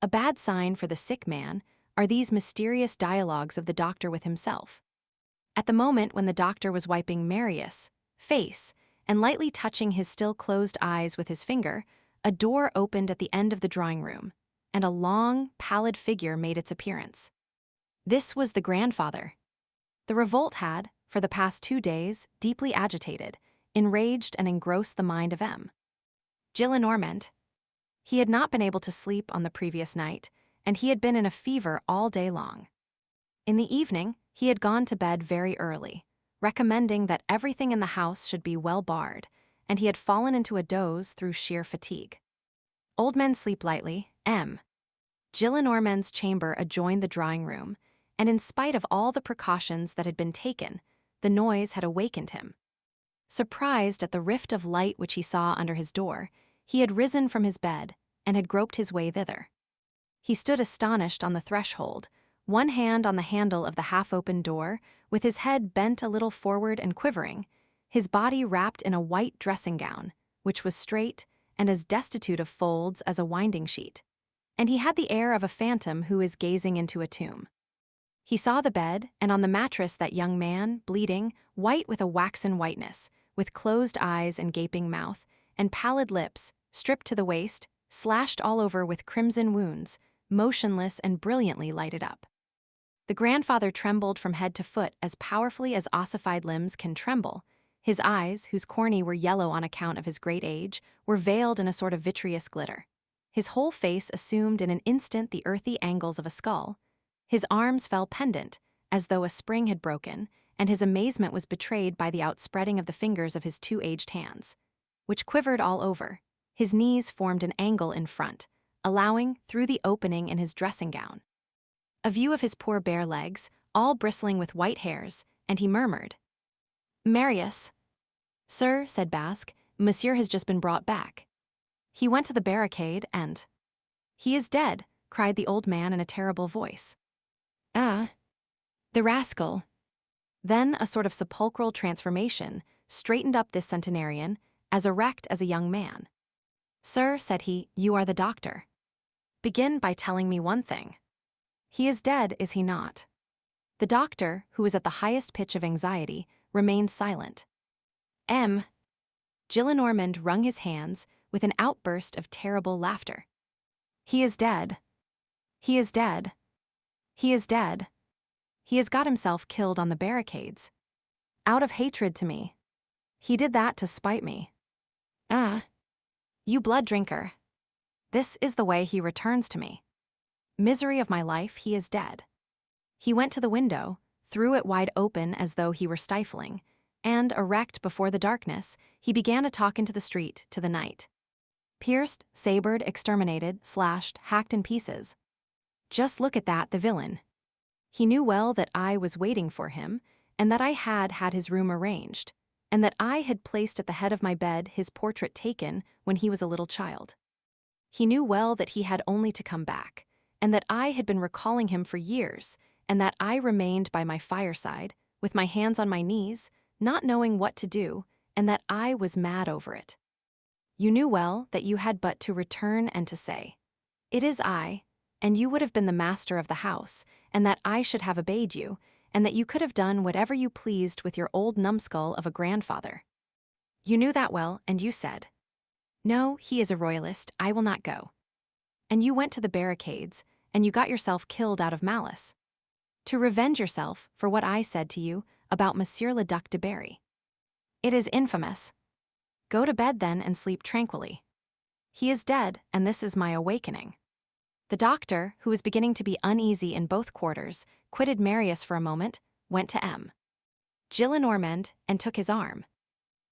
A bad sign for the sick man are these mysterious dialogues of the doctor with himself. At the moment when the doctor was wiping Marius' face and lightly touching his still closed eyes with his finger, a door opened at the end of the drawing room, and a long, pallid figure made its appearance. This was the grandfather. The revolt had, for the past 2 days, deeply agitated, enraged and engrossed the mind of M. Gillenormand. He had not been able to sleep on the previous night, and he had been in a fever all day long. In the evening, he had gone to bed very early, recommending that everything in the house should be well barred, and he had fallen into a doze through sheer fatigue. Old men sleep lightly. M. Gillenormand's chamber adjoined the drawing room, and in spite of all the precautions that had been taken, the noise had awakened him. Surprised at the rift of light which he saw under his door, he had risen from his bed and had groped his way thither. He stood astonished on the threshold, one hand on the handle of the half-open door, with his head bent a little forward and quivering, his body wrapped in a white dressing gown, which was straight and as destitute of folds as a winding sheet, and he had the air of a phantom who is gazing into a tomb. He saw the bed, and on the mattress that young man, bleeding, white with a waxen whiteness, with closed eyes and gaping mouth, and pallid lips, stripped to the waist, slashed all over with crimson wounds, motionless and brilliantly lighted up. The grandfather trembled from head to foot as powerfully as ossified limbs can tremble. His eyes, whose cornea were yellow on account of his great age, were veiled in a sort of vitreous glitter. His whole face assumed in an instant the earthy angles of a skull. His arms fell pendant, as though a spring had broken, and his amazement was betrayed by the outspreading of the fingers of his two aged hands, which quivered all over. His knees formed an angle in front, allowing, through the opening in his dressing gown, a view of his poor bare legs, all bristling with white hairs, and he murmured, "Marius." "Sir," said Basque, "Monsieur has just been brought back. He went to the barricade and—" "He is dead," cried the old man in a terrible voice. "Ah, the rascal." Then a sort of sepulchral transformation straightened up this centenarian, as erect as a young man. "Sir," said he, "you are the doctor. Begin by telling me one thing. He is dead, is he not?" The doctor, who was at the highest pitch of anxiety, remained silent. Gillenormand wrung his hands with an outburst of terrible laughter. "He is dead. He is dead. He is dead. He has got himself killed on the barricades. Out of hatred to me. He did that to spite me. Ah, you blood drinker. This is the way he returns to me. Misery of my life, he is dead." He went to the window, threw it wide open as though he were stifling, and, erect before the darkness, he began to talk into the street, to the night. Pierced, sabered, exterminated, slashed, hacked in pieces. Just look at that, the villain. He knew well that I was waiting for him, and that I had had his room arranged, and that I had placed at the head of my bed his portrait taken when he was a little child. He knew well that he had only to come back, and that I had been recalling him for years, and that I remained by my fireside, with my hands on my knees, not knowing what to do, and that I was mad over it. You knew well that you had but to return and to say, "It is I," and you would have been the master of the house, and that I should have obeyed you, and that you could have done whatever you pleased with your old numbskull of a grandfather. You knew that well, and you said, "No, he is a royalist, I will not go." And you went to the barricades, and you got yourself killed out of malice, to revenge yourself for what I said to you about Monsieur le Duc de Berry. It is infamous. Go to bed then and sleep tranquilly. He is dead, and this is my awakening." The doctor, who was beginning to be uneasy in both quarters, quitted Marius for a moment, went to Gillenormand, and took his arm.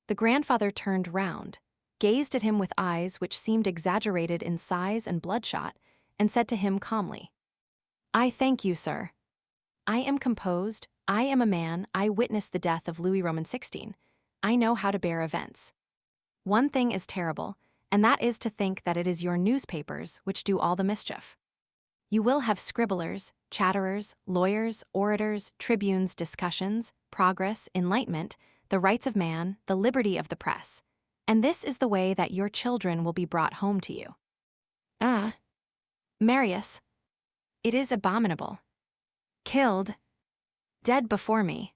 The grandfather turned round, gazed at him with eyes which seemed exaggerated in size and bloodshot, and said to him calmly, "I thank you, sir. I am composed, I am a man, I witnessed the death of Louis Roman XVI. I know how to bear events. One thing is terrible, and that is to think that it is your newspapers which do all the mischief. You will have scribblers, chatterers, lawyers, orators, tribunes, discussions, progress, enlightenment, the rights of man, the liberty of the press, and this is the way that your children will be brought home to you. Ah, Marius, it is abominable. Killed. Dead before me.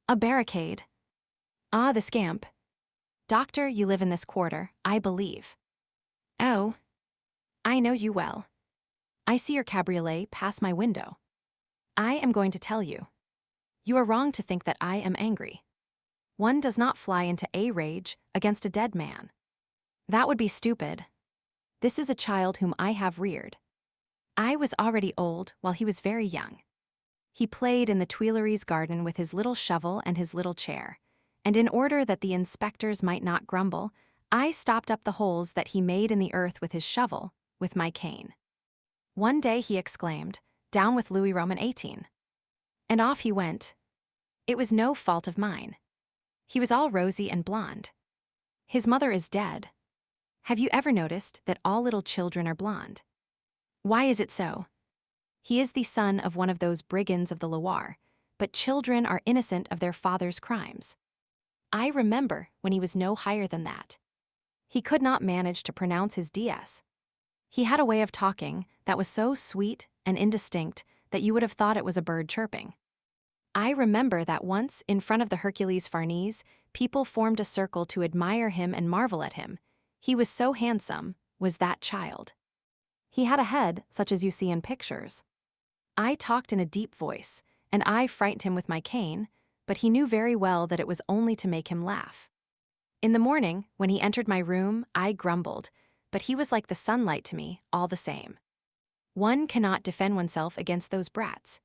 A barricade. Ah, the scamp. Doctor, you live in this quarter, I believe. Oh, I know you well. I see your cabriolet pass my window. I am going to tell you. You are wrong to think that I am angry. One does not fly into a rage against a dead man. That would be stupid. This is a child whom I have reared. I was already old while he was very young. He played in the Tuileries garden with his little shovel and his little chair, and in order that the inspectors might not grumble, I stopped up the holes that he made in the earth with his shovel, with my cane. One day he exclaimed, "Down with Louis Roman XVIII." And off he went. It was no fault of mine. He was all rosy and blonde. His mother is dead. Have you ever noticed that all little children are blonde? Why is it so? He is the son of one of those brigands of the Loire, but children are innocent of their father's crimes. I remember when he was no higher than that. He could not manage to pronounce his DS. He had a way of talking that was so sweet and indistinct that you would have thought it was a bird chirping. I remember that once, in front of the Hercules Farnese, people formed a circle to admire him and marvel at him. He was so handsome, was that child. He had a head such as you see in pictures. I talked in a deep voice, and I frightened him with my cane, but he knew very well that it was only to make him laugh. In the morning, when he entered my room, I grumbled, but he was like the sunlight to me, all the same. One cannot defend oneself against those brats.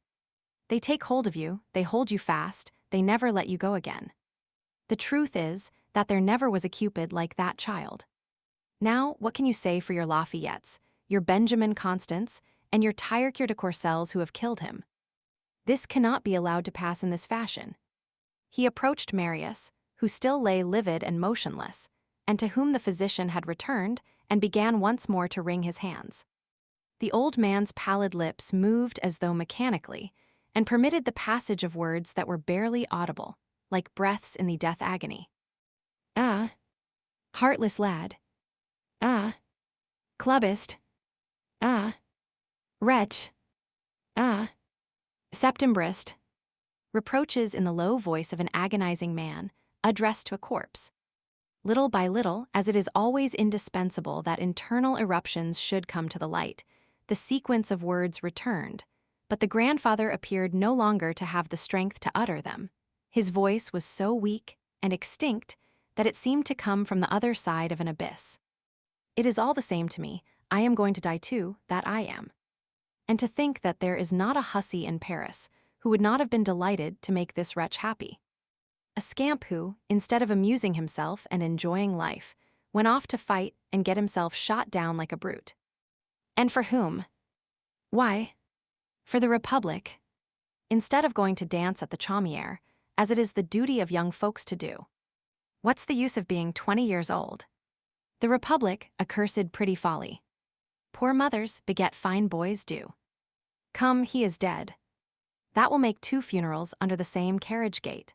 They take hold of you, they hold you fast, they never let you go again. The truth is that there never was a Cupid like that child. Now, what can you say for your Lafayettes, your Benjamin Constants, and your Tyrcure de Courcelles who have killed him? This cannot be allowed to pass in this fashion. He approached Marius, who still lay livid and motionless, and to whom the physician had returned, and began once more to wring his hands. The old man's pallid lips moved as though mechanically, and permitted the passage of words that were barely audible, like breaths in the death agony. "Ah, heartless lad. Ah, clubbist. Ah, wretch. Ah, septembrist." Reproaches in the low voice of an agonizing man, addressed to a corpse. Little by little, as it is always indispensable that internal eruptions should come to the light, the sequence of words returned, but the grandfather appeared no longer to have the strength to utter them. His voice was so weak and extinct that it seemed to come from the other side of an abyss. "It is all the same to me, I am going to die too, that I am. And to think that there is not a hussy in Paris who would not have been delighted to make this wretch happy. A scamp who, instead of amusing himself and enjoying life, went off to fight and get himself shot down like a brute. And for whom? Why, for the Republic, instead of going to dance at the Chaumière, as it is the duty of young folks to do. What's the use of being 20 years old? The Republic, accursed pretty folly. Poor mothers beget fine boys do. Come, he is dead. That will make 2 funerals under the same carriage gate.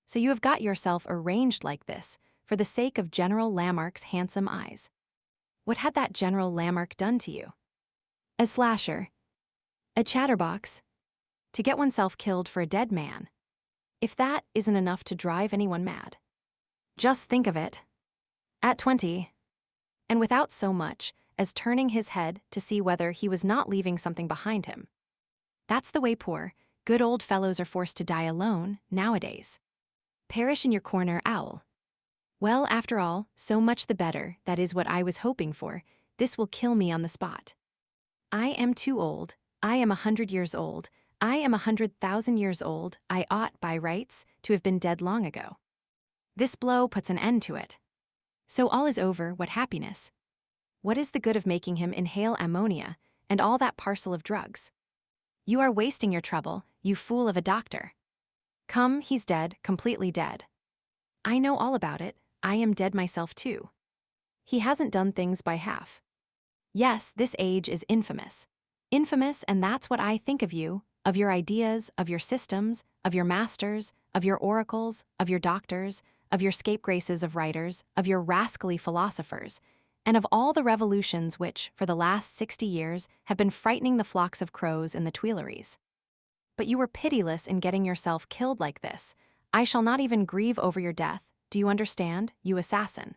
So you have got yourself arranged like this for the sake of General Lamarck's handsome eyes. What had that General Lamarck done to you? A slasher. A chatterbox. To get oneself killed for a dead man. If that isn't enough to drive anyone mad. Just think of it. At 20. And without so much as turning his head to see whether he was not leaving something behind him. That's the way poor, good old fellows are forced to die alone nowadays. Perish in your corner, owl. Well, after all, so much the better, that is what I was hoping for. This will kill me on the spot. I am too old, I am 100 years old, I am 100,000 years old, I ought, by rights, to have been dead long ago. This blow puts an end to it. So all is over, what happiness. What is the good of making him inhale ammonia, and all that parcel of drugs? You are wasting your trouble, you fool of a doctor. Come, he's dead, completely dead. I know all about it, I am dead myself too. He hasn't done things by half. Yes, this age is infamous. Infamous, and that's what I think of you, of your ideas, of your systems, of your masters, of your oracles, of your doctors, of your scapegraces of writers, of your rascally philosophers, and of all the revolutions which, for the last 60 years, have been frightening the flocks of crows in the Tuileries. But you were pitiless in getting yourself killed like this. I shall not even grieve over your death, do you understand, you assassin?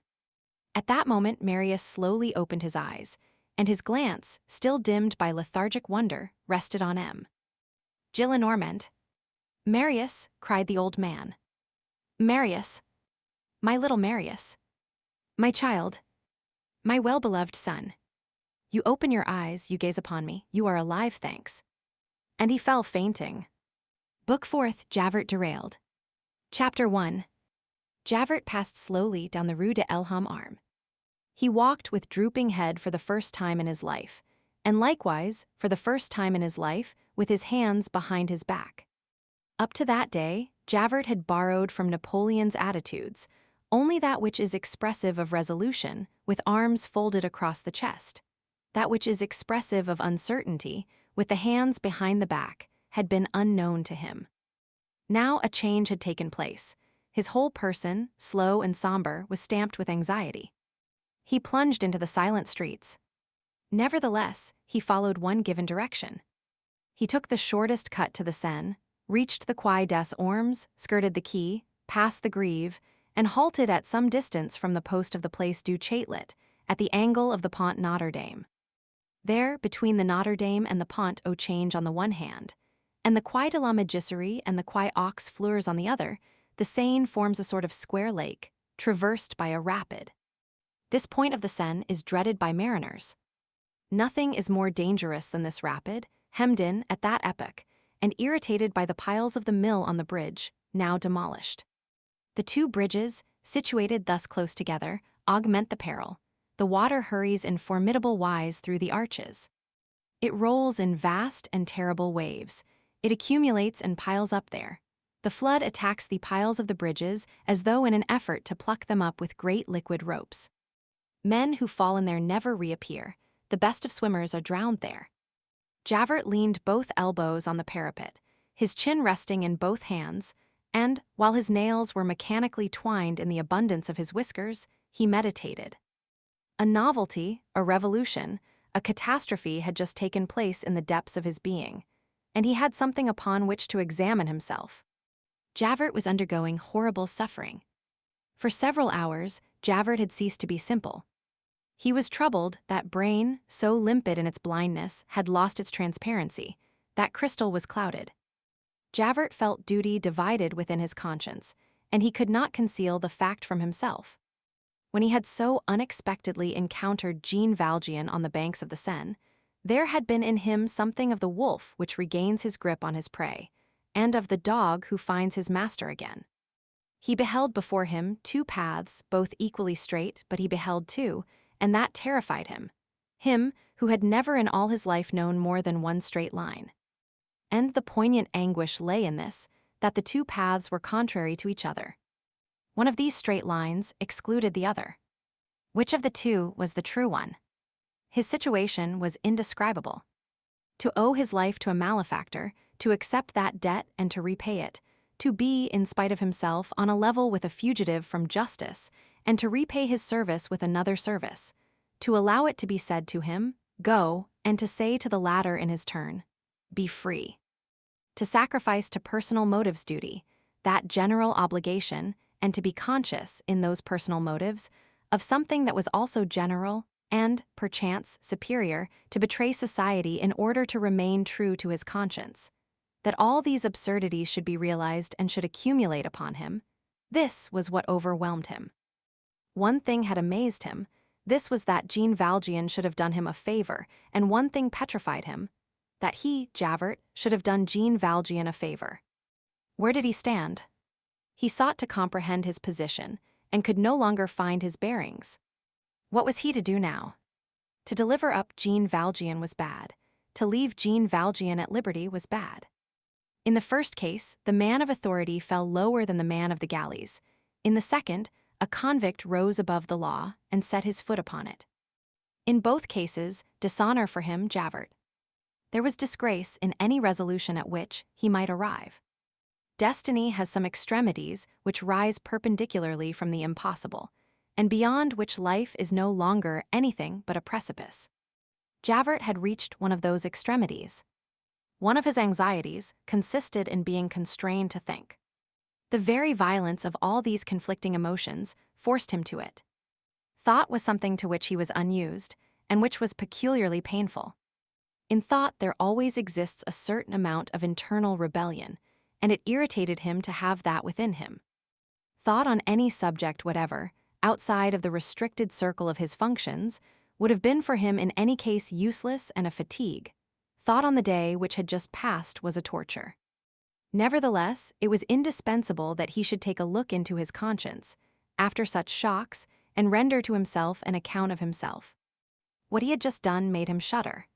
At that moment Marius slowly opened his eyes, and his glance, still dimmed by lethargic wonder, rested on M. Gillenormand. "Marius," cried the old man. "Marius. My little Marius. My child. My well-beloved son. You open your eyes, you gaze upon me, you are alive, thanks." And he fell fainting. Book 4th, Javert derailed. Chapter 1. Javert passed slowly down the Rue de Elham Arm. He walked with drooping head for the first time in his life, and likewise, for the first time in his life, with his hands behind his back. Up to that day, Javert had borrowed from Napoleon's attitudes only that which is expressive of resolution, with arms folded across the chest. That which is expressive of uncertainty, with the hands behind the back, had been unknown to him. Now a change had taken place. His whole person, slow and somber, was stamped with anxiety. He plunged into the silent streets. Nevertheless, he followed one given direction. He took the shortest cut to the Seine, reached the Quai des Ormes, skirted the quay, passed the Grève, and halted at some distance from the post of the Place du Châtelet, at the angle of the Pont Notre Dame. There, between the Notre Dame and the Pont au Change on the one hand, and the quai de la Mégisserie and the quai aux Fleurs on the other, the Seine forms a sort of square lake, traversed by a rapid. This point of the Seine is dreaded by mariners. Nothing is more dangerous than this rapid, hemmed in at that epoch, and irritated by the piles of the mill on the bridge, now demolished. The two bridges, situated thus close together, augment the peril. The water hurries in formidable wise through the arches. It rolls in vast and terrible waves. It accumulates and piles up there. The flood attacks the piles of the bridges as though in an effort to pluck them up with great liquid ropes. Men who fall in there never reappear. The best of swimmers are drowned there. Javert leaned both elbows on the parapet, his chin resting in both hands, and, while his nails were mechanically twined in the abundance of his whiskers, he meditated. A novelty, a revolution, a catastrophe had just taken place in the depths of his being, and he had something upon which to examine himself. Javert was undergoing horrible suffering. For several hours, Javert had ceased to be simple. He was troubled. That brain, so limpid in its blindness, had lost its transparency. That crystal was clouded. Javert felt duty divided within his conscience, and he could not conceal the fact from himself. When he had so unexpectedly encountered Jean Valjean on the banks of the Seine, there had been in him something of the wolf which regains his grip on his prey, and of the dog who finds his master again. He beheld before him two paths, both equally straight, but he beheld two, and that terrified him who had never in all his life known more than one straight line. And the poignant anguish lay in this, that the two paths were contrary to each other. One of these straight lines excluded the other. Which of the two was the true one? His situation was indescribable. To owe his life to a malefactor, to accept that debt and to repay it, to be, in spite of himself, on a level with a fugitive from justice, and to repay his service with another service, to allow it to be said to him, "Go," and to say to the latter in his turn, "Be free." To sacrifice to personal motives duty, that general obligation, and to be conscious, in those personal motives, of something that was also general and, perchance, superior, to betray society in order to remain true to his conscience. That all these absurdities should be realized and should accumulate upon him, this was what overwhelmed him. One thing had amazed him. This was that Jean Valjean should have done him a favor, and one thing petrified him, that he, Javert, should have done Jean Valjean a favor. Where did he stand? He sought to comprehend his position, and could no longer find his bearings. What was he to do now? To deliver up Jean Valjean was bad. To leave Jean Valjean at liberty was bad. In the first case, the man of authority fell lower than the man of the galleys. In the second, a convict rose above the law and set his foot upon it. In both cases, dishonor for him, Javert. There was disgrace in any resolution at which he might arrive. Destiny has some extremities which rise perpendicularly from the impossible, and beyond which life is no longer anything but a precipice. Javert had reached one of those extremities. One of his anxieties consisted in being constrained to think. The very violence of all these conflicting emotions forced him to it. Thought was something to which he was unused, and which was peculiarly painful. In thought there always exists a certain amount of internal rebellion, and it irritated him to have that within him. Thought on any subject whatever, outside of the restricted circle of his functions, would have been for him in any case useless and a fatigue. Thought on the day which had just passed was a torture. Nevertheless, it was indispensable that he should take a look into his conscience, after such shocks, and render to himself an account of himself. What he had just done made him shudder.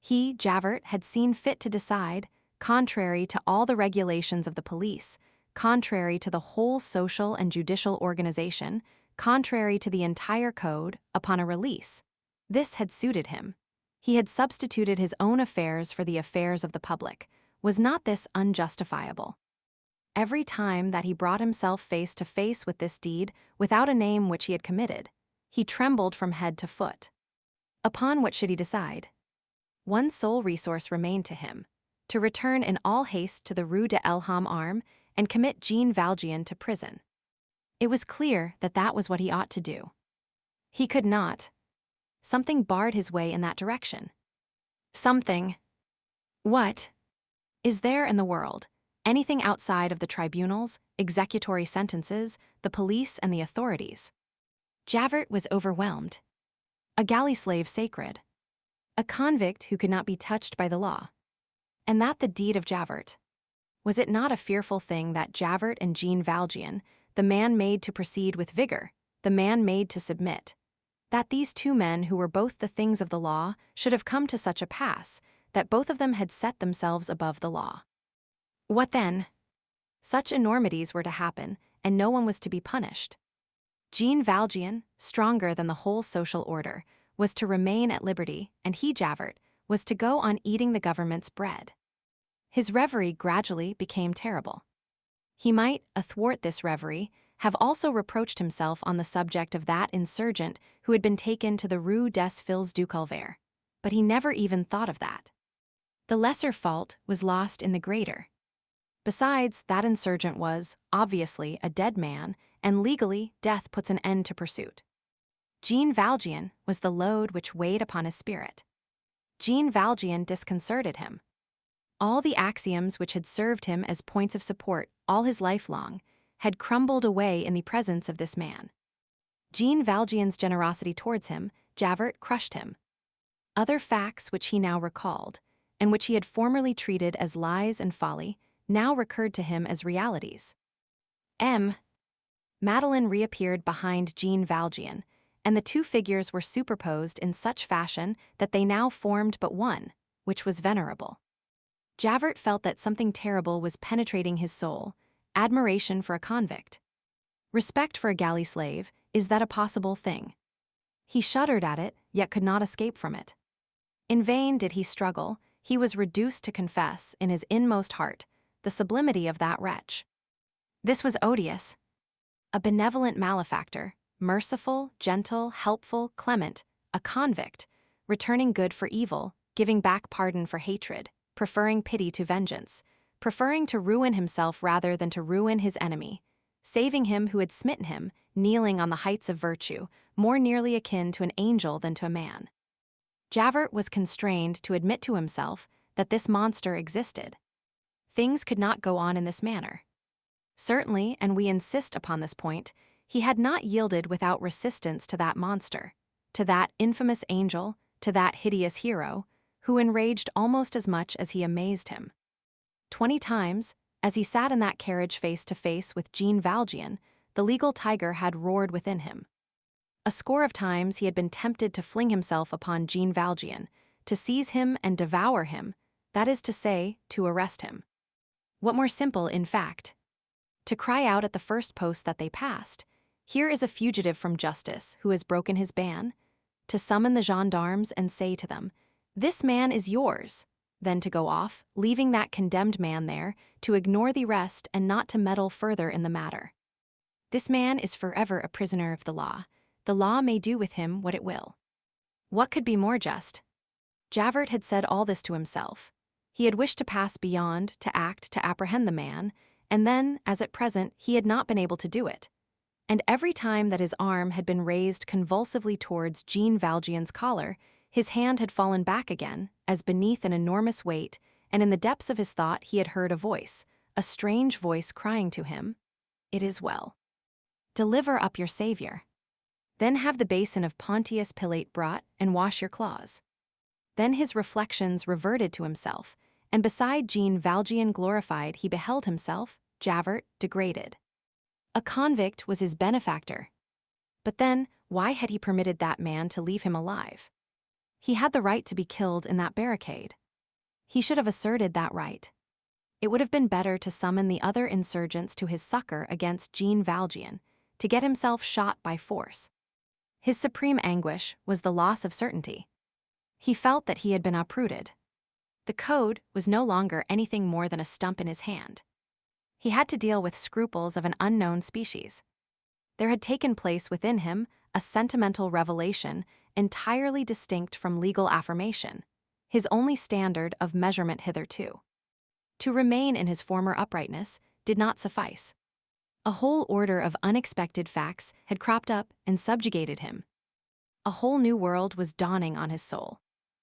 He, Javert, had seen fit to decide, contrary to all the regulations of the police, contrary to the whole social and judicial organization, contrary to the entire code, upon a release. This had suited him. He had substituted his own affairs for the affairs of the public. Was not this unjustifiable? Every time that he brought himself face to face with this deed, without a name which he had committed, he trembled from head to foot. Upon what should he decide? One sole resource remained to him: to return in all haste to the Rue de l'Homme Armé and commit Jean Valjean to prison. It was clear that that was what he ought to do. He could not. Something barred his way in that direction. Something. What? Is there in the world anything outside of the tribunals, executory sentences, the police, and the authorities? Javert was overwhelmed. A galley slave sacred. A convict who could not be touched by the law. And that the deed of Javert. Was it not a fearful thing that Javert and Jean Valjean, the man made to proceed with vigor, the man made to submit, that these two men who were both the things of the law should have come to such a pass, that both of them had set themselves above the law? What then? Such enormities were to happen, and no one was to be punished. Jean Valjean, stronger than the whole social order, was to remain at liberty, and he, Javert, was to go on eating the government's bread. His reverie gradually became terrible. He might, athwart this reverie, have also reproached himself on the subject of that insurgent who had been taken to the Rue des Filles du Calvaire, but he never even thought of that. The lesser fault was lost in the greater. Besides, that insurgent was, obviously, a dead man, and legally, death puts an end to pursuit. Jean Valjean was the load which weighed upon his spirit. Jean Valjean disconcerted him. All the axioms which had served him as points of support all his life long had crumbled away in the presence of this man. Jean Valjean's generosity towards him, Javert, crushed him. Other facts which he now recalled, and which he had formerly treated as lies and folly, now recurred to him as realities. Madeleine reappeared behind Jean Valjean, and the two figures were superposed in such fashion that they now formed but one, which was venerable. Javert felt that something terrible was penetrating his soul, admiration for a convict. Respect for a galley slave, is that a possible thing? He shuddered at it, yet could not escape from it. In vain did he struggle, he was reduced to confess, in his inmost heart, the sublimity of that wretch. This was odious. A benevolent malefactor, merciful, gentle, helpful, clement, a convict, returning good for evil, giving back pardon for hatred, preferring pity to vengeance, preferring to ruin himself rather than to ruin his enemy, saving him who had smitten him, kneeling on the heights of virtue, more nearly akin to an angel than to a man. Javert was constrained to admit to himself that this monster existed. Things could not go on in this manner. Certainly, and we insist upon this point, he had not yielded without resistance to that monster, to that infamous angel, to that hideous hero, who enraged almost as much as he amazed him. 20 times, as he sat in that carriage face to face with Jean Valjean, the legal tiger had roared within him. A score of times he had been tempted to fling himself upon Jean Valjean, to seize him and devour him, that is to say, to arrest him. What more simple, in fact? To cry out at the first post that they passed, "Here is a fugitive from justice who has broken his ban," to summon the gendarmes and say to them, "This man is yours," then to go off, leaving that condemned man there, to ignore the rest and not to meddle further in the matter. This man is forever a prisoner of the law. The law may do with him what it will. What could be more just? Javert had said all this to himself. He had wished to pass beyond, to act, to apprehend the man, and then, as at present, he had not been able to do it. And every time that his arm had been raised convulsively towards Jean Valjean's collar, his hand had fallen back again, as beneath an enormous weight, and in the depths of his thought he had heard a voice, a strange voice crying to him, "It is well. Deliver up your Savior. Then have the basin of Pontius Pilate brought, and wash your claws." Then his reflections reverted to himself, and beside Jean Valjean glorified he beheld himself, Javert, degraded. A convict was his benefactor. But then, why had he permitted that man to leave him alive? He had the right to be killed in that barricade. He should have asserted that right. It would have been better to summon the other insurgents to his succor against Jean Valjean, to get himself shot by force. His supreme anguish was the loss of certainty. He felt that he had been uprooted. The code was no longer anything more than a stump in his hand. He had to deal with scruples of an unknown species. There had taken place within him a sentimental revelation entirely distinct from legal affirmation, his only standard of measurement hitherto. To remain in his former uprightness did not suffice. A whole order of unexpected facts had cropped up and subjugated him. A whole new world was dawning on his soul.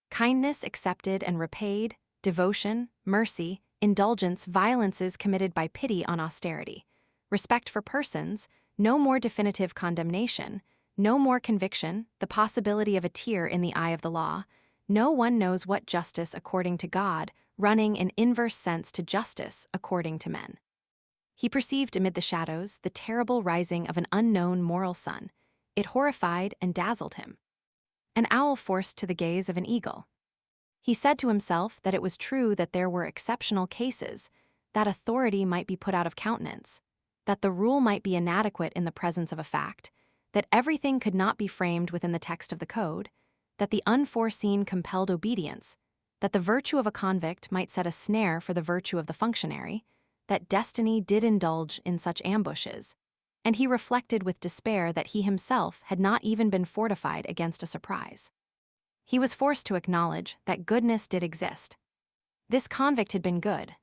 Kindness accepted and repaid, devotion, mercy, indulgence, violences committed by pity on austerity, respect for persons, no more definitive condemnation, no more conviction, the possibility of a tear in the eye of the law, no one knows what justice according to God, running in inverse sense to justice according to men. He perceived amid the shadows the terrible rising of an unknown moral sun. It horrified and dazzled him. An owl forced to the gaze of an eagle. He said to himself that it was true that there were exceptional cases, that authority might be put out of countenance, that the rule might be inadequate in the presence of a fact, that everything could not be framed within the text of the code, that the unforeseen compelled obedience, that the virtue of a convict might set a snare for the virtue of the functionary, that destiny did indulge in such ambushes, and he reflected with despair that he himself had not even been fortified against a surprise. He was forced to acknowledge that goodness did exist. This convict had been good.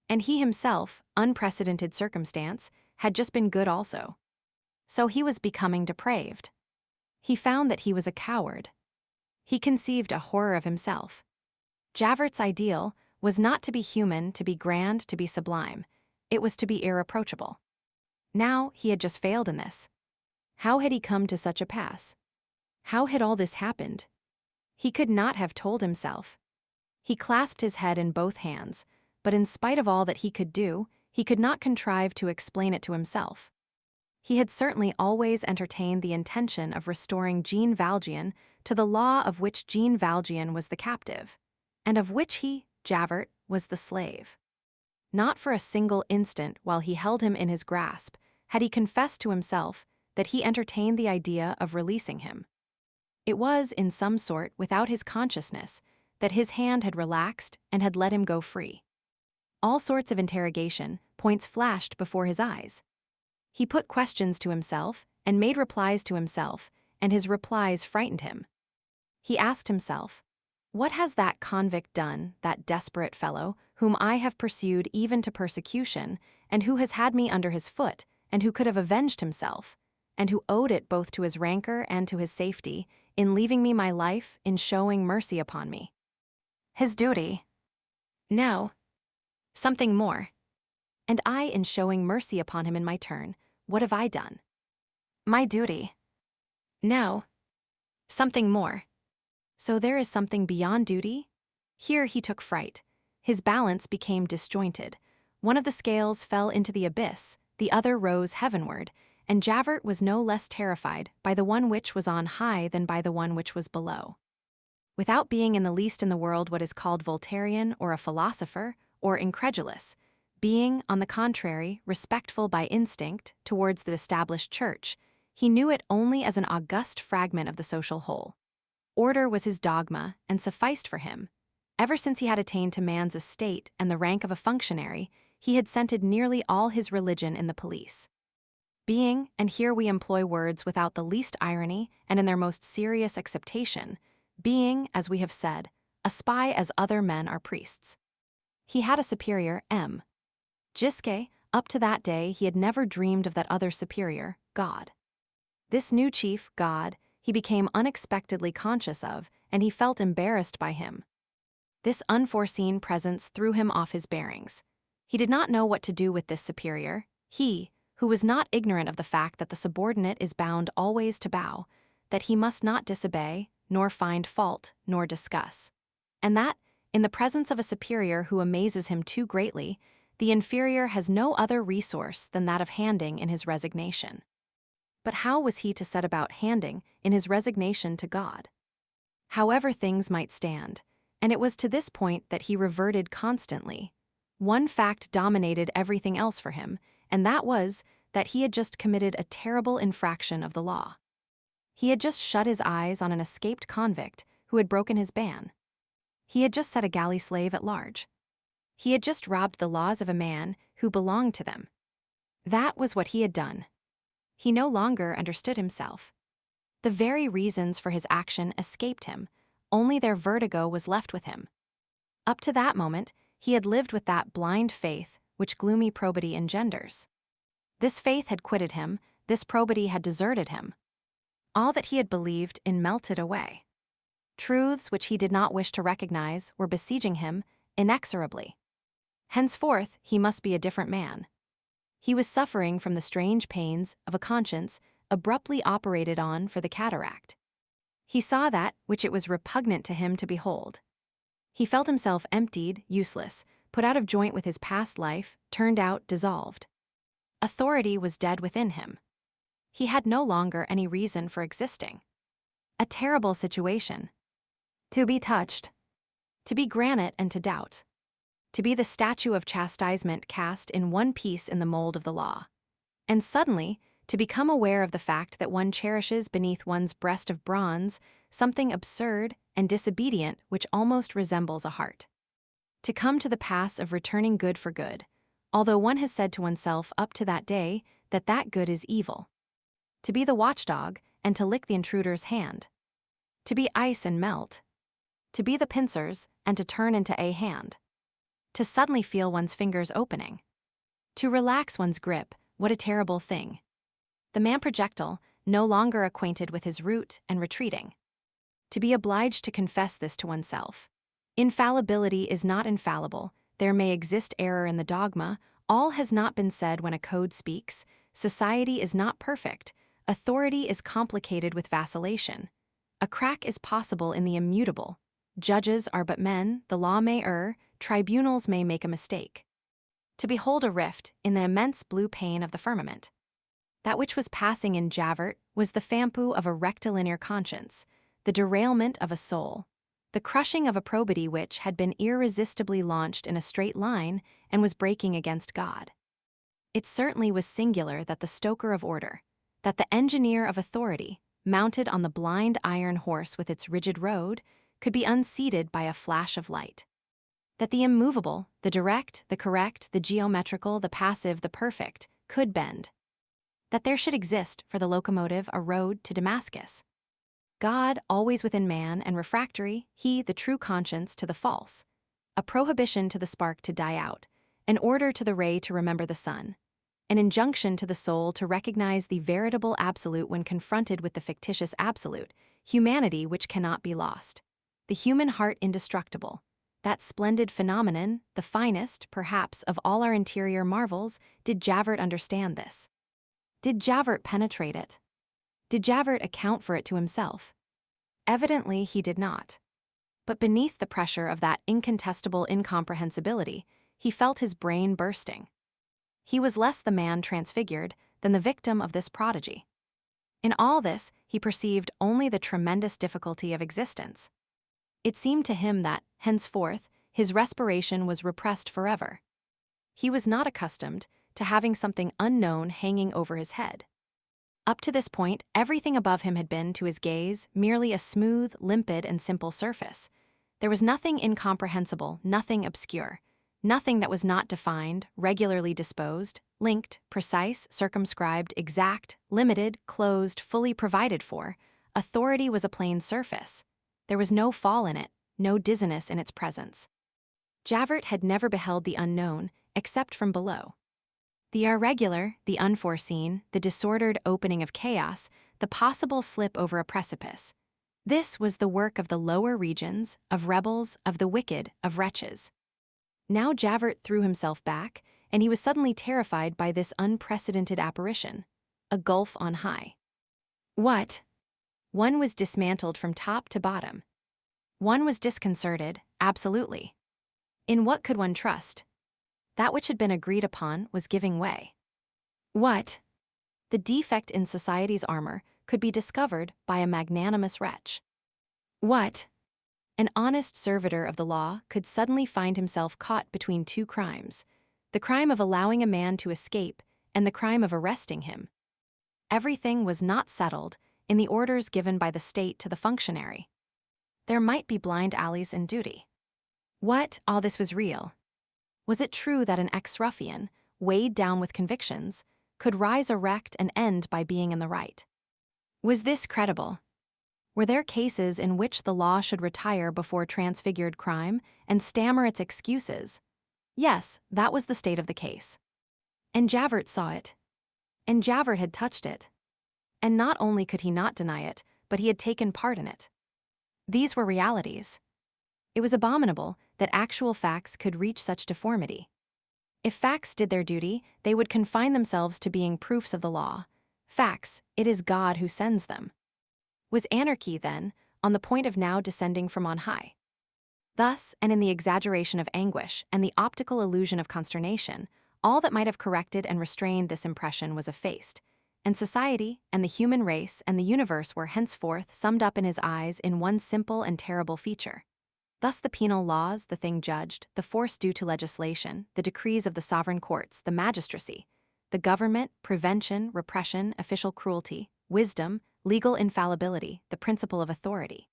And he himself, unprecedented circumstance, had just been good also. So he was becoming depraved. He found that he was a coward. He conceived a horror of himself. Javert's ideal was not to be human, to be grand, to be sublime. It was to be irreproachable. Now he had just failed in this. How had he come to such a pass? How had all this happened? He could not have told himself. He clasped his head in both hands, but in spite of all that he could do, he could not contrive to explain it to himself. He had certainly always entertained the intention of restoring Jean Valjean to the law of which Jean Valjean was the captive, and of which he, Javert, was the slave. Not for a single instant while he held him in his grasp had he confessed to himself that he entertained the idea of releasing him. It was, in some sort, without his consciousness, that his hand had relaxed and had let him go free. All sorts of interrogation points flashed before his eyes. He put questions to himself and made replies to himself, and his replies frightened him. He asked himself, "What has that convict done, that desperate fellow, whom I have pursued even to persecution, and who has had me under his foot, and who could have avenged himself, and who owed it both to his rancor and to his safety, in leaving me my life, in showing mercy upon me? His duty? No. Something more. And I, in showing mercy upon him in my turn, what have I done? My duty? No. Something more. So there is something beyond duty? Here he took fright. His balance became disjointed. One of the scales fell into the abyss, the other rose heavenward, and Javert was no less terrified by the one which was on high than by the one which was below. Without being in the least in the world what is called Voltairean or a philosopher, or incredulous, being, on the contrary, respectful by instinct towards the established church, he knew it only as an august fragment of the social whole. Order was his dogma and sufficed for him. Ever since he had attained to man's estate and the rank of a functionary, he had centered nearly all his religion in the police. Being, and here we employ words without the least irony and in their most serious acceptation, being, as we have said, a spy as other men are priests. He had a superior, M. Gisquet, up to that day he had never dreamed of that other superior, God. This new chief, God, he became unexpectedly conscious of, and he felt embarrassed by him. This unforeseen presence threw him off his bearings. He did not know what to do with this superior, he, who was not ignorant of the fact that the subordinate is bound always to bow, that he must not disobey, nor find fault, nor discuss, and that, in the presence of a superior who amazes him too greatly, the inferior has no other resource than that of handing in his resignation. But how was he to set about handing in his resignation to God? However things might stand, and it was to this point that he reverted constantly, one fact dominated everything else for him, and that was that he had just committed a terrible infraction of the law. He had just shut his eyes on an escaped convict who had broken his ban. He had just set a galley slave at large. He had just robbed the laws of a man who belonged to them. That was what he had done. He no longer understood himself. The very reasons for his action escaped him, only their vertigo was left with him. Up to that moment, he had lived with that blind faith which gloomy probity engenders. This faith had quitted him, this probity had deserted him. All that he had believed in melted away. Truths which he did not wish to recognize were besieging him inexorably. Henceforth, he must be a different man. He was suffering from the strange pains of a conscience abruptly operated on for the cataract. He saw that which it was repugnant to him to behold. He felt himself emptied, useless, put out of joint with his past life, turned out, dissolved. Authority was dead within him. He had no longer any reason for existing. A terrible situation. To be touched. To be granite and to doubt. To be the statue of chastisement cast in one piece in the mold of the law. And suddenly, to become aware of the fact that one cherishes beneath one's breast of bronze something absurd and disobedient which almost resembles a heart. To come to the pass of returning good for good, although one has said to oneself up to that day that that good is evil. To be the watchdog and to lick the intruder's hand. To be ice and melt. To be the pincers and to turn into a hand. To suddenly feel one's fingers opening. To relax one's grip, what a terrible thing. The man projectile, no longer acquainted with his route and retreating. To be obliged to confess this to oneself. Infallibility is not infallible, there may exist error in the dogma, all has not been said when a code speaks, society is not perfect, authority is complicated with vacillation. A crack is possible in the immutable. Judges are but men, the law may err, tribunals may make a mistake. To behold a rift in the immense blue pane of the firmament. That which was passing in Javert was the fampu of a rectilinear conscience, the derailment of a soul, the crushing of a probity which had been irresistibly launched in a straight line and was breaking against God. It certainly was singular that the stoker of order, that the engineer of authority, mounted on the blind iron horse with its rigid road, could be unseated by a flash of light. That the immovable, the direct, the correct, the geometrical, the passive, the perfect, could bend. That there should exist for the locomotive a road to Damascus. God, always within man and refractory, he, the true conscience, to the false. A prohibition to the spark to die out, an order to the ray to remember the sun, an injunction to the soul to recognize the veritable absolute when confronted with the fictitious absolute, humanity which cannot be lost. The human heart indestructible. That splendid phenomenon, the finest, perhaps, of all our interior marvels, did Javert understand this? Did Javert penetrate it? Did Javert account for it to himself? Evidently he did not. But beneath the pressure of that incontestable incomprehensibility, he felt his brain bursting. He was less the man transfigured than the victim of this prodigy. In all this, he perceived only the tremendous difficulty of existence. It seemed to him that, henceforth, his respiration was repressed forever. He was not accustomed to having something unknown hanging over his head. Up to this point, everything above him had been, to his gaze, merely a smooth, limpid, and simple surface. There was nothing incomprehensible, nothing obscure, nothing that was not defined, regularly disposed, linked, precise, circumscribed, exact, limited, closed, fully provided for. Authority was a plain surface. There was no fall in it, no dizziness in its presence. Javert had never beheld the unknown, except from below. The irregular, the unforeseen, the disordered opening of chaos, the possible slip over a precipice. This was the work of the lower regions, of rebels, of the wicked, of wretches. Now Javert threw himself back, and he was suddenly terrified by this unprecedented apparition, a gulf on high. What? One was dismantled from top to bottom. One was disconcerted, absolutely. In what could one trust? That which had been agreed upon was giving way. What? The defect in society's armor could be discovered by a magnanimous wretch. What? An honest servitor of the law could suddenly find himself caught between two crimes, the crime of allowing a man to escape and the crime of arresting him. Everything was not settled in the orders given by the state to the functionary. There might be blind alleys in duty. What? All this was real. Was it true that an ex-ruffian, weighed down with convictions, could rise erect and end by being in the right? Was this credible? Were there cases in which the law should retire before transfigured crime and stammer its excuses? Yes, that was the state of the case. And Javert saw it. And Javert had touched it. And not only could he not deny it, but he had taken part in it. These were realities. It was abominable that actual facts could reach such deformity. If facts did their duty, they would confine themselves to being proofs of the law. Facts, it is God who sends them. Was anarchy, then, on the point of now descending from on high? Thus, and in the exaggeration of anguish and the optical illusion of consternation, all that might have corrected and restrained this impression was effaced, and society and the human race and the universe were henceforth summed up in his eyes in one simple and terrible feature. Thus the penal laws, the thing judged, the force due to legislation, the decrees of the sovereign courts, the magistracy, the government, prevention, repression, official cruelty, wisdom, legal infallibility, the principle of authority.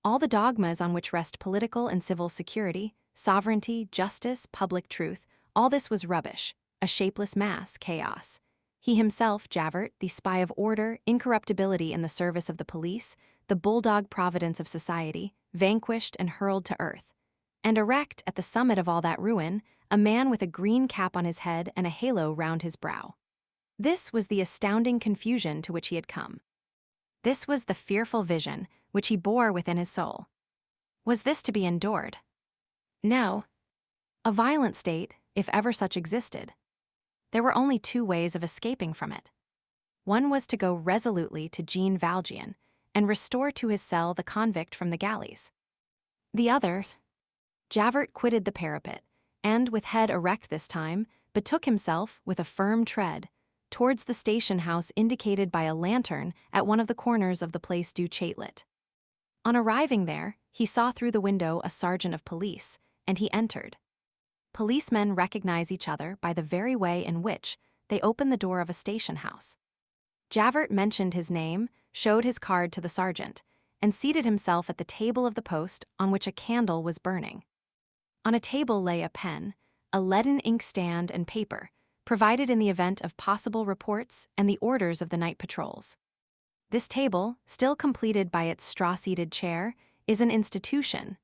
All the dogmas on which rest political and civil security, sovereignty, justice, public truth, all this was rubbish, a shapeless mass, chaos. He himself, Javert, the spy of order, incorruptibility in the service of the police, the bulldog providence of society, vanquished and hurled to earth. And erect at the summit of all that ruin, a man with a green cap on his head and a halo round his brow. This was the astounding confusion to which he had come. This was the fearful vision which he bore within his soul. Was this to be endured? No. A violent state, if ever such existed. There were only two ways of escaping from it. One was to go resolutely to Jean Valjean and restore to his cell the convict from the galleys. The other, Javert quitted the parapet, and, with head erect this time, betook himself, with a firm tread, towards the station house indicated by a lantern at one of the corners of the Place du Châtelet. On arriving there, he saw through the window a sergeant of police, and he entered. Policemen recognize each other by the very way in which they open the door of a station house. Javert mentioned his name, showed his card to the sergeant, and seated himself at the table of the post on which a candle was burning. On a table lay a pen, a leaden inkstand and paper, provided in the event of possible reports and the orders of the night patrols. This table, still completed by its straw-seated chair, is an institution.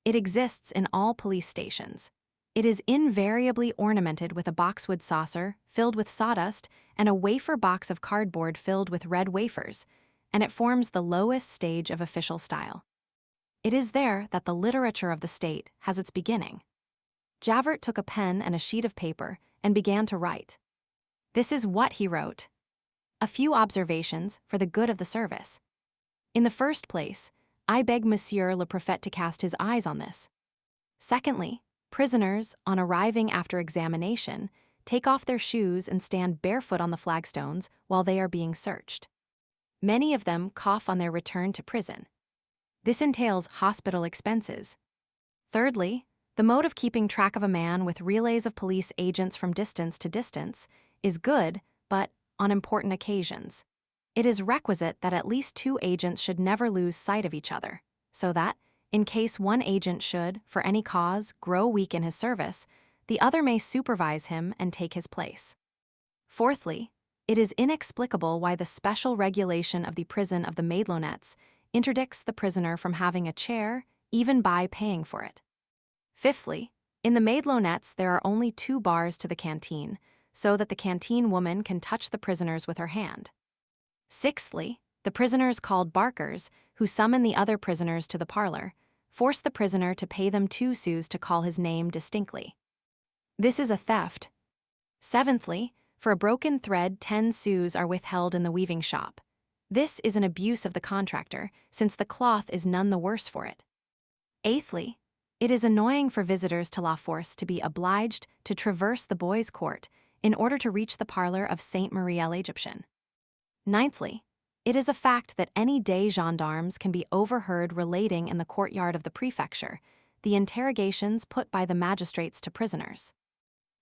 It exists in all police stations. It is invariably ornamented with a boxwood saucer filled with sawdust and a wafer box of cardboard filled with red wafers, and it forms the lowest stage of official style. It is there that the literature of the state has its beginning. Javert took a pen and a sheet of paper and began to write. This is what he wrote. A few observations for the good of the service. In the first place, I beg Monsieur le Préfet to cast his eyes on this. Secondly, prisoners, on arriving after examination, take off their shoes and stand barefoot on the flagstones while they are being searched. Many of them cough on their return to prison. This entails hospital expenses. Thirdly, the mode of keeping track of a man with relays of police agents from distance to distance is good, but on important occasions. It is requisite that at least two agents should never lose sight of each other, so that, in case one agent should, for any cause, grow weak in his service, the other may supervise him and take his place. Fourthly, it is inexplicable why the special regulation of the prison of the Madelonnettes interdicts the prisoner from having a chair, even by paying for it. Fifthly, in the Madelonnettes there are only 2 bars to the canteen, so that the canteen woman can touch the prisoners with her hand. Sixthly, the prisoners called barkers, who summon the other prisoners to the parlor, force the prisoner to pay them 2 sous to call his name distinctly. This is a theft. Seventhly, for a broken thread 10 sous are withheld in the weaving shop. This is an abuse of the contractor, since the cloth is none the worse for it. Eighthly, it is annoying for visitors to La Force to be obliged to traverse the boys' court in order to reach the parlor of Saint Myriel Egyptian. Ninthly, it is a fact that any day gendarmes can be overheard relating in the courtyard of the prefecture the interrogations put by the magistrates to prisoners.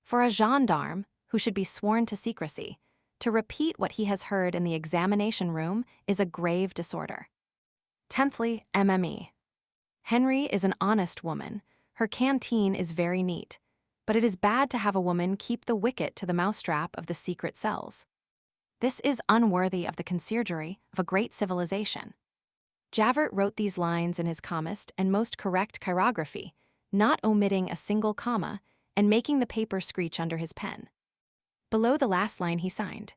For a gendarme, who should be sworn to secrecy, to repeat what he has heard in the examination room is a grave disorder. Tenthly, MME. Henry is an honest woman. Her canteen is very neat, but it is bad to have a woman keep the wicket to the mousetrap of the secret cells. This is unworthy of the conciergerie of a great civilization. Javert wrote these lines in his calmest and most correct chirography, not omitting a single comma and making the paper screech under his pen. Below the last line he signed,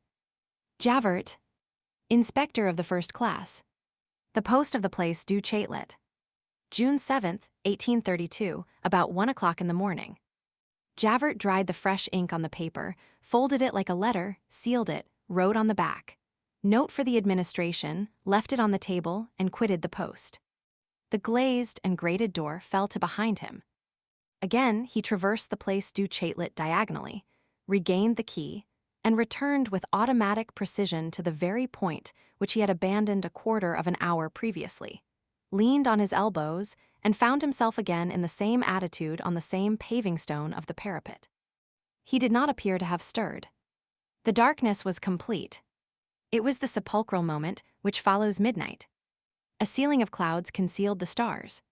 Javert, Inspector of the First Class, the post of the Place du Châtelet, June 7, 1832, about 1 o'clock in the morning. Javert dried the fresh ink on the paper, folded it like a letter, sealed it, wrote on the back, "Note for the administration," left it on the table, and quitted the post. The glazed and grated door fell to behind him. Again, he traversed the Place du Châtelet diagonally, regained the key, and returned with automatic precision to the very point which he had abandoned a quarter of an hour previously, leaned on his elbows, and found himself again in the same attitude on the same paving stone of the parapet. He did not appear to have stirred. The darkness was complete. It was the sepulchral moment which follows midnight. A ceiling of clouds concealed the stars.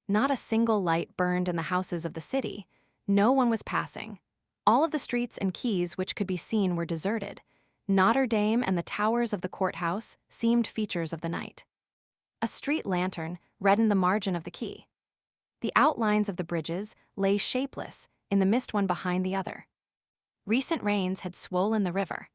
Not a single light burned in the houses of the city. No one was passing. All of the streets and quays which could be seen were deserted. Notre Dame and the towers of the courthouse seemed features of the night. A street lantern reddened the margin of the quay. The outlines of the bridges lay shapeless in the mist one behind the other. Recent rains had swollen the river.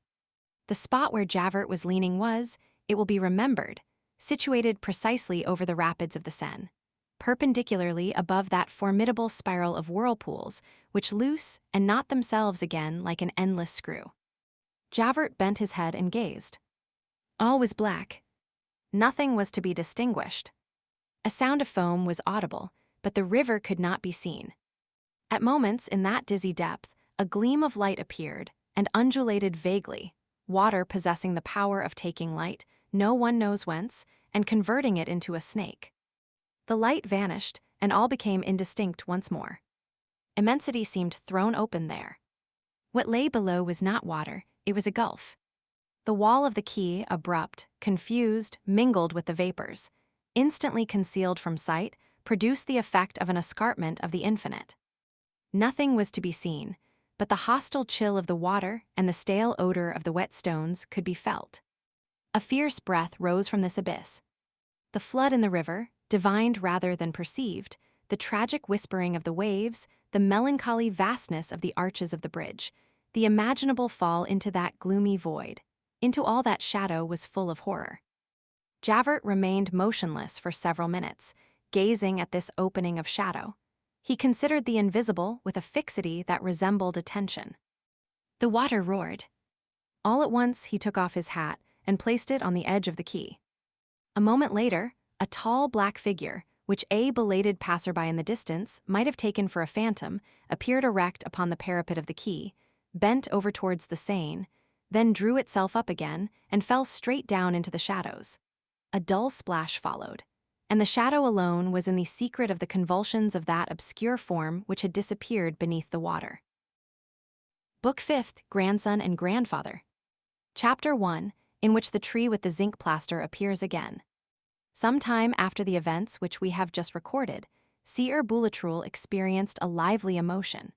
The spot where Javert was leaning was, it will be remembered, situated precisely over the rapids of the Seine, perpendicularly above that formidable spiral of whirlpools which loose and knot themselves again like an endless screw. Javert bent his head and gazed. All was black. Nothing was to be distinguished. A sound of foam was audible, but the river could not be seen. At moments in that dizzy depth, a gleam of light appeared and undulated vaguely, water possessing the power of taking light, no one knows whence, and converting it into a snake. The light vanished, and all became indistinct once more. Immensity seemed thrown open there. What lay below was not water, it was a gulf. The wall of the quay, abrupt, confused, mingled with the vapors, instantly concealed from sight, produced the effect of an escarpment of the infinite. Nothing was to be seen, but the hostile chill of the water and the stale odor of the wet stones could be felt. A fierce breath rose from this abyss. The flood in the river, divined rather than perceived, the tragic whispering of the waves, the melancholy vastness of the arches of the bridge, the imaginable fall into that gloomy void, into all that shadow was full of horror. Javert remained motionless for several minutes, gazing at this opening of shadow. He considered the invisible with a fixity that resembled attention. The water roared. All at once he took off his hat and placed it on the edge of the quay. A moment later, a tall black figure, which a belated passerby in the distance might have taken for a phantom, appeared erect upon the parapet of the quay, bent over towards the Seine, then drew itself up again and fell straight down into the shadows. A dull splash followed, and the shadow alone was in the secret of the convulsions of that obscure form which had disappeared beneath the water. Book 5th, Grandson and Grandfather. Chapter 1, in which the tree with the zinc plaster appears again. Some time after the events which we have just recorded, Sieur Boulatruelle experienced a lively emotion.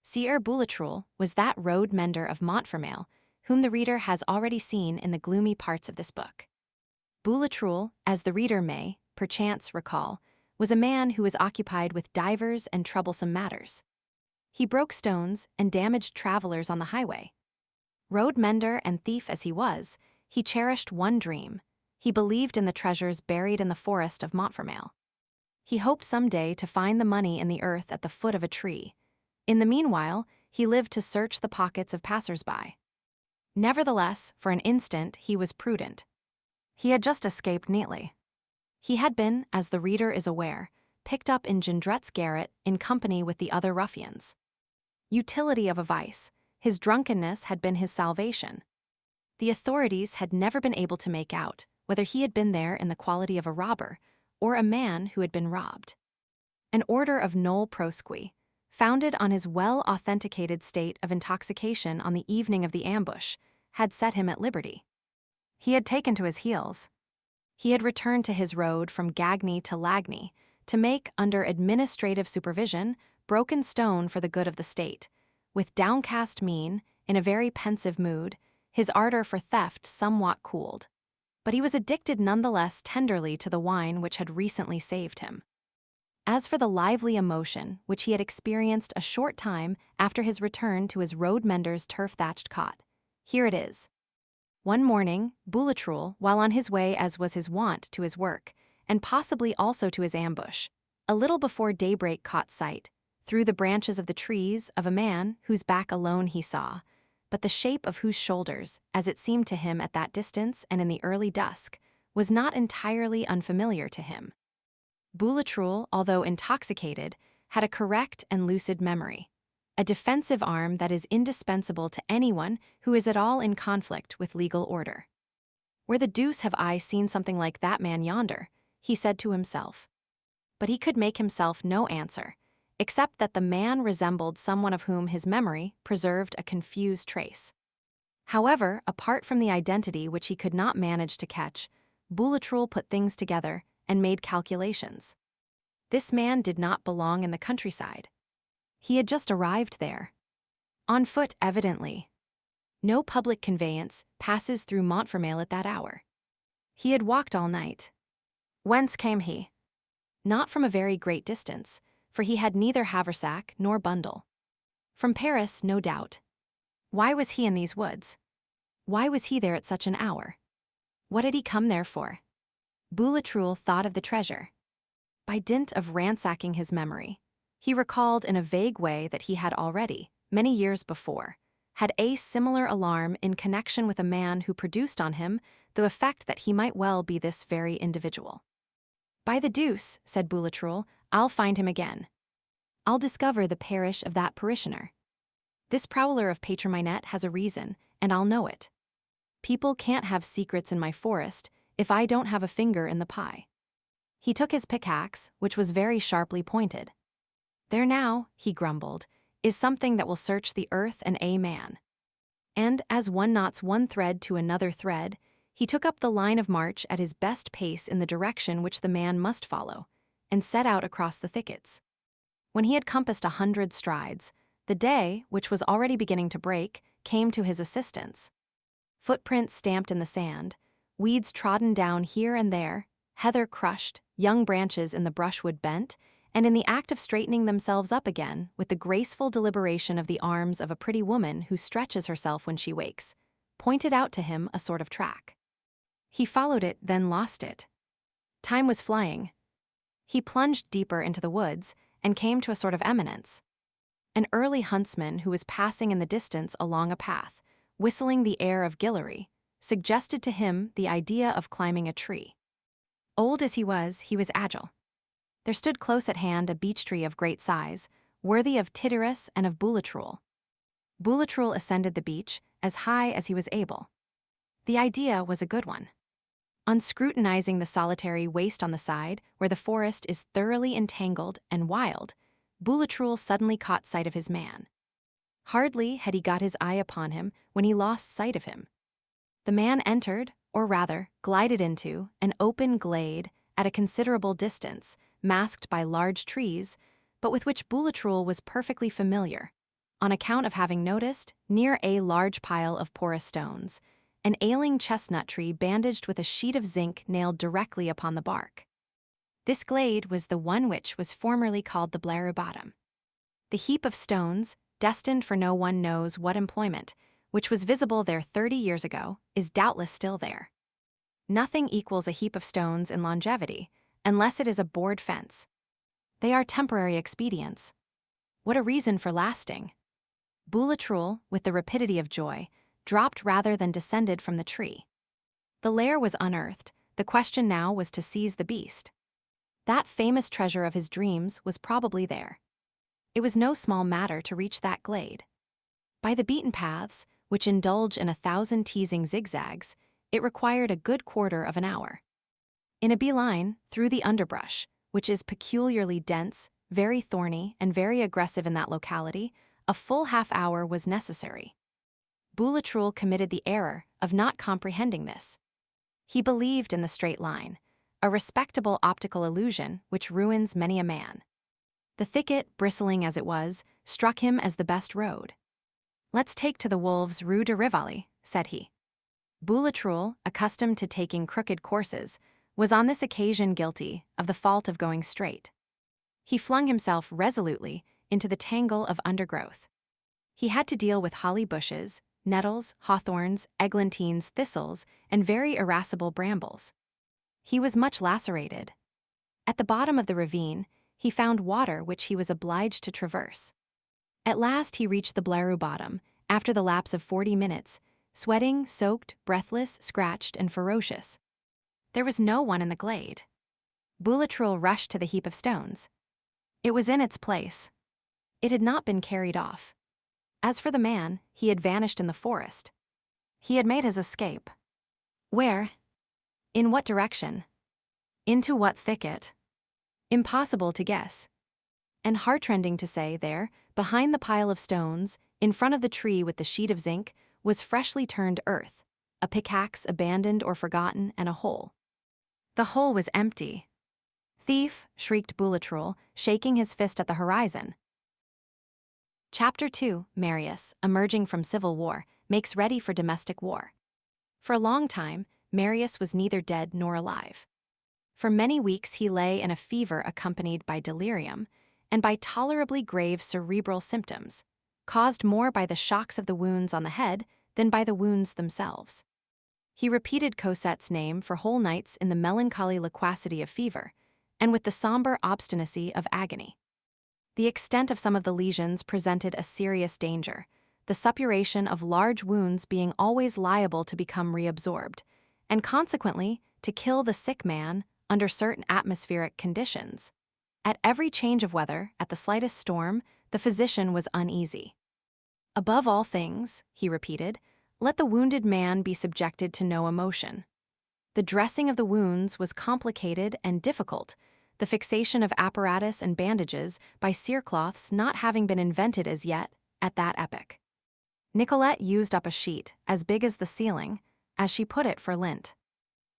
Sieur Boulatruelle was that road mender of Montfermeil, whom the reader has already seen in the gloomy parts of this book. Boulatruelle, as the reader may, perchance, recall, was a man who was occupied with divers and troublesome matters. He broke stones and damaged travelers on the highway. Road mender and thief as he was, he cherished one dream. He believed in the treasures buried in the forest of Montfermeil. He hoped someday to find the money in the earth at the foot of a tree. In the meanwhile, he lived to search the pockets of passers-by. Nevertheless, for an instant, he was prudent. He had just escaped neatly. He had been, as the reader is aware, picked up in Jondrette's garret in company with the other ruffians. Utility of a vice, his drunkenness had been his salvation. The authorities had never been able to make out whether he had been there in the quality of a robber or a man who had been robbed. An order of nolle prosequi, founded on his well-authenticated state of intoxication on the evening of the ambush, had set him at liberty. He had taken to his heels. He had returned to his road from Gagny to Lagny to make, under administrative supervision, broken stone for the good of the state. With downcast mien, in a very pensive mood, his ardor for theft somewhat cooled. But he was addicted nonetheless tenderly to the wine which had recently saved him. As for the lively emotion which he had experienced a short time after his return to his road mender's turf-thatched cot, here it is. One morning, Boulatruelle, while on his way as was his wont to his work, and possibly also to his ambush, a little before daybreak caught sight, through the branches of the trees of a man whose back alone he saw, but the shape of whose shoulders, as it seemed to him at that distance and in the early dusk, was not entirely unfamiliar to him. Boulatruelle, although intoxicated, had a correct and lucid memory, a defensive arm that is indispensable to anyone who is at all in conflict with legal order. "Where the deuce have I seen something like that man yonder?" he said to himself. But he could make himself no answer, except that the man resembled someone of whom his memory preserved a confused trace. However, apart from the identity which he could not manage to catch, Boulatruelle put things together and made calculations. This man did not belong in the countryside. He had just arrived there. On foot, evidently. No public conveyance passes through Montfermeil at that hour. He had walked all night. Whence came he? Not from a very great distance, for he had neither haversack nor bundle. From Paris, no doubt. Why was he in these woods? Why was he there at such an hour? What had he come there for? Boulatruelle thought of the treasure. By dint of ransacking his memory, he recalled in a vague way that he had already, many years before, had a similar alarm in connection with a man who produced on him the effect that he might well be this very individual. "By the deuce," said Boulatruelle, "I'll find him again. I'll discover the parish of that parishioner. This prowler of Patron-Minette has a reason, and I'll know it. People can't have secrets in my forest if I don't have a finger in the pie." He took his pickaxe, which was very sharply pointed. "There now," he grumbled, "is something that will search the earth and a man." And as one knots one thread to another thread, he took up the line of march at his best pace in the direction which the man must follow, and set out across the thickets. When he had compassed 100 strides, the day, which was already beginning to break, came to his assistance. Footprints stamped in the sand, weeds trodden down here and there, heather crushed, young branches in the brushwood bent, and in the act of straightening themselves up again with the graceful deliberation of the arms of a pretty woman who stretches herself when she wakes, pointed out to him a sort of track. He followed it, then lost it. Time was flying. He plunged deeper into the woods and came to a sort of eminence. An early huntsman who was passing in the distance along a path, whistling the air of Guillory, suggested to him the idea of climbing a tree. Old as he was agile. There stood close at hand a beech tree of great size, worthy of Tityrus and of Boulatruelle. Boulatruelle ascended the beech as high as he was able. The idea was a good one. On scrutinizing the solitary waste on the side, where the forest is thoroughly entangled and wild, Boulatruelle suddenly caught sight of his man. Hardly had he got his eye upon him when he lost sight of him. The man entered, or rather, glided into, an open glade at a considerable distance, masked by large trees, but with which Boulatruelle was perfectly familiar, on account of having noticed, near a large pile of porous stones, an ailing chestnut tree bandaged with a sheet of zinc nailed directly upon the bark. This glade was the one which was formerly called the Blaireau Bottom. The heap of stones, destined for no one knows what employment, which was visible there 30 years ago, is doubtless still there. Nothing equals a heap of stones in longevity, unless it is a board fence. They are temporary expedients. What a reason for lasting! Boulatruelle, with the rapidity of joy, dropped rather than descended from the tree. The lair was unearthed. The question now was to seize the beast. That famous treasure of his dreams was probably there. It was no small matter to reach that glade. By the beaten paths, which indulge in 1,000 teasing zigzags, it required a good quarter of an hour. In a bee-line, through the underbrush, which is peculiarly dense, very thorny, and very aggressive in that locality, a full half-hour was necessary. Boulatruelle committed the error of not comprehending this. He believed in the straight line, a respectable optical illusion which ruins many a man. The thicket, bristling as it was, struck him as the best road. "Let's take to the wolves Rue de Rivoli," said he. Boulatruelle, accustomed to taking crooked courses, was on this occasion guilty of the fault of going straight. He flung himself resolutely into the tangle of undergrowth. He had to deal with holly bushes, nettles, hawthorns, eglantines, thistles, and very irascible brambles. He was much lacerated. At the bottom of the ravine, he found water which he was obliged to traverse. At last he reached the Blaireau bottom, after the lapse of 40 minutes, sweating, soaked, breathless, scratched, and ferocious. There was no one in the glade. Boulatruelle rushed to the heap of stones. It was in its place. It had not been carried off. As for the man, he had vanished in the forest. He had made his escape. Where? In what direction? Into what thicket? Impossible to guess. And heartrending to say, there, behind the pile of stones, in front of the tree with the sheet of zinc, was freshly turned earth, a pickaxe abandoned or forgotten, and a hole. The hole was empty. Thief, shrieked Boulatruelle, shaking his fist at the horizon. Chapter 2, Marius, emerging from civil war, makes ready for domestic war. For a long time, Marius was neither dead nor alive. For many weeks he lay in a fever accompanied by delirium, and by tolerably grave cerebral symptoms, caused more by the shocks of the wounds on the head than by the wounds themselves. He repeated Cosette's name for whole nights in the melancholy loquacity of fever, and with the somber obstinacy of agony. The extent of some of the lesions presented a serious danger, the suppuration of large wounds being always liable to become reabsorbed, and consequently to kill the sick man under certain atmospheric conditions. At every change of weather, at the slightest storm, the physician was uneasy. Above all things, he repeated, let the wounded man be subjected to no emotion. The dressing of the wounds was complicated and difficult, the fixation of apparatus and bandages by cerecloths not having been invented as yet at that epoch. Nicolette used up a sheet, as big as the ceiling, as she put it, for lint.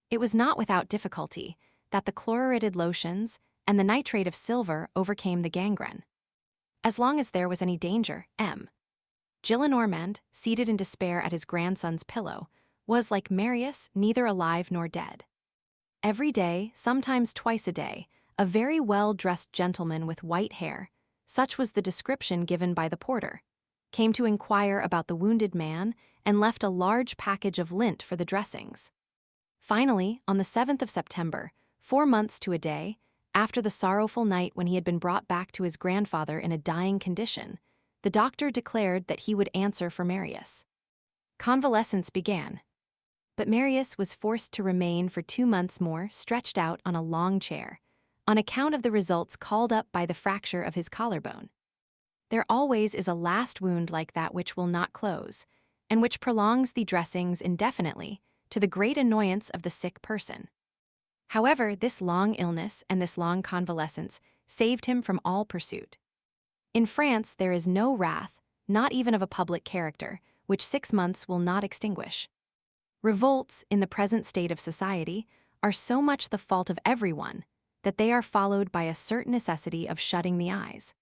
It was not without difficulty that the chloruretted lotions and the nitrate of silver overcame the gangrene. As long as there was any danger, Gillenormand, seated in despair at his grandson's pillow, was, like Marius, neither alive nor dead. Every day, sometimes twice a day, a very well-dressed gentleman with white hair, such was the description given by the porter, came to inquire about the wounded man and left a large package of lint for the dressings. Finally, on the 7th of September, 4 months to a day, after the sorrowful night when he had been brought back to his grandfather in a dying condition, the doctor declared that he would answer for Marius. Convalescence began. But Marius was forced to remain for 2 months more stretched out on a long chair, on account of the results called up by the fracture of his collarbone. There always is a last wound like that which will not close, and which prolongs the dressings indefinitely, to the great annoyance of the sick person. However, this long illness and this long convalescence saved him from all pursuit. In France there is no wrath, not even of a public character, which 6 months will not extinguish. Revolts, in the present state of society, are so much the fault of everyone, that they are followed by a certain necessity of shutting the eyes.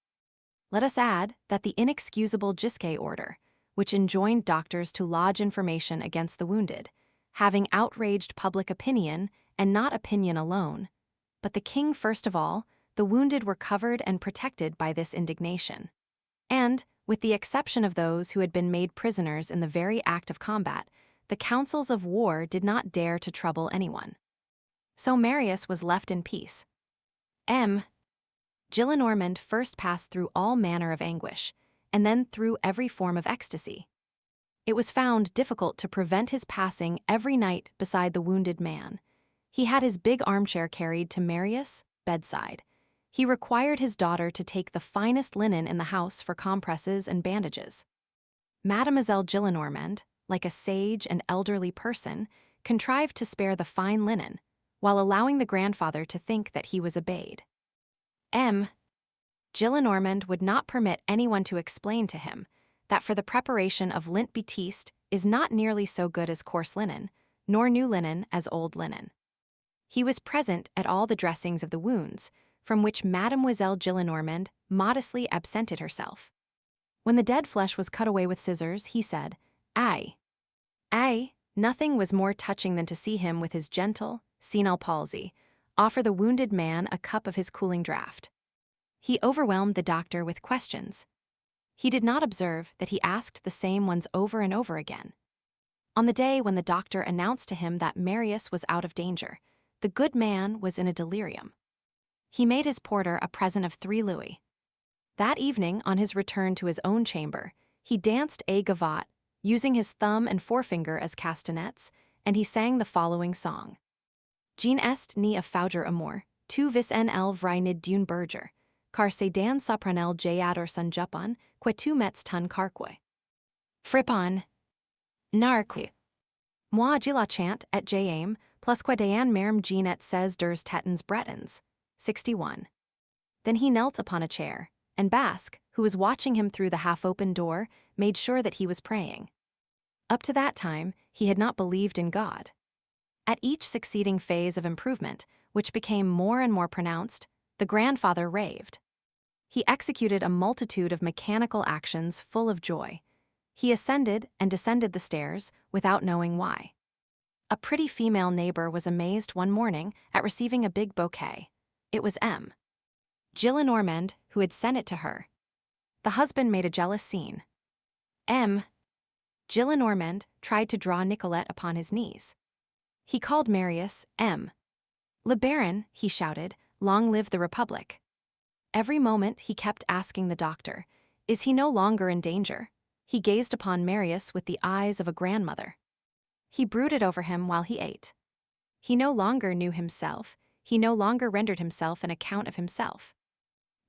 Let us add that the inexcusable Gisquet order, which enjoined doctors to lodge information against the wounded, having outraged public opinion, and not opinion alone, but the king first of all, the wounded were covered and protected by this indignation. And, with the exception of those who had been made prisoners in the very act of combat, the councils of war did not dare to trouble anyone. So Marius was left in peace. Gillenormand first passed through all manner of anguish, and then through every form of ecstasy. It was found difficult to prevent his passing every night beside the wounded man. He had his big armchair carried to Marius' bedside. He required his daughter to take the finest linen in the house for compresses and bandages. Mademoiselle Gillenormand, like a sage and elderly person, contrived to spare the fine linen, while allowing the grandfather to think that he was obeyed. Gillenormand would not permit anyone to explain to him that for the preparation of lint batiste is not nearly so good as coarse linen, nor new linen as old linen. He was present at all the dressings of the wounds, from which Mademoiselle Gillenormand modestly absented herself. When the dead flesh was cut away with scissors, he said, "Aye, nothing was more touching than to see him with his gentle, senile palsy, offer the wounded man a cup of his cooling draught." He overwhelmed the doctor with questions. He did not observe that he asked the same ones over and over again. On the day when the doctor announced to him that Marius was out of danger, the good man was in a delirium. He made his porter a present of 3 louis. That evening, on his return to his own chamber, he danced a gavotte, using his thumb and forefinger as castanets, and he sang the following song. Jean est ni a fouger amour, tu vis en el vry nid d'une berger, car se dan sopranel jador sun jupon, que tu mets ton carque. Frippon. Narque. Moi je la chante et j'aime, plus que dan merm jean et ses durs tetons bretons. 61. Then he knelt upon a chair, and Basque, who was watching him through the half-open door, made sure that he was praying. Up to that time, he had not believed in God. At each succeeding phase of improvement, which became more and more pronounced, the grandfather raved. He executed a multitude of mechanical actions full of joy. He ascended and descended the stairs without knowing why. A pretty female neighbor was amazed one morning at receiving a big bouquet. It was M. Gillenormand, who had sent it to her. The husband made a jealous scene. M. Gillenormand tried to draw Nicolette upon his knees. He called Marius M. Le Baron, he shouted, long live the Republic. Every moment he kept asking the doctor, is he no longer in danger? He gazed upon Marius with the eyes of a grandmother. He brooded over him while he ate. He no longer knew himself, he no longer rendered himself an account of himself.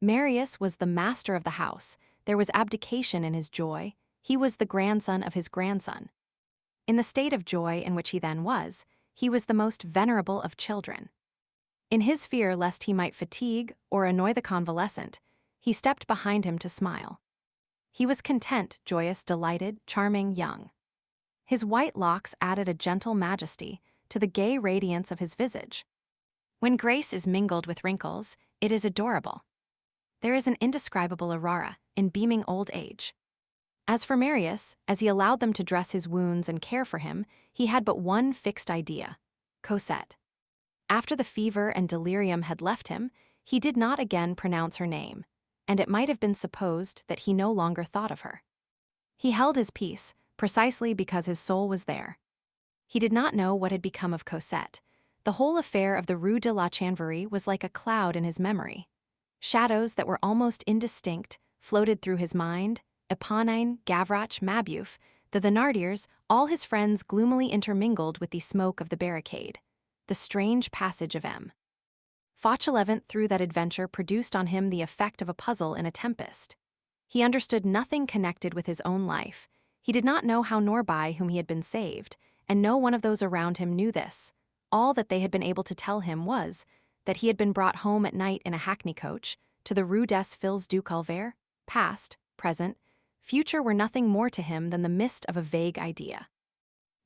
Marius was the master of the house, there was abdication in his joy, he was the grandson of his grandson. In the state of joy in which he then was, he was the most venerable of children. In his fear lest he might fatigue or annoy the convalescent, he stepped behind him to smile. He was content, joyous, delighted, charming, young. His white locks added a gentle majesty to the gay radiance of his visage. When grace is mingled with wrinkles, it is adorable. There is an indescribable aurora in beaming old age. As for Marius, as he allowed them to dress his wounds and care for him, he had but one fixed idea: Cosette. After the fever and delirium had left him, he did not again pronounce her name, and it might have been supposed that he no longer thought of her. He held his peace, precisely because his soul was there. He did not know what had become of Cosette. The whole affair of the Rue de la Chanvrerie was like a cloud in his memory. Shadows that were almost indistinct floated through his mind: Eponine, Gavroche, Mabeuf, the Thénardiers, all his friends gloomily intermingled with the smoke of the barricade. The strange passage of M. Fauchelevent through that adventure produced on him the effect of a puzzle in a tempest. He understood nothing connected with his own life. He did not know how nor by whom he had been saved, and no one of those around him knew this. All that they had been able to tell him was that he had been brought home at night in a hackney coach to the Rue des Filles du Calvaire. Past, present, future were nothing more to him than the mist of a vague idea.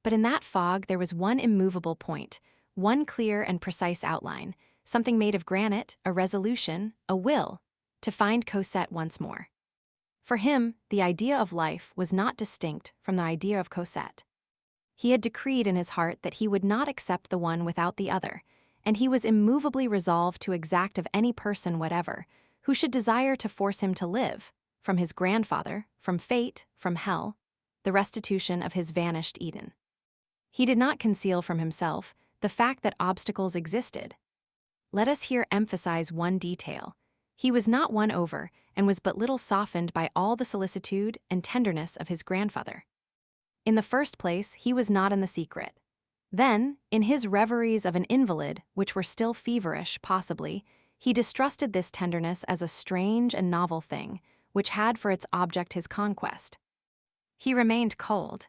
But in that fog there was one immovable point, one clear and precise outline, something made of granite, a resolution, a will, to find Cosette once more. For him, the idea of life was not distinct from the idea of Cosette. He had decreed in his heart that he would not accept the one without the other, and he was immovably resolved to exact of any person whatever who should desire to force him to live, from his grandfather, from fate, from hell, the restitution of his vanished Eden. He did not conceal from himself the fact that obstacles existed. Let us here emphasize one detail. He was not won over and was but little softened by all the solicitude and tenderness of his grandfather. In the first place, he was not in the secret. Then, in his reveries of an invalid, which were still feverish, possibly, he distrusted this tenderness as a strange and novel thing, which had for its object his conquest. He remained cold.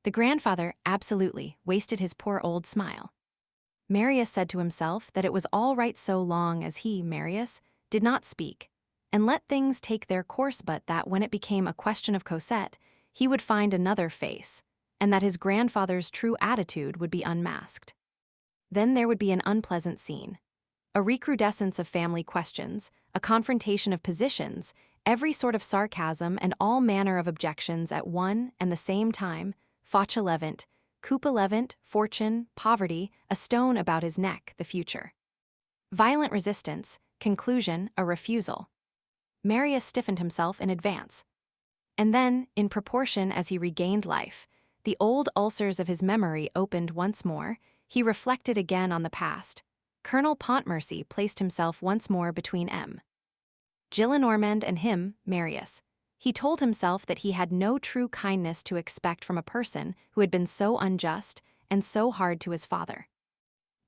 The grandfather absolutely wasted his poor old smile. Marius said to himself that it was all right so long as he, Marius, did not speak, and let things take their course, but that when it became a question of Cosette, he would find another face, and that his grandfather's true attitude would be unmasked. Then there would be an unpleasant scene, a recrudescence of family questions, a confrontation of positions, every sort of sarcasm and all manner of objections at one and the same time, Fauchelevent, Coupelevent, fortune, poverty, a stone about his neck, the future. Violent resistance, conclusion, a refusal. Marius stiffened himself in advance. And then, in proportion as he regained life, the old ulcers of his memory opened once more, he reflected again on the past. Colonel Pontmercy placed himself once more between M. Gillenormand and him, Marius. He told himself that he had no true kindness to expect from a person who had been so unjust and so hard to his father.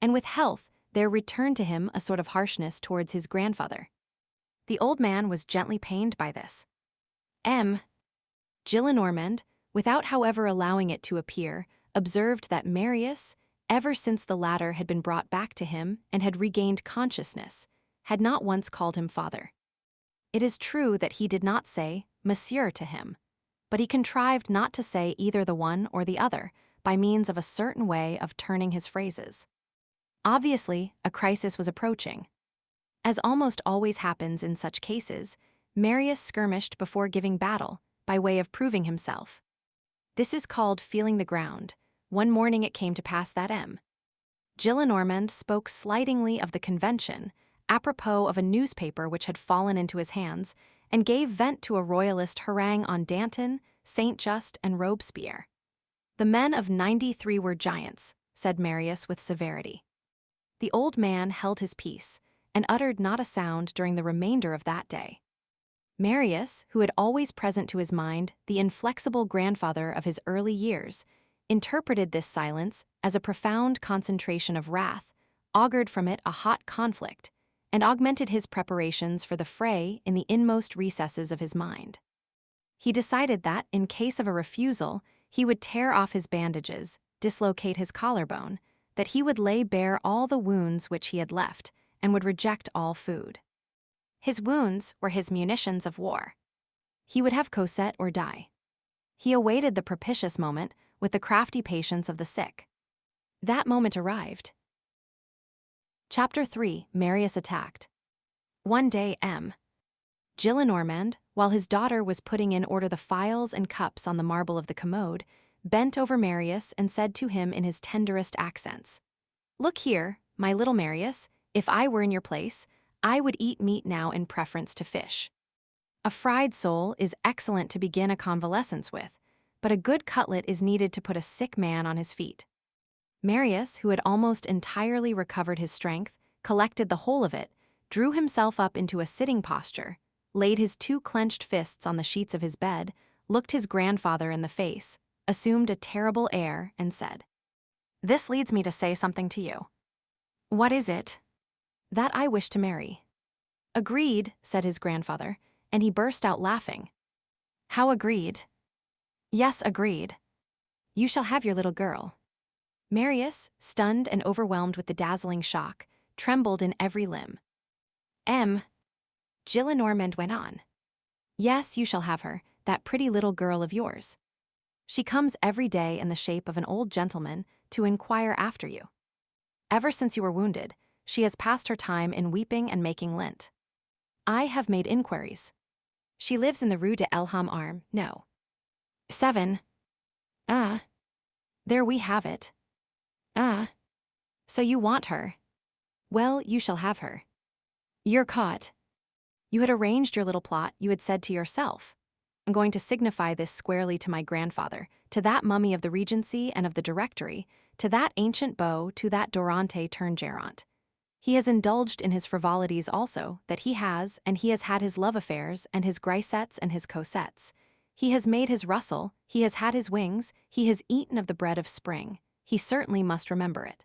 And with health, there returned to him a sort of harshness towards his grandfather. The old man was gently pained by this. M. Gillenormand, without however allowing it to appear, observed that Marius, ever since the latter had been brought back to him and had regained consciousness, had not once called him father. It is true that he did not say monsieur to him, but he contrived not to say either the one or the other by means of a certain way of turning his phrases. Obviously, a crisis was approaching. As almost always happens in such cases, Marius skirmished before giving battle, by way of proving himself. This is called feeling the ground. One morning it came to pass that M. Gillenormand spoke slightingly of the convention, apropos of a newspaper which had fallen into his hands, and gave vent to a royalist harangue on Danton, Saint-Just, and Robespierre. The men of '93 were giants, said Marius with severity. The old man held his peace, and uttered not a sound during the remainder of that day. Marius, who had always present to his mind the inflexible grandfather of his early years, interpreted this silence as a profound concentration of wrath, augured from it a hot conflict, and augmented his preparations for the fray in the inmost recesses of his mind. He decided that, in case of a refusal, he would tear off his bandages, dislocate his collarbone, that he would lay bare all the wounds which he had left, and would reject all food. His wounds were his munitions of war. He would have Cosette or die. He awaited the propitious moment with the crafty patience of the sick. That moment arrived. Chapter 3. Marius attacked. One day M. Gillenormand, while his daughter was putting in order the phials and cups on the marble of the commode, bent over Marius and said to him in his tenderest accents, "Look here, my little Marius, if I were in your place, I would eat meat now in preference to fish. A fried sole is excellent to begin a convalescence with, but a good cutlet is needed to put a sick man on his feet." Marius, who had almost entirely recovered his strength, collected the whole of it, drew himself up into a sitting posture, laid his two clenched fists on the sheets of his bed, looked his grandfather in the face, assumed a terrible air, and said, "This leads me to say something to you." "What is it?" "That I wish to marry." "Agreed," said his grandfather, and he burst out laughing. "How agreed?" "Yes, agreed. You shall have your little girl." Marius, stunned and overwhelmed with the dazzling shock, trembled in every limb. M. Gillenormand went on. "Yes, you shall have her, that pretty little girl of yours. She comes every day in the shape of an old gentleman to inquire after you. Ever since you were wounded, she has passed her time in weeping and making lint. I have made inquiries. She lives in the Rue de Elham Arm, no. 7. There we have it. So you want her. Well, you shall have her. You're caught. You had arranged your little plot, you had said to yourself, I'm going to signify this squarely to my grandfather, to that mummy of the Regency and of the Directory, to that ancient beau, to that Dorante Turngerant. He has indulged in his frivolities also, that he has, and he has had his love affairs, and his grisettes and his cosettes. He has made his rustle, he has had his wings, he has eaten of the bread of spring. He certainly must remember it.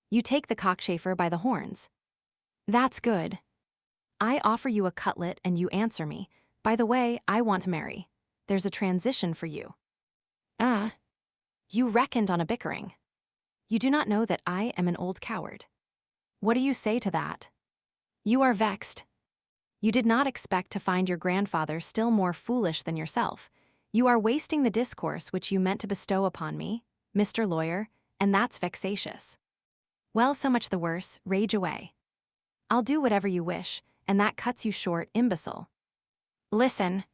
You take the cockchafer by the horns. That's good. I offer you a cutlet and you answer me, by the way, I want to marry. There's a transition for you. You reckoned on a bickering. You do not know that I am an old coward. What do you say to that? You are vexed. You did not expect to find your grandfather still more foolish than yourself. You are wasting the discourse which you meant to bestow upon me, Mr. Lawyer, and that's vexatious. Well, so much the worse, rage away. I'll do whatever you wish, and that cuts you short, imbecile. Listen.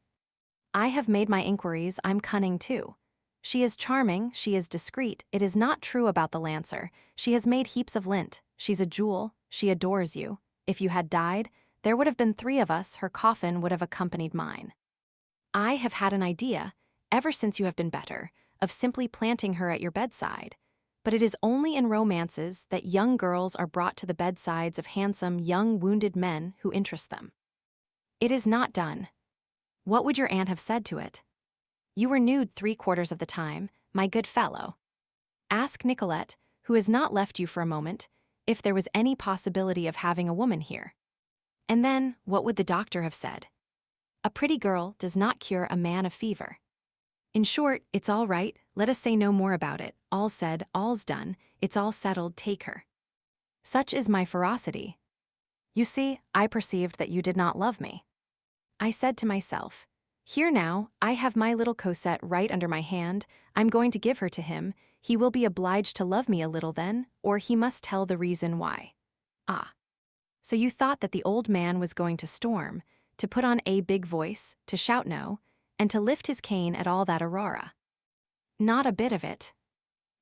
I have made my inquiries, I'm cunning too. She is charming, she is discreet, it is not true about the Lancer. She has made heaps of lint, she's a jewel, she adores you. If you had died, there would have been 3 of us, her coffin would have accompanied mine. I have had an idea, ever since you have been better, of simply planting her at your bedside. but it is only in romances that young girls are brought to the bedsides of handsome, young, wounded men who interest them. It is not done. What would your aunt have said to it? You were nude 3/4 of the time, my good fellow. Ask Nicolette, who has not left you for a moment, if there was any possibility of having a woman here. And then, what would the doctor have said? A pretty girl does not cure a man of fever. In short, it's all right, let us say no more about it, all's said, all's done, it's all settled, take her. Such is my ferocity. You see, I perceived that you did not love me. I said to myself, here now, I have my little Cosette right under my hand, I'm going to give her to him, he will be obliged to love me a little then, or he must tell the reason why. Ah. So you thought that the old man was going to storm, to put on a big voice, to shout no, and to lift his cane at all that aurora. Not a bit of it.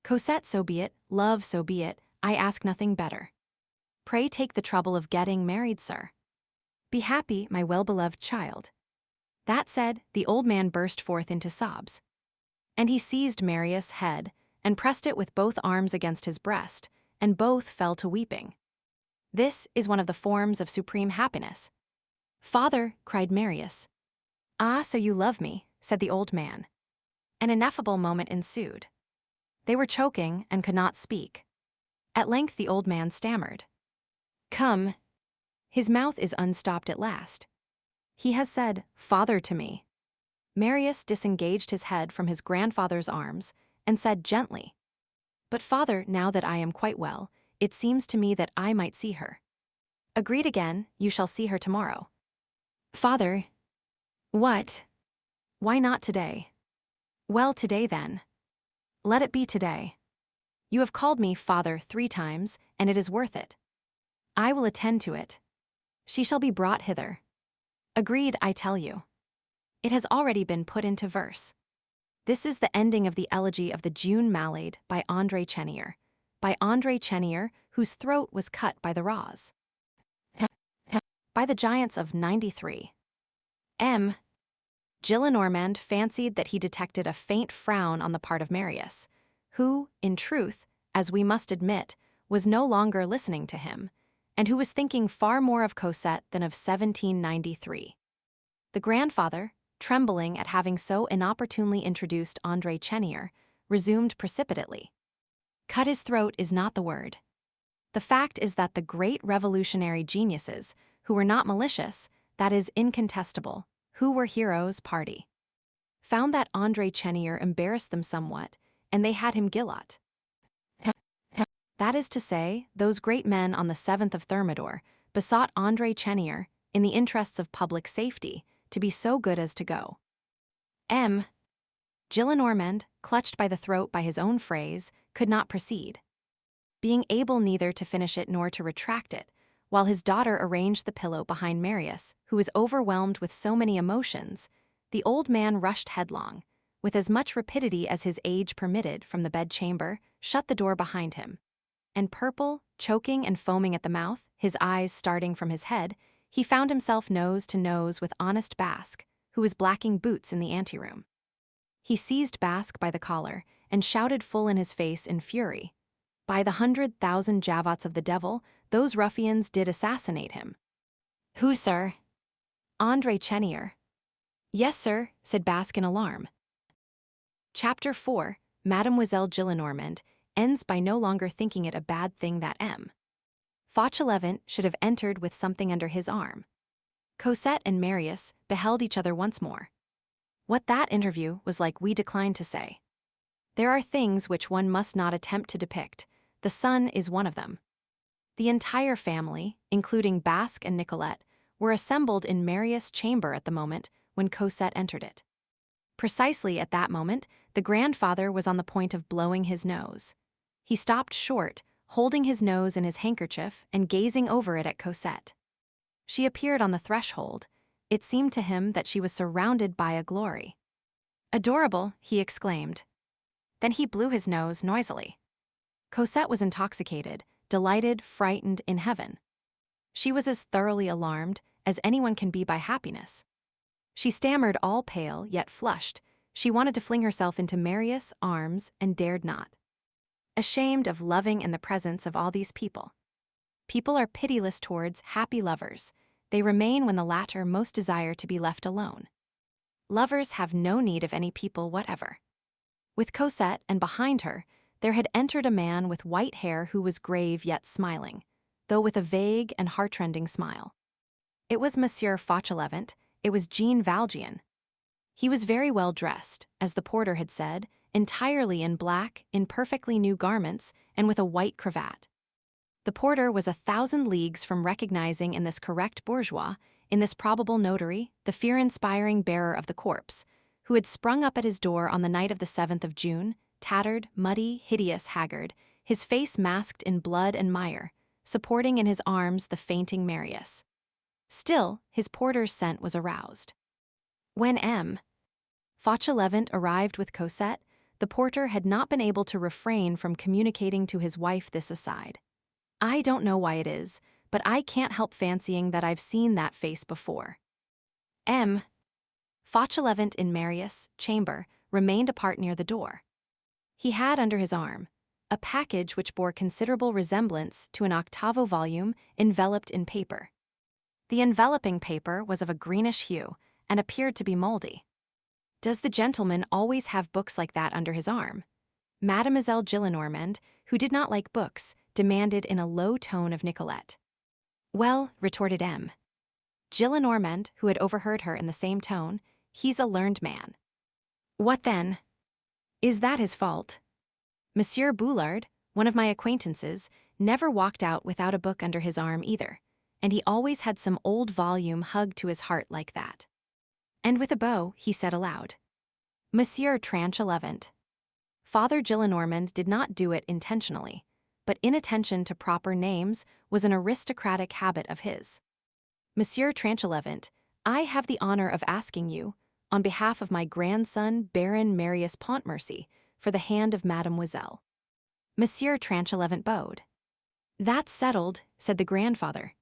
Cosette, so be it, love, so be it, I ask nothing better. Pray take the trouble of getting married, sir. Be happy, my well-beloved child. That said, the old man burst forth into sobs. And he seized Marius' head, and pressed it with both arms against his breast, and both fell to weeping. This is one of the forms of supreme happiness. Father, cried Marius. Ah, so you love me, said the old man. An ineffable moment ensued. They were choking and could not speak. At length the old man stammered. Come. His mouth is unstopped at last. He has said, Father, to me. Marius disengaged his head from his grandfather's arms and said gently, But father, now that I am quite well, it seems to me that I might see her. Agreed again, you shall see her tomorrow. Father. What? Why not today? Well, today then. Let it be today. You have called me father 3 times, and it is worth it. I will attend to it. She shall be brought hither. Agreed, I tell you. It has already been put into verse. This is the ending of the elegy of the June Mallade by André Chenier, whose throat was cut by the Raz. By the giants of 93. M. Gillenormand fancied that he detected a faint frown on the part of Marius, who, in truth, as we must admit, was no longer listening to him, and who was thinking far more of Cosette than of 1793. The grandfather, trembling at having so inopportunely introduced André Chenier, resumed precipitately. Cut his throat is not the word. The fact is that the great revolutionary geniuses, who were not malicious, that is incontestable, who were heroes, party, found that André Chenier embarrassed them somewhat, and they had him guillot. That is to say, those great men on the 7th of Thermidor besought André Chenier, in the interests of public safety, to be so good as to go. M. Gillenormand, clutched by the throat by his own phrase, could not proceed, being able neither to finish it nor to retract it, while his daughter arranged the pillow behind Marius, who was overwhelmed with so many emotions. The old man rushed headlong, with as much rapidity as his age permitted, from the bedchamber, shut the door behind him, and purple, choking and foaming at the mouth, his eyes starting from his head, he found himself nose to nose with honest Basque, who was blacking boots in the anteroom. He seized Basque by the collar and shouted full in his face in fury, By the 100,000 javots of the devil, those ruffians did assassinate him. Who, sir? André Chenier. Yes, sir, said Basque in alarm. Chapter 4, Mademoiselle Gillenormand, ends by no longer thinking it a bad thing that M. Fauchelevent should have entered with something under his arm. Cosette and Marius beheld each other once more. What that interview was like we decline to say. There are things which one must not attempt to depict. The son is one of them. The entire family, including Basque and Nicolette, were assembled in Marius' chamber at the moment when Cosette entered it. Precisely at that moment, the grandfather was on the point of blowing his nose. He stopped short, holding his nose in his handkerchief and gazing over it at Cosette. She appeared on the threshold. It seemed to him that she was surrounded by a glory. Adorable, he exclaimed. Then he blew his nose noisily. Cosette was intoxicated, delighted, frightened, in heaven. She was as thoroughly alarmed as anyone can be by happiness. She stammered, all pale, yet flushed. She wanted to fling herself into Marius' arms and dared not. ashamed of loving in the presence of all these people. People are pitiless towards happy lovers. They remain when the latter most desire to be left alone. Lovers have no need of any people whatever. With Cosette and behind her, there had entered a man with white hair who was grave yet smiling, though with a vague and heartrending smile. It was Monsieur Fauchelevent, it was Jean Valjean. He was very well dressed, as the porter had said, entirely in black, in perfectly new garments, and with a white cravat. The porter was 1,000 leagues from recognizing in this correct bourgeois, in this probable notary, the fear-inspiring bearer of the corpse, who had sprung up at his door on the night of the 7th of June, tattered, muddy, hideous, haggard, his face masked in blood and mire, supporting in his arms the fainting Marius. Still, his porter's scent was aroused. When M. Fauchelevent arrived with Cosette, the porter had not been able to refrain from communicating to his wife this aside. I don't know why it is, but I can't help fancying that I've seen that face before. M. Fauchelevent in Marius' chamber remained apart near the door. He had under his arm a package which bore considerable resemblance to an octavo volume enveloped in paper. The enveloping paper was of a greenish hue and appeared to be moldy. Does the gentleman always have books like that under his arm? Mademoiselle Gillenormand, who did not like books, demanded in a low tone of Nicolette. Well, retorted M. Gillenormand, who had overheard her in the same tone, he's a learned man. What then? Is that his fault? Monsieur Boulard, one of my acquaintances, never walked out without a book under his arm either, and he always had some old volume hugged to his heart like that. And with a bow, he said aloud, Monsieur Tranchelevent. Father Gillenormand did not do it intentionally, but inattention to proper names was an aristocratic habit of his. Monsieur Tranchelevent, I have the honor of asking you, on behalf of my grandson Baron Marius Pontmercy, for the hand of Mademoiselle. Monsieur Tranchelevent bowed. That's settled, said the grandfather.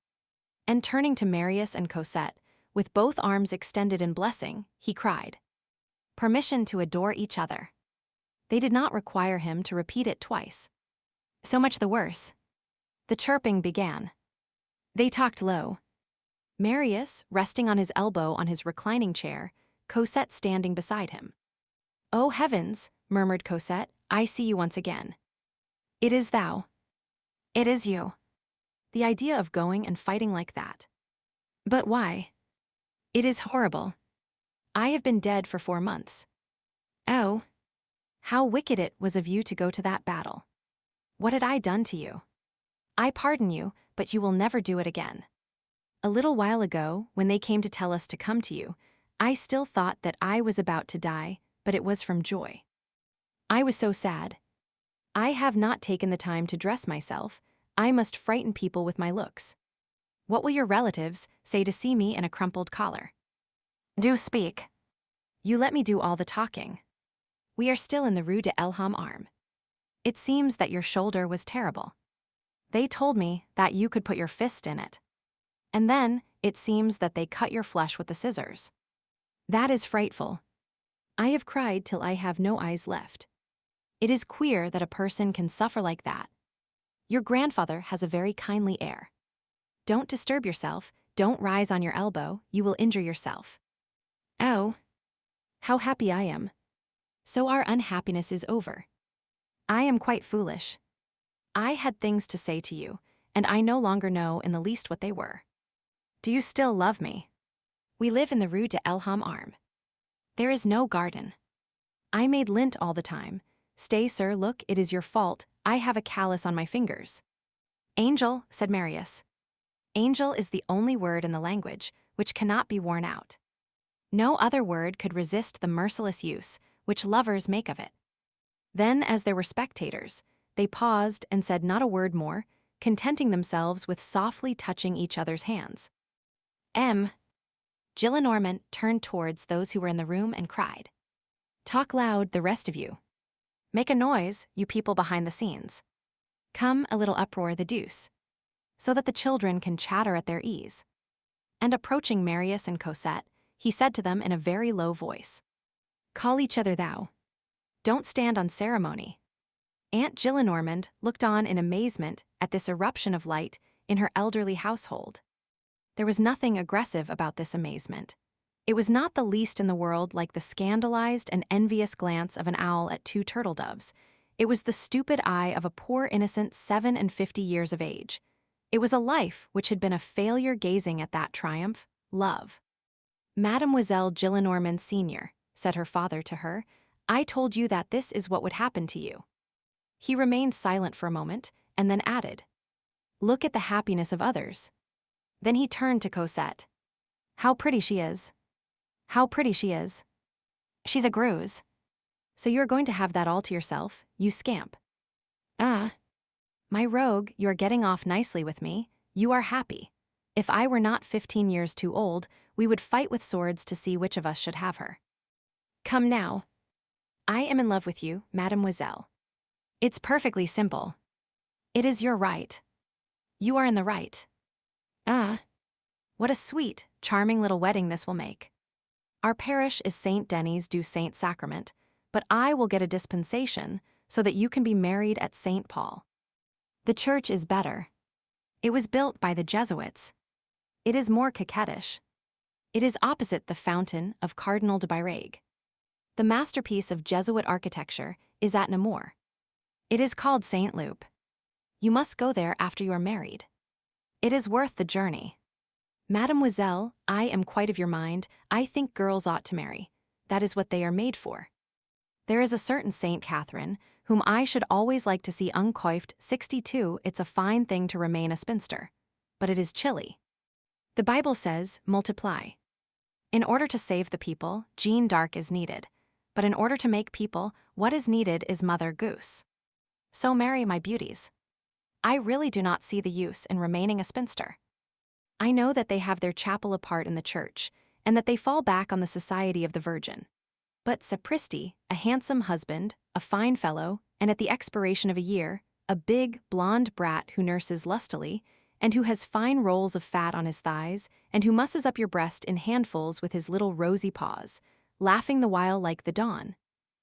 And turning to Marius and Cosette, with both arms extended in blessing, he cried, Permission to adore each other. They did not require him to repeat it twice. So much the worse. The chirping began. They talked low. Marius, resting on his elbow on his reclining chair, Cosette standing beside him. Oh heavens, murmured Cosette, I see you once again. It is thou. It is you. The idea of going and fighting like that. But why? It is horrible. I have been dead for 4 months. Oh, how wicked it was of you to go to that battle. What had I done to you? I pardon you, but you will never do it again. A little while ago, when they came to tell us to come to you, I still thought that I was about to die, but it was from joy. I was so sad. I have not taken the time to dress myself. I must frighten people with my looks. What will your relatives say to see me in a crumpled collar? Do speak. You let me do all the talking. We are still in the Rue de Elham Arm. It seems that your shoulder was terrible. They told me that you could put your fist in it. And then, it seems that they cut your flesh with the scissors. That is frightful. I have cried till I have no eyes left. It is queer that a person can suffer like that. Your grandfather has a very kindly air. Don't disturb yourself, don't rise on your elbow, you will injure yourself. Oh, how happy I am. So our unhappiness is over. I am quite foolish. I had things to say to you, and I no longer know in the least what they were. Do you still love me? We live in the Rue de Elham Arm. There is no garden. I made lint all the time. Stay, sir, look, it is your fault. I have a callus on my fingers. Angel, said Marius. Angel is the only word in the language which cannot be worn out. No other word could resist the merciless use which lovers make of it. Then, as there were spectators, they paused and said not a word more, contenting themselves with softly touching each other's hands. M. Gillenormand turned towards those who were in the room and cried, Talk loud, the rest of you. Make a noise, you people behind the scenes. Come, a little uproar the deuce, so that the children can chatter at their ease. And approaching Marius and Cosette, he said to them in a very low voice, Call each other thou. Don't stand on ceremony. Aunt Gillenormand looked on in amazement at this eruption of light in her elderly household. There was nothing aggressive about this amazement. It was not the least in the world like the scandalized and envious glance of an owl at two turtle doves. It was the stupid eye of a poor innocent 57 years of age. It was a life which had been a failure gazing at that triumph, love. Mademoiselle Gillenormand Senior, said her father to her, I told you that this is what would happen to you. He remained silent for a moment, and then added, Look at the happiness of others. Then he turned to Cosette. How pretty she is. How pretty she is. She's a gruse. So you're going to have that all to yourself, you scamp. Ah. My rogue, you're getting off nicely with me. You are happy. If I were not 15 years too old, we would fight with swords to see which of us should have her. Come now. I am in love with you, mademoiselle. It's perfectly simple. It is your right. You are in the right. Ah. What a sweet, charming little wedding this will make. Our parish is Saint Denis du Saint Sacrament, but I will get a dispensation so that you can be married at Saint Paul. The church is better. It was built by the Jesuits. It is more coquettish. It is opposite the fountain of Cardinal de Birague. The masterpiece of Jesuit architecture is at Namur. It is called Saint Loup. You must go there after you are married. It is worth the journey. Mademoiselle, I am quite of your mind. I think girls ought to marry. That is what they are made for. There is a certain Saint Catherine, whom I should always like to see uncoiffed 62. It's a fine thing to remain a spinster. But it is chilly. The Bible says, multiply. In order to save the people, Jeanne d'Arc is needed. But in order to make people, what is needed is Mother Goose. So marry my beauties. I really do not see the use in remaining a spinster. I know that they have their chapel apart in the church, and that they fall back on the society of the Virgin. But sapristi, a handsome husband, a fine fellow, and at the expiration of a year, a big, blonde brat who nurses lustily, and who has fine rolls of fat on his thighs, and who musses up your breast in handfuls with his little rosy paws, laughing the while like the dawn.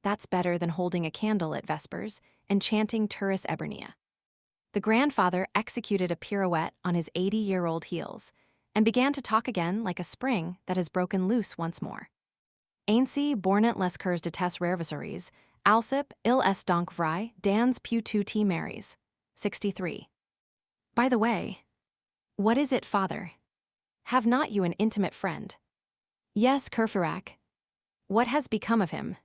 That's better than holding a candle at vespers and chanting Turris Ebernia. The grandfather executed a pirouette on his 80-year-old heels, and began to talk again like a spring that has broken loose once more. Ainsi bornant les curs de tes rervisories, alsip il est donc vrai, dans pu tu te maries. 63. By the way, what is it, father? Have not you an intimate friend? Yes, Courfeyrac. What has become of him?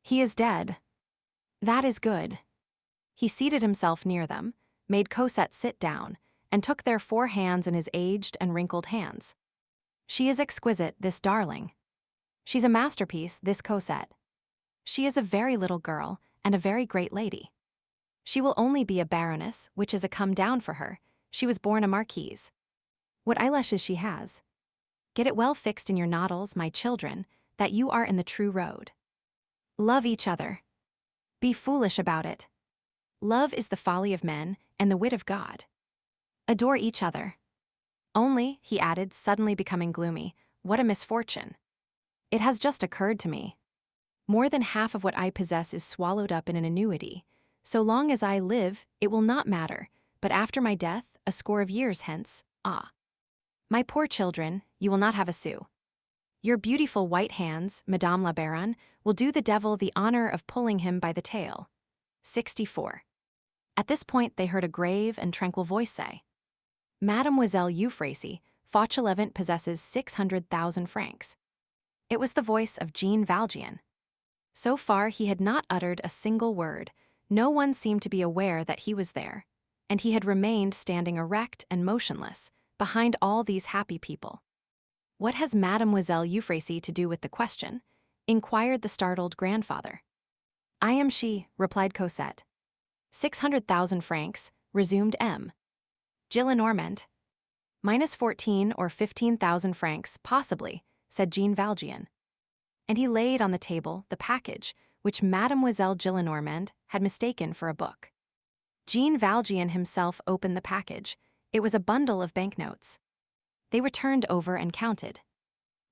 He is dead. That is good. He seated himself near them, made Cosette sit down, and took their 4 hands in his aged and wrinkled hands. She is exquisite, this darling. She's a masterpiece, this Cosette. She is a very little girl and a very great lady. She will only be a baroness, which is a come down for her. She was born a marquise. What eyelashes she has. Get it well fixed in your noddles, my children, that you are in the true road. Love each other. Be foolish about it. Love is the folly of men and the wit of God. Adore each other. Only, he added, suddenly becoming gloomy, what a misfortune. It has just occurred to me. More than half of what I possess is swallowed up in an annuity. So long as I live, it will not matter, but after my death, a score of years hence, ah. My poor children, you will not have a sou. Your beautiful white hands, Madame la Baronne, will do the devil the honor of pulling him by the tail. 64. At this point they heard a grave and tranquil voice say, Mademoiselle Euphrasie, Fauchelevent possesses 600,000 francs. It was the voice of Jean Valjean. So far he had not uttered a single word, no one seemed to be aware that he was there, and he had remained standing erect and motionless, behind all these happy people. What has Mademoiselle Euphrasie to do with the question? Inquired the startled grandfather. I am she, replied Cosette. 600,000 francs, resumed M. Gillenormand. -14 or 15,000 francs, possibly, said Jean Valjean. And he laid on the table the package which Mademoiselle Gillenormand had mistaken for a book. Jean Valjean himself opened the package. It was a bundle of banknotes. They were turned over and counted.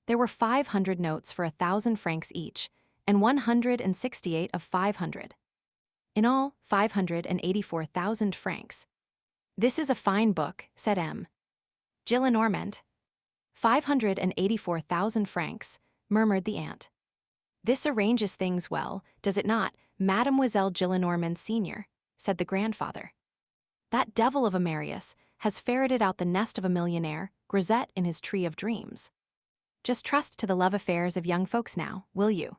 There were 500 notes for 1,000 francs each, and 168 of 500. In all, 584,000 francs. This is a fine book, said M. Gillenormand. 584,000 francs, murmured the aunt. This arranges things well, does it not, Mademoiselle Gillenormand Senior, said the grandfather. That devil of a Marius has ferreted out the nest of a millionaire, Grisette in his tree of dreams. Just trust to the love affairs of young folks now, will you?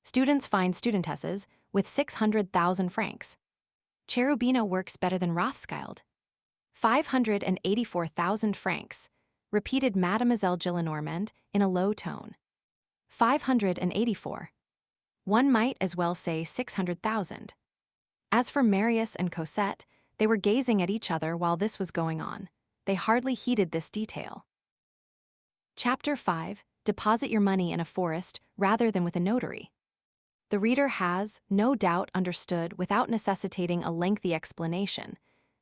Students find studentesses with 600,000 francs. Cherubino works better than Rothschild. 584,000 francs, repeated Mademoiselle Gillenormand in a low tone. 584. One might as well say 600,000. As for Marius and Cosette, they were gazing at each other while this was going on. They hardly heeded this detail. Chapter 5. Deposit your money in a forest rather than with a notary. The reader has, no doubt, understood, without necessitating a lengthy explanation,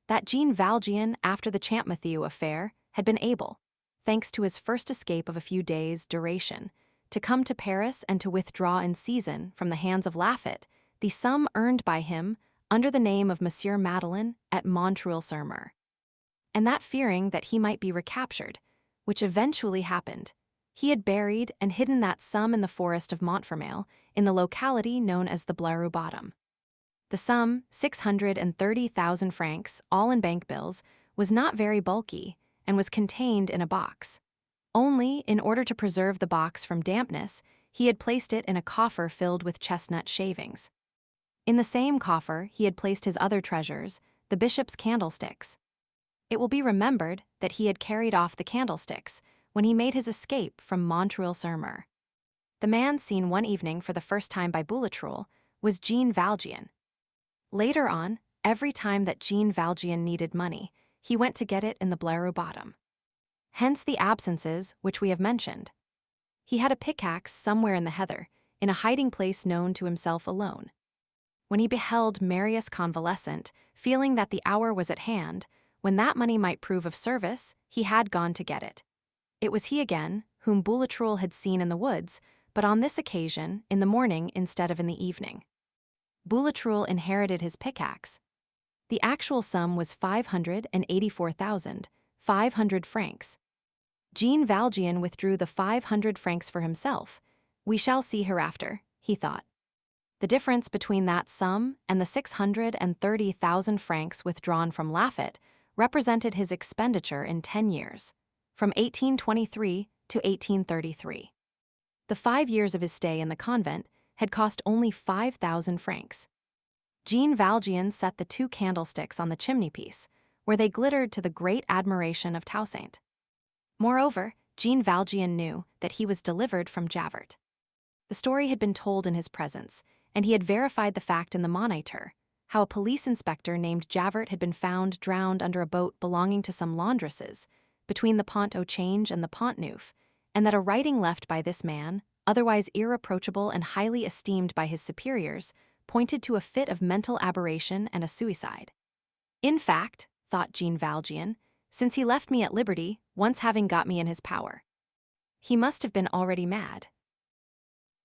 that Jean Valjean, after the Champmathieu affair, had been able, thanks to his first escape of a few days' duration, to come to Paris and to withdraw in season from the hands of Laffitte the sum earned by him under the name of Monsieur Madeleine at Montreuil-sur-Mer. And that fearing that he might be recaptured, which eventually happened, he had buried and hidden that sum in the forest of Montfermeil in the locality known as the Blaireau Bottom. The sum, 630,000 francs, all in bank bills, was not very bulky and was contained in a box. Only, in order to preserve the box from dampness, he had placed it in a coffer filled with chestnut shavings. In the same coffer he had placed his other treasures, the bishop's candlesticks. It will be remembered that he had carried off the candlesticks when he made his escape from Montreuil-sur-Mer. The man seen one evening for the first time by Boulatruelle was Jean Valjean. Later on, every time that Jean Valjean needed money, he went to get it in the Blaireau Bottom. Hence the absences which we have mentioned. He had a pickaxe somewhere in the heather, in a hiding place known to himself alone. When he beheld Marius convalescent, feeling that the hour was at hand, when that money might prove of service, he had gone to get it. It was he again, whom Boulatruelle had seen in the woods, but on this occasion, in the morning instead of in the evening. Boulatruelle inherited his pickaxe. The actual sum was 584,500 francs. Jean Valjean withdrew the 500 francs for himself. We shall see hereafter, he thought. The difference between that sum and the 630,000 francs withdrawn from Laffitte represented his expenditure in 10 years, from 1823 to 1833. The 5 years of his stay in the convent had cost only 5,000 francs. Jean Valjean set the 2 candlesticks on the chimney-piece, where they glittered to the great admiration of Toussaint. Moreover, Jean Valjean knew that he was delivered from Javert. The story had been told in his presence, and he had verified the fact in the Moniteur, how a police inspector named Javert had been found drowned under a boat belonging to some laundresses, between the Pont au Change and the Pont Neuf, and that a writing left by this man, otherwise irreproachable and highly esteemed by his superiors, pointed to a fit of mental aberration and a suicide. In fact, thought Jean Valjean, since he left me at liberty, once having got me in his power, he must have been already mad.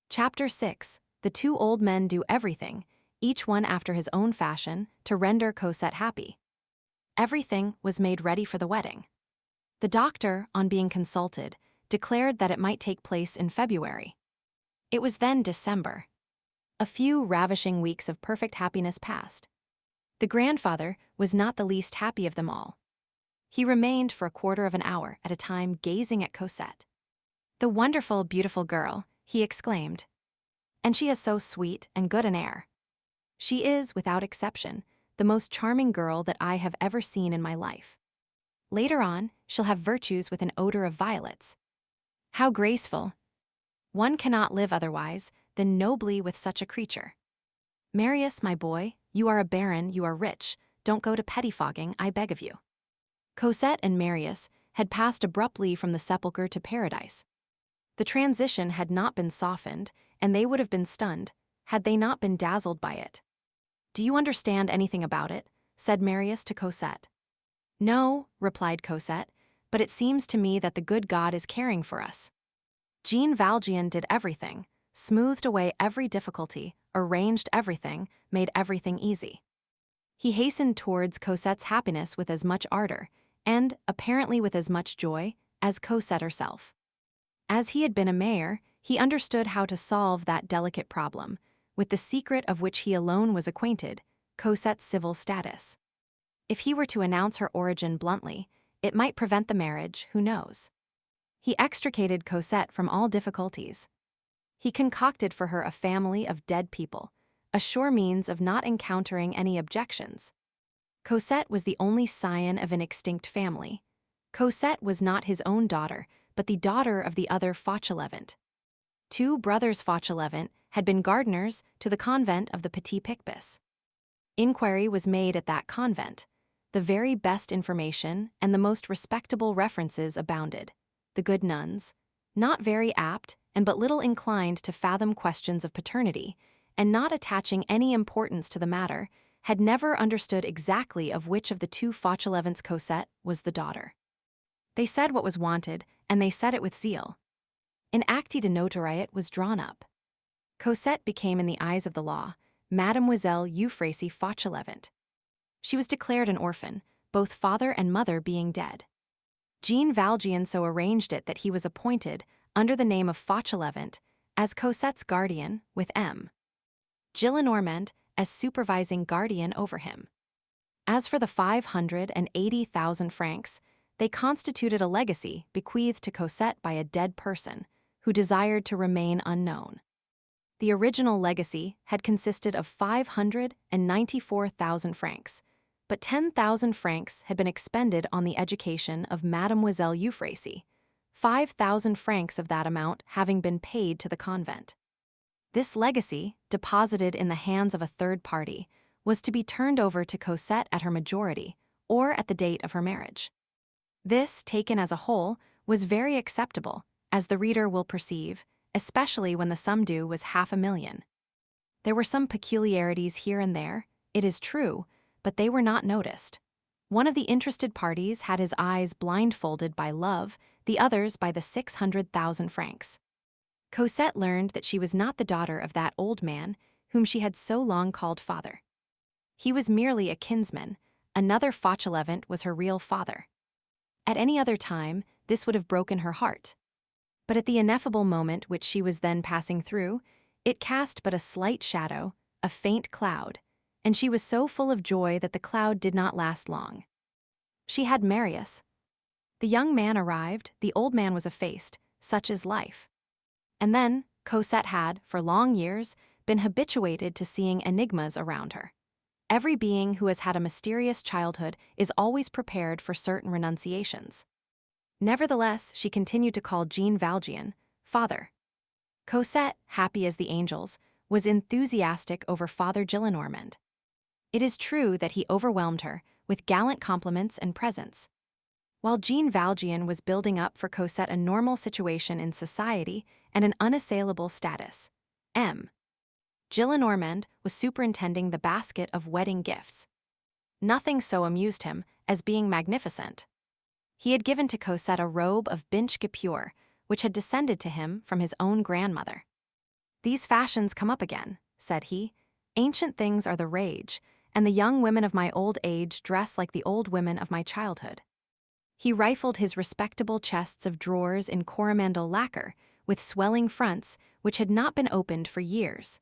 Chapter 6. The 2 old men do everything, each one after his own fashion, to render Cosette happy. Everything was made ready for the wedding. The doctor, on being consulted, declared that it might take place in February. It was then December. A few ravishing weeks of perfect happiness passed. The grandfather was not the least happy of them all. He remained for a quarter of an hour at a time gazing at Cosette. "The wonderful, beautiful girl," he exclaimed. "And she has so sweet and good an air. She is, without exception, the most charming girl that I have ever seen in my life. Later on, she'll have virtues with an odor of violets. How graceful! One cannot live otherwise than nobly with such a creature. Marius, my boy, you are a baron, you are rich, don't go to pettifogging, I beg of you." Cosette and Marius had passed abruptly from the sepulchre to paradise. The transition had not been softened, and they would have been stunned, had they not been dazzled by it. "Do you understand anything about it?" said Marius to Cosette. "No," replied Cosette, "but it seems to me that the good God is caring for us." Jean Valjean did everything, smoothed away every difficulty, arranged everything, made everything easy. He hastened towards Cosette's happiness with as much ardor, and, apparently with as much joy, as Cosette herself. As he had been a mayor, he understood how to solve that delicate problem, with the secret of which he alone was acquainted, Cosette's civil status. If he were to announce her origin bluntly, it might prevent the marriage, who knows? He extricated Cosette from all difficulties. He concocted for her a family of dead people, a sure means of not encountering any objections. Cosette was the only scion of an extinct family. Cosette was not his own daughter, but the daughter of the other Fauchelevent. 2 brothers Fauchelevent had been gardeners to the convent of the Petit Picpus. Inquiry was made at that convent. The very best information and the most respectable references abounded. The good nuns, not very apt and but little inclined to fathom questions of paternity, and not attaching any importance to the matter, had never understood exactly of which of the 2 Fauchelevents Cosette was the daughter. They said what was wanted, and they said it with zeal. An acte de notariate was drawn up. Cosette became in the eyes of the law Mademoiselle Euphrasie Fauchelevent. She was declared an orphan, both father and mother being dead. Jean Valjean so arranged it that he was appointed, under the name of Fauchelevent, as Cosette's guardian, with M. Gillenormand as supervising guardian over him. As for the 580,000 francs, they constituted a legacy bequeathed to Cosette by a dead person, who desired to remain unknown. The original legacy had consisted of 594,000 francs, but 10,000 francs had been expended on the education of Mademoiselle Euphrasie, 5,000 francs of that amount having been paid to the convent. This legacy, deposited in the hands of a third party, was to be turned over to Cosette at her majority, or at the date of her marriage. This, taken as a whole, was very acceptable, as the reader will perceive, especially when the sum due was 500,000. There were some peculiarities here and there, it is true, but they were not noticed. One of the interested parties had his eyes blindfolded by love, the others by the 600,000 francs. Cosette learned that she was not the daughter of that old man whom she had so long called father. He was merely a kinsman, another Fauchelevent was her real father. At any other time, this would have broken her heart. But at the ineffable moment which she was then passing through, it cast but a slight shadow, a faint cloud, and she was so full of joy that the cloud did not last long. She had Marius. The young man arrived, the old man was effaced, such is life. And then, Cosette had, for long years, been habituated to seeing enigmas around her. Every being who has had a mysterious childhood is always prepared for certain renunciations. Nevertheless, she continued to call Jean Valjean father. Cosette, happy as the angels, was enthusiastic over Father Gillenormand. It is true that he overwhelmed her with gallant compliments and presents. While Jean Valjean was building up for Cosette a normal situation in society and an unassailable status, M. Gillenormand was superintending the basket of wedding gifts. Nothing so amused him as being magnificent. He had given to Cosette a robe of binche guipure, which had descended to him from his own grandmother. "These fashions come up again," said he. "Ancient things are the rage, and the young women of my old age dress like the old women of my childhood." He rifled his respectable chests of drawers in coromandel lacquer, with swelling fronts, which had not been opened for years.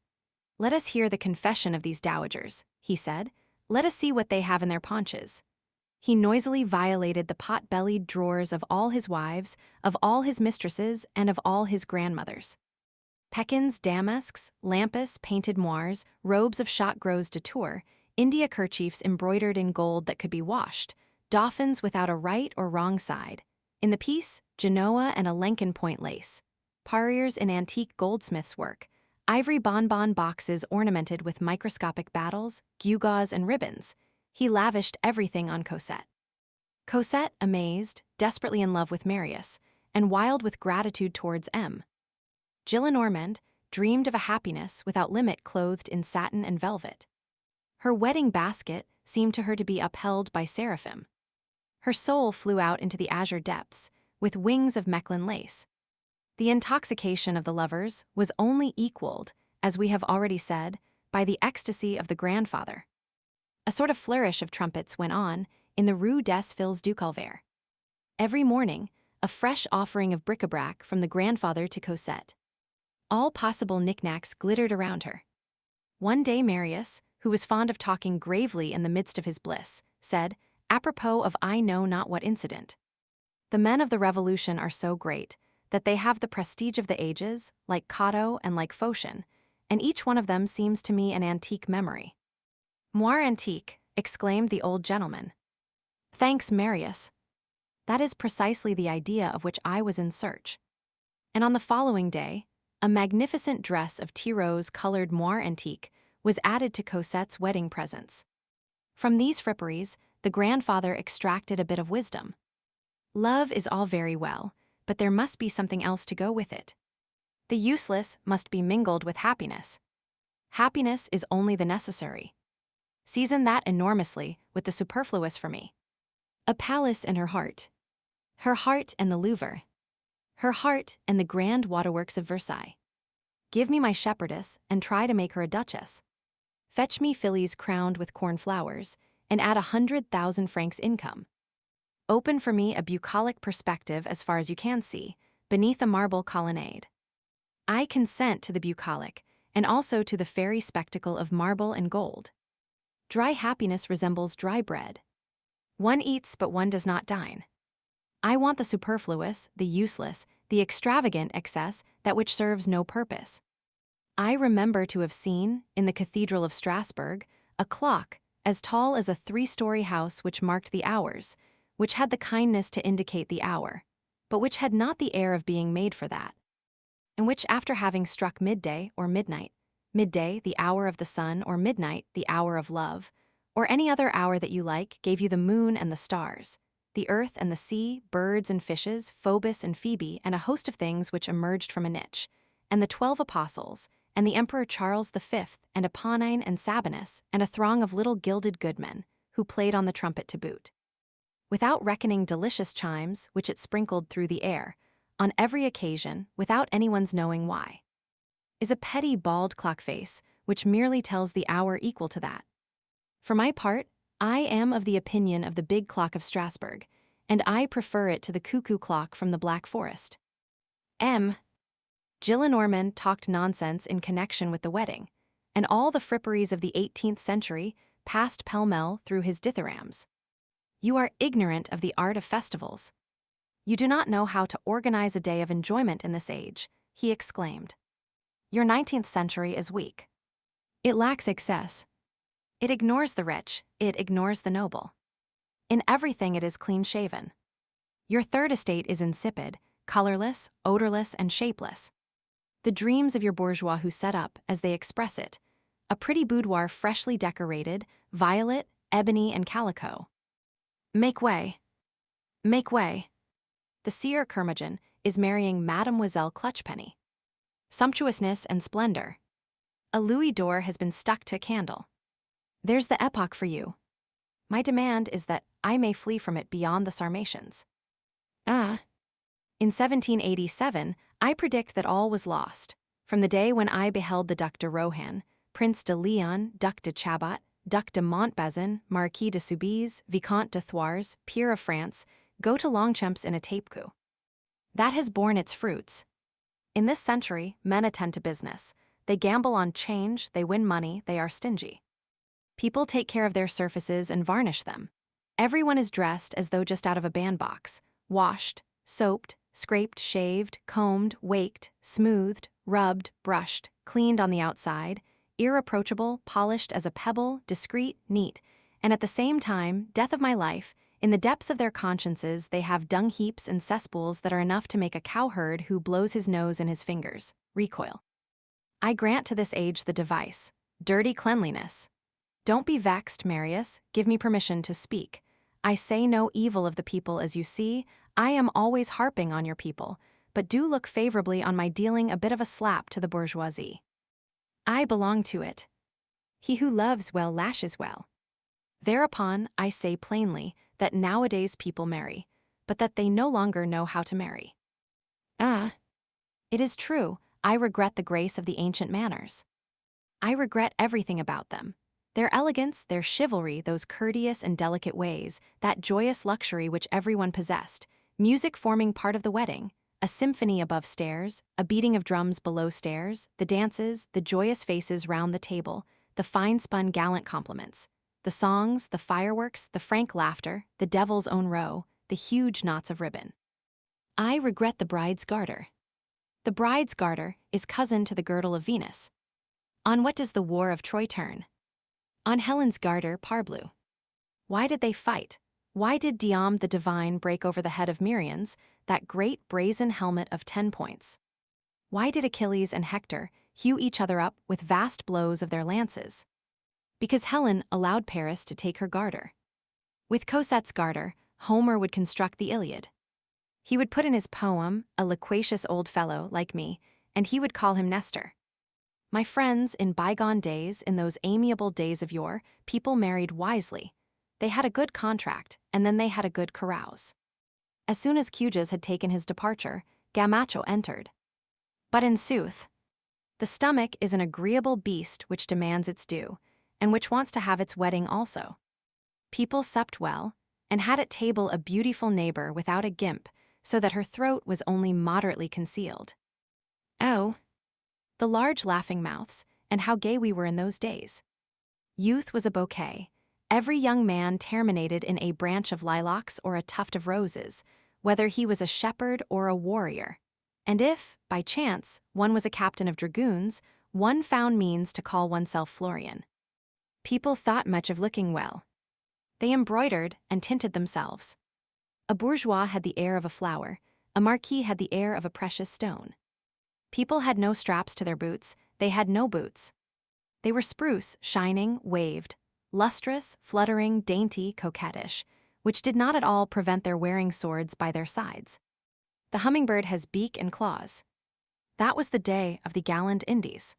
"Let us hear the confession of these dowagers," he said. "Let us see what they have in their paunches." He noisily violated the pot-bellied drawers of all his wives, of all his mistresses, and of all his grandmothers. Pekins, damasks, lampas, painted moires, robes of shot gros de tour, India kerchiefs embroidered in gold that could be washed, dauphins without a right or wrong side. In the piece, Genoa and a Lenken point lace. Parures in antique goldsmith's work, ivory bonbon boxes ornamented with microscopic battles, gewgaws, and ribbons. He lavished everything on Cosette. Cosette, amazed, desperately in love with Marius, and wild with gratitude towards M. Gillenormand, dreamed of a happiness without limit clothed in satin and velvet. Her wedding basket seemed to her to be upheld by seraphim. Her soul flew out into the azure depths, with wings of Mechlin lace. The intoxication of the lovers was only equaled, as we have already said, by the ecstasy of the grandfather. A sort of flourish of trumpets went on in the Rue des Filles du Calvaire. Every morning, a fresh offering of bric-a-brac from the grandfather to Cosette. All possible knickknacks glittered around her. One day Marius, who was fond of talking gravely in the midst of his bliss, said, apropos of I know not what incident, "The men of the Revolution are so great that they have the prestige of the ages, like Cato and like Phocion, and each one of them seems to me an antique memory." "Moire antique," exclaimed the old gentleman. "Thanks, Marius. That is precisely the idea of which I was in search." And on the following day, a magnificent dress of Tirose-colored moire antique was added to Cosette's wedding presents. From these fripperies, the grandfather extracted a bit of wisdom. Love is all very well, but there must be something else to go with it. The useless must be mingled with happiness. Happiness is only the necessary. Season that enormously with the superfluous for me. A palace in her heart. Her heart and the Louvre. Her heart and the grand waterworks of Versailles. Give me my shepherdess and try to make her a duchess. Fetch me fillies crowned with cornflowers and add 100,000 francs income. Open for me a bucolic perspective as far as you can see, beneath a marble colonnade. I consent to the bucolic and also to the fairy spectacle of marble and gold. Dry happiness resembles dry bread. One eats but one does not dine. I want the superfluous, the useless, the extravagant excess, that which serves no purpose. I remember to have seen, in the Cathedral of Strasbourg, a clock as tall as a 3-story house which marked the hours, which had the kindness to indicate the hour, but which had not the air of being made for that, and which after having struck midday or midnight, midday the hour of the sun or midnight the hour of love, or any other hour that you like, gave you the moon and the stars, the earth and the sea, birds and fishes, Phobos and Phoebe, and a host of things which emerged from a niche, and the 12 apostles, and the Emperor Charles V, and Eponine and Sabinus, and a throng of little gilded goodmen, who played on the trumpet to boot. Without reckoning delicious chimes, which it sprinkled through the air, on every occasion, without anyone's knowing why, is a petty bald clock face, which merely tells the hour equal to that. For my part, I am of the opinion of the big clock of Strasbourg, and I prefer it to the cuckoo clock from the Black Forest. Gillenormand talked nonsense in connection with the wedding, and all the fripperies of the 18th century passed pell-mell through his dithyrambs. You are ignorant of the art of festivals. You do not know how to organize a day of enjoyment in this age, he exclaimed. Your 19th century is weak. It lacks excess. It ignores the rich, it ignores the noble. In everything it is clean-shaven. Your third estate is insipid, colorless, odorless, and shapeless. The dreams of your bourgeois who set up, as they express it, a pretty boudoir freshly decorated, violet, ebony, and calico. Make way. Make way. The seer curmudgeon is marrying Mademoiselle Clutchpenny. Sumptuousness and splendor. A louis d'or has been stuck to a candle. There's the epoch for you. My demand is that I may flee from it beyond the Sarmatians. In 1787, I predict that all was lost, from the day when I beheld the Duc de Rohan, Prince de Leon, Duc de Chabot, Duc de Montbazon, Marquis de Soubise, Vicomte de Thouars, peer of France, go to Longchamps in a tape-coup. That has borne its fruits. In this century, men attend to business. They gamble on change, they win money, they are stingy. People take care of their surfaces and varnish them. Everyone is dressed as though just out of a bandbox, washed, soaped, scraped, shaved, combed, waked, smoothed, rubbed, brushed, cleaned on the outside, irreproachable, polished as a pebble, discreet, neat, and at the same time, death of my life, in the depths of their consciences they have dung heaps and cesspools that are enough to make a cowherd who blows his nose in his fingers recoil. I grant to this age the device, dirty cleanliness. Don't be vexed, Marius, give me permission to speak. I say no evil of the people, as you see. I am always harping on your people, but do look favorably on my dealing a bit of a slap to the bourgeoisie. I belong to it. He who loves well lashes well. Thereupon, I say plainly that nowadays people marry, but that they no longer know how to marry. It is true, I regret the grace of the ancient manners. I regret everything about them. Their elegance, their chivalry, those courteous and delicate ways, that joyous luxury which everyone possessed, music forming part of the wedding, a symphony above stairs, a beating of drums below stairs, the dances, the joyous faces round the table, the fine-spun gallant compliments, the songs, the fireworks, the frank laughter, the devil's own row, the huge knots of ribbon. I regret the bride's garter. The bride's garter is cousin to the girdle of Venus. On what does the war of Troy turn? On Helen's garter parbleu. Why did they fight? Why did Diom the divine break over the head of Myrion's, that great brazen helmet of 10 points? Why did Achilles and Hector hew each other up with vast blows of their lances? Because Helen allowed Paris to take her garter. With Cosette's garter, Homer would construct the Iliad. He would put in his poem, a loquacious old fellow like me, and he would call him Nestor. My friends, in bygone days, in those amiable days of yore, people married wisely. They had a good contract, and then they had a good carouse. As soon as Cujas had taken his departure, Gamacho entered. But in sooth, the stomach is an agreeable beast which demands its due, and which wants to have its wedding also. People supped well, and had at table a beautiful neighbor without a gimp, so that her throat was only moderately concealed. Oh, the large laughing mouths, and how gay we were in those days. Youth was a bouquet. Every young man terminated in a branch of lilacs or a tuft of roses, whether he was a shepherd or a warrior. And if, by chance, one was a captain of dragoons, one found means to call oneself Florian. People thought much of looking well. They embroidered and tinted themselves. A bourgeois had the air of a flower, a marquis had the air of a precious stone. People had no straps to their boots, they had no boots. They were spruce, shining, waved, lustrous, fluttering, dainty, coquettish, which did not at all prevent their wearing swords by their sides. The hummingbird has beak and claws. That was the day of the gallant Indies.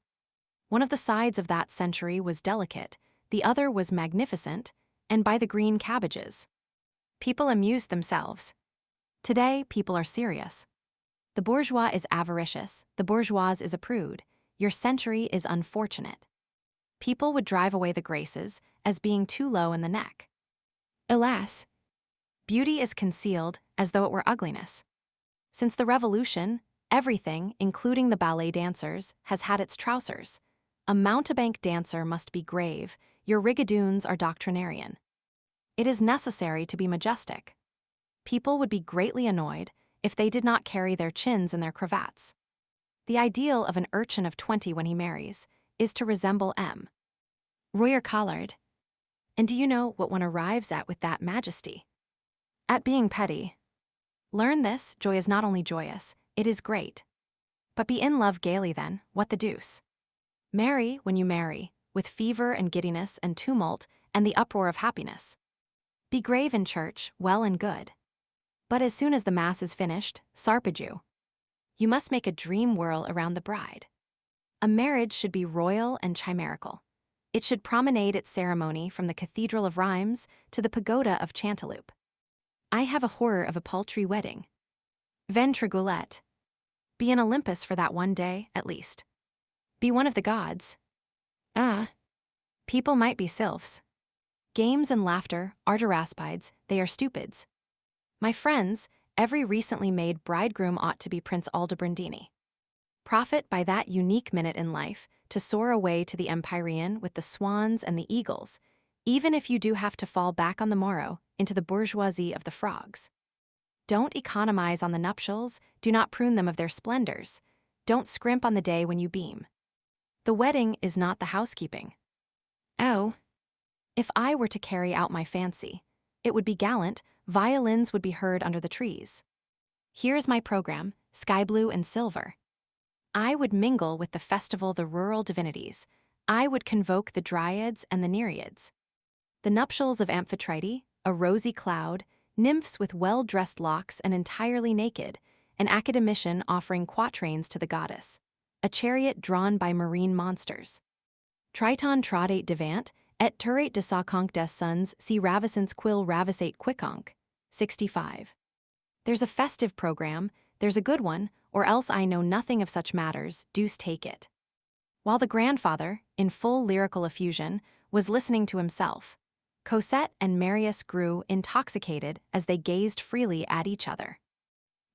One of the sides of that century was delicate, the other was magnificent, and by the green cabbages. People amused themselves. Today, people are serious. The bourgeois is avaricious, the bourgeoise is a prude, your century is unfortunate. People would drive away the graces as being too low in the neck. Alas, beauty is concealed as though it were ugliness. Since the Revolution, everything, including the ballet dancers, has had its trousers. A mountebank dancer must be grave, your rigadoons are doctrinarian. It is necessary to be majestic. People would be greatly annoyed if they did not carry their chins in their cravats. The ideal of an urchin of 20 when he marries is to resemble M. Royer Collard. And do you know what one arrives at with that majesty? At being petty. Learn this, joy is not only joyous, it is great. But be in love gaily then, what the deuce? Marry when you marry, with fever and giddiness and tumult and the uproar of happiness. Be grave in church, well and good. But as soon as the mass is finished, sarpejou. You must make a dream whirl around the bride. A marriage should be royal and chimerical. It should promenade its ceremony from the Cathedral of Rheims to the Pagoda of Chanteloup. I have a horror of a paltry wedding. Ventrigoulette. Be in Olympus for that one day, at least. Be one of the gods. People might be sylphs. Games and laughter, arderaspides, they are stupids. My friends, every recently made bridegroom ought to be Prince Aldobrandini. Profit by that unique minute in life to soar away to the Empyrean with the swans and the eagles, even if you do have to fall back on the morrow into the bourgeoisie of the frogs. Don't economize on the nuptials, do not prune them of their splendors. Don't scrimp on the day when you beam. The wedding is not the housekeeping. Oh, if I were to carry out my fancy, it would be gallant, violins would be heard under the trees. Here is my program, sky blue and silver. I would mingle with the festival the rural divinities. I would convoke the dryads and the nereids. The nuptials of Amphitrite, a rosy cloud, nymphs with well-dressed locks and entirely naked, an academician offering quatrains to the goddess, a chariot drawn by marine monsters. Triton trodate devant, et turate de saconc des sons si ravissants quil ravissate quiconc. 65. There's a festive program, there's a good one, or else I know nothing of such matters, deuce take it." While the grandfather, in full lyrical effusion, was listening to himself, Cosette and Marius grew intoxicated as they gazed freely at each other.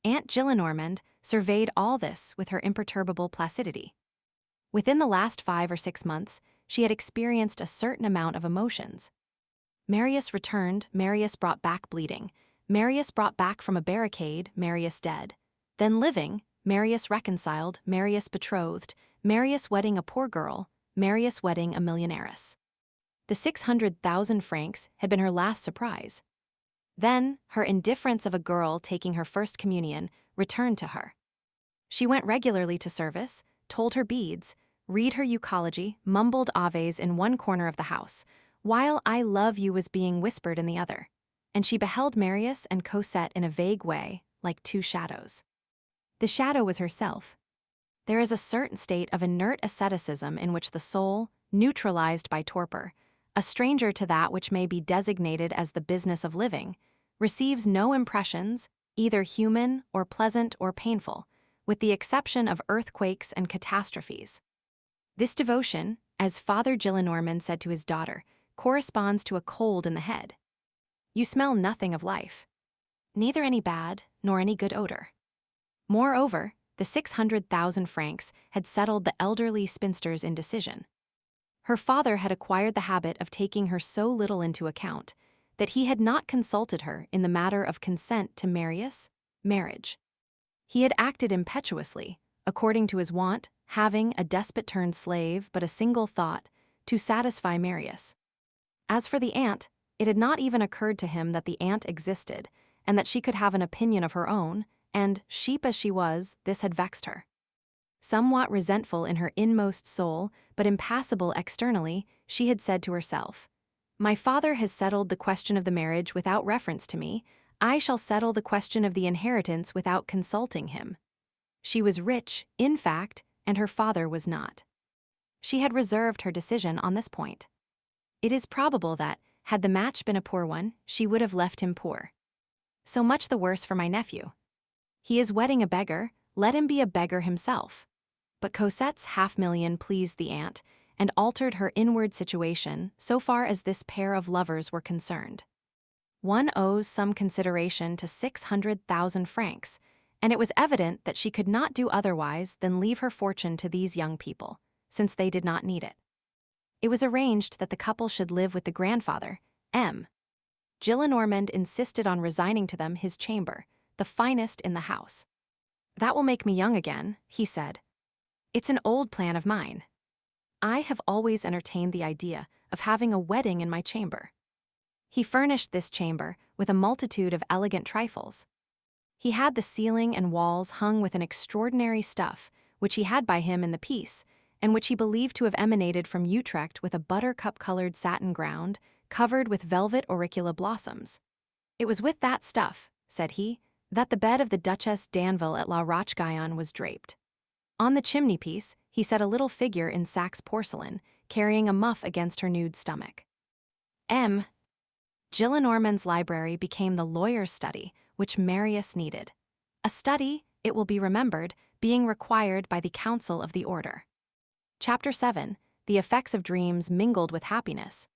Aunt Gillenormand surveyed all this with her imperturbable placidity. Within the last 5 or 6 months, she had experienced a certain amount of emotions. Marius returned, Marius brought back bleeding, Marius brought back from a barricade, Marius dead. Then living, Marius reconciled, Marius betrothed, Marius wedding a poor girl, Marius wedding a millionairess. The 600,000 francs had been her last surprise. Then, her indifference of a girl taking her first communion returned to her. She went regularly to service, told her beads, read her euchology, mumbled aves in one corner of the house, while "I love you" was being whispered in the other, and she beheld Marius and Cosette in a vague way, like two shadows. The shadow was herself. There is a certain state of inert asceticism in which the soul, neutralized by torpor, a stranger to that which may be designated as the business of living, receives no impressions, either human or pleasant or painful, with the exception of earthquakes and catastrophes. This devotion, as Father Gillenormand said to his daughter, corresponds to a cold in the head. You smell nothing of life, neither any bad nor any good odor. Moreover, the 600,000 francs had settled the elderly spinster's indecision. Her father had acquired the habit of taking her so little into account that he had not consulted her in the matter of consent to Marius' marriage. He had acted impetuously, according to his wont, having a despot-turned-slave but a single thought, to satisfy Marius. As for the aunt, it had not even occurred to him that the aunt existed, and that she could have an opinion of her own, and, sheep as she was, this had vexed her. Somewhat resentful in her inmost soul, but impassible externally, she had said to herself, "My father has settled the question of the marriage without reference to me. I shall settle the question of the inheritance without consulting him." She was rich, in fact, and her father was not. She had reserved her decision on this point. It is probable that, had the match been a poor one, she would have left him poor. So much the worse for my nephew. He is wedding a beggar, let him be a beggar himself. But Cosette's 500,000 pleased the aunt, and altered her inward situation so far as this pair of lovers were concerned. One owes some consideration to 600,000 francs, and it was evident that she could not do otherwise than leave her fortune to these young people, since they did not need it. It was arranged that the couple should live with the grandfather, M. Gillenormand insisted on resigning to them his chamber, the finest in the house. "That will make me young again," he said. "It's an old plan of mine. I have always entertained the idea of having a wedding in my chamber." He furnished this chamber with a multitude of elegant trifles. He had the ceiling and walls hung with an extraordinary stuff, which he had by him in the piece, and which he believed to have emanated from Utrecht, with a buttercup-colored satin ground, covered with velvet auricula blossoms. "It was with that stuff," said he, "that the bed of the Duchesse d'Anville at La Roche-Guyon was draped." On the chimney-piece, he set a little figure in Saxe porcelain, carrying a muff against her nude stomach. M. Gillenormand's library became the lawyer's study, which Marius needed. A study, it will be remembered, being required by the Council of the Order. Chapter 7. The effects of dreams mingled with happiness.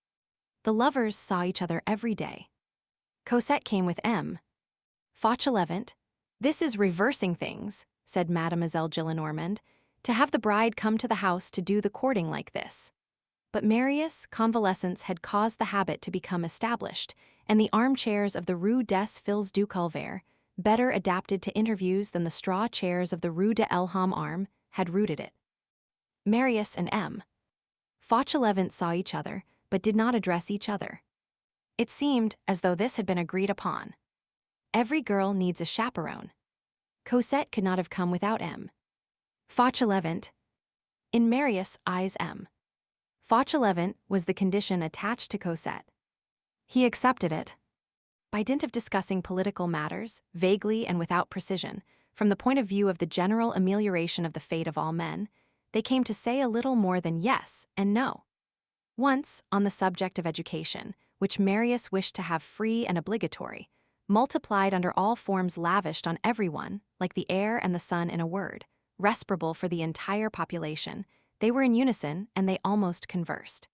The lovers saw each other every day. Cosette came with M. Fauchelevent. "This is reversing things," said Mademoiselle Gillenormand, "to have the bride come to the house to do the courting like this." But Marius' convalescence had caused the habit to become established, and the armchairs of the Rue des Filles du Calvaire, better adapted to interviews than the straw chairs of the Rue de Elham Arm, had rooted it. Marius and M. Fauchelevent saw each other, but did not address each other. It seemed as though this had been agreed upon. Every girl needs a chaperone. Cosette could not have come without M. Fauchelevent. In Marius' eyes, M. Fauchelevent was the condition attached to Cosette. He accepted it. By dint of discussing political matters, vaguely and without precision, from the point of view of the general amelioration of the fate of all men, they came to say a little more than yes and no. Once, on the subject of education, which Marius wished to have free and obligatory, multiplied under all forms lavished on everyone, like the air and the sun in a word, respirable for the entire population. They were in unison, and they almost conversed.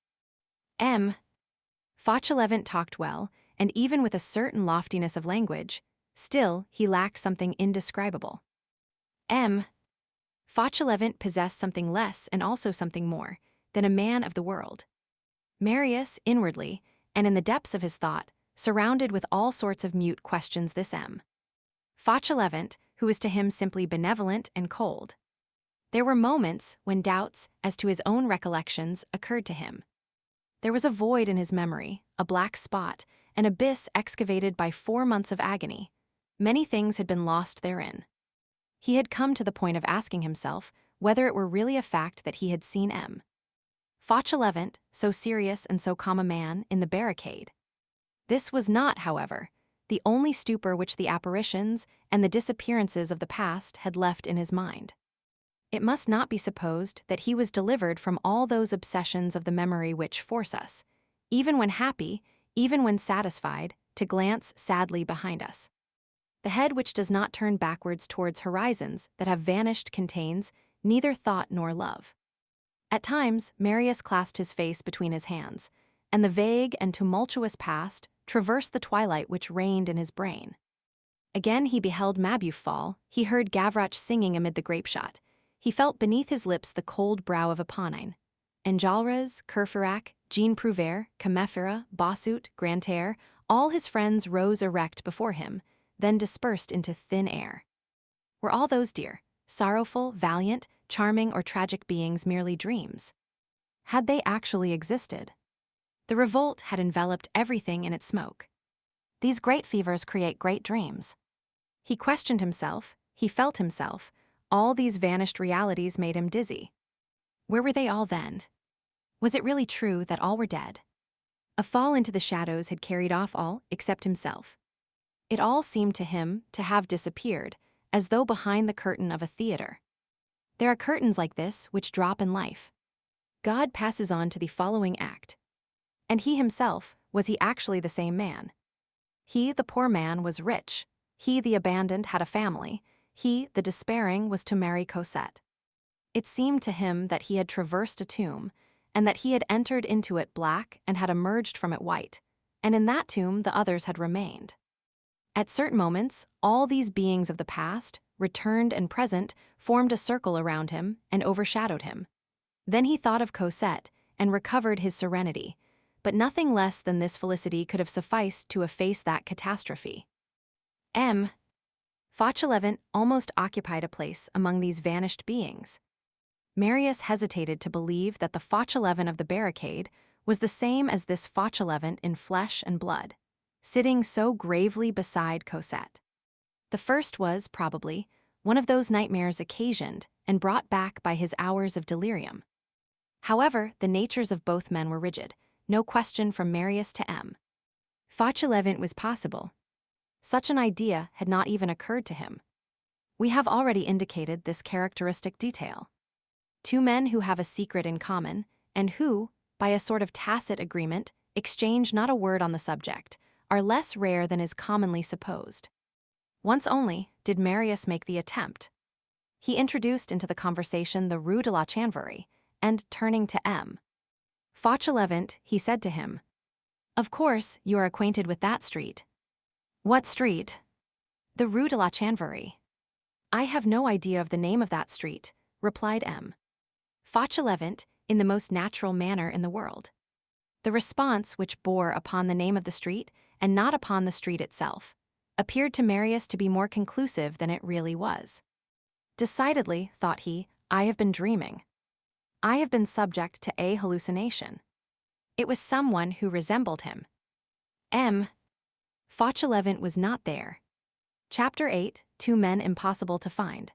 Fauchelevent talked well, and even with a certain loftiness of language, still he lacked something indescribable. Fauchelevent possessed something less and also something more than a man of the world. Marius, inwardly, and in the depths of his thought, surrounded with all sorts of mute questions this Fauchelevent, who was to him simply benevolent and cold. There were moments when doubts as to his own recollections occurred to him. There was a void in his memory, a black spot, an abyss excavated by 4 months of agony. Many things had been lost therein. He had come to the point of asking himself whether it were really a fact that he had seen Fauchelevent, so serious and so calm a man, in the barricade. This was not, however, the only stupor which the apparitions and the disappearances of the past had left in his mind. It must not be supposed that he was delivered from all those obsessions of the memory which force us, even when happy, even when satisfied, to glance sadly behind us. The head which does not turn backwards towards horizons that have vanished contains neither thought nor love. At times, Marius clasped his face between his hands, and the vague and tumultuous past traversed the twilight which reigned in his brain. Again he beheld Mabeuf fall, he heard Gavroche singing amid the grapeshot. He felt beneath his lips the cold brow of Eponine. Enjolras, Courfeyrac, Jean Prouvaire, Combeferre, Bossuet, Grantaire, all his friends rose erect before him, then dispersed into thin air. Were all those dear, sorrowful, valiant, charming, or tragic beings merely dreams? Had they actually existed? The revolt had enveloped everything in its smoke. These great fevers create great dreams. He questioned himself, he felt himself, all these vanished realities made him dizzy. Where were they all then? Was it really true that all were dead? A fall into the shadows had carried off all except himself. It all seemed to him to have disappeared, as though behind the curtain of a theater. There are curtains like this which drop in life. God passes on to the following act. And he himself, was he actually the same man? He, the poor man, was rich. He, the abandoned, had a family. He, the despairing, was to marry Cosette. It seemed to him that he had traversed a tomb, and that he had entered into it black and had emerged from it white, and in that tomb the others had remained. At certain moments, all these beings of the past, returned and present, formed a circle around him and overshadowed him. Then he thought of Cosette and recovered his serenity, but nothing less than this felicity could have sufficed to efface that catastrophe. Fauchelevent almost occupied a place among these vanished beings. Marius hesitated to believe that the Fauchelevent of the barricade was the same as this Fauchelevent in flesh and blood, sitting so gravely beside Cosette. The first was, probably, one of those nightmares occasioned and brought back by his hours of delirium. However, the natures of both men were rigid, no question from Marius to Fauchelevent was possible. Such an idea had not even occurred to him. We have already indicated this characteristic detail. Two men who have a secret in common, and who, by a sort of tacit agreement, exchange not a word on the subject, are less rare than is commonly supposed. Once only did Marius make the attempt. He introduced into the conversation the Rue de la Chanvrerie, and turning to Fauchelevent, he said to him, "Of course, you are acquainted with that street." "What street?" "The Rue de la Chanvrerie." "I have no idea of the name of that street," replied Fauchelevent, in the most natural manner in the world. The response which bore upon the name of the street, and not upon the street itself, appeared to Marius to be more conclusive than it really was. Decidedly, thought he, I have been dreaming. I have been subject to a hallucination. It was someone who resembled him. Fauchelevent was not there. Chapter 8, Two Men Impossible to Find.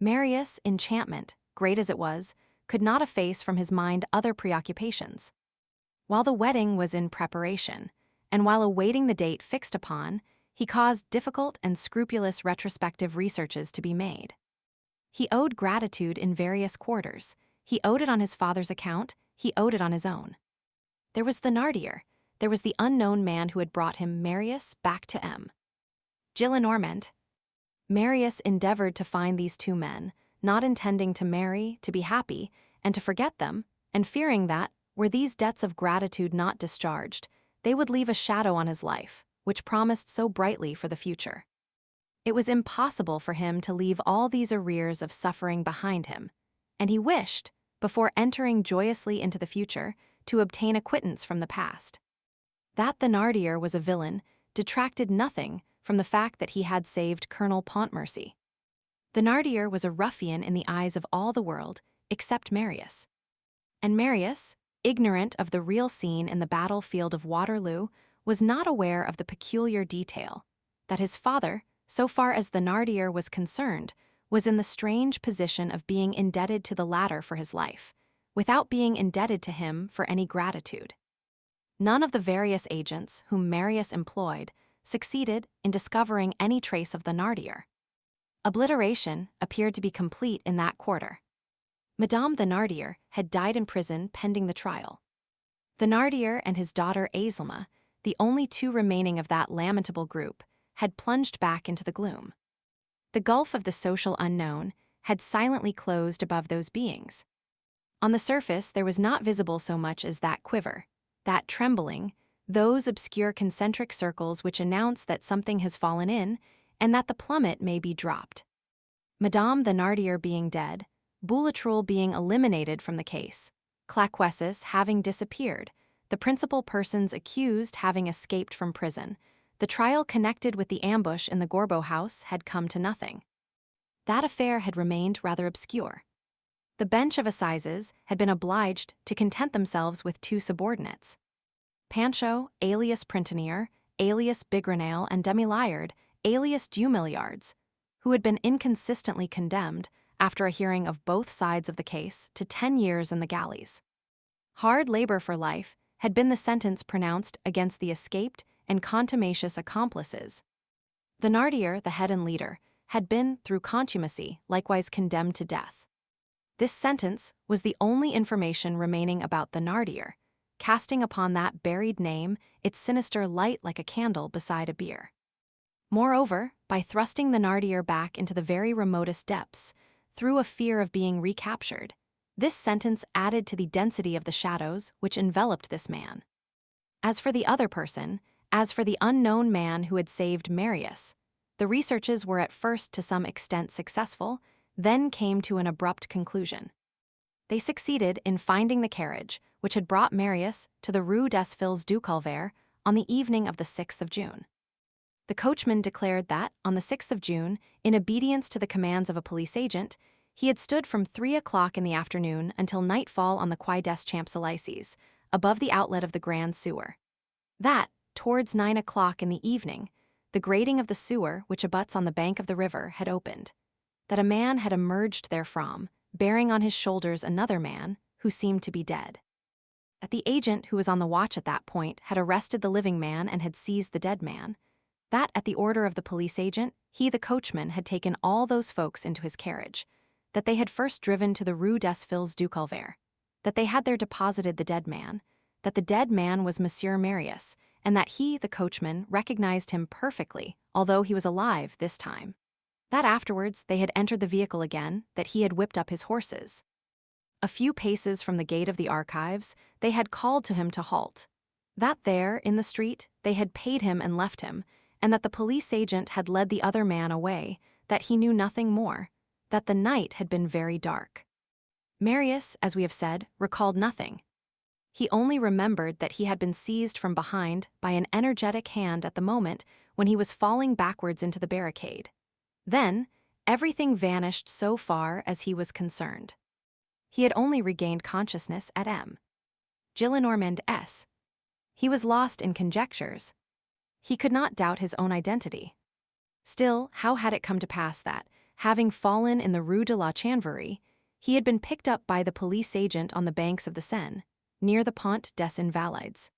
Marius' enchantment, great as it was, could not efface from his mind other preoccupations. While the wedding was in preparation, and while awaiting the date fixed upon, he caused difficult and scrupulous retrospective researches to be made. He owed gratitude in various quarters. He owed it on his father's account, he owed it on his own. There was Thénardier, there was the unknown man who had brought him, Marius, back to Gillenormand. Marius endeavored to find these two men, not intending to marry, to be happy, and to forget them, and fearing that, were these debts of gratitude not discharged, they would leave a shadow on his life, which promised so brightly for the future. It was impossible for him to leave all these arrears of suffering behind him, and he wished, before entering joyously into the future, to obtain a quittance from the past. That Thénardier was a villain detracted nothing from the fact that he had saved Colonel Pontmercy. Thénardier was a ruffian in the eyes of all the world, except Marius. And Marius, ignorant of the real scene in the battlefield of Waterloo, was not aware of the peculiar detail that his father, so far as Thénardier was concerned, was in the strange position of being indebted to the latter for his life, without being indebted to him for any gratitude. None of the various agents whom Marius employed succeeded in discovering any trace of Thénardier. Obliteration appeared to be complete in that quarter. Madame Thénardier had died in prison pending the trial. Thénardier and his daughter Azelma, the only two remaining of that lamentable group, had plunged back into the gloom. The gulf of the social unknown had silently closed above those beings. On the surface there was not visible so much as that quiver, that trembling, those obscure concentric circles which announce that something has fallen in and that the plummet may be dropped. Madame Thénardier being dead, Boulatruelle being eliminated from the case, Claquesous having disappeared, the principal persons accused having escaped from prison, the trial connected with the ambush in the Gorbeau house had come to nothing. That affair had remained rather obscure. The bench of assizes had been obliged to content themselves with two subordinates. Panchaud, alias Printanier, alias Bigrenail, and Demi-Liard, alias Dumilliards, who had been inconsistently condemned, after a hearing of both sides of the case, to 10 years in the galleys. Hard labor for life had been the sentence pronounced against the escaped and contumacious accomplices. Thénardier, the head and leader, had been, through contumacy, likewise condemned to death. This sentence was the only information remaining about Thénardier, casting upon that buried name its sinister light like a candle beside a bier. Moreover, by thrusting Thénardier back into the very remotest depths, through a fear of being recaptured, this sentence added to the density of the shadows which enveloped this man. As for the other person, as for the unknown man who had saved Marius, the researches were at first to some extent successful, then came to an abrupt conclusion. They succeeded in finding the carriage which had brought Marius to the Rue des Filles du Calvaire on the evening of the 6th of June. The coachman declared that, on the 6th of June, in obedience to the commands of a police agent, he had stood from 3 o'clock in the afternoon until nightfall on the Quai des Champs-Élysées, above the outlet of the Grand Sewer. That, towards 9 o'clock in the evening, the grating of the sewer which abuts on the bank of the river had opened, that a man had emerged therefrom, bearing on his shoulders another man, who seemed to be dead. That the agent who was on the watch at that point had arrested the living man and had seized the dead man, that at the order of the police agent, he, the coachman, had taken all those folks into his carriage, that they had first driven to the Rue des Filles du Calvaire, that they had there deposited the dead man, that the dead man was Monsieur Marius, and that he, the coachman, recognized him perfectly, although he was alive this time. That afterwards they had entered the vehicle again, that he had whipped up his horses. A few paces from the gate of the archives, they had called to him to halt. That there, in the street, they had paid him and left him, and that the police agent had led the other man away, that he knew nothing more, that the night had been very dark. Marius, as we have said, recalled nothing. He only remembered that he had been seized from behind by an energetic hand at the moment when he was falling backwards into the barricade. Then, everything vanished so far as he was concerned. He had only regained consciousness at M. Gillenormand S. He was lost in conjectures. He could not doubt his own identity. Still, how had it come to pass that, having fallen in the Rue de la Chanvrerie, he had been picked up by the police agent on the banks of the Seine, near the Pont des Invalides?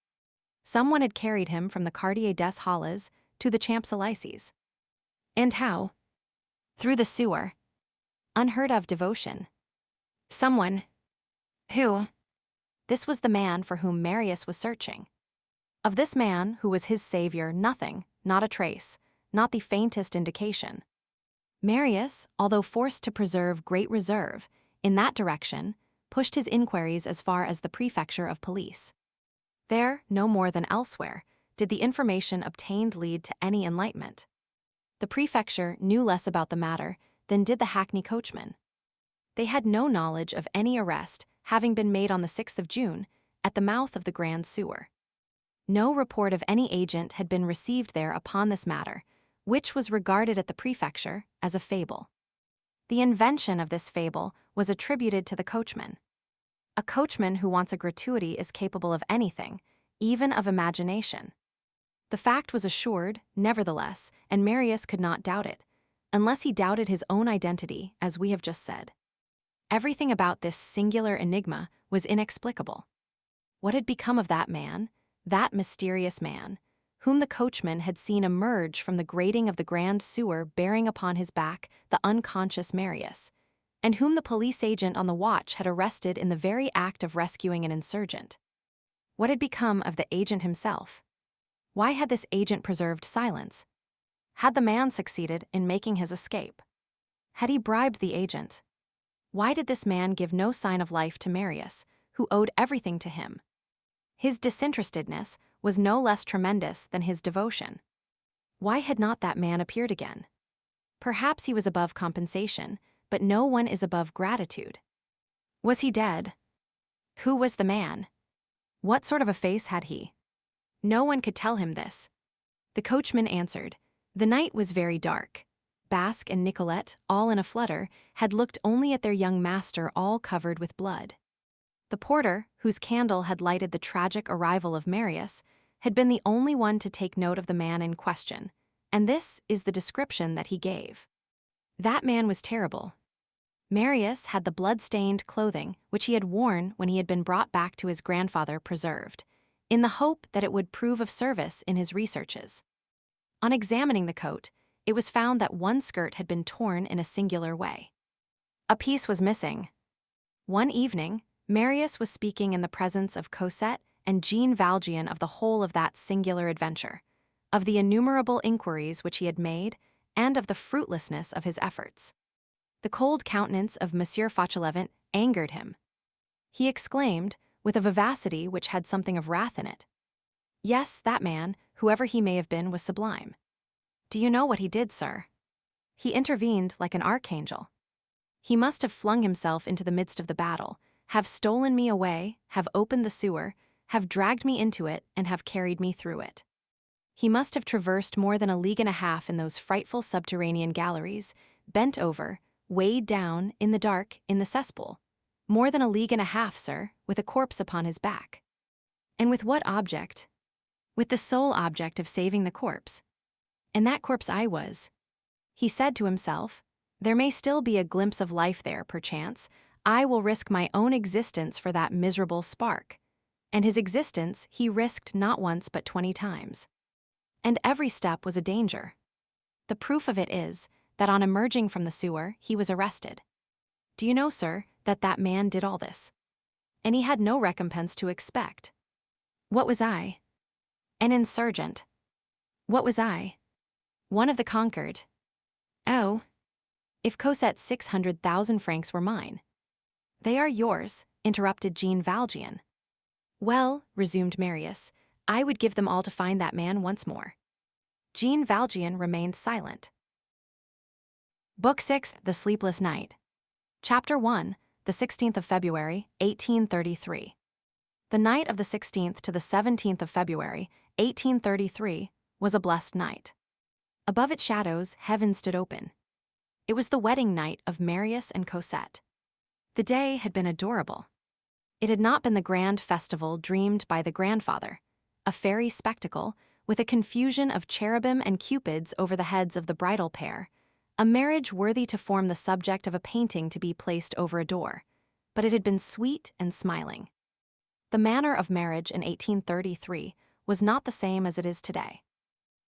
Someone had carried him from the Quartier des Halles to the Champs-Élysées. And how? Through the sewer. Unheard of devotion. Someone. Who? This was the man for whom Marius was searching. Of this man, who was his savior, nothing, not a trace, not the faintest indication. Marius, although forced to preserve great reserve in that direction, pushed his inquiries as far as the prefecture of police. There, no more than elsewhere, did the information obtained lead to any enlightenment. The prefecture knew less about the matter than did the hackney coachman. They had no knowledge of any arrest having been made on the 6th of June at the mouth of the Grand Sewer. No report of any agent had been received there upon this matter, which was regarded at the prefecture as a fable. The invention of this fable was attributed to the coachman. A coachman who wants a gratuity is capable of anything, even of imagination. The fact was assured, nevertheless, and Marius could not doubt it, unless he doubted his own identity, as we have just said. Everything about this singular enigma was inexplicable. What had become of that man, that mysterious man, whom the coachman had seen emerge from the grating of the Grand Sewer bearing upon his back the unconscious Marius, and whom the police agent on the watch had arrested in the very act of rescuing an insurgent? What had become of the agent himself? Why had this agent preserved silence? Had the man succeeded in making his escape? Had he bribed the agent? Why did this man give no sign of life to Marius, who owed everything to him? His disinterestedness was no less tremendous than his devotion. Why had not that man appeared again? Perhaps he was above compensation, but no one is above gratitude. Was he dead? Who was the man? What sort of a face had he? No one could tell him this. The coachman answered. The night was very dark. Basque and Nicolette, all in a flutter, had looked only at their young master all covered with blood. The porter, whose candle had lighted the tragic arrival of Marius, had been the only one to take note of the man in question, and this is the description that he gave. That man was terrible. Marius had the blood-stained clothing which he had worn when he had been brought back to his grandfather preserved, in the hope that it would prove of service in his researches. On examining the coat, it was found that one skirt had been torn in a singular way. A piece was missing. One evening, Marius was speaking in the presence of Cosette and Jean Valjean of the whole of that singular adventure, of the innumerable inquiries which he had made, and of the fruitlessness of his efforts. The cold countenance of Monsieur Fauchelevent angered him. He exclaimed, with a vivacity which had something of wrath in it, "Yes, that man, whoever he may have been, was sublime. Do you know what he did, sir? He intervened like an archangel. He must have flung himself into the midst of the battle, have stolen me away, have opened the sewer, have dragged me into it, and have carried me through it. He must have traversed more than a league and a half in those frightful subterranean galleries, bent over, weighed down, in the dark, in the cesspool. More than a league and a half, sir, with a corpse upon his back. And with what object? With the sole object of saving the corpse. And that corpse I was. He said to himself, there may still be a glimpse of life there, perchance. I will risk my own existence for that miserable spark. And his existence he risked not once but 20 times. And every step was a danger. The proof of it is that on emerging from the sewer, he was arrested. Do you know, sir, that that man did all this? And he had no recompense to expect. What was I? An insurgent. What was I? One of the conquered. Oh, if Cosette's 600,000 francs were mine. They are yours, interrupted Jean Valjean. Well, resumed Marius, I would give them all to find that man once more. Jean Valjean remained silent. Book 6, The Sleepless Night. Chapter 1, the 16th of February, 1833. The night of the 16th to the 17th of February, 1833, was a blessed night. Above its shadows, heaven stood open. It was the wedding night of Marius and Cosette. The day had been adorable. It had not been the grand festival dreamed by the grandfather, a fairy spectacle with a confusion of cherubim and cupids over the heads of the bridal pair, a marriage worthy to form the subject of a painting to be placed over a door, but it had been sweet and smiling. The manner of marriage in 1833 was not the same as it is today.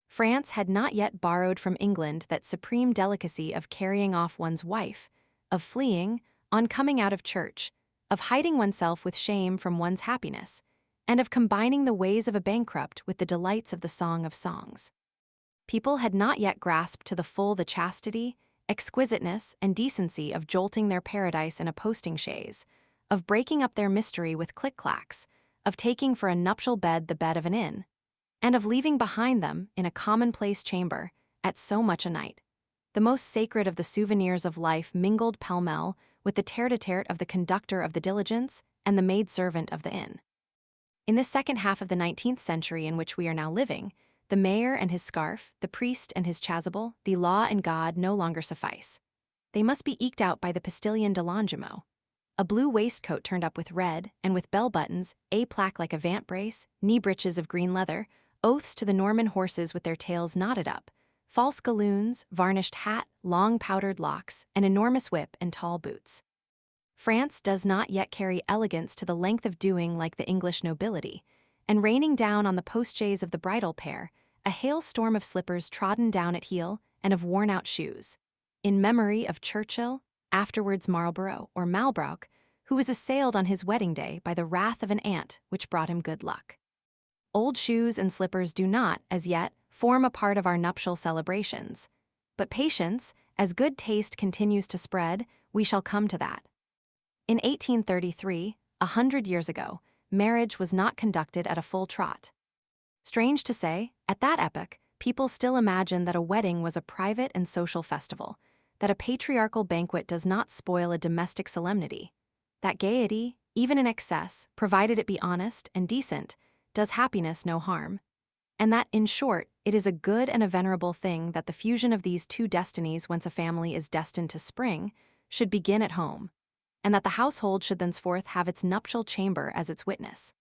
France had not yet borrowed from England that supreme delicacy of carrying off one's wife, of fleeing, on coming out of church, of hiding oneself with shame from one's happiness, and of combining the ways of a bankrupt with the delights of the Song of Songs. People had not yet grasped to the full the chastity, exquisiteness, and decency of jolting their paradise in a posting chaise, of breaking up their mystery with click-clacks, of taking for a nuptial bed the bed of an inn, and of leaving behind them, in a commonplace chamber, at so much a night, the most sacred of the souvenirs of life mingled pell-mell with the tête-à-tête of the conductor of the diligence and the maid-servant of the inn. In this second half of the 19th century in which we are now living, the mayor and his scarf, the priest and his chasuble, the law and God no longer suffice. They must be eked out by the postilion de Longjumeau. A blue waistcoat turned up with red, and with bell buttons, a plaque like a vant brace, knee breeches of green leather, oaths to the Norman horses with their tails knotted up, false galloons, varnished hat, long powdered locks, an enormous whip, and tall boots. France does not yet carry elegance to the length of doing like the English nobility, and raining down on the postchaise of the bridal pair, a hailstorm of slippers trodden down at heel and of worn-out shoes, in memory of Churchill, afterwards Marlborough or Malbrouck, who was assailed on his wedding day by the wrath of an ant which brought him good luck. Old shoes and slippers do not, as yet, form a part of our nuptial celebrations. But patience, as good taste continues to spread, we shall come to that. In 1833, 100 years ago, marriage was not conducted at a full trot. Strange to say, at that epoch, people still imagined that a wedding was a private and social festival, that a patriarchal banquet does not spoil a domestic solemnity, that gaiety, even in excess, provided it be honest and decent, does happiness no harm, and that, in short, it is a good and a venerable thing that the fusion of these two destinies whence a family is destined to spring should begin at home, and that the household should thenceforth have its nuptial chamber as its witness.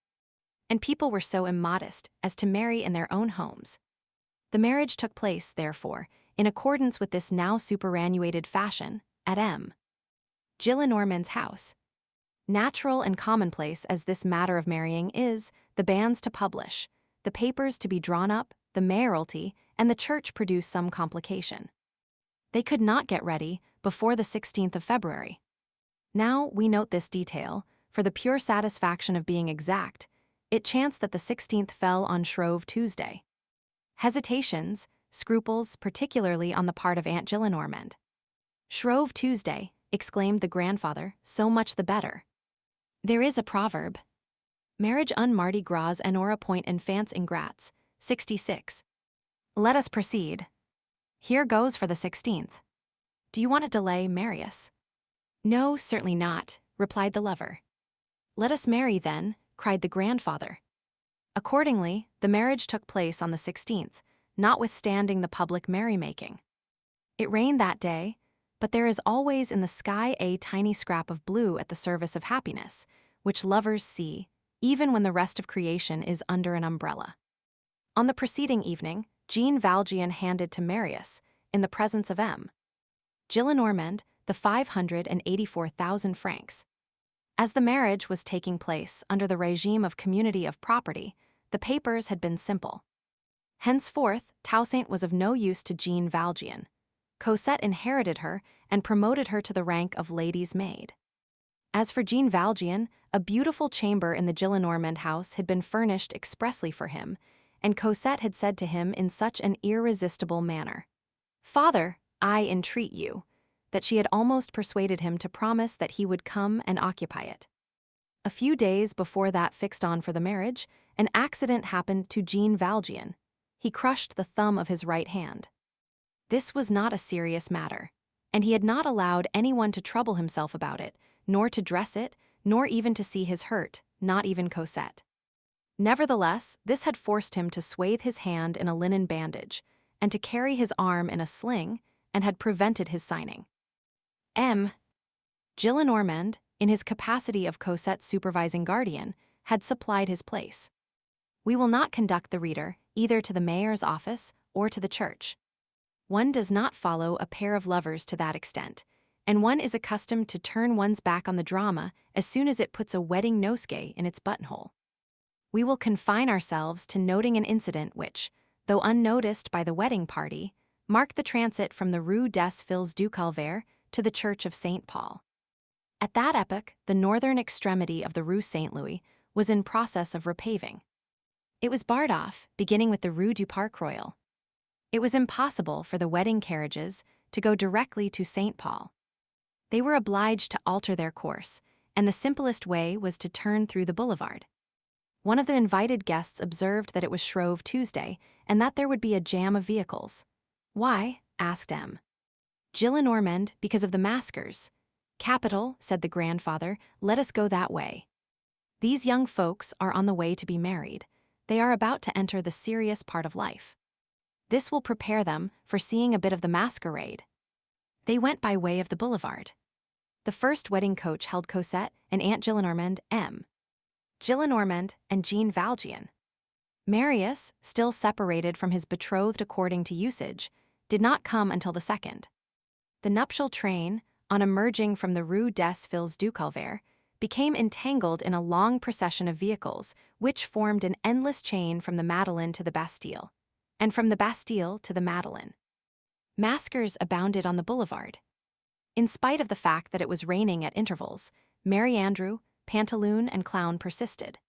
And people were so immodest as to marry in their own homes. The marriage took place, therefore, in accordance with this now superannuated fashion, at M. Gillenormand's house. Natural and commonplace as this matter of marrying is, the banns to publish, the papers to be drawn up, the mayoralty, and the church produce some complication. They could not get ready before the 16th of February. Now we note this detail, for the pure satisfaction of being exact. It chanced that the 16th fell on Shrove Tuesday. Hesitations, scruples, particularly on the part of Aunt Gillenormand. Shrove Tuesday, exclaimed the grandfather, so much the better. There is a proverb. Marriage un Mardi Gras enora point enfants ingrats, 66. Let us proceed. Here goes for the 16th. Do you want to delay, Marius? No, certainly not, replied the lover. Let us marry then, cried the grandfather. Accordingly, the marriage took place on the 16th, notwithstanding the public merrymaking. It rained that day, but there is always in the sky a tiny scrap of blue at the service of happiness, which lovers see, even when the rest of creation is under an umbrella. On the preceding evening, Jean Valjean handed to Marius, in the presence of M. Gillenormand, the 584,000 francs. As the marriage was taking place under the regime of community of property, the papers had been simple. Henceforth, Toussaint was of no use to Jean Valjean. Cosette inherited her and promoted her to the rank of lady's maid. As for Jean Valjean, a beautiful chamber in the Gillenormand house had been furnished expressly for him, and Cosette had said to him in such an irresistible manner, "Father, I entreat you," that she had almost persuaded him to promise that he would come and occupy it. A few days before that fixed on for the marriage, an accident happened to Jean Valjean. He crushed the thumb of his right hand. This was not a serious matter, and he had not allowed anyone to trouble himself about it, nor to dress it, nor even to see his hurt, not even Cosette. Nevertheless, this had forced him to swathe his hand in a linen bandage, and to carry his arm in a sling, and had prevented his signing. M. Gillenormand, in his capacity of Cosette's supervising guardian, had supplied his place. We will not conduct the reader either to the mayor's office or to the church. One does not follow a pair of lovers to that extent, and one is accustomed to turn one's back on the drama as soon as it puts a wedding nosegay in its buttonhole. We will confine ourselves to noting an incident which, though unnoticed by the wedding party, marked the transit from the Rue des Filles du Calvaire to the Church of St. Paul. At that epoch, the northern extremity of the Rue St. Louis was in process of repaving. It was barred off, beginning with the Rue du Parc Royal. It was impossible for the wedding carriages to go directly to St. Paul. They were obliged to alter their course, and the simplest way was to turn through the boulevard. One of the invited guests observed that it was Shrove Tuesday and that there would be a jam of vehicles. "Why?" asked M. Gillenormand, because of the maskers. "Capital," said the grandfather, "let us go that way." These young folks are on the way to be married. They are about to enter the serious part of life. This will prepare them for seeing a bit of the masquerade. They went by way of the boulevard. The first wedding coach held Cosette and Aunt Gillenormand M. Gillenormand and Jean Valjean. Marius, still separated from his betrothed according to usage, did not come until the second. The nuptial train, on emerging from the Rue des Filles du Calvaire, became entangled in a long procession of vehicles, which formed an endless chain from the Madeleine to the Bastille, and from the Bastille to the Madeleine. Maskers abounded on the boulevard. In spite of the fact that it was raining at intervals, Merry Andrew, pantaloon, and clown persisted.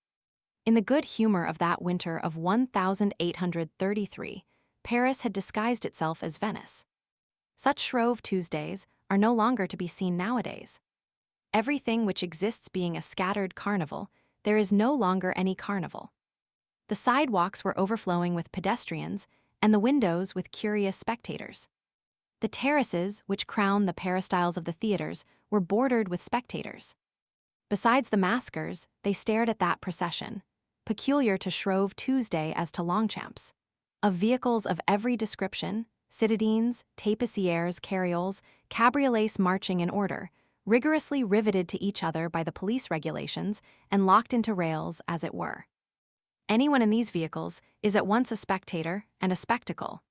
In the good humor of that winter of 1833, Paris had disguised itself as Venice. Such Shrove Tuesdays are no longer to be seen nowadays. Everything which exists being a scattered carnival, there is no longer any carnival. The sidewalks were overflowing with pedestrians, and the windows with curious spectators. The terraces, which crown the peristyles of the theaters, were bordered with spectators. Besides the maskers, they stared at that procession, peculiar to Shrove Tuesday as to Longchamps, of vehicles of every description, citadines, tapissiers, carrioles, cabriolets marching in order, rigorously riveted to each other by the police regulations and locked into rails, as it were. Anyone in these vehicles is at once a spectator and a spectacle.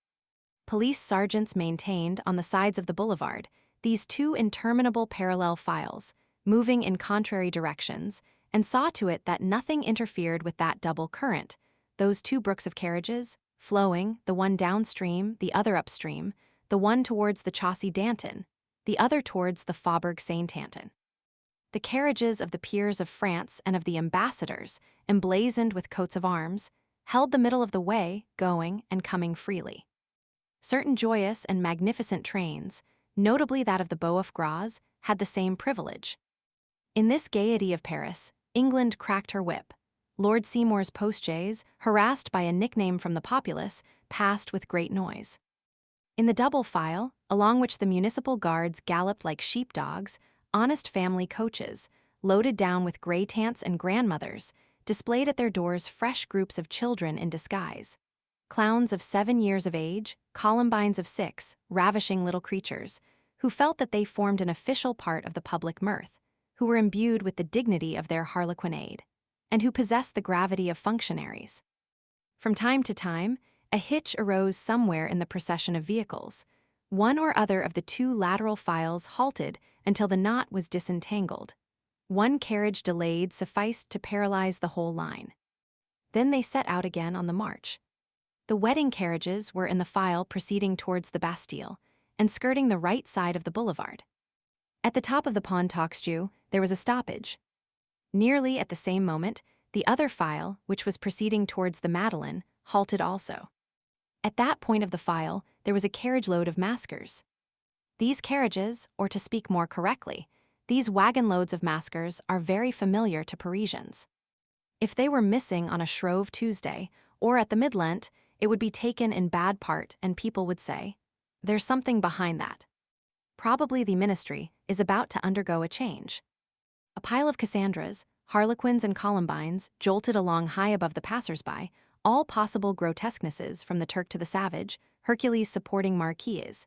Police sergeants maintained, on the sides of the boulevard, these two interminable parallel files, moving in contrary directions, and saw to it that nothing interfered with that double current, those two brooks of carriages, flowing, the one downstream, the other upstream, the one towards the Chaussee d'Antin, the other towards the Faubourg Saint-Anton. The carriages of the peers of France and of the ambassadors, emblazoned with coats of arms, held the middle of the way, going and coming freely. Certain joyous and magnificent trains, notably that of the Boeuf Gras, had the same privilege. In this gaiety of Paris, England cracked her whip. Lord Seymour's postchaise, harassed by a nickname from the populace, passed with great noise. In the double file, along which the municipal guards galloped like sheepdogs, honest family coaches, loaded down with grey-tants and grandmothers, displayed at their doors fresh groups of children in disguise. Clowns of 7 years of age, columbines of 6, ravishing little creatures, who felt that they formed an official part of the public mirth, who were imbued with the dignity of their harlequinade, and who possessed the gravity of functionaries. From time to time, a hitch arose somewhere in the procession of vehicles. One or other of the two lateral files halted until the knot was disentangled. One carriage delayed sufficed to paralyze the whole line. Then they set out again on the march. The wedding carriages were in the file proceeding towards the Bastille, and skirting the right side of the boulevard. At the top of the Pont Toxju, there was a stoppage. Nearly at the same moment, the other file, which was proceeding towards the Madeleine, halted also. At that point of the file, there was a carriage load of maskers. These carriages, or to speak more correctly, these wagon loads of maskers are very familiar to Parisians. If they were missing on a Shrove Tuesday, or at the Mid-Lent, it would be taken in bad part and people would say, "There's something behind that." Probably the ministry is about to undergo a change. A pile of Cassandras, harlequins and columbines jolted along high above the passers-by, all possible grotesquenesses from the Turk to the savage, Hercules supporting marquises.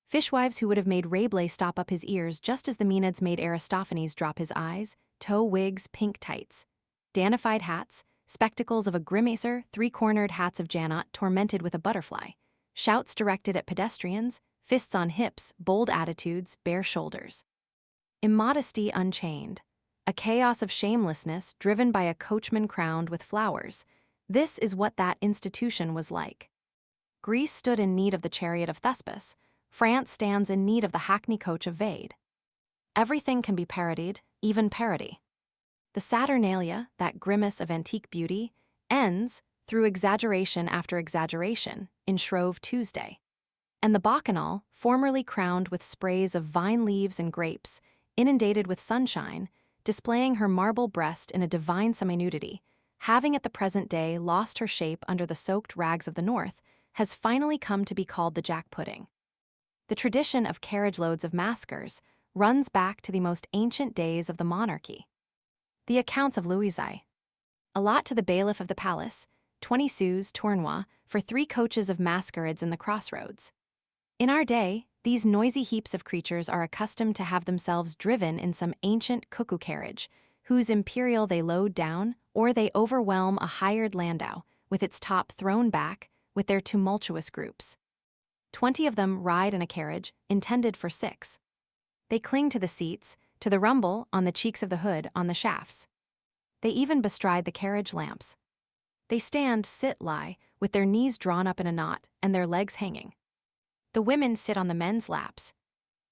Fishwives who would have made Rabelais stop up his ears just as the Maenads made Aristophanes drop his eyes, tow wigs, pink tights. Danified hats, spectacles of a grimacer, three-cornered hats of Janot tormented with a butterfly, shouts directed at pedestrians, fists on hips, bold attitudes, bare shoulders. Immodesty unchained. A chaos of shamelessness driven by a coachman crowned with flowers. This is what that institution was like. Greece stood in need of the chariot of Thespis. France stands in need of the hackney coach of Vade. Everything can be parodied, even parody. The Saturnalia, that grimace of antique beauty, ends, through exaggeration after exaggeration, in Shrove Tuesday. And the bacchanal, formerly crowned with sprays of vine leaves and grapes, inundated with sunshine, displaying her marble breast in a divine semi-nudity, having at the present day lost her shape under the soaked rags of the north, has finally come to be called the Jack Pudding. The tradition of carriage loads of maskers runs back to the most ancient days of the monarchy. The accounts of Louisy. Allot to the bailiff of the palace 20 sous tournois for 3 coaches of masquerades in the crossroads. In our day, these noisy heaps of creatures are accustomed to have themselves driven in some ancient cuckoo carriage, whose imperial they load down, or they overwhelm a hired landau, with its top thrown back, with their tumultuous groups. 20 of them ride in a carriage, intended for 6. They cling to the seats, to the rumble on the cheeks of the hood on the shafts. They even bestride the carriage lamps. They stand, sit, lie, with their knees drawn up in a knot and their legs hanging. The women sit on the men's laps.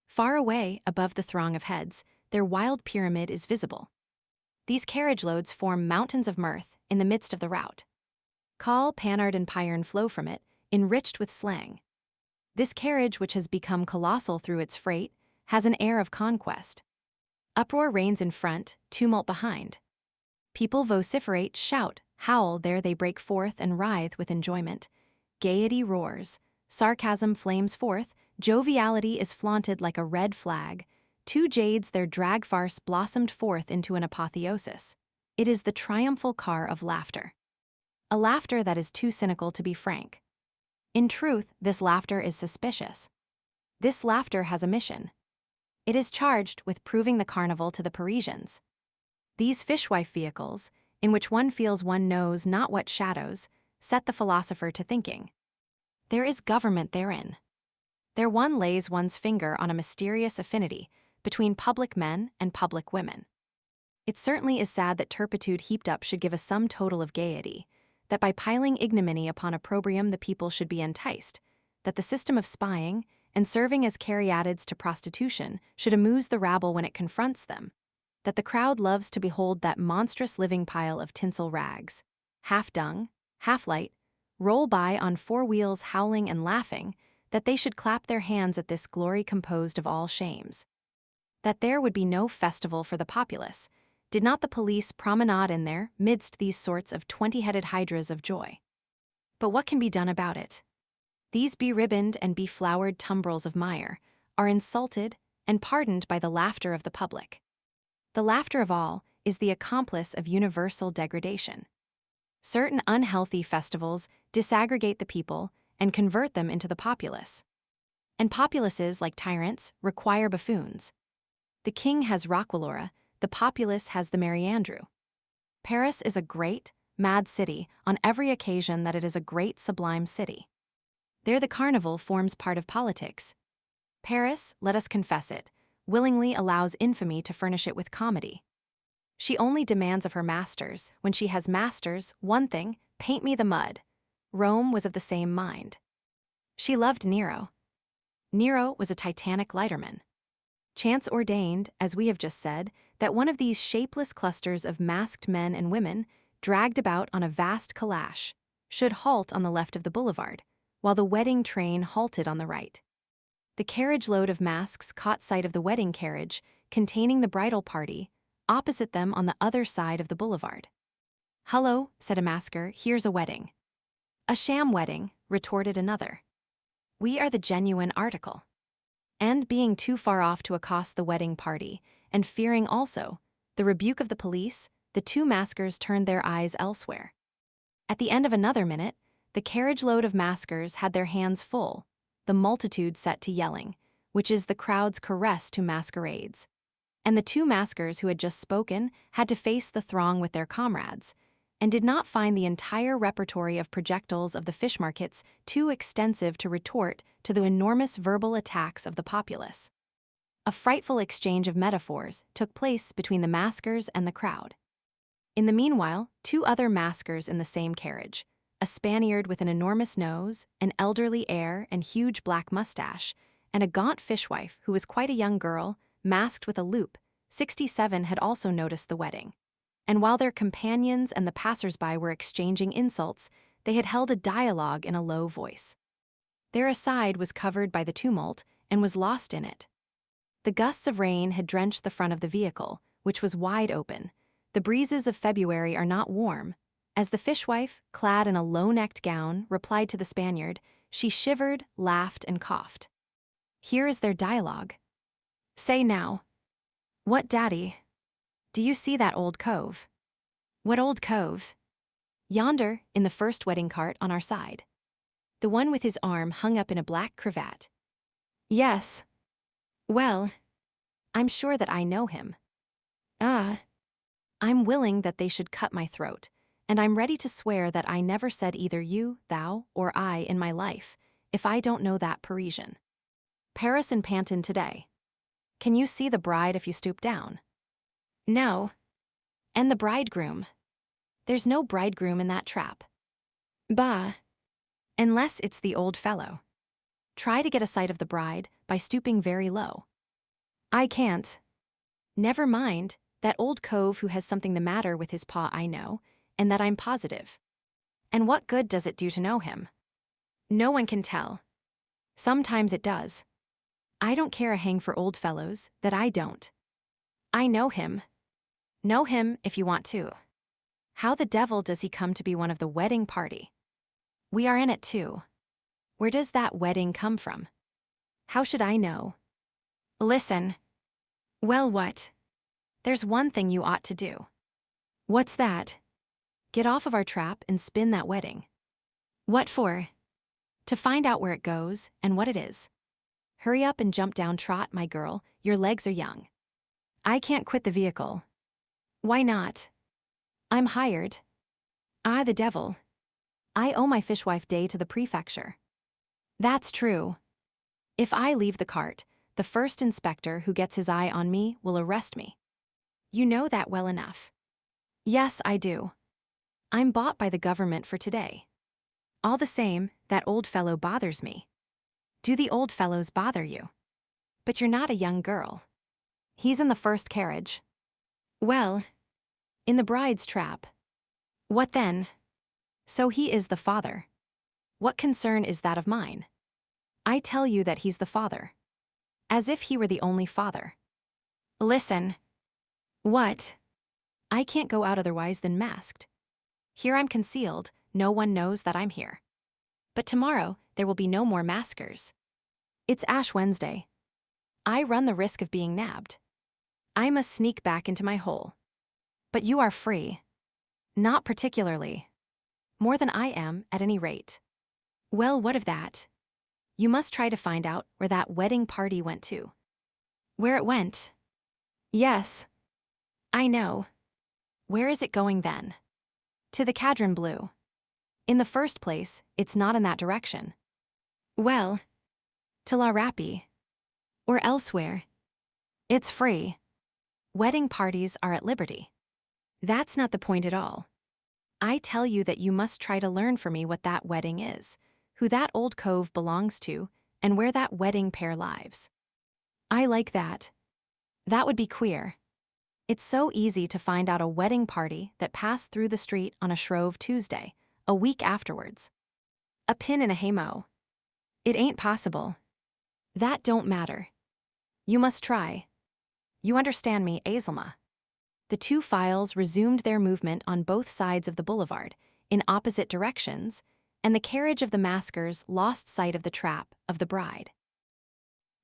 Far away, above the throng of heads, their wild pyramid is visible. These carriage loads form mountains of mirth in the midst of the rout. Call, Panard, and Pyern flow from it, enriched with slang. This carriage, which has become colossal through its freight, has an air of conquest. Uproar reigns in front, tumult behind. People vociferate, shout, howl, there they break forth and writhe with enjoyment. Gaiety roars. Sarcasm flames forth, joviality is flaunted like a red flag. 2 jades their drag farce blossomed forth into an apotheosis. It is the triumphal car of laughter. A laughter that is too cynical to be frank. In truth, this laughter is suspicious. This laughter has a mission. It is charged with proving the carnival to the Parisians. These fishwife vehicles, in which one feels one knows not what shadows, set the philosopher to thinking. There is government therein. There one lays one's finger on a mysterious affinity between public men and public women. It certainly is sad that turpitude heaped up should give a sum total of gaiety, that by piling ignominy upon opprobrium the people should be enticed, that the system of spying and serving as caryatids to prostitution should amuse the rabble when it confronts them, that the crowd loves to behold that monstrous living pile of tinsel rags, half dung, half light, roll by on 4 wheels howling and laughing, that they should clap their hands at this glory composed of all shames. That there would be no festival for the populace, did not the police promenade in there midst these sorts of 20-headed hydras of joy. But what can be done about it? These beribboned and beflowered tumbrils of mire are insulted and pardoned by the laughter of the public. The laughter of all is the accomplice of universal degradation. Certain unhealthy festivals disaggregate the people and convert them into the populace. And populaces, like tyrants, require buffoons. The king has Roquelaure, the populace has the Merry Andrew. Paris is a great, mad city on every occasion that it is a great, sublime city. There the carnival forms part of politics. Paris, let us confess it, willingly allows infamy to furnish it with comedy. She only demands of her masters, when she has masters, one thing: paint me the mud. Rome was of the same mind. She loved Nero. Nero was a titanic lighterman. Chance ordained, as we have just said, that one of these shapeless clusters of masked men and women, dragged about on a vast calash, should halt on the left of the boulevard, while the wedding train halted on the right. The carriage load of masks caught sight of the wedding carriage, containing the bridal party, opposite them on the other side of the boulevard. "Hullo," said a masker, "here's a wedding." "A sham wedding," retorted another. "We are the genuine article." And being too far off to accost the wedding party, and fearing also the rebuke of the police, the 2 maskers turned their eyes elsewhere. At the end of another minute, the carriage load of maskers had their hands full, the multitude set to yelling, which is the crowd's caress to masquerades. And the 2 maskers who had just spoken had to face the throng with their comrades, and did not find the entire repertory of projectiles of the fish markets too extensive to retort to the enormous verbal attacks of the populace. A frightful exchange of metaphors took place between the maskers and the crowd. In the meanwhile, 2 other maskers in the same carriage, a Spaniard with an enormous nose, an elderly air and huge black mustache, and a gaunt fishwife who was quite a young girl, masked with a loop, 67, had also noticed the wedding. And while their companions and the passers-by were exchanging insults, they had held a dialogue in a low voice. Their aside was covered by the tumult and was lost in it. The gusts of rain had drenched the front of the vehicle, which was wide open. The breezes of February are not warm. As the fishwife, clad in a low-necked gown, replied to the Spaniard, she shivered, laughed, and coughed. Here is their dialogue. Say now. What, daddy? Do you see that old cove? What old cove? Yonder, in the first wedding cart on our side. The one with his arm hung up in a black cravat. Yes. Well, I'm sure that I know him. I'm willing that they should cut my throat, and I'm ready to swear that I never said either you, thou, or I in my life, if I don't know that Parisian. Paris and Pantin today. Can you see the bride if you stoop down? No. And the bridegroom? There's no bridegroom in that trap. Bah. Unless it's the old fellow. Try to get a sight of the bride by stooping very low. I can't. Never mind, that old cove who has something the matter with his paw I know, and that I'm positive. And what good does it do to know him? No one can tell. Sometimes it does. I don't care a hang for old fellows, that I don't. I know him. Know him if you want to. How the devil does he come to be one of the wedding party? We are in it too. Where does that wedding come from? How should I know? Listen. Well, what? There's one thing you ought to do. What's that? Get off of our trap and spin that wedding. What for? To find out where it goes and what it is. Hurry up and jump down, trot, my girl, your legs are young. I can't quit the vehicle. Why not? I'm hired. The devil. I owe my fishwife day to the prefecture. That's true. If I leave the cart, the first inspector who gets his eye on me will arrest me. You know that well enough. Yes, I do. I'm bought by the government for today. All the same, that old fellow bothers me. Do the old fellows bother you? But you're not a young girl. He's in the first carriage. Well, in the bride's trap. What then? So he is the father. What concern is that of mine? I tell you that he's the father. As if he were the only father. Listen. What? I can't go out otherwise than masked. Here I'm concealed, no one knows that I'm here. But tomorrow, there will be no more maskers. It's Ash Wednesday. I run the risk of being nabbed. I must sneak back into my hole. But you are free. Not particularly. More than I am, at any rate. Well, what of that? You must try to find out where that wedding party went to. Where it went? Yes. I know. Where is it going then? To the Cadron Blue. In the first place, it's not in that direction. Well, to La Rapie. Or elsewhere. It's free. Wedding parties are at liberty. That's not the point at all. I tell you that you must try to learn for me what that wedding is, who that old cove belongs to, and where that wedding pair lives. I like that. That would be queer. It's so easy to find out a wedding party that passed through the street on a Shrove Tuesday, a week afterwards. A pin in a haymow. It ain't possible. That don't matter. You must try. You understand me, Azelma. The two files resumed their movement on both sides of the boulevard, in opposite directions, and the carriage of the maskers lost sight of the trap of the bride.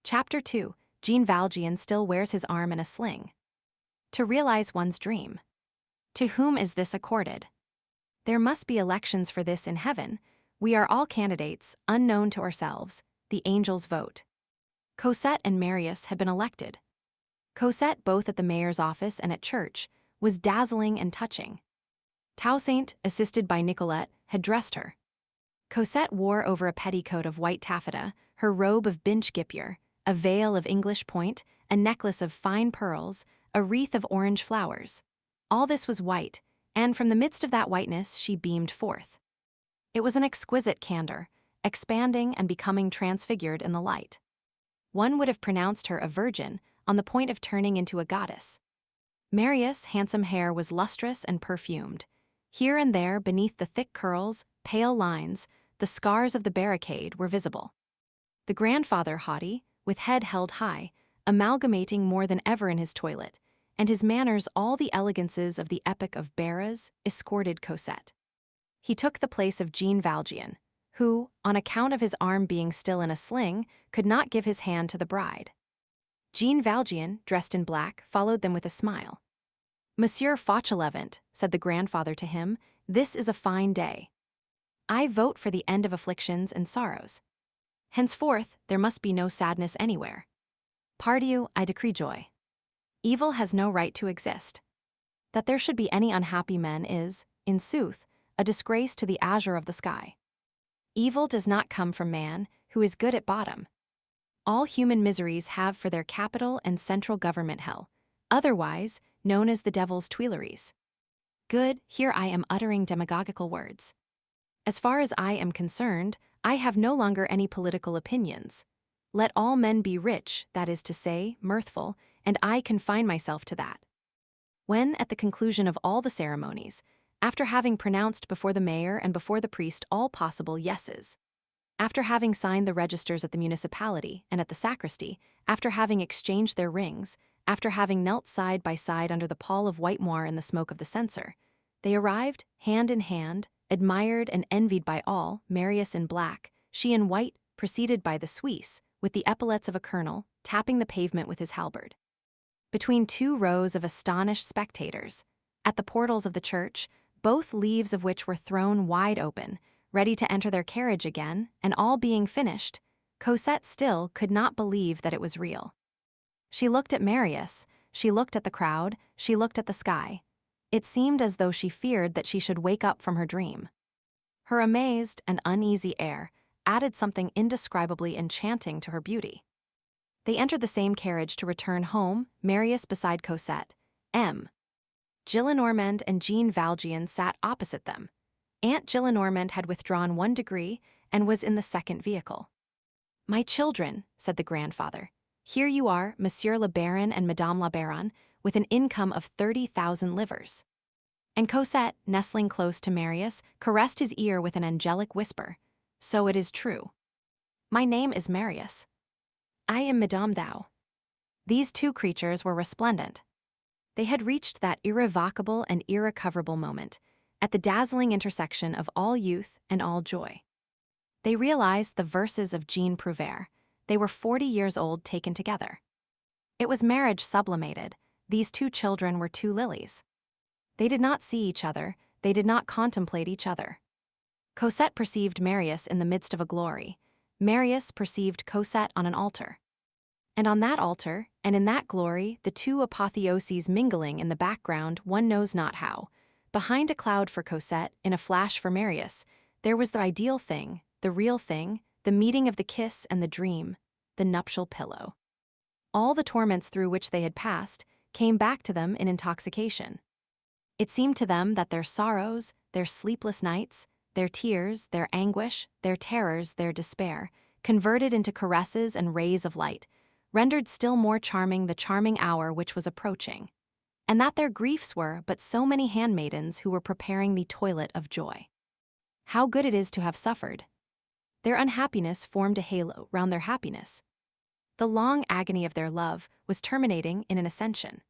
Chapter 2. Jean Valjean still wears his arm in a sling. To realize one's dream. To whom is this accorded? There must be elections for this in heaven. We are all candidates, unknown to ourselves. The angels vote. Cosette and Marius had been elected. Cosette, both at the mayor's office and at church, was dazzling and touching. Toussaint, assisted by Nicolette, had dressed her. Cosette wore over a petticoat of white taffeta, her robe of binch guipure, a veil of English point, a necklace of fine pearls, a wreath of orange flowers. All this was white, and from the midst of that whiteness she beamed forth. It was an exquisite candor, expanding and becoming transfigured in the light. One would have pronounced her a virgin, on the point of turning into a goddess. Marius' handsome hair was lustrous and perfumed. Here and there, beneath the thick curls, pale lines, the the scars of the barricade were visible. The grandfather, haughty, with head held high, amalgamating more than ever in his toilet, and his manners all the elegances of the epic of Barras, escorted Cosette. He took the place of Jean Valjean, who, on account of his arm being still in a sling, could not give his hand to the bride. Jean Valjean, dressed in black, followed them with a smile. "Monsieur Fauchelevent," said the grandfather to him, "this is a fine day. I vote for the end of afflictions and sorrows. Henceforth, there must be no sadness anywhere. Pardieu, I decree joy. Evil has no right to exist. That there should be any unhappy men is, in sooth, a disgrace to the azure of the sky. Evil does not come from man, who is good at bottom. All human miseries have for their capital and central government hell, otherwise known as the devil's Tuileries. Good, here I am uttering demagogical words. As far as I am concerned, I have no longer any political opinions. Let all men be rich, that is to say, mirthful, and I confine myself to that." When, at the conclusion of all the ceremonies, after having pronounced before the mayor and before the priest all possible yeses, after having signed the registers at the municipality and at the sacristy, after having exchanged their rings, after having knelt side by side under the pall of white moire in the smoke of the censer, they arrived, hand in hand, admired and envied by all, Marius in black, she in white, preceded by the Suisse, with the epaulets of a colonel, tapping the pavement with his halberd. Between two rows of astonished spectators, at the portals of the church, both leaves of which were thrown wide open, ready to enter their carriage again, and all being finished, Cosette still could not believe that it was real. She looked at Marius, she looked at the crowd, she looked at the sky. It seemed as though she feared that she should wake up from her dream. Her amazed and uneasy air added something indescribably enchanting to her beauty. They entered the same carriage to return home, Marius beside Cosette. M. Gillenormand and Jean Valjean sat opposite them. Aunt Gillenormand had withdrawn 1 degree and was in the second vehicle. "My children," said the grandfather, "here you are, Monsieur le Baron and Madame la Baronne, with an income of 30,000 livres." And Cosette, nestling close to Marius, caressed his ear with an angelic whisper. "So it is true. My name is Marius. I am Madame Thou." These two creatures were resplendent. They had reached that irrevocable and irrecoverable moment, at the dazzling intersection of all youth and all joy. They realized the verses of Jean Prouvaire. They were 40 years old taken together. It was marriage sublimated. These two children were two lilies. They did not see each other, they did not contemplate each other. Cosette perceived Marius in the midst of a glory. Marius perceived Cosette on an altar. And on that altar, and in that glory, the two apotheoses mingling in the background, one knows not how. Behind a cloud for Cosette, in a flash for Marius, there was the ideal thing, the real thing, the meeting of the kiss and the dream, the nuptial pillow. All the torments through which they had passed came back to them in intoxication. It seemed to them that their sorrows, their sleepless nights, their tears, their anguish, their terrors, their despair, converted into caresses and rays of light, rendered still more charming the charming hour which was approaching, and that their griefs were but so many handmaidens who were preparing the toilet of joy. How good it is to have suffered! Their unhappiness formed a halo round their happiness. The long agony of their love was terminating in an ascension.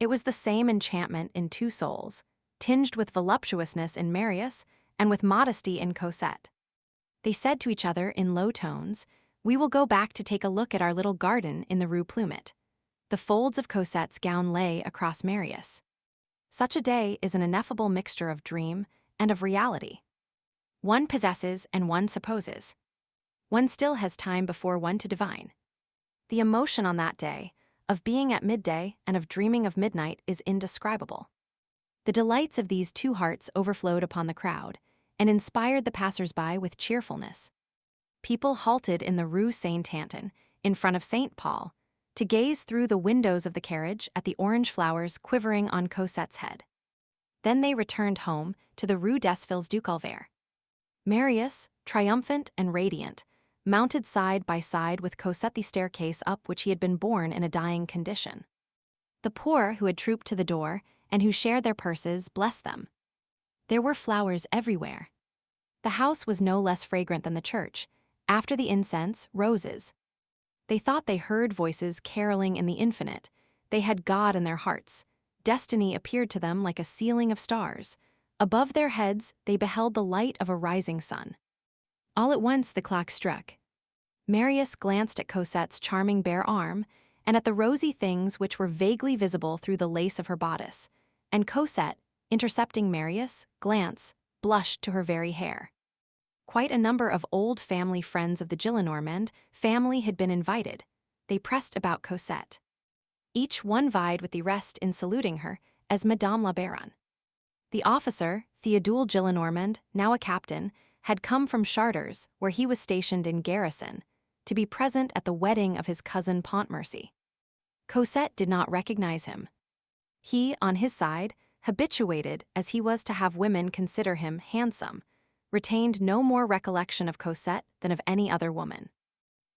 It was the same enchantment in two souls, tinged with voluptuousness in Marius and with modesty in Cosette. They said to each other in low tones, "We will go back to take a look at our little garden in the Rue Plumet." The folds of Cosette's gown lay across Marius. Such a day is an ineffable mixture of dream and of reality. One possesses and one supposes. One still has time before one to divine. The emotion on that day, of being at midday and of dreaming of midnight, is indescribable. The delights of these two hearts overflowed upon the crowd, and inspired the passers-by with cheerfulness. People halted in the Rue Saint-Anton, in front of St. Paul, to gaze through the windows of the carriage at the orange flowers quivering on Cosette's head. Then they returned home to the Rue des Filles du Calvaire. Marius, triumphant and radiant, mounted side by side with Cosette the staircase up which he had been borne in a dying condition. The poor who had trooped to the door and who shared their purses blessed them. There were flowers everywhere. The house was no less fragrant than the church. After the incense, roses. They thought they heard voices caroling in the infinite. They had God in their hearts. Destiny appeared to them like a ceiling of stars. Above their heads, they beheld the light of a rising sun. All at once the clock struck. Marius glanced at Cosette's charming bare arm, and at the rosy things which were vaguely visible through the lace of her bodice. And Cosette, intercepting Marius' glance, blushed to her very hair. Quite a number of old family friends of the Gillenormand family had been invited. They pressed about Cosette. Each one vied with the rest in saluting her as Madame la Baronne. The officer, Théodule Gillenormand, now a captain, had come from Chartres, where he was stationed in garrison, to be present at the wedding of his cousin Pontmercy. Cosette did not recognize him. He, on his side, habituated as he was to have women consider him handsome, retained no more recollection of Cosette than of any other woman.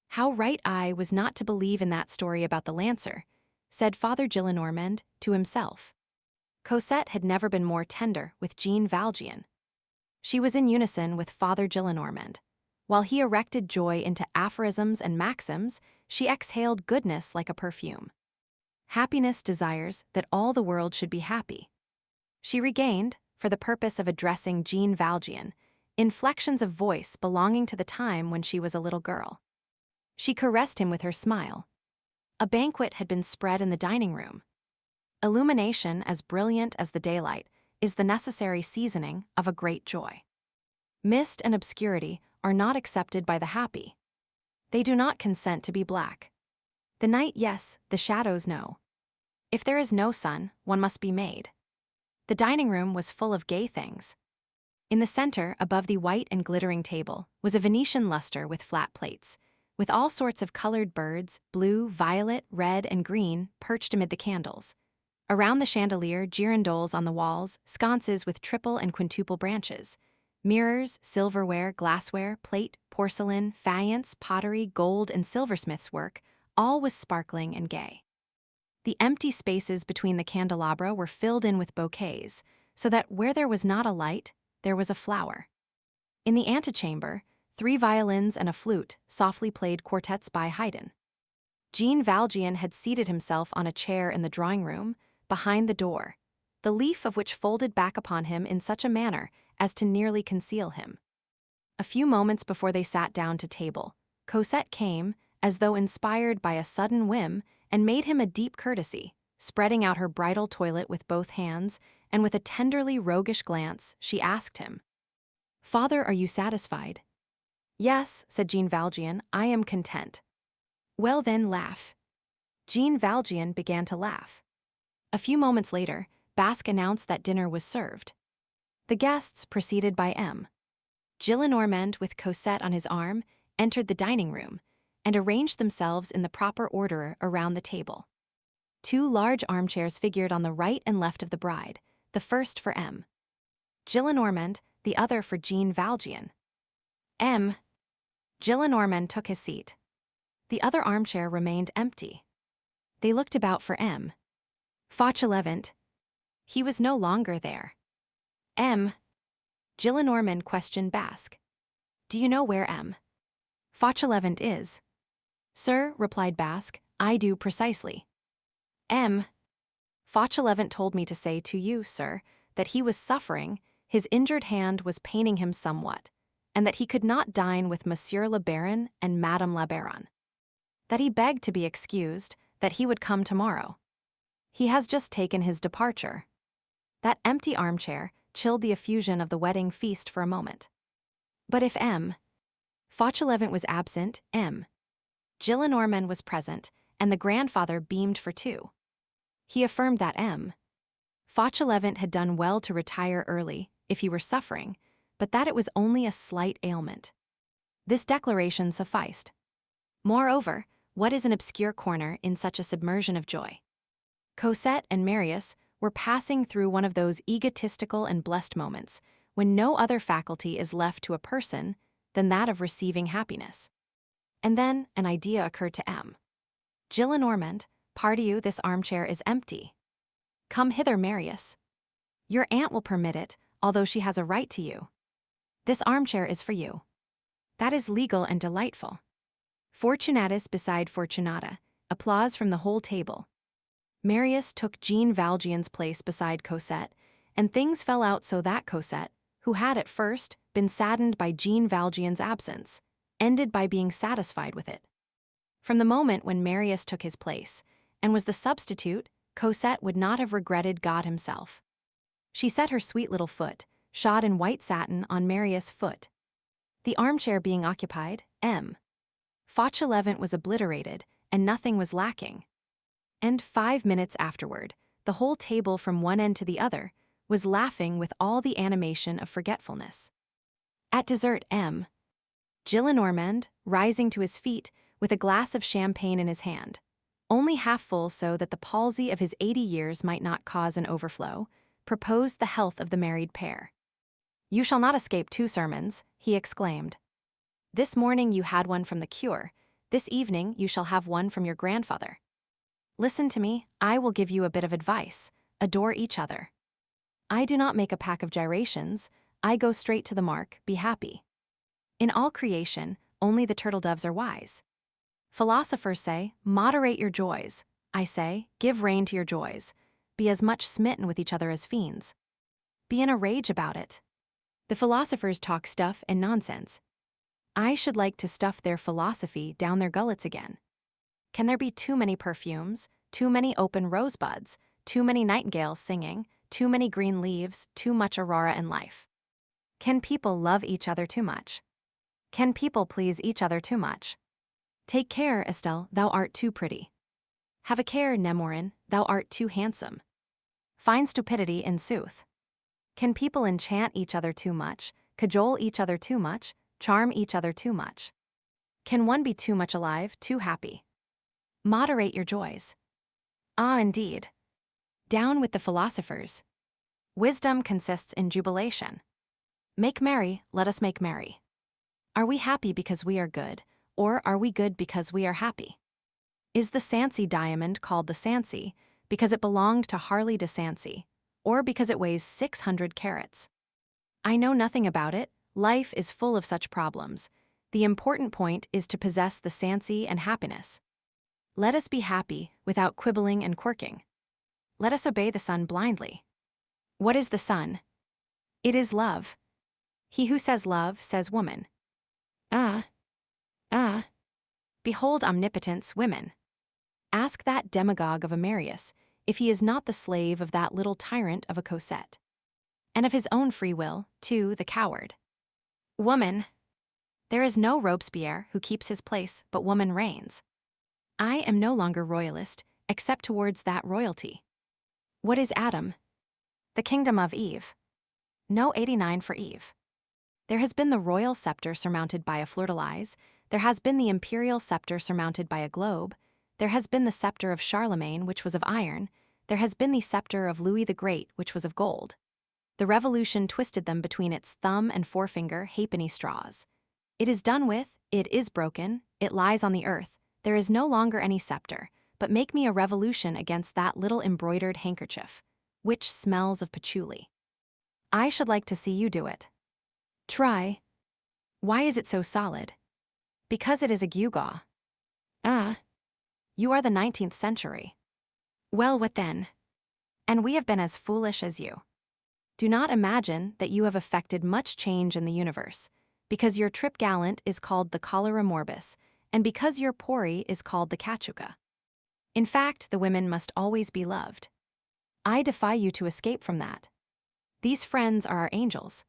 How right I was not to believe in that story about the lancer, said Father Gillenormand to himself. Cosette had never been more tender with Jean Valjean. She was in unison with Father Gillenormand. While he erected joy into aphorisms and maxims, she exhaled goodness like a perfume. Happiness desires that all the world should be happy. She regained, for the purpose of addressing Jean Valjean, inflections of voice belonging to the time when she was a little girl. She caressed him with her smile. A banquet had been spread in the dining room. Illumination as brilliant as the daylight is the necessary seasoning of a great joy. Mist and obscurity are not accepted by the happy. They do not consent to be black. The night, yes, the shadows, no. If there is no sun, one must be made. The dining room was full of gay things. In the center, above the white and glittering table, was a Venetian luster with flat plates, with all sorts of colored birds, blue, violet, red, and green, perched amid the candles. Around the chandelier, girandoles on the walls, sconces with triple and quintuple branches. Mirrors, silverware, glassware, plate, porcelain, faience, pottery, gold, and silversmith's work, all was sparkling and gay. The empty spaces between the candelabra were filled in with bouquets, so that where there was not a light, there was a flower. In the antechamber, 3 violins and a flute softly played quartets by Haydn. Jean Valjean had seated himself on a chair in the drawing room, behind the door, the leaf of which folded back upon him in such a manner as to nearly conceal him. A few moments before they sat down to table, Cosette came, as though inspired by a sudden whim, and made him a deep courtesy, spreading out her bridal toilet with both hands, and with a tenderly roguish glance, she asked him, "Father, are you satisfied?" "Yes," said Jean Valjean, "I am content." "Well then, laugh." Jean Valjean began to laugh. A few moments later, Basque announced that dinner was served. The guests, preceded by M. Gillenormand with Cosette on his arm, entered the dining room, and arranged themselves in the proper order around the table. 2 large armchairs figured on the right and left of the bride, the first for M. Gillenormand, the other for Jean Valjean. M. Gillenormand took his seat. The other armchair remained empty. They looked about for M. Fauchelevent. He was no longer there. M. Gillenormand questioned Basque. "Do you know where M. Fauchelevent is?" "Sir," replied Basque, "I do precisely." M. Fauchelevent told me to say to you, sir, that he was suffering, his injured hand was paining him somewhat, and that he could not dine with Monsieur le Baron and Madame la Baronne. That he begged to be excused, that he would come tomorrow. He has just taken his departure. That empty armchair chilled the effusion of the wedding feast for a moment. But if M. Fauchelevent was absent, M. Gillenormand was present, and the grandfather beamed for 2. He affirmed that M. Fauchelevent had done well to retire early, if he were suffering, but that it was only a slight ailment. This declaration sufficed. Moreover, what is an obscure corner in such a submersion of joy? Cosette and Marius were passing through one of those egotistical and blessed moments when no other faculty is left to a person than that of receiving happiness. And then an idea occurred to M. Gillenormand, pardieu, this armchair is empty. Come hither, Marius. Your aunt will permit it, although she has a right to you. This armchair is for you. That is legal and delightful. Fortunatus beside Fortunata, applause from the whole table. Marius took Jean Valjean's place beside Cosette, and things fell out so that Cosette, who had at first been saddened by Jean Valjean's absence, ended by being satisfied with it. From the moment when Marius took his place, and was the substitute, Cosette would not have regretted God himself. She set her sweet little foot, shod in white satin, on Marius' foot. The armchair being occupied, M. Fauchelevent was obliterated, and nothing was lacking. And 5 minutes afterward, the whole table from one end to the other was laughing with all the animation of forgetfulness. At dessert, M. Gillenormand, rising to his feet with a glass of champagne in his hand, only half full so that the palsy of his 80 years might not cause an overflow, proposed the health of the married pair. "You shall not escape 2 sermons," he exclaimed. "This morning you had one from the cure, this evening you shall have one from your grandfather. Listen to me, I will give you a bit of advice: adore each other. I do not make a pack of gyrations, I go straight to the mark, be happy. In all creation, only the turtle-doves are wise. Philosophers say, moderate your joys. I say, give rein to your joys. Be as much smitten with each other as fiends. Be in a rage about it. The philosophers talk stuff and nonsense. I should like to stuff their philosophy down their gullets again. Can there be too many perfumes, too many open rosebuds, too many nightingales singing, too many green leaves, too much aurora in life? Can people love each other too much? Can people please each other too much? Take care, Estelle, thou art too pretty. Have a care, Nemorin, thou art too handsome. Find stupidity in sooth. Can people enchant each other too much, cajole each other too much, charm each other too much? Can one be too much alive, too happy? Moderate your joys. Ah, indeed. Down with the philosophers. Wisdom consists in jubilation. Make merry, let us make merry. Are we happy because we are good, or are we good because we are happy? Is the Sancy diamond called the Sancy because it belonged to Harley de Sancy, or because it weighs 600 carats? I know nothing about it, life is full of such problems. The important point is to possess the Sancy and happiness. Let us be happy without quibbling and quirking. Let us obey the sun blindly. What is the sun? It is love. He who says love says woman. Behold omnipotence, women. Ask that demagogue of a Marius if he is not the slave of that little tyrant of a Cosette. And of his own free will, too, the coward. Woman. There is no Robespierre who keeps his place, but woman reigns. I am no longer royalist, except towards that royalty. What is Adam? The kingdom of Eve. No 89 for Eve. There has been the royal scepter surmounted by a fleur-de-lis, there has been the imperial scepter surmounted by a globe, there has been the scepter of Charlemagne, which was of iron, there has been the scepter of Louis the Great, which was of gold. The revolution twisted them between its thumb and forefinger halfpenny straws. It is done with, it is broken, it lies on the earth, there is no longer any scepter, but make me a revolution against that little embroidered handkerchief, which smells of patchouli. I should like to see you do it. Try. Why is it so solid? Because it is a gewgaw. You are the 19th century. Well, what then? And we have been as foolish as you. Do not imagine that you have effected much change in the universe, because your trip gallant is called the cholera morbus, and because your pori is called the cachuca. In fact, the women must always be loved. I defy you to escape from that. These friends are our angels.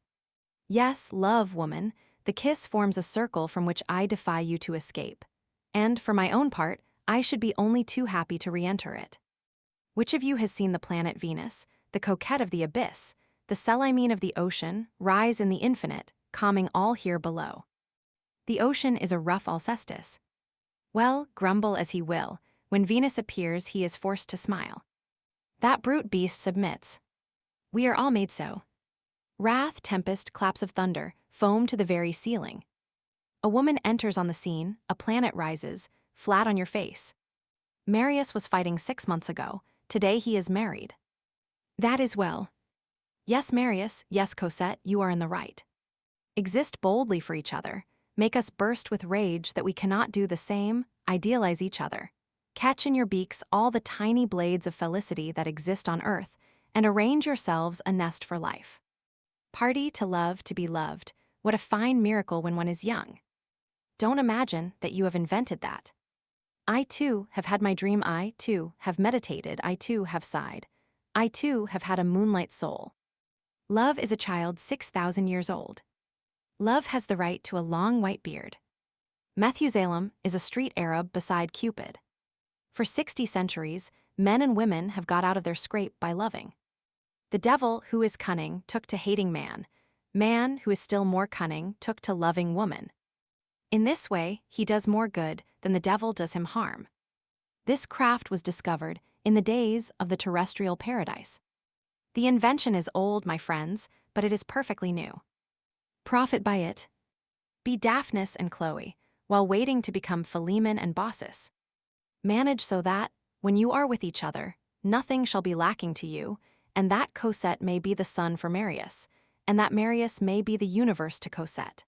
Yes, love, woman, the kiss forms a circle from which I defy you to escape. And, for my own part, I should be only too happy to re-enter it. Which of you has seen the planet Venus, the coquette of the abyss, the Celimene of the ocean, rise in the infinite, calming all here below? The ocean is a rough Alcestis. Well, grumble as he will, when Venus appears he is forced to smile. That brute beast submits. We are all made so. Wrath, tempest, claps of thunder, foam to the very ceiling. A woman enters on the scene, a planet rises, flat on your face. Marius was fighting 6 months ago, today he is married. That is well. Yes, Marius, yes, Cosette, you are in the right. exist boldly for each other, make us burst with rage that we cannot do the same, idealize each other. Catch in your beaks all the tiny blades of felicity that exist on earth, and arrange yourselves a nest for life. Party to love to be loved, what a fine miracle when one is young. Don't imagine that you have invented that. I too have had my dream, I too have meditated, I too have sighed. I too have had a moonlight soul. Love is a child 6,000 years old. Love has the right to a long white beard. Methusalem is a street Arab beside Cupid. For 60 centuries, men and women have got out of their scrape by loving. The devil, who is cunning, took to hating man. Man, who is still more cunning, took to loving woman. In this way, he does more good than the devil does him harm. This craft was discovered in the days of the terrestrial paradise. The invention is old, my friends, but it is perfectly new. Profit by it. Be Daphnis and Chloe, while waiting to become Philemon and Baucis. Manage so that, when you are with each other, nothing shall be lacking to you, and that Cosette may be the sun for Marius, and that Marius may be the universe to Cosette.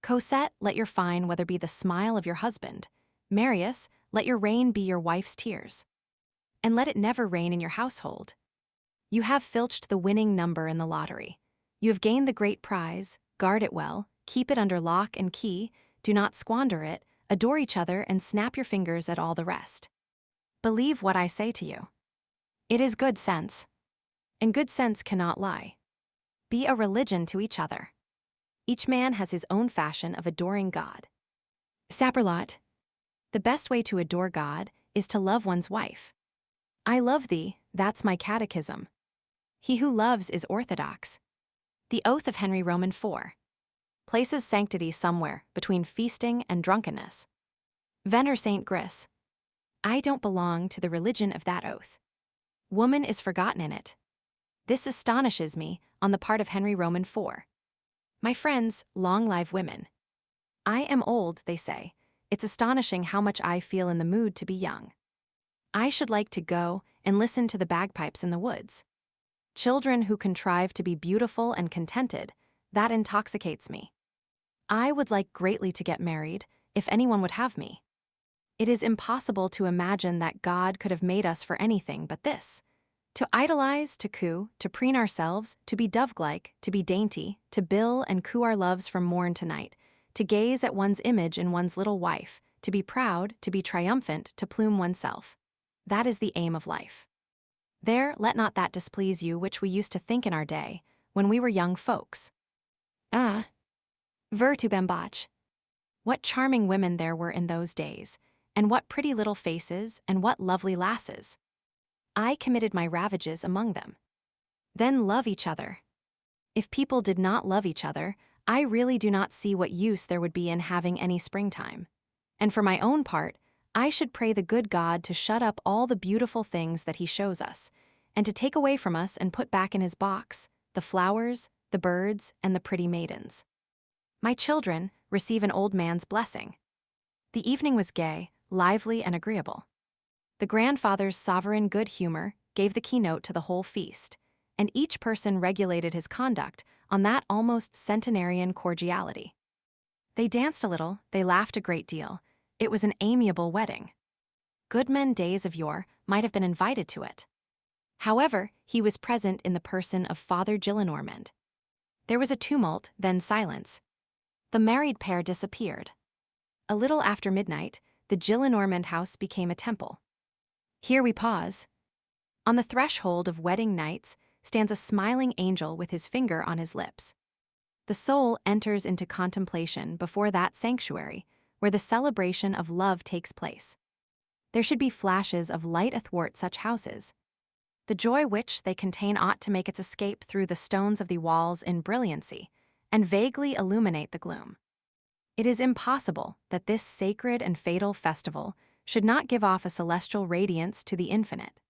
Cosette, let your fine weather be the smile of your husband. Marius, let your rain be your wife's tears. And let it never rain in your household. You have filched the winning number in the lottery. You have gained the great prize, guard it well, keep it under lock and key, do not squander it, adore each other and snap your fingers at all the rest. Believe what I say to you. It is good sense. And good sense cannot lie. Be a religion to each other. Each man has his own fashion of adoring God. Saperlot. The best way to adore God is to love one's wife. I love thee, that's my catechism. He who loves is orthodox. The oath of Henry Roman IV. Places sanctity somewhere between feasting and drunkenness. Vener Saint Gris. I don't belong to the religion of that oath. Woman is forgotten in it. This astonishes me on the part of Henry Roman IV. My friends, long live women. I am old, they say. It's astonishing how much I feel in the mood to be young. I should like to go and listen to the bagpipes in the woods. Children who contrive to be beautiful and contented, that intoxicates me. I would like greatly to get married, if anyone would have me. It is impossible to imagine that God could have made us for anything but this. To idolize, to coo, to preen ourselves, to be dove-like, to be dainty, to bill and coo our loves from morn to night, to gaze at one's image in one's little wife, to be proud, to be triumphant, to plume oneself. That is the aim of life. There, let not that displease you which we used to think in our day, when we were young folks. Ah! Ver to bembach. What charming women there were in those days, and what pretty little faces, and what lovely lasses. I committed my ravages among them. Then love each other. If people did not love each other, I really do not see what use there would be in having any springtime. And for my own part, I should pray the good God to shut up all the beautiful things that he shows us, and to take away from us and put back in his box the flowers, the birds, and the pretty maidens. My children, receive an old man's blessing. The evening was gay, lively, and agreeable. The grandfather's sovereign good humor gave the keynote to the whole feast, and each person regulated his conduct on that almost centenarian cordiality. They danced a little, they laughed a great deal. It was an amiable wedding. Good men days of yore might have been invited to it. However, he was present in the person of Father Gillenormand. There was a tumult, then silence. The married pair disappeared. A little after midnight, the Gillenormand house became a temple. Here we pause. On the threshold of wedding nights stands a smiling angel with his finger on his lips. The soul enters into contemplation before that sanctuary where the celebration of love takes place. There should be flashes of light athwart such houses. The joy which they contain ought to make its escape through the stones of the walls in brilliancy, and vaguely illuminate the gloom. It is impossible that this sacred and fatal festival should not give off a celestial radiance to the infinite.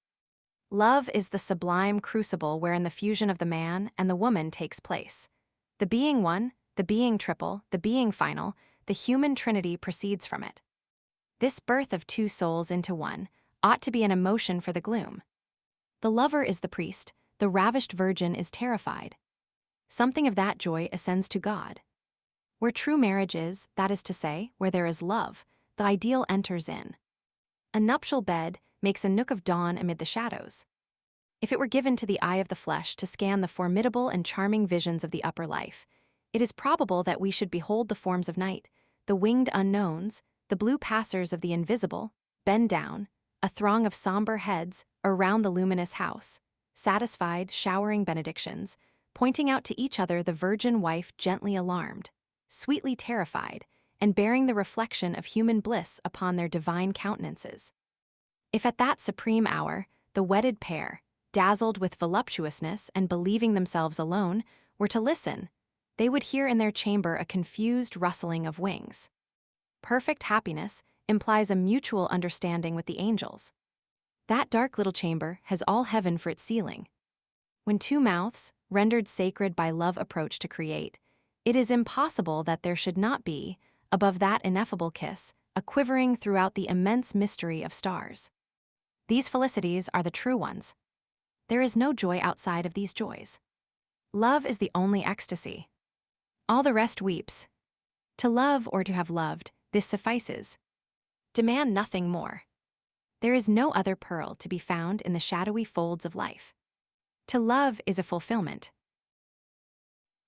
Love is the sublime crucible wherein the fusion of the man and the woman takes place. The being one, the being triple, the being final, the human trinity proceeds from it. This birth of two souls into one ought to be an emotion for the gloom. The lover is the priest, the ravished virgin is terrified. Something of that joy ascends to God. Where true marriage is, that is to say, where there is love, the ideal enters in. A nuptial bed makes a nook of dawn amid the shadows. If it were given to the eye of the flesh to scan the formidable and charming visions of the upper life, it is probable that we should behold the forms of night, the winged unknowns, the blue passers of the invisible, bend down, a throng of somber heads around the luminous house, satisfied, showering benedictions, pointing out to each other the virgin wife gently alarmed, sweetly terrified, and bearing the reflection of human bliss upon their divine countenances. If at that supreme hour, the wedded pair, dazzled with voluptuousness and believing themselves alone, were to listen, they would hear in their chamber a confused rustling of wings. Perfect happiness implies a mutual understanding with the angels. That dark little chamber has all heaven for its ceiling. When two mouths, rendered sacred by love, approach to create, it is impossible that there should not be, above that ineffable kiss, a quivering throughout the immense mystery of stars. These felicities are the true ones. There is no joy outside of these joys. Love is the only ecstasy. All the rest weeps. To love or to have loved, this suffices. Demand nothing more. There is no other pearl to be found in the shadowy folds of life. To love is a fulfillment.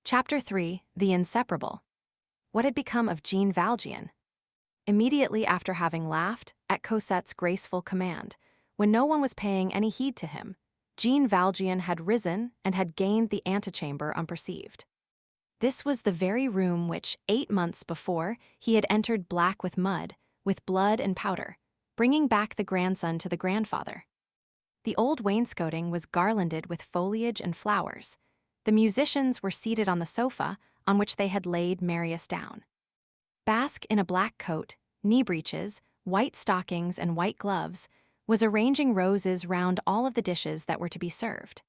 Chapter 3: The Inseparable. What had become of Jean Valjean? Immediately after having laughed at Cosette's graceful command, when no one was paying any heed to him, Jean Valjean had risen and had gained the antechamber unperceived. This was the very room which, 8 months before, he had entered black with mud, with blood and powder, bringing back the grandson to the grandfather. The old wainscoting was garlanded with foliage and flowers. The musicians were seated on the sofa on which they had laid Marius down. Basque, in a black coat, knee breeches, white stockings, and white gloves, was arranging roses round all of the dishes that were to be served.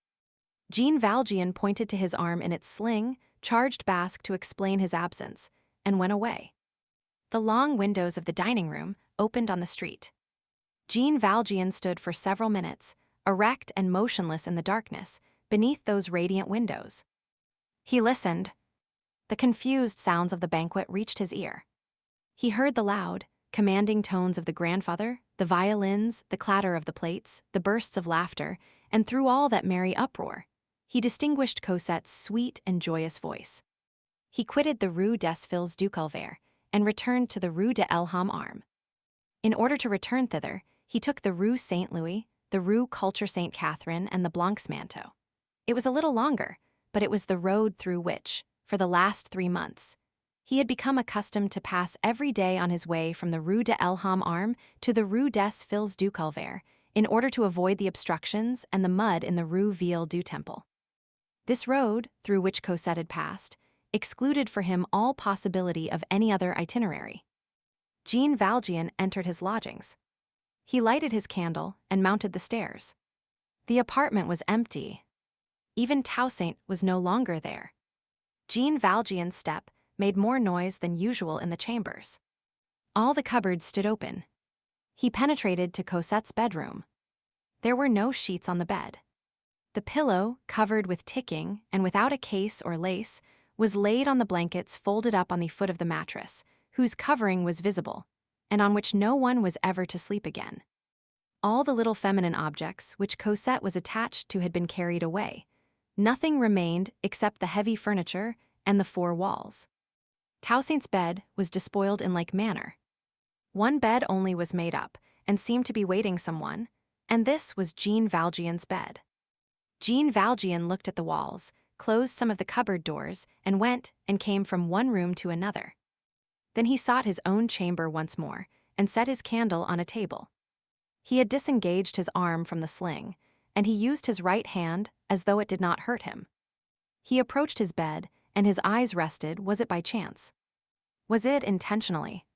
Jean Valjean pointed to his arm in its sling, charged Basque to explain his absence, and went away. The long windows of the dining room opened on the street. Jean Valjean stood for several minutes, erect and motionless in the darkness, beneath those radiant windows. He listened. The confused sounds of the banquet reached his ear. He heard the loud, commanding tones of the grandfather, the violins, the clatter of the plates, the bursts of laughter, and through all that merry uproar, he distinguished Cosette's sweet and joyous voice. He quitted the Rue des Filles du Calvaire and returned to the Rue de l'Homme Armé. In order to return thither, he took the Rue Saint-Louis, the Rue Culture Saint Catherine, and the Blancs Manteau. It was a little longer, but it was the road through which, for the last 3 months, he had become accustomed to pass every day on his way from the Rue de l'Homme Armé to the Rue des Filles du Calvaire, in order to avoid the obstructions and the mud in the Rue Ville du Temple. This road, through which Cosette had passed, excluded for him all possibility of any other itinerary. Jean Valjean entered his lodgings. He lighted his candle and mounted the stairs. The apartment was empty. Even Toussaint was no longer there. Jean Valjean's step made more noise than usual in the chambers. All the cupboards stood open. He penetrated to Cosette's bedroom. There were no sheets on the bed. The pillow, covered with ticking and without a case or lace, was laid on the blankets folded up on the foot of the mattress, whose covering was visible, and on which no one was ever to sleep again. All the little feminine objects which Cosette was attached to had been carried away. Nothing remained except the heavy furniture and the 4 walls. Toussaint's bed was despoiled in like manner. One bed only was made up, and seemed to be waiting someone, and this was Jean Valjean's bed. Jean Valjean looked at the walls, closed some of the cupboard doors, and went and came from one room to another. Then he sought his own chamber once more, and set his candle on a table. He had disengaged his arm from the sling, and he used his right hand as though it did not hurt him. He approached his bed, and his eyes rested, was it by chance? Was it intentionally?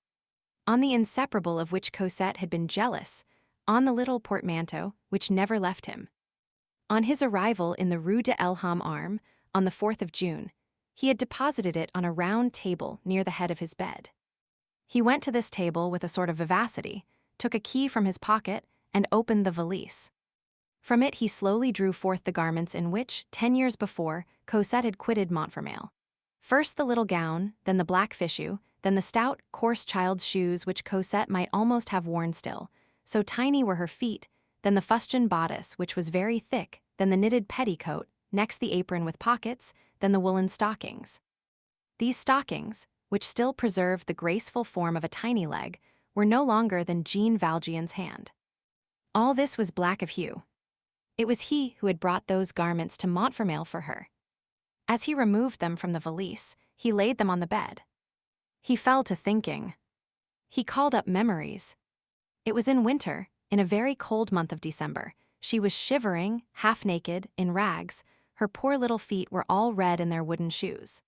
On the inseparable of which Cosette had been jealous, on the little portmanteau which never left him. On his arrival in the Rue de l'Homme Armé, on the 4th of June, he had deposited it on a round table near the head of his bed. He went to this table with a sort of vivacity, took a key from his pocket, and opened the valise. From it he slowly drew forth the garments in which, 10 years before, Cosette had quitted Montfermeil. First the little gown, then the black fichu, then the stout, coarse child's shoes which Cosette might almost have worn still, so tiny were her feet, then the fustian bodice which was very thick, then the knitted petticoat, next the apron with pockets, then the woolen stockings. These stockings, which still preserved the graceful form of a tiny leg, were no longer than Jean Valjean's hand. All this was black of hue. It was he who had brought those garments to Montfermeil for her. As he removed them from the valise, he laid them on the bed. He fell to thinking. He called up memories. It was in winter, in a very cold month of December. She was shivering, half-naked, in rags. Her poor little feet were all red in their wooden shoes.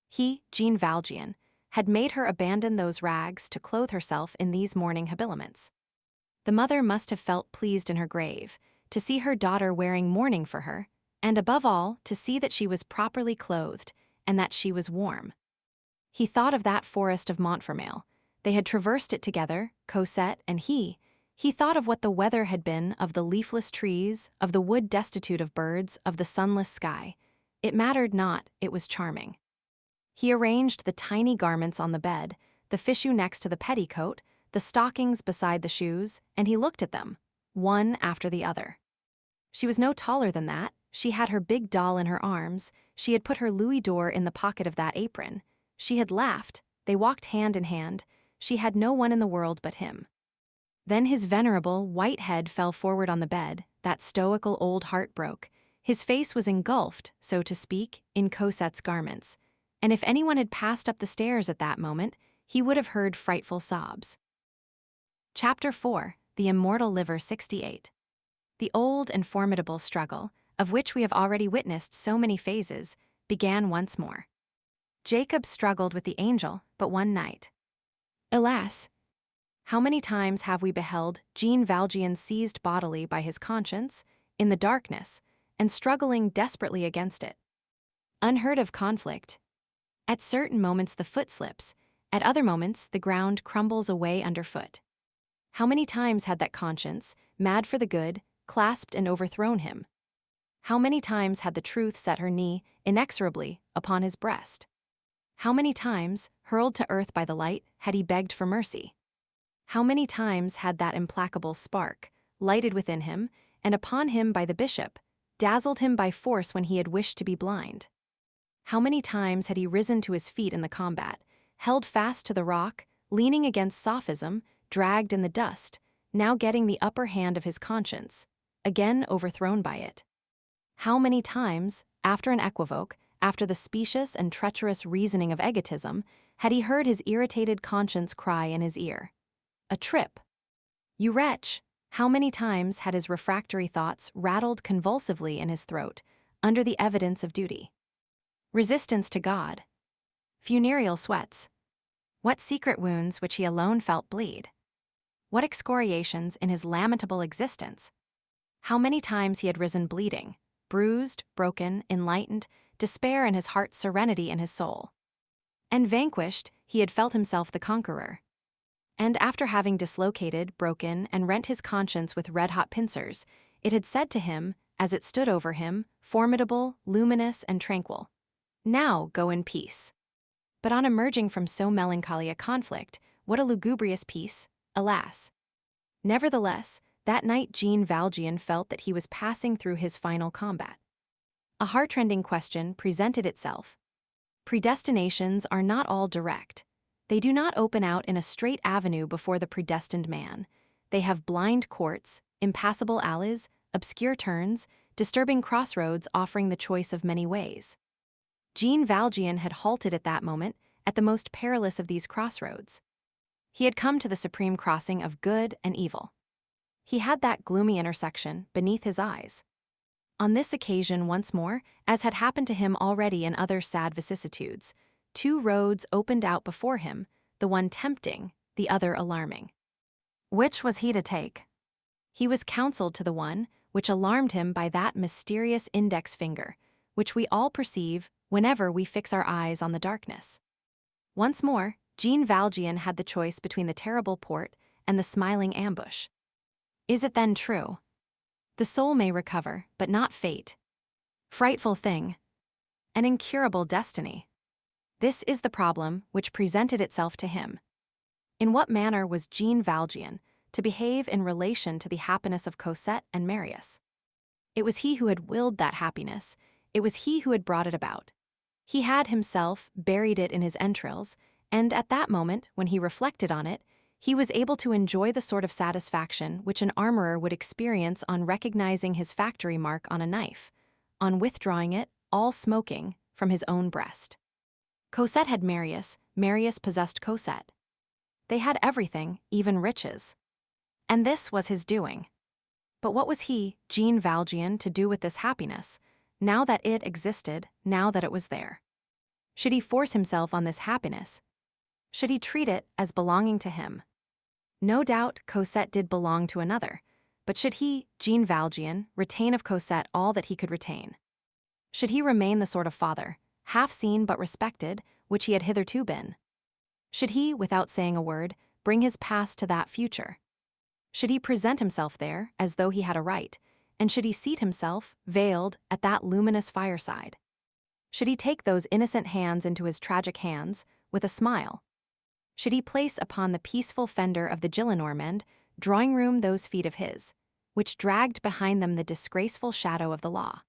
He, Jean Valjean, had made her abandon those rags to clothe herself in these mourning habiliments. The mother must have felt pleased in her grave to see her daughter wearing mourning for her, and above all, to see that she was properly clothed and that she was warm. He thought of that forest of Montfermeil. They had traversed it together, Cosette and he. He thought of what the weather had been, of the leafless trees, of the wood destitute of birds, of the sunless sky. It mattered not, it was charming. He arranged the tiny garments on the bed, the fichu next to the petticoat, the stockings beside the shoes, and he looked at them, one after the other. She was no taller than that. She had her big doll in her arms. She had put her louis d'or in the pocket of that apron. She had laughed. They walked hand in hand. She had no one in the world but him. Then his venerable, white head fell forward on the bed. That stoical old heart broke. His face was engulfed, so to speak, in Cosette's garments. And if anyone had passed up the stairs at that moment, he would have heard frightful sobs. Chapter 4. The Immortal Liver 68. The old and formidable struggle, of which we have already witnessed so many phases, began once more. Jacob struggled with the angel but one night. Alas! How many times have we beheld Jean Valjean seized bodily by his conscience, in the darkness, and struggling desperately against it. Unheard of conflict. At certain moments the foot slips, at other moments the ground crumbles away underfoot. How many times had that conscience, mad for the good, clasped and overthrown him? How many times had the truth set her knee, inexorably, upon his breast? How many times, hurled to earth by the light, had he begged for mercy? How many times had that implacable spark, lighted within him, and upon him by the bishop, dazzled him by force when he had wished to be blind? How many times had he risen to his feet in the combat, held fast to the rock, leaning against sophism, dragged in the dust, now getting the upper hand of his conscience, again overthrown by it? How many times, after an equivoque, after the specious and treacherous reasoning of egotism, had he heard his irritated conscience cry in his ear, "A trip! You wretch!" How many times had his refractory thoughts rattled convulsively in his throat, under the evidence of duty? Resistance to God. Funereal sweats. What secret wounds which he alone felt bleed? What excoriations in his lamentable existence? How many times he had risen bleeding, bruised, broken, enlightened, despair in his heart's serenity in his soul. And vanquished, he had felt himself the conqueror. And after having dislocated, broken, and rent his conscience with red-hot pincers, it had said to him, as it stood over him, formidable, luminous, and tranquil, "Now go in peace." But on emerging from so melancholy a conflict, what a lugubrious peace, alas! Nevertheless, that night Jean Valjean felt that he was passing through his final combat. A heart-rending question presented itself. Predestinations are not all direct. They do not open out in a straight avenue before the predestined man. They have blind courts, impassable alleys, obscure turns, disturbing crossroads offering the choice of many ways. Jean Valjean had halted at that moment, at the most perilous of these crossroads. He had come to the supreme crossing of good and evil. He had that gloomy intersection beneath his eyes. On this occasion once more, as had happened to him already in other sad vicissitudes, two roads opened out before him, the one tempting, the other alarming. Which was he to take? He was counseled to the one which alarmed him by that mysterious index finger, which we all perceive whenever we fix our eyes on the darkness. Once more, Jean Valjean had the choice between the terrible port and the smiling ambush. Is it then true? The soul may recover, but not fate. Frightful thing. An incurable destiny. This is the problem which presented itself to him. In what manner was Jean Valjean to behave in relation to the happiness of Cosette and Marius? It was he who had willed that happiness. It was he who had brought it about. He had himself buried it in his entrails, and at that moment, when he reflected on it, he was able to enjoy the sort of satisfaction which an armorer would experience on recognizing his factory mark on a knife, on withdrawing it, all smoking, from his own breast. Cosette had Marius, Marius possessed Cosette. They had everything, even riches. And this was his doing. But what was he, Jean Valjean, to do with this happiness, now that it existed, now that it was there? Should he force himself on this happiness? Should he treat it as belonging to him? No doubt Cosette did belong to another, but should he, Jean Valjean, retain of Cosette all that he could retain? Should he remain the sort of father, half seen but respected, which he had hitherto been? Should he, without saying a word, bring his past to that future? Should he present himself there, as though he had a right, and should he seat himself, veiled, at that luminous fireside? Should he take those innocent hands into his tragic hands, with a smile? Should he place upon the peaceful fender of the Gillenormand drawing-room those feet of his, which dragged behind them the disgraceful shadow of the law?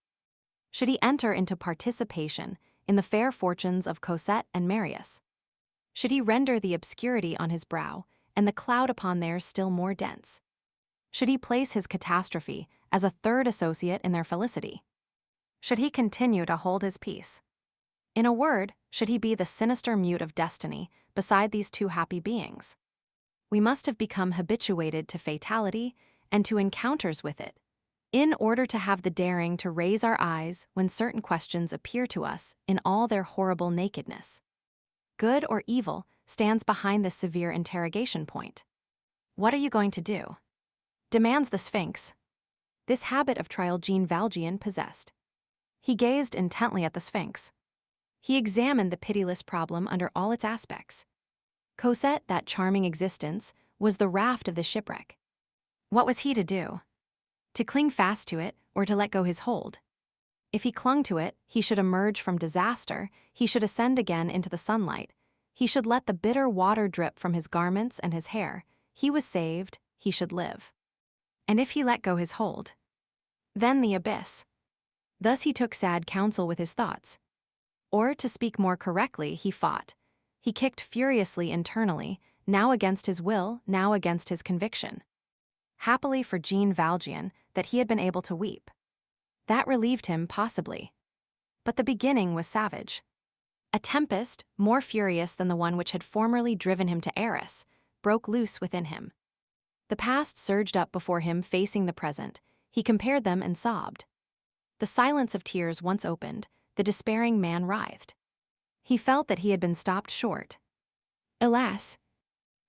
Should he enter into participation in the fair fortunes of Cosette and Marius? Should he render the obscurity on his brow and the cloud upon theirs still more dense? Should he place his catastrophe as a third associate in their felicity? Should he continue to hold his peace? In a word, should he be the sinister mute of destiny beside these two happy beings? We must have become habituated to fatality and to encounters with it, in order to have the daring to raise our eyes when certain questions appear to us in all their horrible nakedness. Good or evil stands behind this severe interrogation point. What are you going to do? Demands the Sphinx. This habit of trial Jean Valjean possessed. He gazed intently at the Sphinx. He examined the pitiless problem under all its aspects. Cosette, that charming existence, was the raft of the shipwreck. What was he to do? To cling fast to it, or to let go his hold? If he clung to it, he should emerge from disaster, he should ascend again into the sunlight, he should let the bitter water drip from his garments and his hair, he was saved, he should live. And if he let go his hold? Then the abyss. Thus he took sad counsel with his thoughts. Or, to speak more correctly, he fought. He kicked furiously internally, now against his will, now against his conviction. Happily for Jean Valjean that he had been able to weep. That relieved him, possibly. But the beginning was savage. A tempest, more furious than the one which had formerly driven him to Arras, broke loose within him. The past surged up before him, facing the present. He compared them and sobbed. The silence of tears once opened, the despairing man writhed. He felt that he had been stopped short. Alas!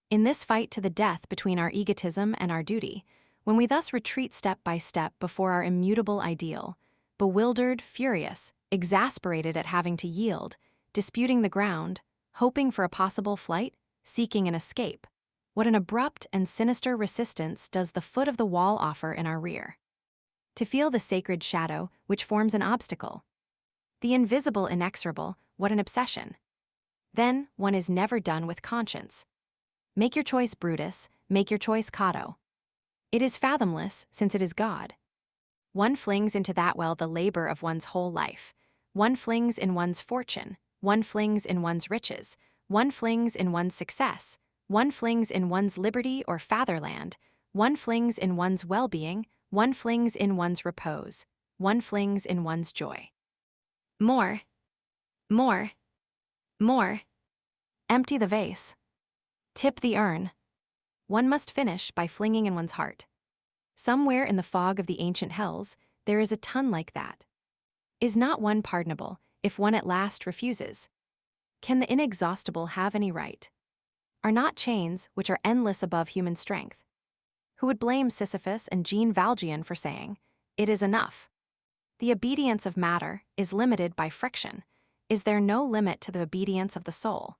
In this fight to the death between our egotism and our duty, when we thus retreat step by step before our immutable ideal, bewildered, furious, exasperated at having to yield, disputing the ground, hoping for a possible flight, seeking an escape, what an abrupt and sinister resistance does the foot of the wall offer in our rear? To feel the sacred shadow which forms an obstacle. The invisible inexorable, what an obsession. Then one is never done with conscience. Make your choice, Brutus, make your choice, Cato. It is fathomless, since it is God. One flings into that well the labor of one's whole life. One flings in one's fortune. One flings in one's riches. One flings in one's success. One flings in one's liberty or fatherland. One flings in one's well-being. One flings in one's repose. One flings in one's joy. More. More. More. Empty the vase. Tip the urn. One must finish by flinging in one's heart. Somewhere in the fog of the ancient hells, there is a ton like that. Is not one pardonable, if one at last refuses? Can the inexhaustible have any right? Are not chains which are endless above human strength? Who would blame Sisyphus and Jean Valjean for saying, "It is enough"? The obedience of matter is limited by friction. Is there no limit to the obedience of the soul?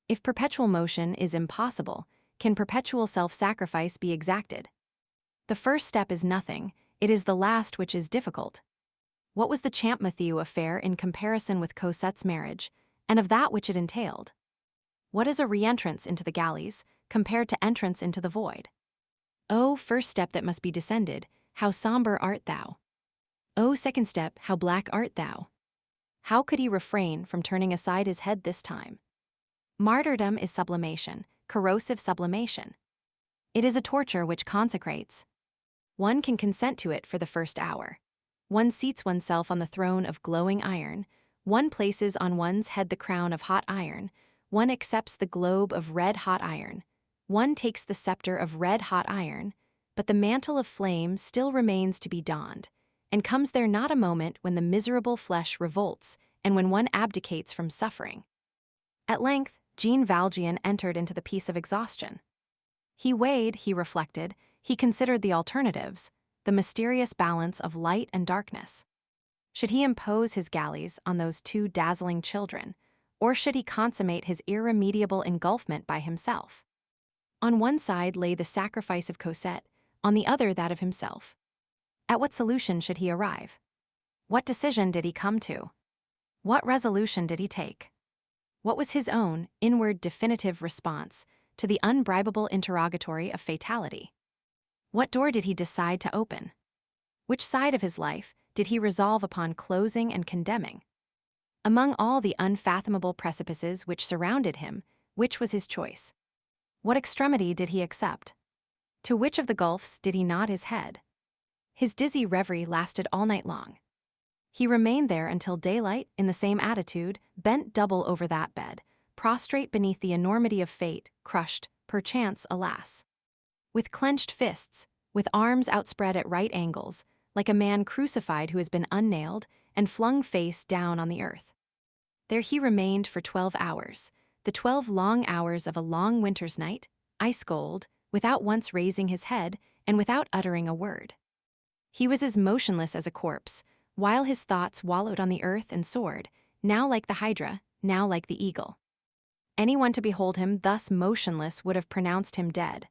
If perpetual motion is impossible, can perpetual self-sacrifice be exacted? The first step is nothing, it is the last which is difficult. What was the Champmathieu affair in comparison with Cosette's marriage, and of that which it entailed. What is a re-entrance into the galleys, compared to entrance into the void? O first step that must be descended, how somber art thou! O second step, how black art thou! How could he refrain from turning aside his head this time? Martyrdom is sublimation, corrosive sublimation. It is a torture which consecrates. One can consent to it for the first hour. One seats oneself on the throne of glowing iron. One places on one's head the crown of hot iron. One accepts the globe of red-hot iron. One takes the scepter of red-hot iron, but the mantle of flame still remains to be donned, and comes there not a moment when the miserable flesh revolts and when one abdicates from suffering? At length, Jean Valjean entered into the peace of exhaustion. He weighed, he reflected, he considered the alternatives, the mysterious balance of light and darkness. Should he impose his galleys on those two dazzling children, or should he consummate his irremediable engulfment by himself? On one side lay the sacrifice of Cosette, on the other that of himself. At what solution should he arrive? What decision did he come to? What resolution did he take? What was his own, inward, definitive response to the unbribable interrogatory of fatality? What door did he decide to open? Which side of his life did he resolve upon closing and condemning? Among all the unfathomable precipices which surrounded him, which was his choice? What extremity did he accept? To which of the gulfs did he nod his head? His dizzy reverie lasted all night long. He remained there until daylight in the same attitude, bent double over that bed, prostrate beneath the enormity of fate, crushed, perchance, alas. With clenched fists, with arms outspread at right angles, like a man crucified who has been unnailed and flung face down on the earth. There he remained for 12 hours, the 12 long hours of a long winter's night, ice-cold, without once raising his head and without uttering a word. He was as motionless as a corpse, while his thoughts wallowed on the earth and soared, now like the hydra, now like the eagle. Anyone to behold him thus motionless would have pronounced him dead.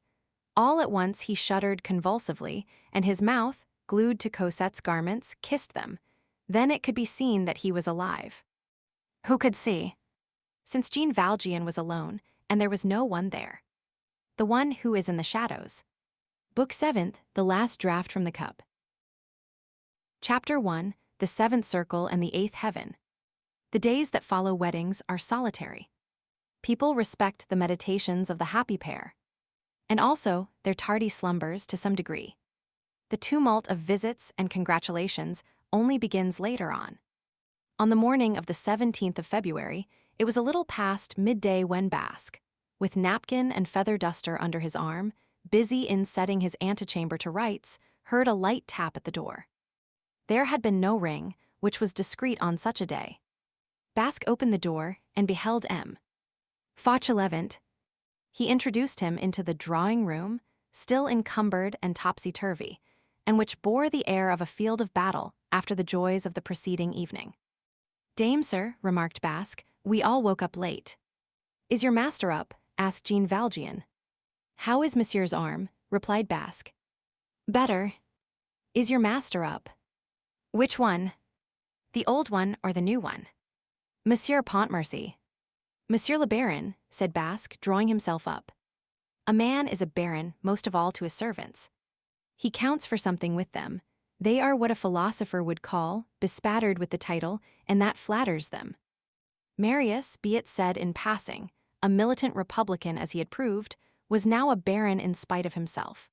All at once he shuddered convulsively, and his mouth, glued to Cosette's garments, kissed them. Then it could be seen that he was alive. Who could see? Since Jean Valjean was alone, and there was no one there. The one who is in the shadows. Book 7th, The Last Draught from the Cup. Chapter 1, The Seventh Circle and the Eighth Heaven. The days that follow weddings are solitary. People respect the meditations of the happy pair, and also their tardy slumbers to some degree. The tumult of visits and congratulations only begins later on. On the morning of the 17th of February, it was a little past midday when Basque, with napkin and feather duster under his arm, busy in setting his antechamber to rights, heard a light tap at the door. There had been no ring, which was discreet on such a day. Basque opened the door and beheld M. Fauchelevent. He introduced him into the drawing-room, still encumbered and topsy-turvy, and which bore the air of a field of battle after the joys of the preceding evening. "Dame, sir," remarked Basque, "we all woke up late." "Is your master up?" asked Jean Valjean. "How is monsieur's arm?" replied Basque. "Better." "Is your master up?" "Which one? The old one or the new one?" "Monsieur Pontmercy." "Monsieur le Baron," said Basque, drawing himself up. A man is a baron most of all to his servants. He counts for something with them. They are what a philosopher would call bespattered with the title, and that flatters them. Marius, be it said in passing, a militant republican as he had proved, was now a baron in spite of himself.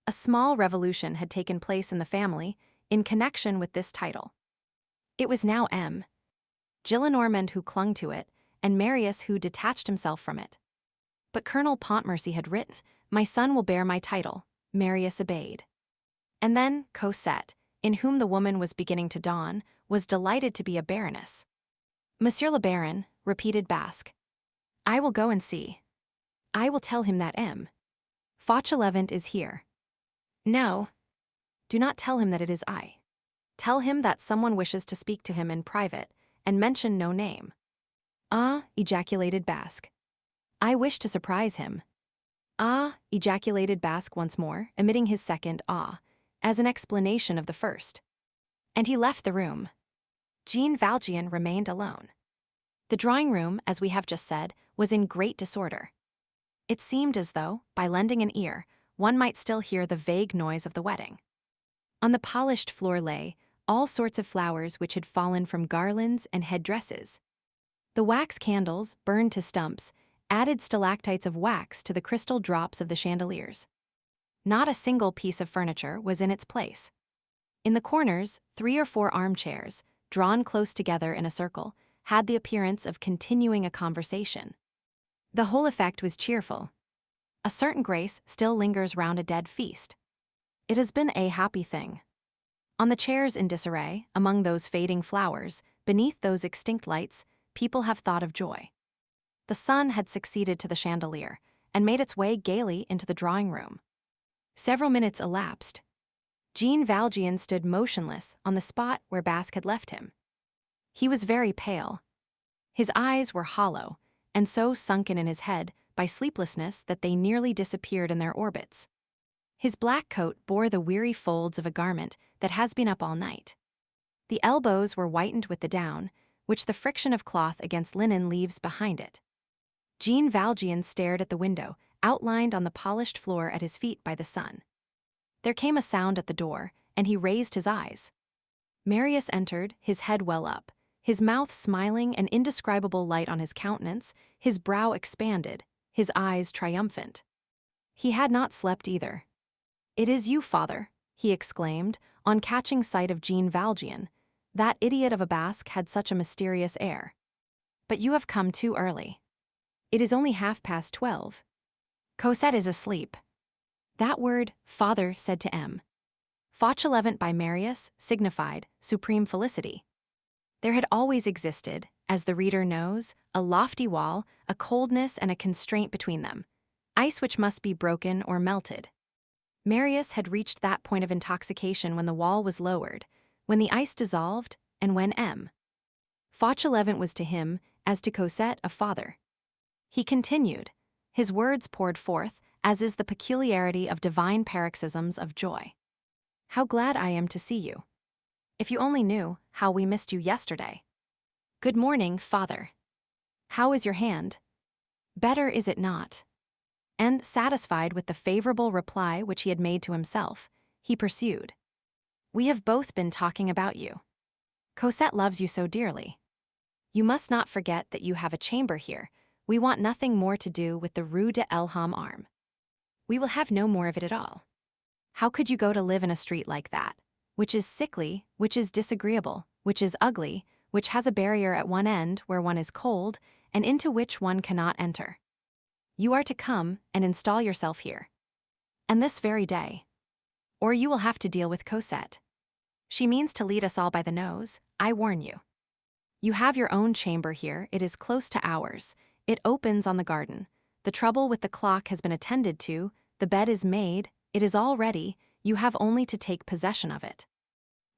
A small revolution had taken place in the family in connection with this title. It was now M. Gillenormand who clung to it, and Marius who detached himself from it. But Colonel Pontmercy had written, "My son will bear my title." Marius obeyed. And then Cosette, in whom the woman was beginning to dawn, was delighted to be a baroness. "Monsieur le Baron," repeated Basque. "I will go and see. I will tell him that M. Fauchelevent is here." "No. Do not tell him that it is I. Tell him that someone wishes to speak to him in private, and mention no name." "Ah," ejaculated Basque. "I wish to surprise him." "Ah," ejaculated Basque once more, emitting his second "ah," as an explanation of the first. And he left the room. Jean Valjean remained alone. The drawing room, as we have just said, was in great disorder. It seemed as though, by lending an ear, one might still hear the vague noise of the wedding. On the polished floor lay all sorts of flowers which had fallen from garlands and headdresses. The wax candles, burned to stumps, added stalactites of wax to the crystal drops of the chandeliers. Not a single piece of furniture was in its place. In the corners, 3 or 4 armchairs, drawn close together in a circle, had the appearance of continuing a conversation. The whole effect was cheerful. A certain grace still lingers round a dead feast. It has been a happy thing. On the chairs in disarray, among those fading flowers, beneath those extinct lights, people have thought of joy. The sun had succeeded to the chandelier, and made its way gaily into the drawing room. Several minutes elapsed. Jean Valjean stood motionless on the spot where Basque had left him. He was very pale. His eyes were hollow, and so sunken in his head by sleeplessness that they nearly disappeared in their orbits. His black coat bore the weary folds of a garment that has been up all night. The elbows were whitened with the down, which the friction of cloth against linen leaves behind it. Jean Valjean stared at the window, outlined on the polished floor at his feet by the sun. There came a sound at the door, and he raised his eyes. Marius entered, his head well up, his mouth smiling, an indescribable light on his countenance, his brow expanded, his eyes triumphant. He had not slept either. "It is you, father," he exclaimed, on catching sight of Jean Valjean. That idiot of a Basque had such a mysterious air. "But you have come too early. It is only 12:30. Cosette is asleep." That word, father, said to M. Fauchelevent by Marius, signified supreme felicity. There had always existed, as the reader knows, a lofty wall, a coldness and a constraint between them, ice which must be broken or melted. Marius had reached that point of intoxication when the wall was lowered, when the ice dissolved, and when M. Fauchelevent was to him, as to Cosette, a father. He continued. His words poured forth, as is the peculiarity of divine paroxysms of joy. "How glad I am to see you. If you only knew how we missed you yesterday. Good morning, father. How is your hand? Better, is it not?" And, satisfied with the favorable reply which he had made to himself, he pursued. "We have both been talking about you. Cosette loves you so dearly. You must not forget that you have a chamber here. We want nothing more to do with the Rue de l'Homme Armé. We will have no more of it at all. How could you go to live in a street like that, which is sickly, which is disagreeable, which is ugly, which has a barrier at one end where one is cold, and into which one cannot enter? You are to come and install yourself here. And this very day. Or you will have to deal with Cosette. She means to lead us all by the nose, I warn you. You have your own chamber here, it is close to ours, it opens on the garden. The trouble with the clock has been attended to, the bed is made, it is all ready, you have only to take possession of it.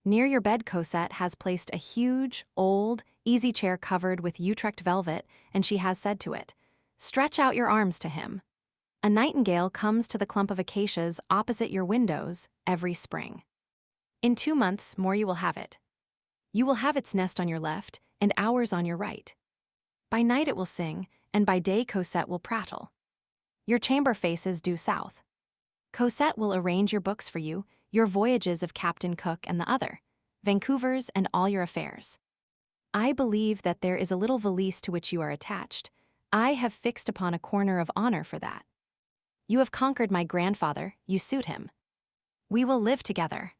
Near your bed Cosette has placed a huge, old, easy chair covered with Utrecht velvet, and she has said to it, 'Stretch out your arms to him.' A nightingale comes to the clump of acacias opposite your windows every spring. In 2 months more you will have it. You will have its nest on your left and ours on your right. By night it will sing, and by day Cosette will prattle. Your chamber faces due south. Cosette will arrange your books for you, your voyages of Captain Cook and the other, Vancouver's and all your affairs. I believe that there is a little valise to which you are attached. I have fixed upon a corner of honor for that. You have conquered my grandfather, you suit him. We will live together.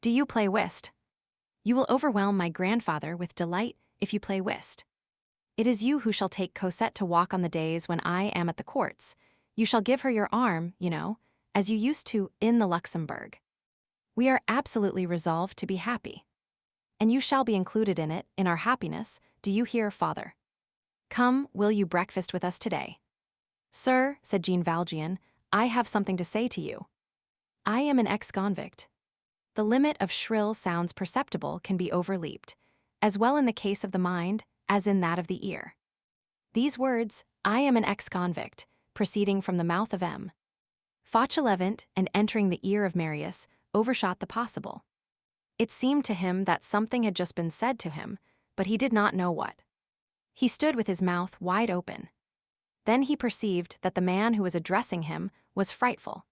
Do you play whist? You will overwhelm my grandfather with delight if you play whist. It is you who shall take Cosette to walk on the days when I am at the courts. You shall give her your arm, you know, as you used to in the Luxembourg. We are absolutely resolved to be happy. And you shall be included in it, in our happiness, do you hear, father? Come, will you breakfast with us today? Sir, said Jean Valjean, I have something to say to you. I am an ex-convict. The limit of shrill sounds perceptible can be overleaped, as well in the case of the mind as in that of the ear. These words, I am an ex-convict, proceeding from the mouth of M. Fauchelevent and entering the ear of Marius, overshot the possible. It seemed to him that something had just been said to him, but he did not know what. He stood with his mouth wide open. Then he perceived that the man who was addressing him was frightful.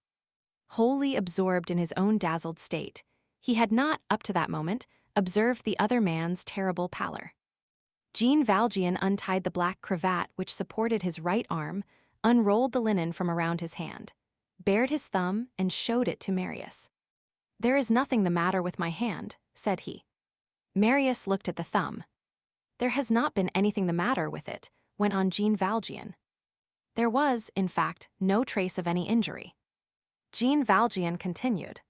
Wholly absorbed in his own dazzled state, he had not, up to that moment, observed the other man's terrible pallor. Jean Valjean untied the black cravat which supported his right arm, unrolled the linen from around his hand, bared his thumb, and showed it to Marius. "There is nothing the matter with my hand," said he. Marius looked at the thumb. "There has not been anything the matter with it," went on Jean Valjean. "There was, in fact, no trace of any injury." Jean Valjean continued.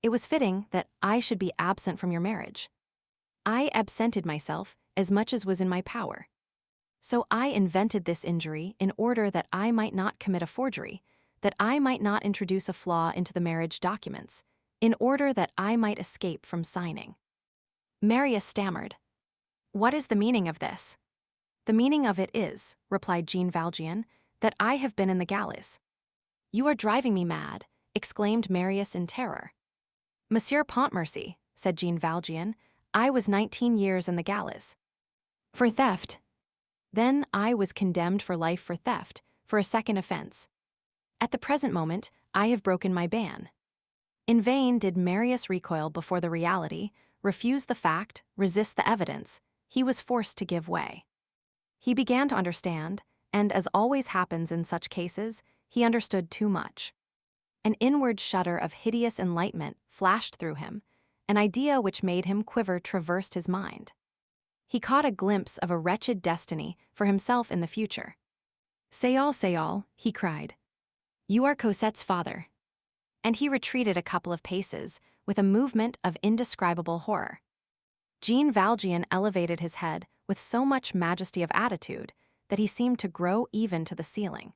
"It was fitting that I should be absent from your marriage. I absented myself as much as was in my power. So I invented this injury in order that I might not commit a forgery, that I might not introduce a flaw into the marriage documents, in order that I might escape from signing." Marius stammered. "What is the meaning of this?" "The meaning of it is," replied Jean Valjean, "that I have been in the galleys." "You are driving me mad," exclaimed Marius in terror. "Monsieur Pontmercy," said Jean Valjean, "I was 19 years in the galleys." "For theft." "Then I was condemned for life for theft, for a second offense. At the present moment, I have broken my ban." In vain did Marius recoil before the reality, refuse the fact, resist the evidence. He was forced to give way. He began to understand, and as always happens in such cases, he understood too much. An inward shudder of hideous enlightenment flashed through him, an idea which made him quiver traversed his mind. He caught a glimpse of a wretched destiny for himself in the future. Say all, he cried. "You are Cosette's father." And he retreated a couple of paces, with a movement of indescribable horror. Jean Valjean elevated his head with so much majesty of attitude that he seemed to grow even to the ceiling.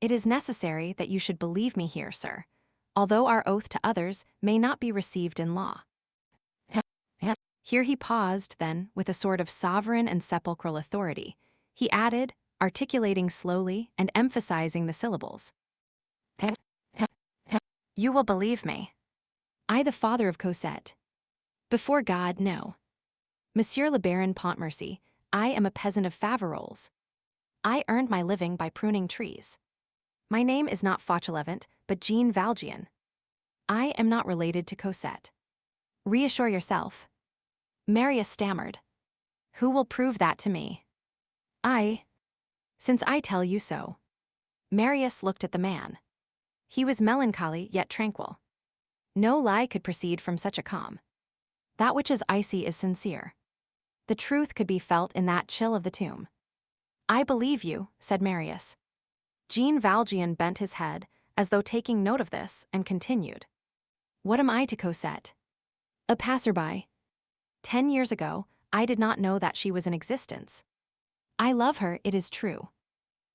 "It is necessary that you should believe me here, sir, although our oath to others may not be received in law." Here he paused, then, with a sort of sovereign and sepulchral authority, he added, articulating slowly and emphasizing the syllables. "You will believe me. I, the father of Cosette. Before God, no. Monsieur le Baron Pontmercy, I am a peasant of Faverolles. I earned my living by pruning trees. My name is not Fauchelevent, but Jean Valjean. I am not related to Cosette. Reassure yourself." Marius stammered. "Who will prove that to me?" "I. Since I tell you so." Marius looked at the man. He was melancholy yet tranquil. No lie could proceed from such a calm. That which is icy is sincere. The truth could be felt in that chill of the tomb. "I believe you," said Marius. Jean Valjean bent his head, as though taking note of this, and continued. "What am I to Cosette? A passerby. 10 years ago, I did not know that she was in existence. I love her, it is true.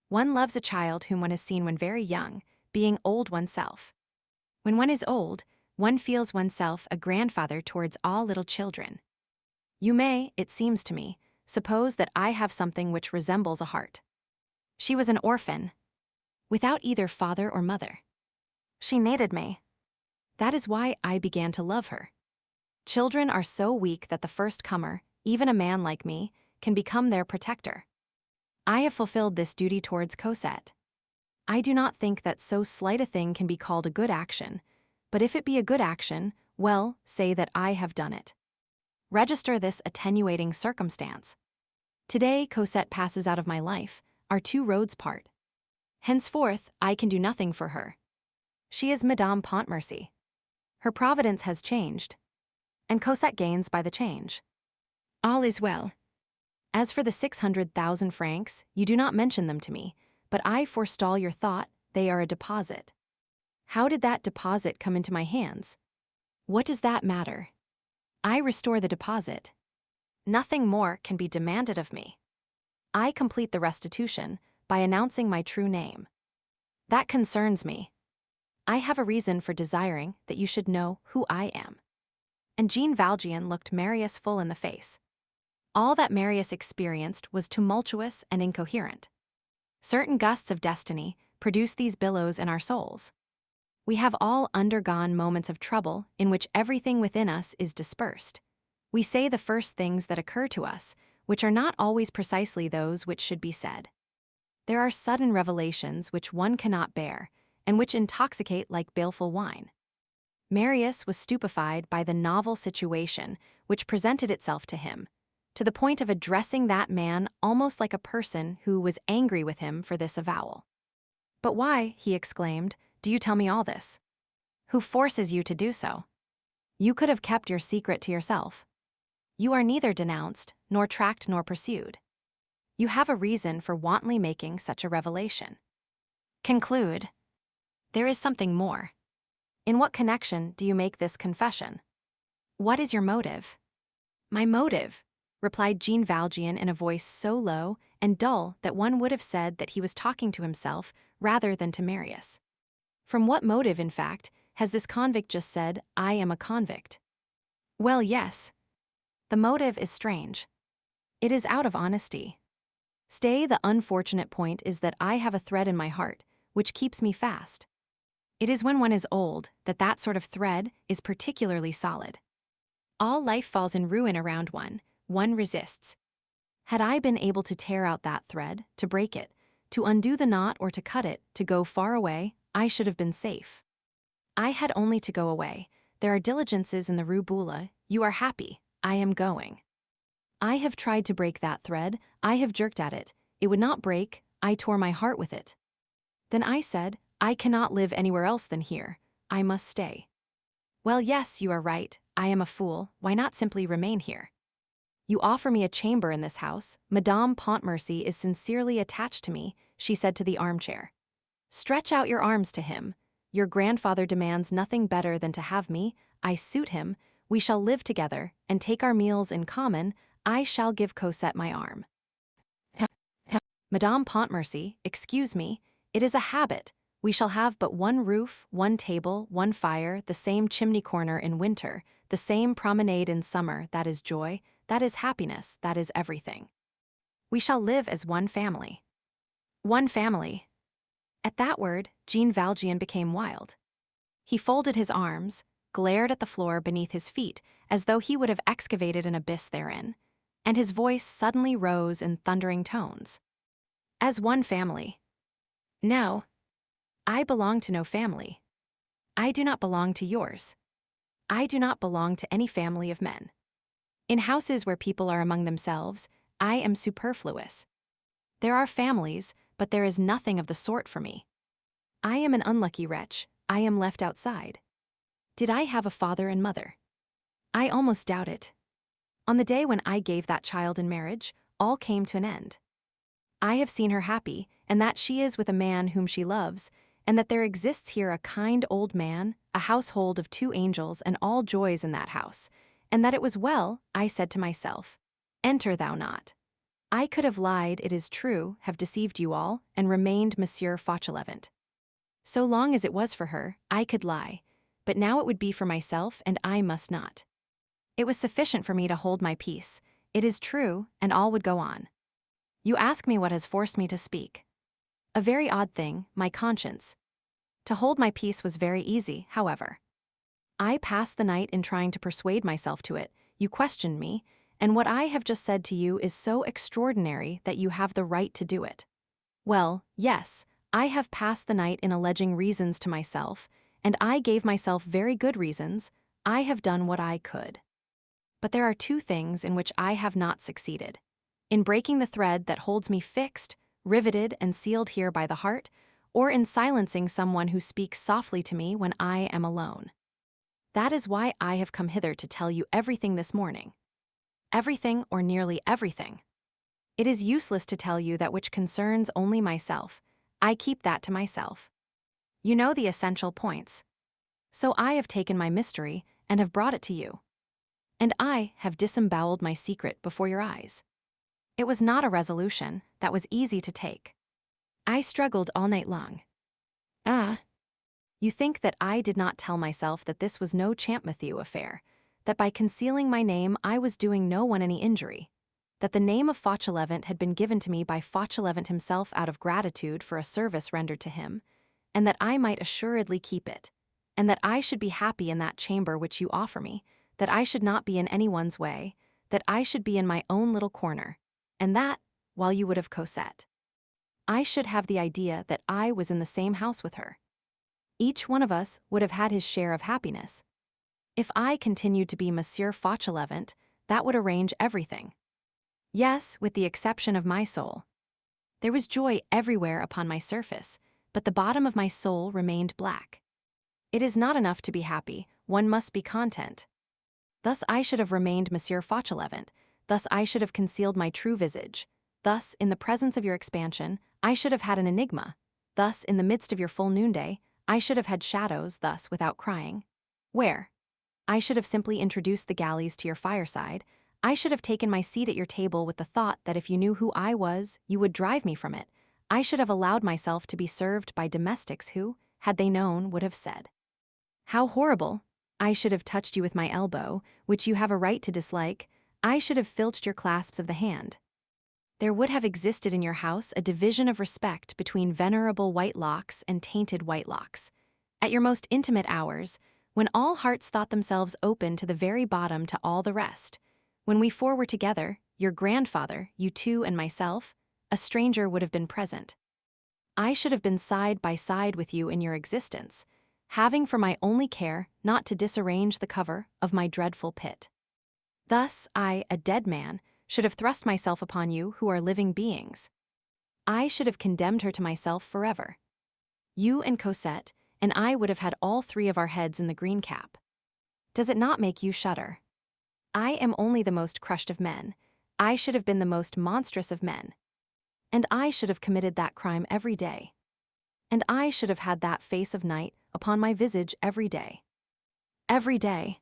One loves a child whom one has seen when very young, being old oneself. When one is old, one feels oneself a grandfather towards all little children. You may, it seems to me, suppose that I have something which resembles a heart. She was an orphan, without either father or mother. She needed me. That is why I began to love her. Children are so weak that the first comer, even a man like me, can become their protector. I have fulfilled this duty towards Cosette. I do not think that so slight a thing can be called a good action, but if it be a good action, well, say that I have done it. Register this attenuating circumstance. Today Cosette passes out of my life, our two roads part. Henceforth, I can do nothing for her. She is Madame Pontmercy. Her providence has changed, and Cosette gains by the change. All is well. As for the 600,000 francs, you do not mention them to me, but I forestall your thought, they are a deposit. How did that deposit come into my hands? What does that matter? I restore the deposit. Nothing more can be demanded of me. I complete the restitution by announcing my true name. That concerns me. I have a reason for desiring that you should know who I am." And Jean Valjean looked Marius full in the face. All that Marius experienced was tumultuous and incoherent. Certain gusts of destiny produce these billows in our souls. We have all undergone moments of trouble in which everything within us is dispersed. We say the first things that occur to us, which are not always precisely those which should be said. There are sudden revelations which one cannot bear, and which intoxicate like baleful wine. Marius was stupefied by the novel situation which presented itself to him, to the point of addressing that man almost like a person who was angry with him for this avowal. "But why," he exclaimed, "do you tell me all this? Who forces you to do so? You could have kept your secret to yourself. You are neither denounced, nor tracked, nor pursued. You have a reason for wantonly making such a revelation. Conclude. There is something more. In what connection do you make this confession? What is your motive?" "My motive," replied Jean Valjean in a voice so low and dull that one would have said that he was talking to himself rather than to Marius. From what motive, in fact, has this convict just said, "I am a convict"? Well, yes. The motive is strange. It is out of honesty. Stay, the unfortunate point is that I have a thread in my heart, which keeps me fast. It is when one is old that that sort of thread is particularly solid. All life falls in ruin around one resists. Had I been able to tear out that thread, to break it, to undo the knot or to cut it, to go far away, I should have been safe. I had only to go away. There are diligences in the Rue Boula. You are happy. I am going. I have tried to break that thread. I have jerked at it. It would not break. I tore my heart with it. Then I said, I cannot live anywhere else than here. I must stay. Well, yes, you are right. I am a fool. Why not simply remain here? You offer me a chamber in this house. Madame Pontmercy is sincerely attached to me, she said to the armchair. Stretch out your arms to him. Your grandfather demands nothing better than to have me. I suit him. We shall live together and take our meals in common. I shall give Cosette my arm. Madame Pontmercy, excuse me, it is a habit. We shall have but one roof, one table, one fire, the same chimney corner in winter, the same promenade in summer. That is joy, that is happiness, that is everything. We shall live as one family. One family. At that word, Jean Valjean became wild. He folded his arms, glared at the floor beneath his feet as though he would have excavated an abyss therein, and his voice suddenly rose in thundering tones. As one family. No. I belong to no family. I do not belong to yours. I do not belong to any family of men. In houses where people are among themselves, I am superfluous. There are families, but there is nothing of the sort for me. I am an unlucky wretch. I am left outside. Did I have a father and mother? I almost doubt it. On the day when I gave that child in marriage, all came to an end. I have seen her happy, and that she is with a man whom she loves, and that there exists here a kind old man, a household of 2 angels, and all joys in that house, and that it was well, I said to myself, enter thou not. I could have lied, it is true, have deceived you all, and remained Monsieur Fauchelevent. So long as it was for her, I could lie, but now it would be for myself, and I must not. It was sufficient for me to hold my peace, it is true, and all would go on. You ask me what has forced me to speak. A very odd thing, my conscience. To hold my peace was very easy, however. I passed the night in trying to persuade myself to it. You questioned me, and what I have just said to you is so extraordinary that you have the right to do it. Well, yes, I have passed the night in alleging reasons to myself, and I gave myself very good reasons. I have done what I could. But there are 2 things in which I have not succeeded. In breaking the thread that holds me fixed, riveted and sealed here by the heart, or in silencing someone who speaks softly to me when I am alone. That is why I have come hither to tell you everything this morning. Everything or nearly everything. It is useless to tell you that which concerns only myself. I keep that to myself. You know the essential points. So I have taken my mystery and have brought it to you. And I have disemboweled my secret before your eyes. It was not a resolution that was easy to take. I struggled all night long. You think that I did not tell myself that this was no Champmathieu affair, that by concealing my name I was doing no one any injury, that the name of Fauchelevent had been given to me by Fauchelevent himself out of gratitude for a service rendered to him, and that I might assuredly keep it, and that I should be happy in that chamber which you offer me, that I should not be in anyone's way, that I should be in my own little corner, and that, while you would have Cosette. I should have the idea that I was in the same house with her. Each one of us would have had his share of happiness. If I continued to be Monsieur Fauchelevent, that would arrange everything. Yes, with the exception of my soul. There was joy everywhere upon my surface, but the bottom of my soul remained black. It is not enough to be happy, one must be content. Thus I should have remained Monsieur Fauchelevent, thus I should have concealed my true visage, thus, in the presence of your expansion, I should have had an enigma, thus, in the midst of your full noonday, I should have had shadows, thus, without crying. Where? I should have simply introduced the galleys to your fireside. I should have taken my seat at your table with the thought that if you knew who I was, you would drive me from it. I should have allowed myself to be served by domestics who, had they known, would have said, "How horrible!" I should have touched you with my elbow, which you have a right to dislike. I should have filched your clasps of the hand. There would have existed in your house a division of respect between venerable white locks and tainted white locks. At your most intimate hours, when all hearts thought themselves open to the very bottom to all the rest, when we four were together, your grandfather, you two, and myself, a stranger would have been present. I should have been side by side with you in your existence, having for my only care not to disarrange the cover of my dreadful pit. Thus I, a dead man, should have thrust myself upon you who are living beings. I should have condemned her to myself forever. You and Cosette and I would have had all three of our heads in the green cap. Does it not make you shudder? I am only the most crushed of men. I should have been the most monstrous of men. And I should have committed that crime every day. And I should have had that face of night upon my visage every day. Every day.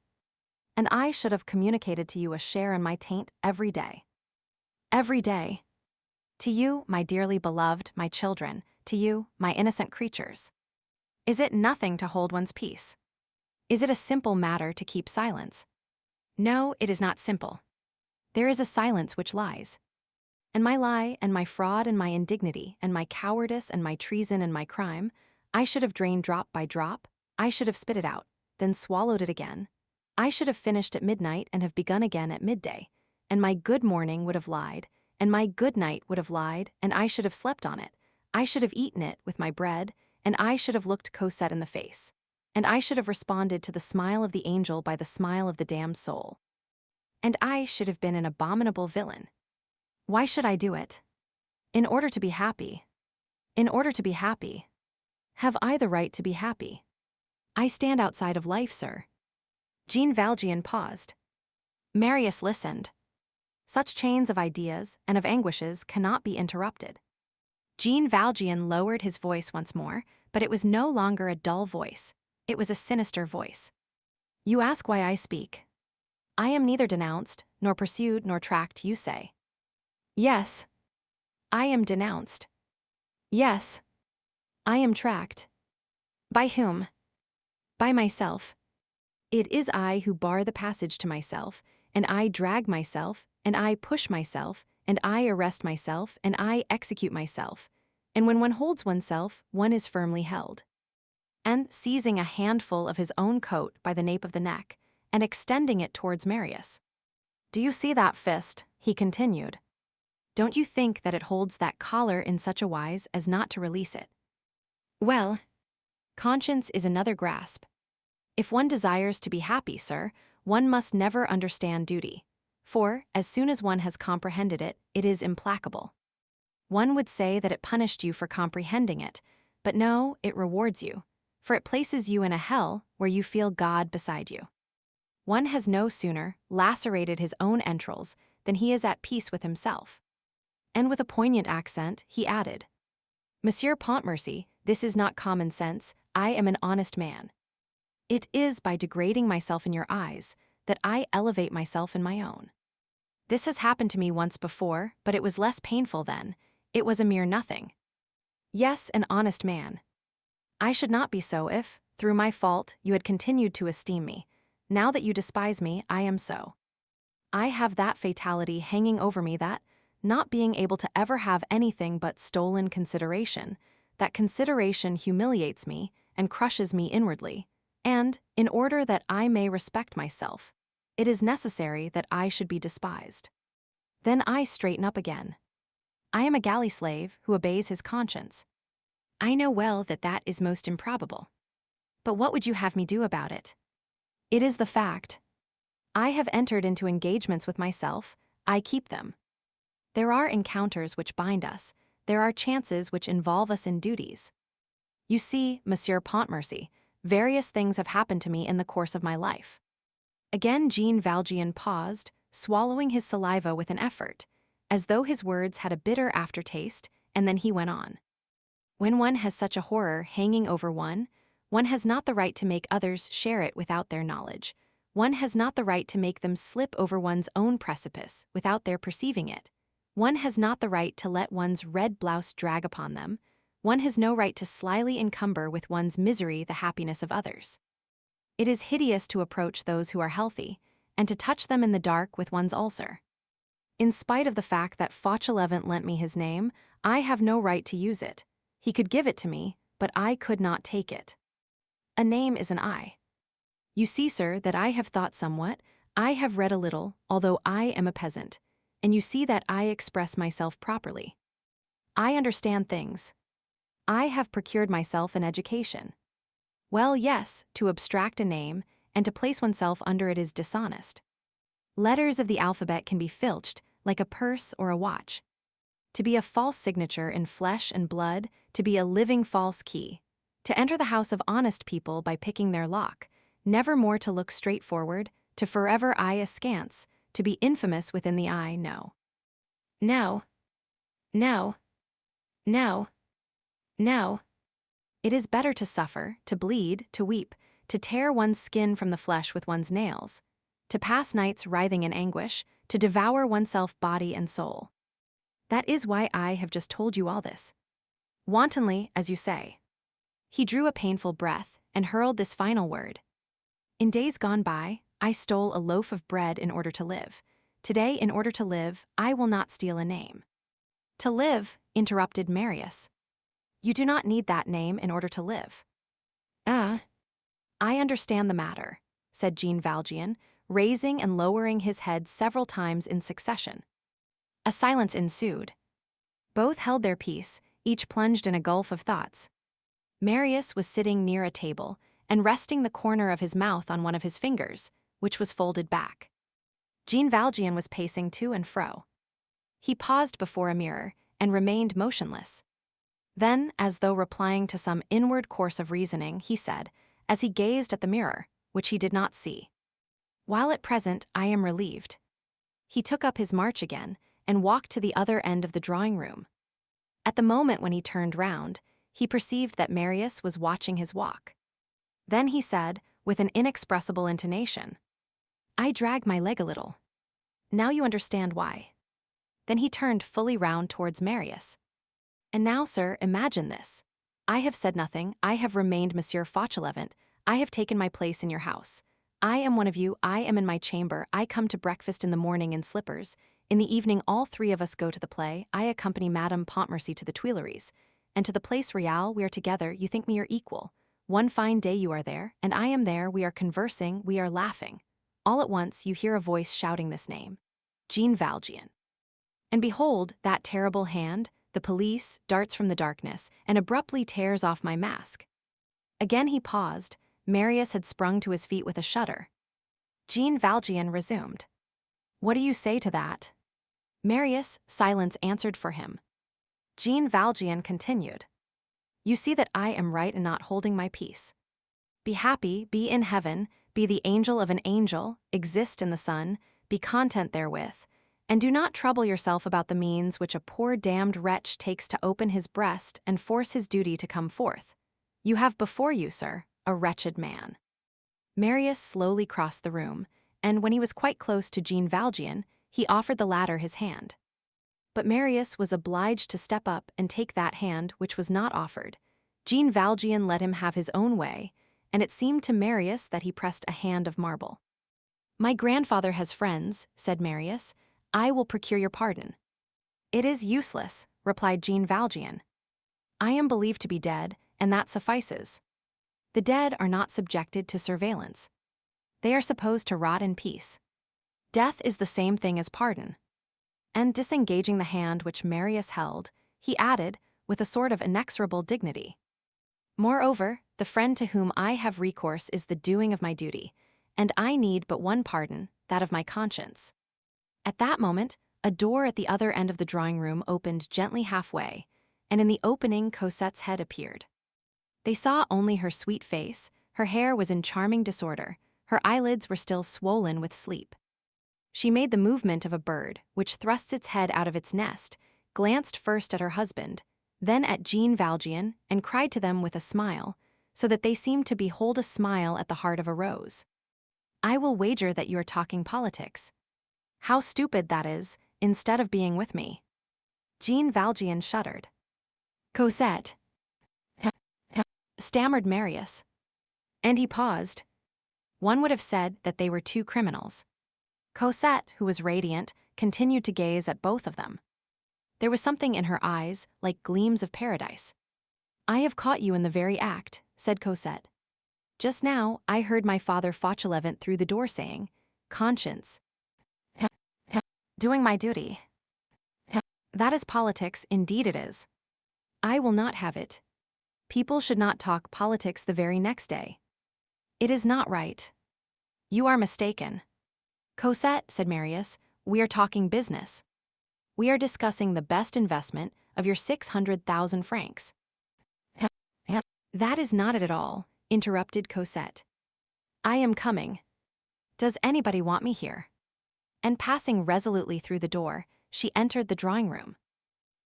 And I should have communicated to you a share in my taint every day. Every day. To you, my dearly beloved, my children, to you, my innocent creatures. Is it nothing to hold one's peace? Is it a simple matter to keep silence? No, it is not simple. There is a silence which lies. And my lie, and my fraud, and my indignity, and my cowardice, and my treason, and my crime, I should have drained drop by drop, I should have spit it out, then swallowed it again. I should have finished at midnight and have begun again at midday, and my good morning would have lied, and my good night would have lied, and I should have slept on it. I should have eaten it with my bread, and I should have looked Cosette in the face, and I should have responded to the smile of the angel by the smile of the damned soul. And I should have been an abominable villain. Why should I do it? In order to be happy. In order to be happy. Have I the right to be happy? I stand outside of life, sir. Jean Valjean paused. Marius listened. Such chains of ideas and of anguishes cannot be interrupted. Jean Valjean lowered his voice once more, but it was no longer a dull voice. It was a sinister voice. You ask why I speak. I am neither denounced, nor pursued, nor tracked, you say. Yes. I am denounced. Yes. I am tracked. By whom? By myself. It is I who bar the passage to myself, and I drag myself, and I push myself, and I arrest myself, and I execute myself. And when one holds oneself, one is firmly held. And seizing a handful of his own coat by the nape of the neck, and extending it towards Marius. Do you see that fist? He continued. Don't you think that it holds that collar in such a wise as not to release it? Well, conscience is another grasp. If one desires to be happy, sir, one must never understand duty, for, as soon as one has comprehended it, it is implacable. One would say that it punished you for comprehending it, but no, it rewards you, for it places you in a hell where you feel God beside you. One has no sooner lacerated his own entrails than he is at peace with himself. And with a poignant accent, he added, Monsieur Pontmercy, this is not common sense, I am an honest man. It is by degrading myself in your eyes that I elevate myself in my own. This has happened to me once before, but it was less painful then. It was a mere nothing. Yes, an honest man. I should not be so if, through my fault, you had continued to esteem me. Now that you despise me, I am so. I have that fatality hanging over me that, not being able to ever have anything but stolen consideration, that consideration humiliates me and crushes me inwardly. And, in order that I may respect myself, it is necessary that I should be despised. Then I straighten up again. I am a galley slave who obeys his conscience. I know well that that is most improbable. But what would you have me do about it? It is the fact. I have entered into engagements with myself, I keep them. There are encounters which bind us, there are chances which involve us in duties. You see, Monsieur Pontmercy, various things have happened to me in the course of my life. Again Jean Valjean paused, swallowing his saliva with an effort, as though his words had a bitter aftertaste, and then he went on. When one has such a horror hanging over one has not the right to make others share it without their knowledge. One has not the right to make them slip over one's own precipice without their perceiving it. One has not the right to let one's red blouse drag upon them. One has no right to slyly encumber with one's misery the happiness of others. It is hideous to approach those who are healthy, and to touch them in the dark with one's ulcer. In spite of the fact that Fauchelevent lent me his name, I have no right to use it. He could give it to me, but I could not take it. A name is an I. You see, sir, that I have thought somewhat, I have read a little, although I am a peasant, and you see that I express myself properly. I understand things. I have procured myself an education. Well, yes, to abstract a name and to place oneself under it is dishonest. Letters of the alphabet can be filched, like a purse or a watch. To be a false signature in flesh and blood, to be a living false key. To enter the house of honest people by picking their lock, never more to look straight forward, to forever eye askance, to be infamous within the eye, no. No. No. No. No. It is better to suffer, to bleed, to weep, to tear one's skin from the flesh with one's nails, to pass nights writhing in anguish, to devour oneself body and soul. That is why I have just told you all this. Wantonly, as you say. He drew a painful breath and hurled this final word. In days gone by, I stole a loaf of bread in order to live. Today, in order to live, I will not steal a name. To live, interrupted Marius. You do not need that name in order to live. I understand the matter, said Jean Valjean, raising and lowering his head several times in succession. A silence ensued. Both held their peace, each plunged in a gulf of thoughts. Marius was sitting near a table and resting the corner of his mouth on one of his fingers, which was folded back. Jean Valjean was pacing to and fro. He paused before a mirror and remained motionless. Then, as though replying to some inward course of reasoning, he said, as he gazed at the mirror, which he did not see, "While at present I am relieved." He took up his march again and walked to the other end of the drawing room. At the moment when he turned round, he perceived that Marius was watching his walk. Then he said, with an inexpressible intonation, "I drag my leg a little. Now you understand why." Then he turned fully round towards Marius. "And now, sir, imagine this. I have said nothing, I have remained Monsieur Fauchelevent, I have taken my place in your house. I am one of you, I am in my chamber, I come to breakfast in the morning in slippers. In the evening all three of us go to the play, I accompany Madame Pontmercy to the Tuileries. And to the Place Royale, we are together, you think me your equal. One fine day you are there, and I am there, we are conversing, we are laughing. All at once you hear a voice shouting this name, Jean Valjean. And behold, that terrible hand, the police, darts from the darkness, and abruptly tears off my mask." Again he paused. Marius had sprung to his feet with a shudder. Jean Valjean resumed. "What do you say to that?" Marius, silence answered for him. Jean Valjean continued. "You see that I am right in not holding my peace. Be happy, be in heaven, be the angel of an angel, exist in the sun, be content therewith, and do not trouble yourself about the means which a poor damned wretch takes to open his breast and force his duty to come forth. You have before you, sir, a wretched man." Marius slowly crossed the room, and when he was quite close to Jean Valjean, he offered the latter his hand. But Marius was obliged to step up and take that hand which was not offered. Jean Valjean let him have his own way, and it seemed to Marius that he pressed a hand of marble. "My grandfather has friends," said Marius. "I will procure your pardon." "It is useless," replied Jean Valjean. "I am believed to be dead, and that suffices. The dead are not subjected to surveillance. They are supposed to rot in peace. Death is the same thing as pardon. and disengaging the hand which Marius held, he added, with a sort of inexorable dignity, "Moreover, the friend to whom I have recourse is the doing of my duty, and I need but one pardon, that of my conscience." At that moment, a door at the other end of the drawing-room opened gently halfway, and in the opening Cosette's head appeared. They saw only her sweet face, her hair was in charming disorder, her eyelids were still swollen with sleep. She made the movement of a bird, which thrusts its head out of its nest, glanced first at her husband, then at Jean Valjean, and cried to them with a smile, so that they seemed to behold a smile at the heart of a rose. "I will wager that you are talking politics. How stupid that is, instead of being with me." Jean Valjean shuddered. "Cosette," stammered Marius. And he paused. One would have said that they were two criminals. Cosette, who was radiant, continued to gaze at both of them. There was something in her eyes, like gleams of paradise. "I have caught you in the very act," said Cosette. "Just now, I heard my father Fauchelevent through the door saying, 'Conscience. Doing my duty. That is politics, indeed it is. I will not have it. People should not talk politics the very next day. It is not right. You are mistaken." "Cosette," said Marius, "we are talking business. We are discussing the best investment of your 600,000 francs. "That is not it at all," interrupted Cosette. "I am coming. Does anybody want me here?" And passing resolutely through the door, she entered the drawing-room.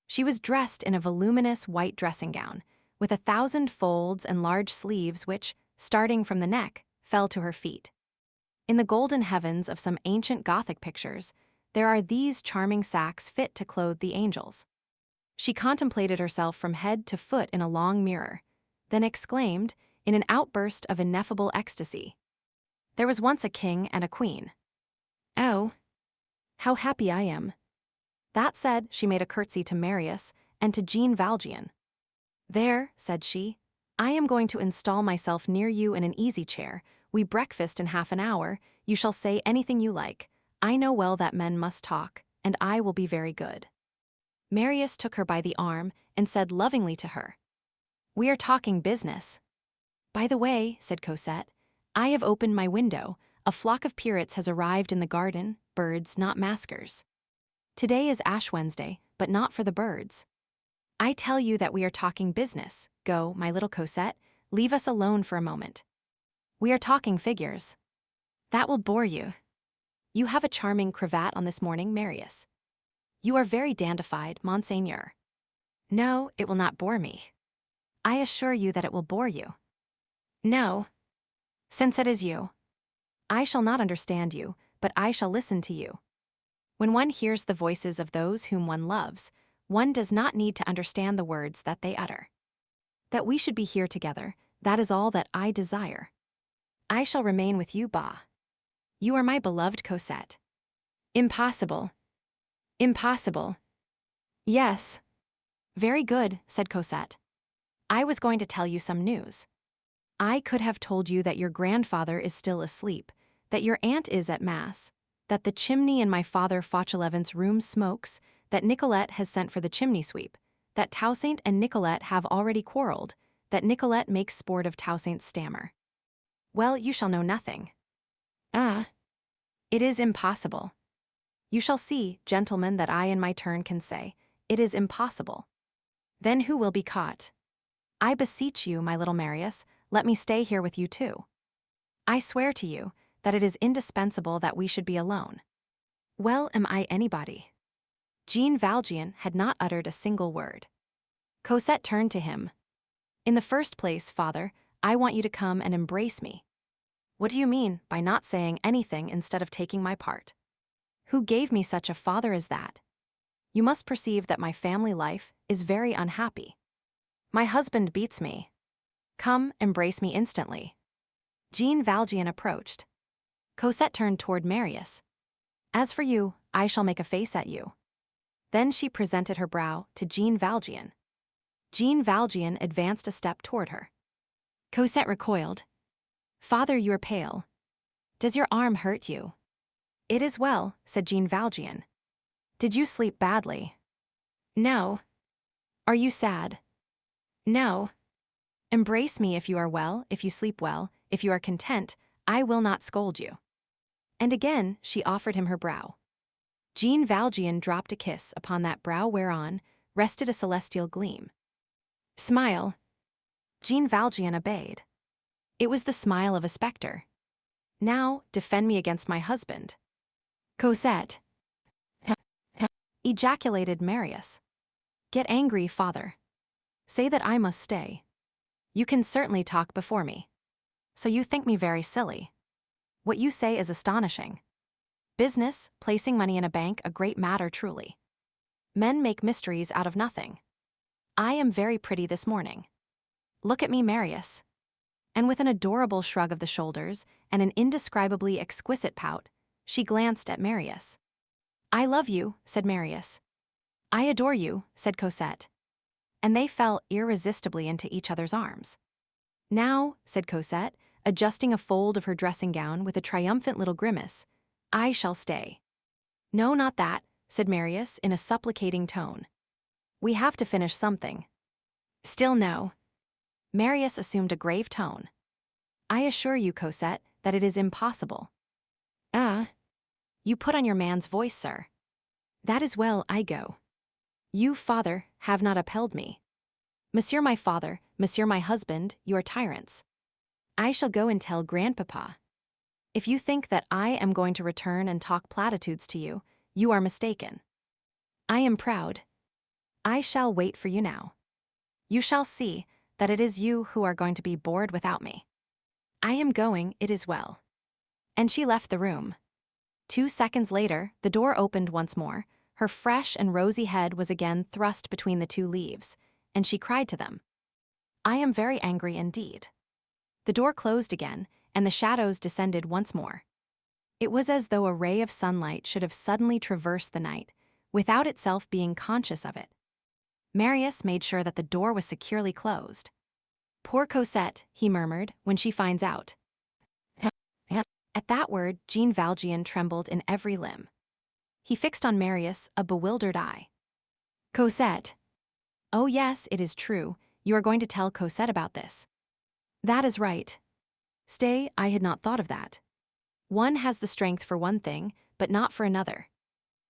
She was dressed in a voluminous white dressing gown, with 1,000 folds and large sleeves which, starting from the neck, fell to her feet. In the golden heavens of some ancient Gothic pictures, there are these charming sacks fit to clothe the angels. She contemplated herself from head to foot in a long mirror, then exclaimed, in an outburst of ineffable ecstasy, "There was once a king and a queen. Oh, how happy I am." That said, she made a curtsy to Marius and to Jean Valjean. "There," said she, "I am going to install myself near you in an easy chair. We breakfast in half an hour. You shall say anything you like. I know well that men must talk, and I will be very good." Marius took her by the arm and said lovingly to her, "We are talking business." "By the way," said Cosette, "I have opened my window. A flock of parrots has arrived in the garden, birds, not maskers. Today is Ash Wednesday, but not for the birds. I tell you that we are talking business. Go, my little Cosette, leave us alone for a moment. We are talking figures. That will bore you. You have a charming cravat on this morning, Marius. You are very dandified, Monseigneur. No, it will not bore me. I assure you that it will bore you. No. Since it is you. I shall not understand you, but I shall listen to you. When one hears the voices of those whom one loves, one does not need to understand the words that they utter. That we should be here together, that is all that I desire. I shall remain with you, Bah. You are my beloved Cosette. Impossible. Impossible. Yes. Very good, said Cosette. I was going to tell you some news. I could have told you that your grandfather is still asleep, that your aunt is at Mass, that the chimney in my father Fauchelevent's room smokes, that Nicolette has sent for the chimney sweep, that Toussaint and Nicolette have already quarreled, that Nicolette makes sport of Toussaint's stammer. Well, you shall know nothing. Ah. It is impossible. You shall see, gentlemen, that I in my turn can say, it is impossible. Then who will be caught? I beseech you, my little Marius, let me stay here with you too. I swear to you that it is indispensable that we should be alone. Well, am I anybody? Jean Valjean had not uttered a single word. Cosette turned to him. In the first place, father, I want you to come and embrace me. What do you mean by not saying anything instead of taking my part? Who gave me such a father as that? You must perceive that my family life is very unhappy. My husband beats me. Come, embrace me instantly. Jean Valjean approached. Cosette turned toward Marius. As for you, I shall make a face at you. Then she presented her brow to Jean Valjean. Jean Valjean advanced a step toward her. Cosette recoiled. Father, you are pale. Does your arm hurt you? It is well, said Jean Valjean. Did you sleep badly? No. Are you sad? No. Embrace me if you are well, if you sleep well, if you are content, I will not scold you. And again she offered him her brow. Jean Valjean dropped a kiss upon that brow whereon rested a celestial gleam. Smile. Jean Valjean obeyed. It was the smile of a spectre. Now, defend me against my husband. Cosette. Ejaculated Marius. Get angry, father. Say that I must stay. You can certainly talk before me. So you think me very silly. What you say is astonishing. Business, placing money in a bank, a great matter truly. Men make mysteries out of nothing. I am very pretty this morning. Look at me, Marius. And with an adorable shrug of the shoulders and an indescribably exquisite pout, she glanced at Marius. I love you, said Marius. I adore you, said Cosette. And they fell irresistibly into each other's arms. Now, said Cosette, adjusting a fold of her dressing gown with a triumphant little grimace, I shall stay. No, not that, said Marius in a supplicating tone. We have to finish something. Still no. Marius assumed a grave tone. I assure you, Cosette, that it is impossible. You put on your man's voice, sir. That is well, I go. You, father, have not upheld me. Monsieur my father, monsieur my husband, you are tyrants. I shall go and tell grandpapa. If you think that I am going to return and talk platitudes to you, you are mistaken. I am proud. I shall wait for you now. You shall see that it is you who are going to be bored without me. I am going, it is well. And she left the room. 2 seconds later, the door opened once more, her fresh and rosy head was again thrust between the 2 leaves, and she cried to them, I am very angry indeed. The door closed again, and the shadows descended once more. It was as though a ray of sunlight should have suddenly traversed the night, without itself being conscious of it. Marius made sure that the door was securely closed. Poor Cosette, he murmured, when she finds out. At that word, Jean Valjean trembled in every limb. He fixed on Marius a bewildered eye. Cosette. Oh yes, it is true, you are going to tell Cosette about this. That is right. Stay, I had not thought of that. One has the strength for one thing, but not for another.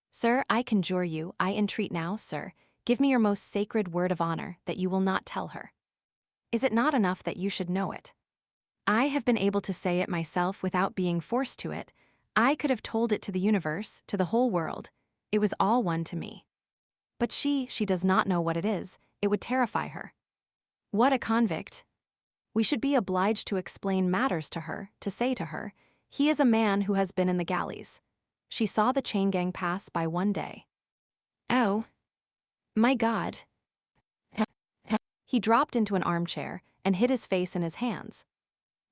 Sir, I conjure you, I entreat now, sir, give me your most sacred word of honor that you will not tell her. Is it not enough that you should know it? I have been able to say it myself without being forced to it. I could have told it to the universe, to the whole world. It was all one to me. But she does not know what it is. It would terrify her. What a convict. We should be obliged to explain matters to her, to say to her, he is a man who has been in the galleys. She saw the chain gang pass by one day. Oh. My God. He dropped into an armchair and hid his face in his hands.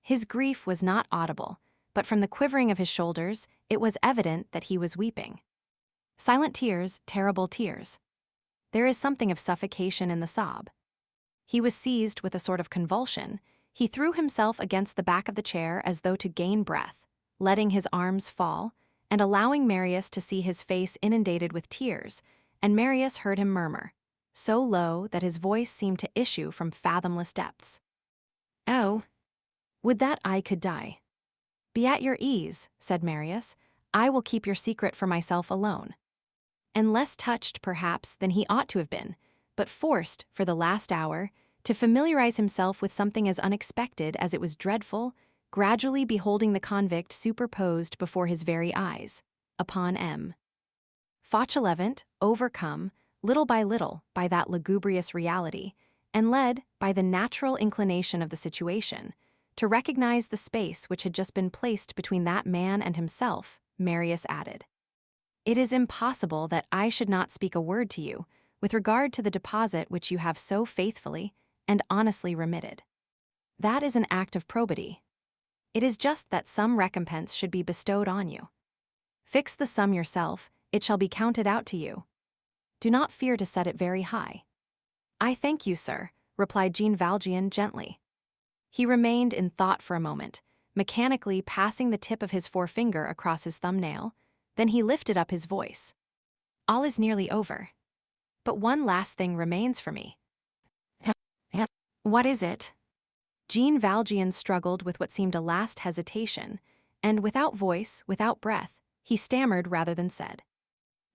His grief was not audible, but from the quivering of his shoulders, it was evident that he was weeping. Silent tears, terrible tears. There is something of suffocation in the sob. He was seized with a sort of convulsion. He threw himself against the back of the chair as though to gain breath, letting his arms fall, and allowing Marius to see his face inundated with tears, and Marius heard him murmur, so low that his voice seemed to issue from fathomless depths. Oh, would that I could die. Be at your ease, said Marius. I will keep your secret for myself alone. And less touched, perhaps, than he ought to have been, but forced, for the last hour, to familiarize himself with something as unexpected as it was dreadful, gradually beholding the convict superposed before his very eyes, upon M. Fauchelevent, overcome, little by that lugubrious reality, and led by the natural inclination of the situation, to recognize the space which had just been placed between that man and himself, Marius added, It is impossible that I should not speak a word to you with regard to the deposit which you have so faithfully and honestly remitted. That is an act of probity. It is just that some recompense should be bestowed on you. Fix the sum yourself, it shall be counted out to you. Do not fear to set it very high. I thank you, sir, replied Jean Valjean gently. He remained in thought for a moment, mechanically passing the tip of his forefinger across his thumbnail, then he lifted up his voice. All is nearly over. But one last thing remains for me. What is it? Jean Valjean struggled with what seemed a last hesitation, and without voice, without breath, he stammered rather than said.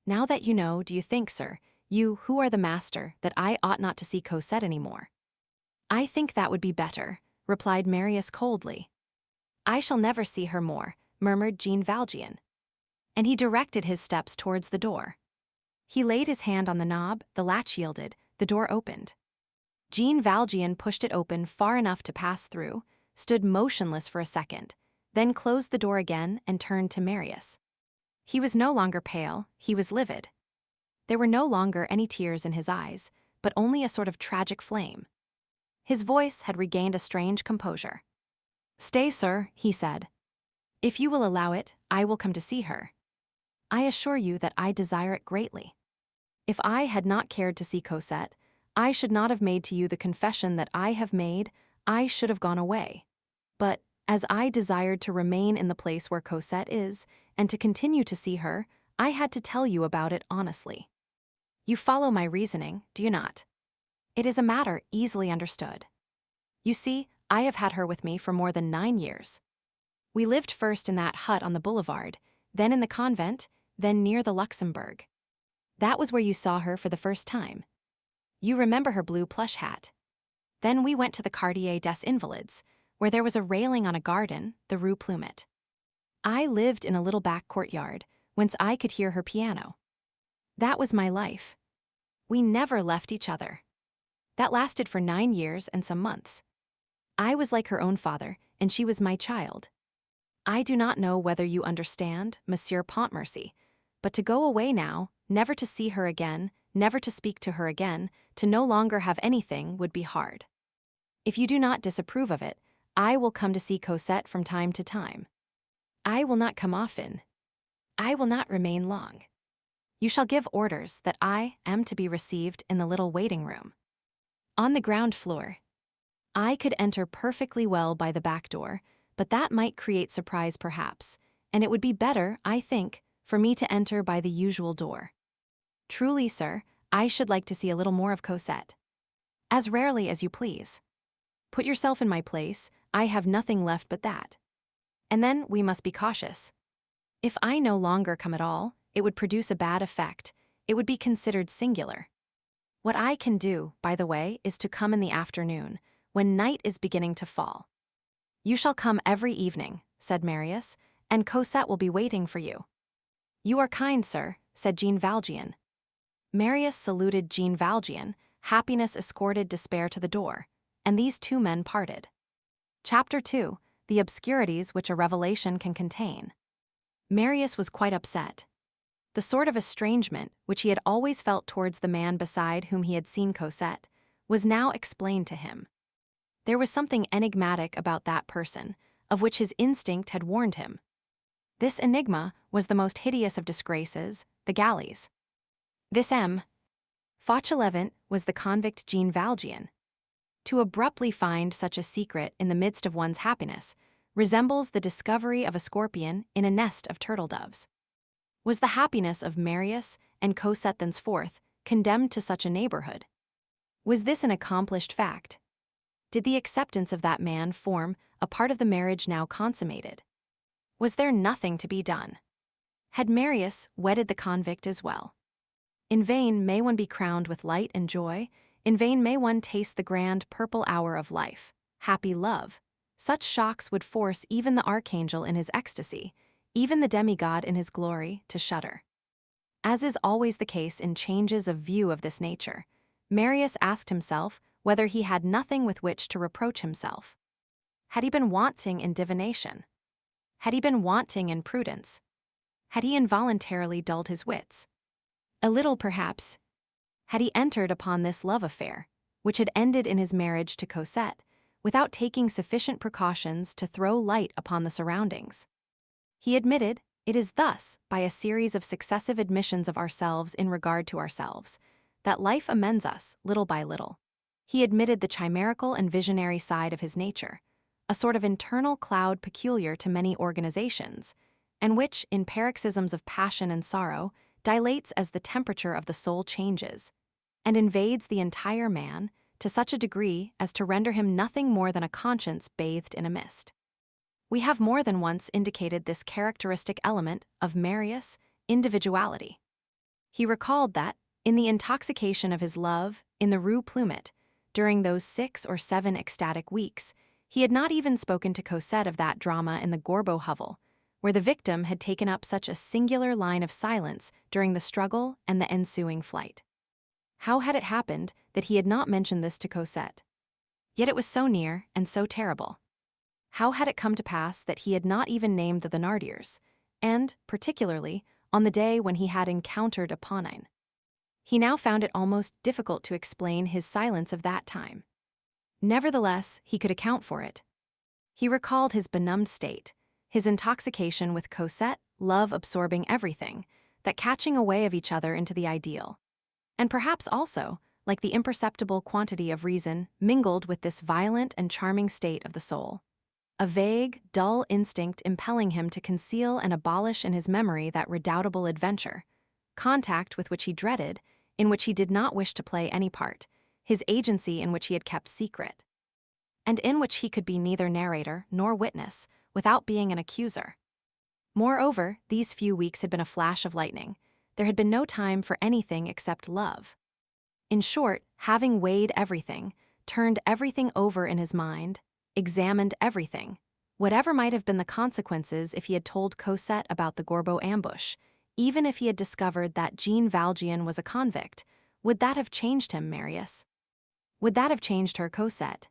Now that you know, do you think, sir, you who are the master, that I ought not to see Cosette any more? I think that would be better, replied Marius coldly. I shall never see her more, murmured Jean Valjean. And he directed his steps towards the door. He laid his hand on the knob, the latch yielded, the door opened. Jean Valjean pushed it open far enough to pass through, stood motionless for a second, then closed the door again and turned to Marius. He was no longer pale, he was livid. There were no longer any tears in his eyes, but only a sort of tragic flame. His voice had regained a strange composure. Stay, sir, he said. If you will allow it, I will come to see her. I assure you that I desire it greatly. If I had not cared to see Cosette, I should not have made to you the confession that I have made. I should have gone away. But, as I desired to remain in the place where Cosette is, and to continue to see her, I had to tell you about it honestly. You follow my reasoning, do you not? It is a matter easily understood. You see, I have had her with me for more than 9 years. We lived first in that hut on the boulevard, then in the convent, then near the Luxembourg. That was where you saw her for the first time. You remember her blue plush hat. Then we went to the Quartier des Invalides, where there was a railing on a garden, the Rue Plumet. I lived in a little back courtyard, whence I could hear her piano. That was my life. We never left each other. That lasted for 9 years and some months. I was like her own father, and she was my child. I do not know whether you understand, Monsieur Pontmercy, but to go away now, never to see her again, never to speak to her again, to no longer have anything would be hard. If you do not disapprove of it, I will come to see Cosette from time to time. I will not come often. I will not remain long. You shall give orders that I am to be received in the little waiting room. On the ground floor. I could enter perfectly well by the back door, but that might create surprise perhaps, and it would be better, I think, for me to enter by the usual door. Truly, sir, I should like to see a little more of Cosette. As rarely as you please. Put yourself in my place, I have nothing left but that. And then we must be cautious. If I no longer come at all, it would produce a bad effect, it would be considered singular. What I can do, by the way, is to come in the afternoon, when night is beginning to fall. You shall come every evening, said Marius, and Cosette will be waiting for you. You are kind, sir, said Jean Valjean. Marius saluted Jean Valjean, happiness escorted despair to the door, and these two men parted. Chapter 2. The obscurities which a revelation can contain. Marius was quite upset. The sort of estrangement which he had always felt towards the man beside whom he had seen Cosette was now explained to him. There was something enigmatic about that person, of which his instinct had warned him. This enigma was the most hideous of disgraces, the galleys. This Fauchelevent was the convict Jean Valjean. To abruptly find such a secret in the midst of one's happiness resembles the discovery of a scorpion in a nest of turtle-doves. Was the happiness of Marius and Cosette thenceforth condemned to such a neighborhood? Was this an accomplished fact? Did the acceptance of that man form a part of the marriage now consummated? Was there nothing to be done? Had Marius wedded the convict as well? In vain may one be crowned with light and joy, in vain may one taste the grand purple hour of life, happy love. Such shocks would force even the archangel in his ecstasy, even the demigod in his glory, to shudder. As is always the case in changes of view of this nature, Marius asked himself whether he had nothing with which to reproach himself. Had he been wanting in divination? Had he been wanting in prudence? Had he involuntarily dulled his wits? A little, perhaps. Had he entered upon this love affair, which had ended in his marriage to Cosette, without taking sufficient precautions to throw light upon the surroundings? He admitted, it is thus, by a series of successive admissions of ourselves in regard to ourselves, that life amends us, little by little. He admitted the chimerical and visionary side of his nature, a sort of internal cloud peculiar to many organizations, and which, in paroxysms of passion and sorrow, dilates as the temperature of the soul changes, and invades the entire man to such a degree as to render him nothing more than a conscience bathed in a mist. We have more than once indicated this characteristic element of Marius' individuality. He recalled that, in the intoxication of his love in the Rue Plumet, during those 6 or 7 ecstatic weeks, he had not even spoken to Cosette of that drama in the Gorbeau hovel, where the victim had taken up such a singular line of silence during the struggle and the ensuing flight. How had it happened that he had not mentioned this to Cosette? Yet it was so near and so terrible. How had it come to pass that he had not even named the Thénardiers, and, particularly, on the day when he had encountered Eponine? He now found it almost difficult to explain his silence of that time. Nevertheless, he could account for it. He recalled his benumbed state, his intoxication with Cosette, love absorbing everything, that catching away of each other into the ideal. And perhaps also, like the imperceptible quantity of reason mingled with this violent and charming state of the soul. A vague, dull instinct impelling him to conceal and abolish in his memory that redoubtable adventure, contact with which he dreaded, in which he did not wish to play any part, his agency in which he had kept secret, and in which he could be neither narrator nor witness without being an accuser. Moreover, these few weeks had been a flash of lightning. There had been no time for anything except love. In short, having weighed everything, turned everything over in his mind, examined everything, whatever might have been the consequences if he had told Cosette about the Gorbeau ambush, even if he had discovered that Jean Valjean was a convict, would that have changed him, Marius? Would that have changed her, Cosette?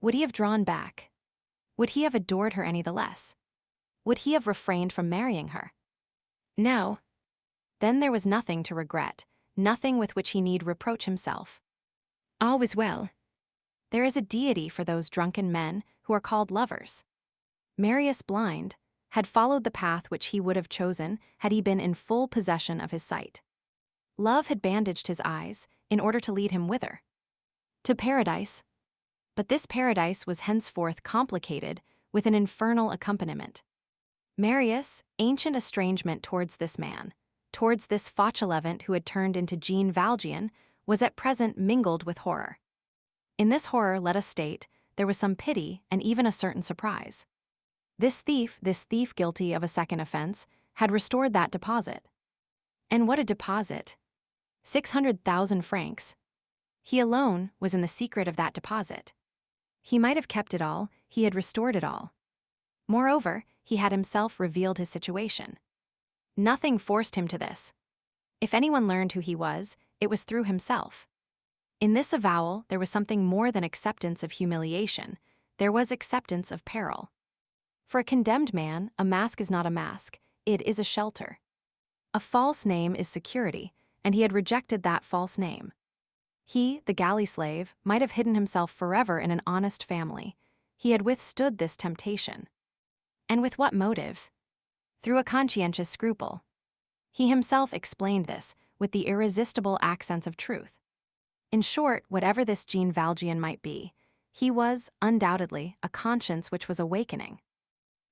Would he have drawn back? Would he have adored her any the less? Would he have refrained from marrying her? No. Then there was nothing to regret, nothing with which he need reproach himself. All was well. There is a deity for those drunken men who are called lovers. Marius, blind, had followed the path which he would have chosen had he been in full possession of his sight. Love had bandaged his eyes in order to lead him whither? To paradise. But this paradise was henceforth complicated with an infernal accompaniment. Marius' ancient estrangement towards this man, towards this Fauchelevent who had turned into Jean Valjean, was at present mingled with horror. In this horror, let us state, there was some pity and even a certain surprise. This thief guilty of a second offense, had restored that deposit. And what a deposit! 600,000 francs. He alone was in the secret of that deposit. He might have kept it all, he had restored it all. Moreover, he had himself revealed his situation. Nothing forced him to this. If anyone learned who he was, it was through himself. In this avowal, there was something more than acceptance of humiliation, there was acceptance of peril. For a condemned man, a mask is not a mask, it is a shelter. A false name is security, and he had rejected that false name. He, the galley slave, might have hidden himself forever in an honest family. He had withstood this temptation. And with what motives? Through a conscientious scruple. He himself explained this with the irresistible accents of truth. In short, whatever this Jean Valjean might be, he was, undoubtedly, a conscience which was awakening.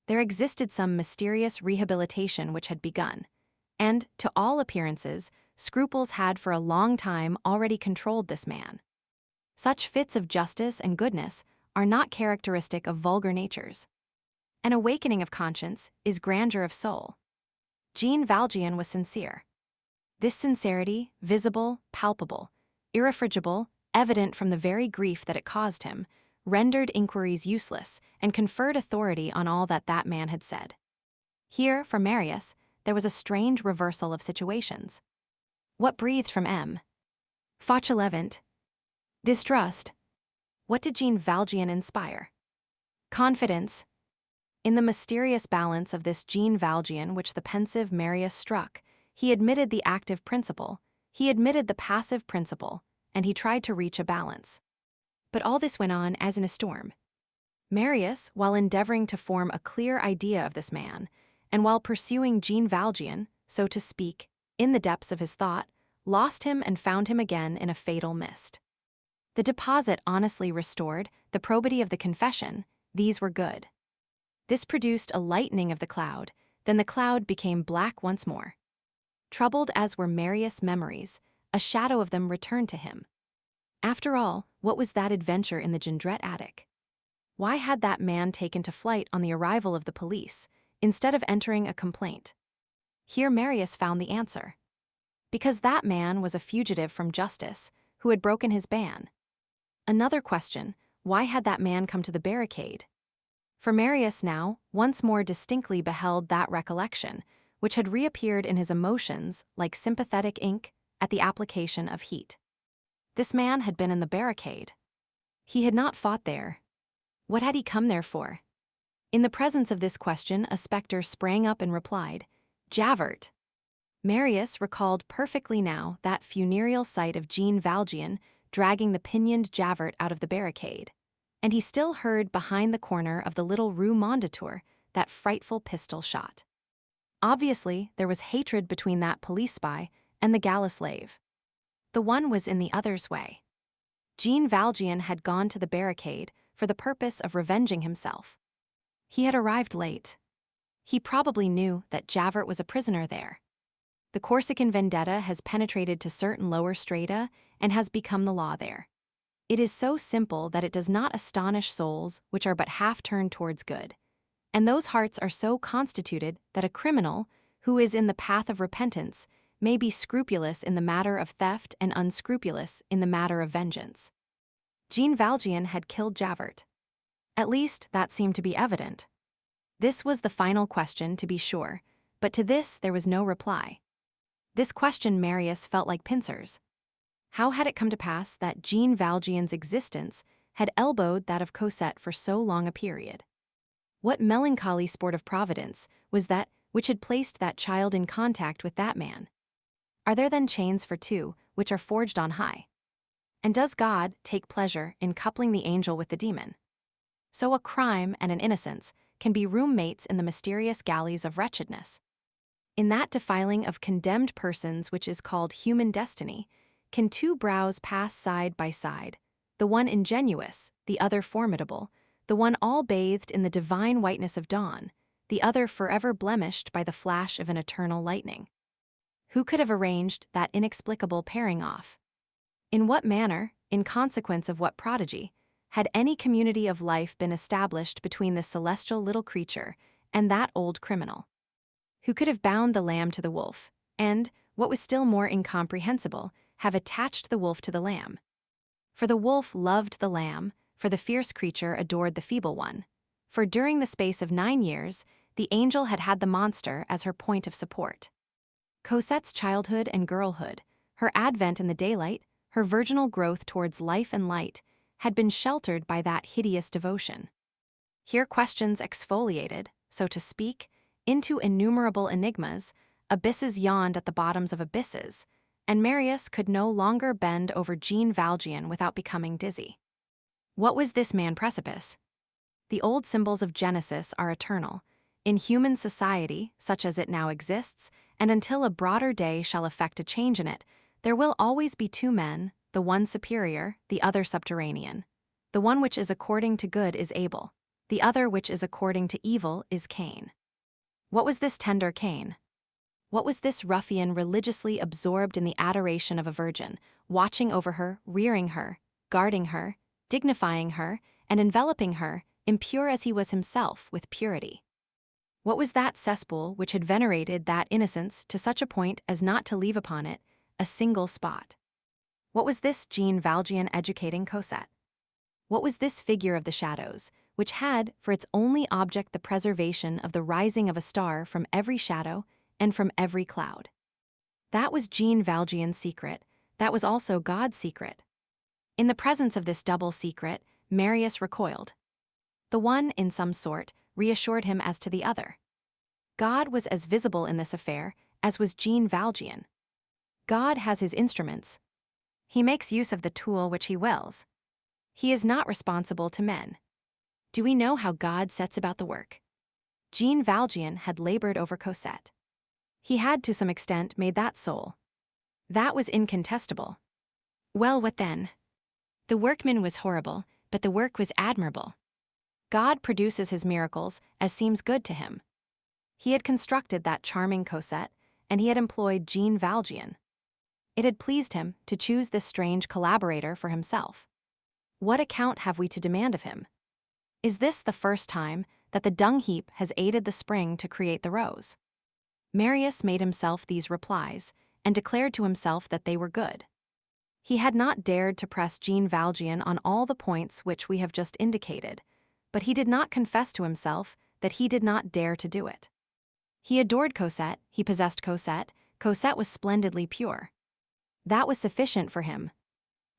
There existed some mysterious rehabilitation which had begun, and, to all appearances, scruples had for a long time already controlled this man. Such fits of justice and goodness are not characteristic of vulgar natures. An awakening of conscience is grandeur of soul. Jean Valjean was sincere. This sincerity, visible, palpable, irrefragable, evident from the very grief that it caused him, rendered inquiries useless and conferred authority on all that that man had said. Here, for Marius, there was a strange reversal of situations. What breathed from M? Fauchelevent. Distrust. What did Jean Valjean inspire? Confidence. In the mysterious balance of this Jean Valjean which the pensive Marius struck, he admitted the active principle, he admitted the passive principle, and he tried to reach a balance. But all this went on as in a storm. Marius, while endeavoring to form a clear idea of this man, and while pursuing Jean Valjean, so to speak, in the depths of his thought, lost him and found him again in a fatal mist. The deposit honestly restored, the probity of the confession, these were good. This produced a lightening of the cloud, then the cloud became black once more. Troubled as were Marius' memories, a shadow of them returned to him. After all, what was that adventure in the Jondrette attic? Why had that man taken to flight on the arrival of the police, instead of entering a complaint? Here Marius found the answer. Because that man was a fugitive from justice, who had broken his ban. Another question, why had that man come to the barricade? For Marius now, once more distinctly beheld that recollection, which had reappeared in his emotions like sympathetic ink at the application of heat. This man had been in the barricade. He had not fought there. What had he come there for? In the presence of this question, a spectre sprang up and replied, "Javert." Marius recalled perfectly now that funereal sight of Jean Valjean dragging the pinioned Javert out of the barricade, and he still heard behind the corner of the little Rue Mondétour that frightful pistol shot. Obviously, there was hatred between that police spy and the galley slave. The one was in the other's way. Jean Valjean had gone to the barricade for the purpose of revenging himself. He had arrived late. He probably knew that Javert was a prisoner there. The Corsican vendetta has penetrated to certain lower strata and has become the law there. It is so simple that it does not astonish souls which are but half turned towards good. And those hearts are so constituted that a criminal, who is in the path of repentance, may be scrupulous in the matter of theft and unscrupulous in the matter of vengeance. Jean Valjean had killed Javert. At least, that seemed to be evident. This was the final question, to be sure, but to this there was no reply. This question Marius felt like pincers. How had it come to pass that Jean Valjean's existence had elbowed that of Cosette for so long a period? What melancholy sport of Providence was that which had placed that child in contact with that man? Are there then chains for two, which are forged on high? And does God take pleasure in coupling the angel with the demon? So a crime and an innocence can be room-mates in the mysterious galleys of wretchedness. In that defiling of condemned persons which is called human destiny, can two brows pass side by side, the one ingenuous, the other formidable, the one all bathed in the divine whiteness of dawn, the other forever blemished by the flash of an eternal lightning? Who could have arranged that inexplicable pairing off? In what manner, in consequence of what prodigy, had any community of life been established between this celestial little creature and that old criminal? Who could have bound the lamb to the wolf, and, what was still more incomprehensible, have attached the wolf to the lamb? For the wolf loved the lamb, for the fierce creature adored the feeble one. For during the space of 9 years, the angel had had the monster as her point of support. Cosette's childhood and girlhood, her advent in the daylight, her virginal growth towards life and light, had been sheltered by that hideous devotion. Here questions exfoliated, so to speak, into innumerable enigmas, abysses yawned at the bottoms of abysses, and Marius could no longer bend over Jean Valjean without becoming dizzy. What was this man precipice? The old symbols of Genesis are eternal. In human society, such as it now exists, and until a broader day shall effect a change in it, there will always be two men, the one superior, the other subterranean. The one which is according to good is Abel, the other which is according to evil is Cain. What was this tender Cain? What was this ruffian religiously absorbed in the adoration of a virgin, watching over her, rearing her, guarding her, dignifying her, and enveloping her, impure as he was himself, with purity? What was that cesspool which had venerated that innocence to such a point as not to leave upon it a single spot? What was this Jean Valjean educating Cosette? What was this figure of the shadows, which had for its only object the preservation of the rising of a star from every shadow and from every cloud? That was Jean Valjean's secret, that was also God's secret. In the presence of this double secret, Marius recoiled. The one, in some sort, reassured him as to the other. God was as visible in this affair as was Jean Valjean. God has his instruments. He makes use of the tool which he wills. He is not responsible to men. Do we know how God sets about the work? Jean Valjean had labored over Cosette. He had to some extent made that soul. That was incontestable. Well, what then? The workman was horrible, but the work was admirable. God produces his miracles as seems good to him. He had constructed that charming Cosette, and he had employed Jean Valjean. It had pleased him to choose this strange collaborator for himself. What account have we to demand of him? Is this the first time that the dung heap has aided the spring to create the rose? Marius made himself these replies, and declared to himself that they were good. He had not dared to press Jean Valjean on all the points which we have just indicated, but he did not confess to himself that he did not dare to do it. He adored Cosette, he possessed Cosette, Cosette was splendidly pure. That was sufficient for him.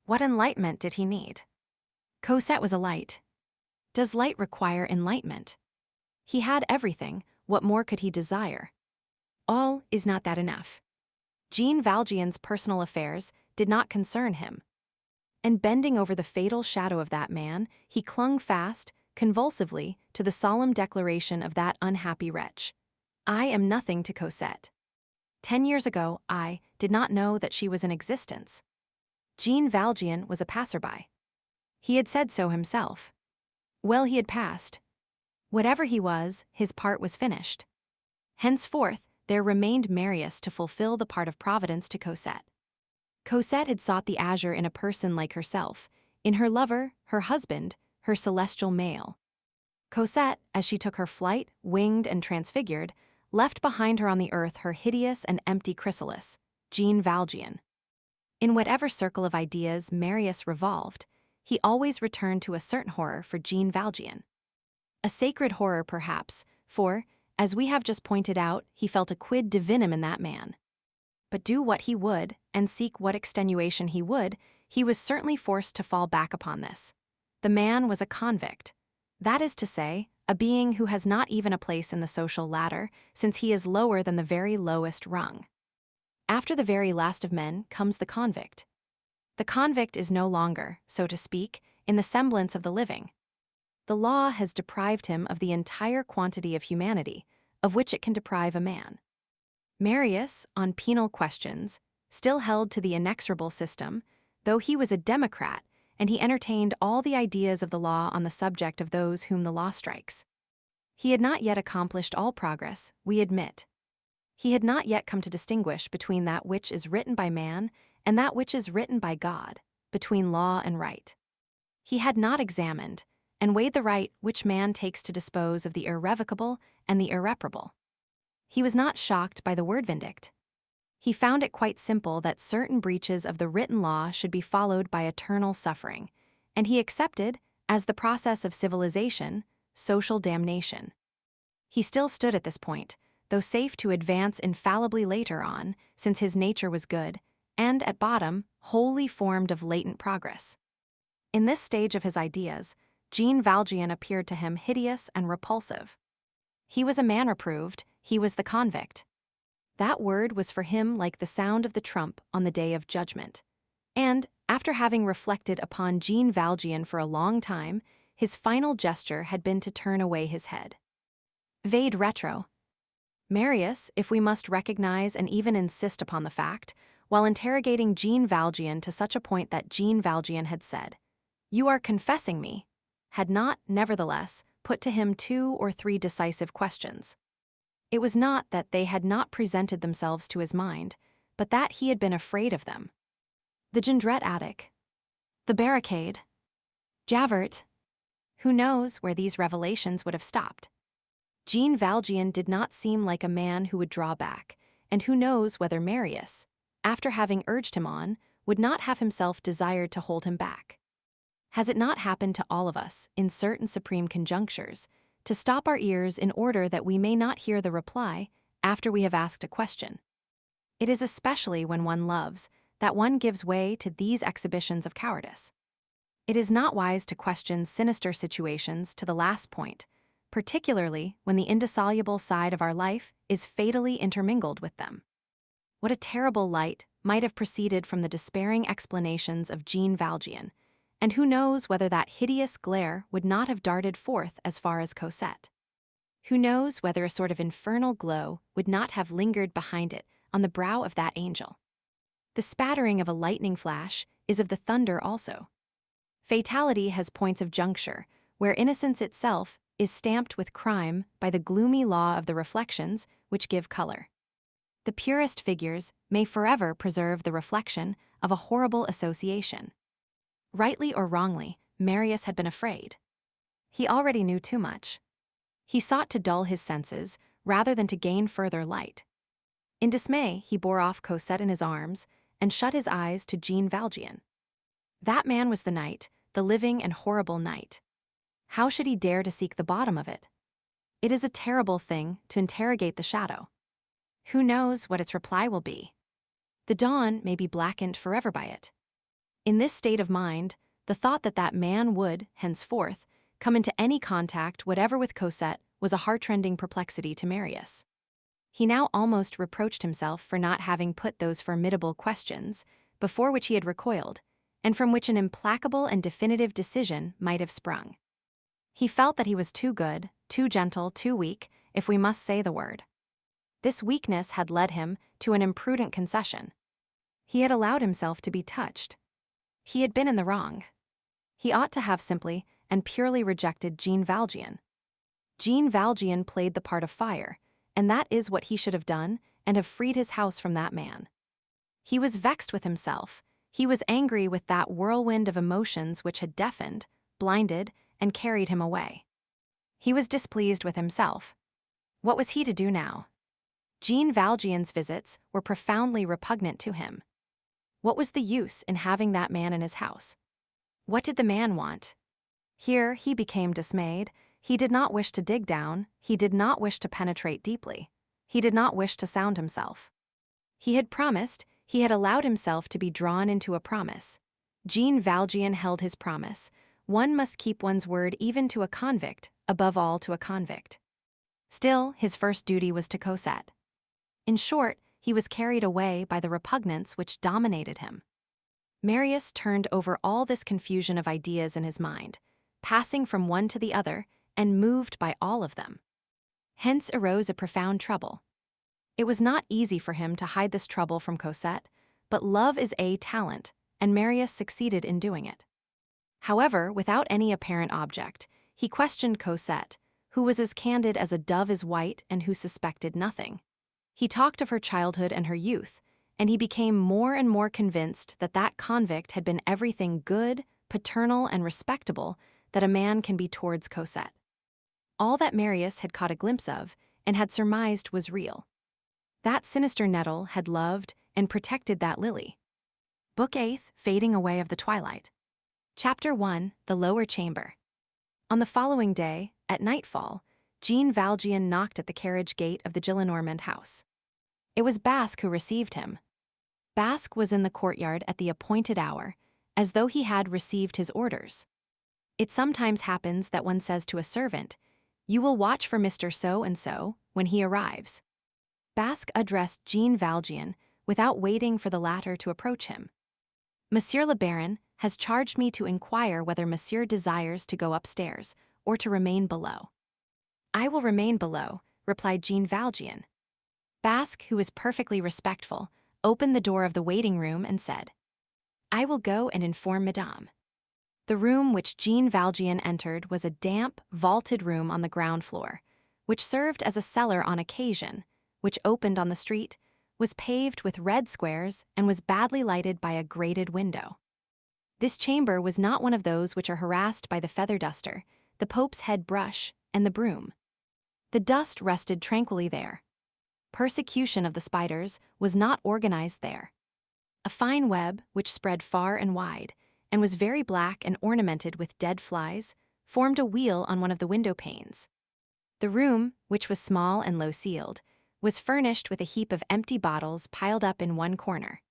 What enlightenment did he need? Cosette was a light. Does light require enlightenment? He had everything, what more could he desire? All is not that enough. Jean Valjean's personal affairs did not concern him. And bending over the fatal shadow of that man, he clung fast, convulsively, to the solemn declaration of that unhappy wretch. I am nothing to Cosette. 10 years ago, I did not know that she was in existence. Jean Valjean was a passerby. He had said so himself. Well, he had passed. Whatever he was, his part was finished. Henceforth, there remained Marius to fulfill the part of Providence to Cosette. Cosette had sought the azure in a person like herself, in her lover, her husband, her celestial male. Cosette, as she took her flight, winged and transfigured, left behind her on the earth her hideous and empty chrysalis, Jean Valjean. In whatever circle of ideas Marius revolved, he always returned to a certain horror for Jean Valjean. A sacred horror, perhaps, for, as we have just pointed out, he felt a quid divinum in that man. But do what he would, and seek what extenuation he would, he was certainly forced to fall back upon this. The man was a convict. That is to say, a being who has not even a place in the social ladder, since he is lower than the very lowest rung. After the very last of men comes the convict. The convict is no longer, so to speak, in the semblance of the living. The law has deprived him of the entire quantity of humanity, of which it can deprive a man. Marius, on penal questions, still held to the inexorable system, though he was a democrat, and he entertained all the ideas of the law on the subject of those whom the law strikes. He had not yet accomplished all progress, we admit. He had not yet come to distinguish between that which is written by man and that which is written by God, between law and right. He had not examined and weighed the right which man takes to dispose of the irrevocable and the irreparable. He was not shocked by the word vindict. He found it quite simple that certain breaches of the written law should be followed by eternal suffering, and he accepted, as the process of civilization, social damnation. He still stood at this point, though safe to advance infallibly later on, since his nature was good, and, at bottom, wholly formed of latent progress. In this stage of his ideas, Jean Valjean appeared to him hideous and repulsive. He was a man reproved, he was the convict. That word was for him like the sound of the trump on the day of judgment. And, after having reflected upon Jean Valjean for a long time, his final gesture had been to turn away his head. Vade retro. Marius, if we must recognize and even insist upon the fact, while interrogating Jean Valjean to such a point that Jean Valjean had said, "You are confessing me," had not, nevertheless, put to him 2 or 3 decisive questions. It was not that they had not presented themselves to his mind, but that he had been afraid of them. The Jondrette attic. The barricade. Javert. Who knows where these revelations would have stopped? Jean Valjean did not seem like a man who would draw back, and who knows whether Marius, after having urged him on, would not have himself desired to hold him back. Has it not happened to all of us, in certain supreme conjunctures, to stop our ears in order that we may not hear the reply after we have asked a question? It is especially when one loves that one gives way to these exhibitions of cowardice. It is not wise to question sinister situations to the last point, particularly when the indissoluble side of our life is fatally intermingled with them. What a terrible light might have proceeded from the despairing explanations of Jean Valjean, and who knows whether that hideous glare would not have darted forth as far as Cosette? Who knows whether a sort of infernal glow would not have lingered behind it on the brow of that angel? The spattering of a lightning flash is of the thunder also. Fatality has points of juncture, where innocence itself is stamped with crime by the gloomy law of the reflections which give color. The purest figures may forever preserve the reflection of a horrible association. Rightly or wrongly, Marius had been afraid. He already knew too much. He sought to dull his senses rather than to gain further light. In dismay, he bore off Cosette in his arms and shut his eyes to Jean Valjean. That man was the night, the living and horrible night. How should he dare to seek the bottom of it? It is a terrible thing to interrogate the shadow. Who knows what its reply will be? The dawn may be blackened forever by it. In this state of mind, the thought that that man would, henceforth, come into any contact whatever with Cosette was a heart-rending perplexity to Marius. He now almost reproached himself for not having put those formidable questions, before which he had recoiled, and from which an implacable and definitive decision might have sprung. He felt that he was too good, too gentle, too weak, if we must say the word. This weakness had led him to an imprudent concession. He had allowed himself to be touched. He had been in the wrong. He ought to have simply and purely rejected Jean Valjean. Jean Valjean played the part of fire, and that is what he should have done and have freed his house from that man. He was vexed with himself. He was angry with that whirlwind of emotions which had deafened, blinded, and carried him away. He was displeased with himself. What was he to do now? Jean Valjean's visits were profoundly repugnant to him. What was the use in having that man in his house? What did the man want? Here he became dismayed. He did not wish to dig down, he did not wish to penetrate deeply, he did not wish to sound himself. He had promised, he had allowed himself to be drawn into a promise. Jean Valjean held his promise. One must keep one's word even to a convict, above all to a convict. Still, his first duty was to Cosette. In short, he was carried away by the repugnance which dominated him. Marius turned over all this confusion of ideas in his mind, passing from one to the other, and moved by all of them. Hence arose a profound trouble. It was not easy for him to hide this trouble from Cosette, but love is a talent, and Marius succeeded in doing it. However, without any apparent object, he questioned Cosette, who was as candid as a dove is white and who suspected nothing. He talked of her childhood and her youth, and he became more and more convinced that that convict had been everything good, paternal, and respectable that a man can be towards Cosette. All that Marius had caught a glimpse of and had surmised was real. That sinister nettle had loved and protected that lily. Book 8, Fading Away of the Twilight. Chapter 1, The Lower Chamber. On the following day, at nightfall, Jean Valjean knocked at the carriage gate of the Gillenormand house. It was Basque who received him. Basque was in the courtyard at the appointed hour, as though he had received his orders. It sometimes happens that one says to a servant, "You will watch for Mr. So-and-so when he arrives." Basque addressed Jean Valjean without waiting for the latter to approach him. "Monsieur le Baron has charged me to inquire whether Monsieur desires to go upstairs or to remain below." "I will remain below," replied Jean Valjean. Basque, who was perfectly respectful, opened the door of the waiting room and said, "I will go and inform Madame." The room which Jean Valjean entered was a damp, vaulted room on the ground floor, which served as a cellar on occasion, which opened on the street, was paved with red squares, and was badly lighted by a grated window. This chamber was not one of those which are harassed by the feather duster, the Pope's head brush, and the broom. The dust rested tranquilly there. Persecution of the spiders was not organized there. A fine web, which spread far and wide, and was very black and ornamented with dead flies, formed a wheel on one of the window panes. The room, which was small and low-ceiled, was furnished with a heap of empty bottles piled up in one corner.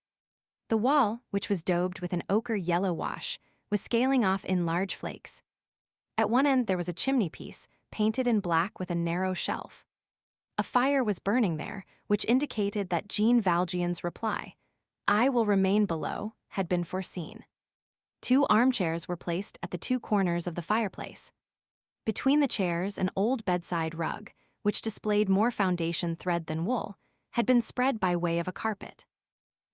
The wall, which was daubed with an ochre yellow wash, was scaling off in large flakes. At one end there was a chimney-piece, painted in black with a narrow shelf. A fire was burning there, which indicated that Jean Valjean's reply, "I will remain below," had been foreseen. 2 armchairs were placed at the 2 corners of the fireplace. Between the chairs, an old bedside rug, which displayed more foundation thread than wool, had been spread by way of a carpet.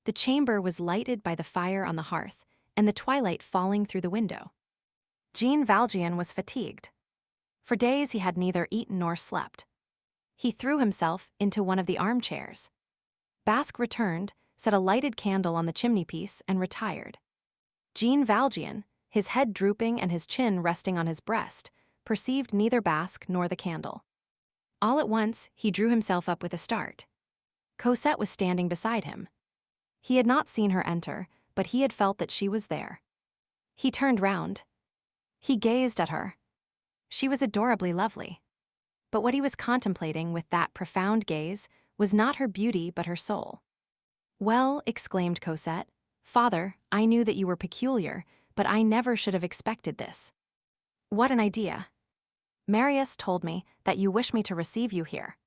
The chamber was lighted by the fire on the hearth, and the twilight falling through the window. Jean Valjean was fatigued. For days he had neither eaten nor slept. He threw himself into one of the armchairs. Basque returned, set a lighted candle on the chimney-piece, and retired. Jean Valjean, his head drooping and his chin resting on his breast, perceived neither Basque nor the candle. All at once, he drew himself up with a start. Cosette was standing beside him. He had not seen her enter, but he had felt that she was there. He turned round. He gazed at her. She was adorably lovely. But what he was contemplating with that profound gaze was not her beauty but her soul. "Well," exclaimed Cosette, "Father, I knew that you were peculiar, but I never should have expected this. What an idea! Marius told me that you wish me to receive you here."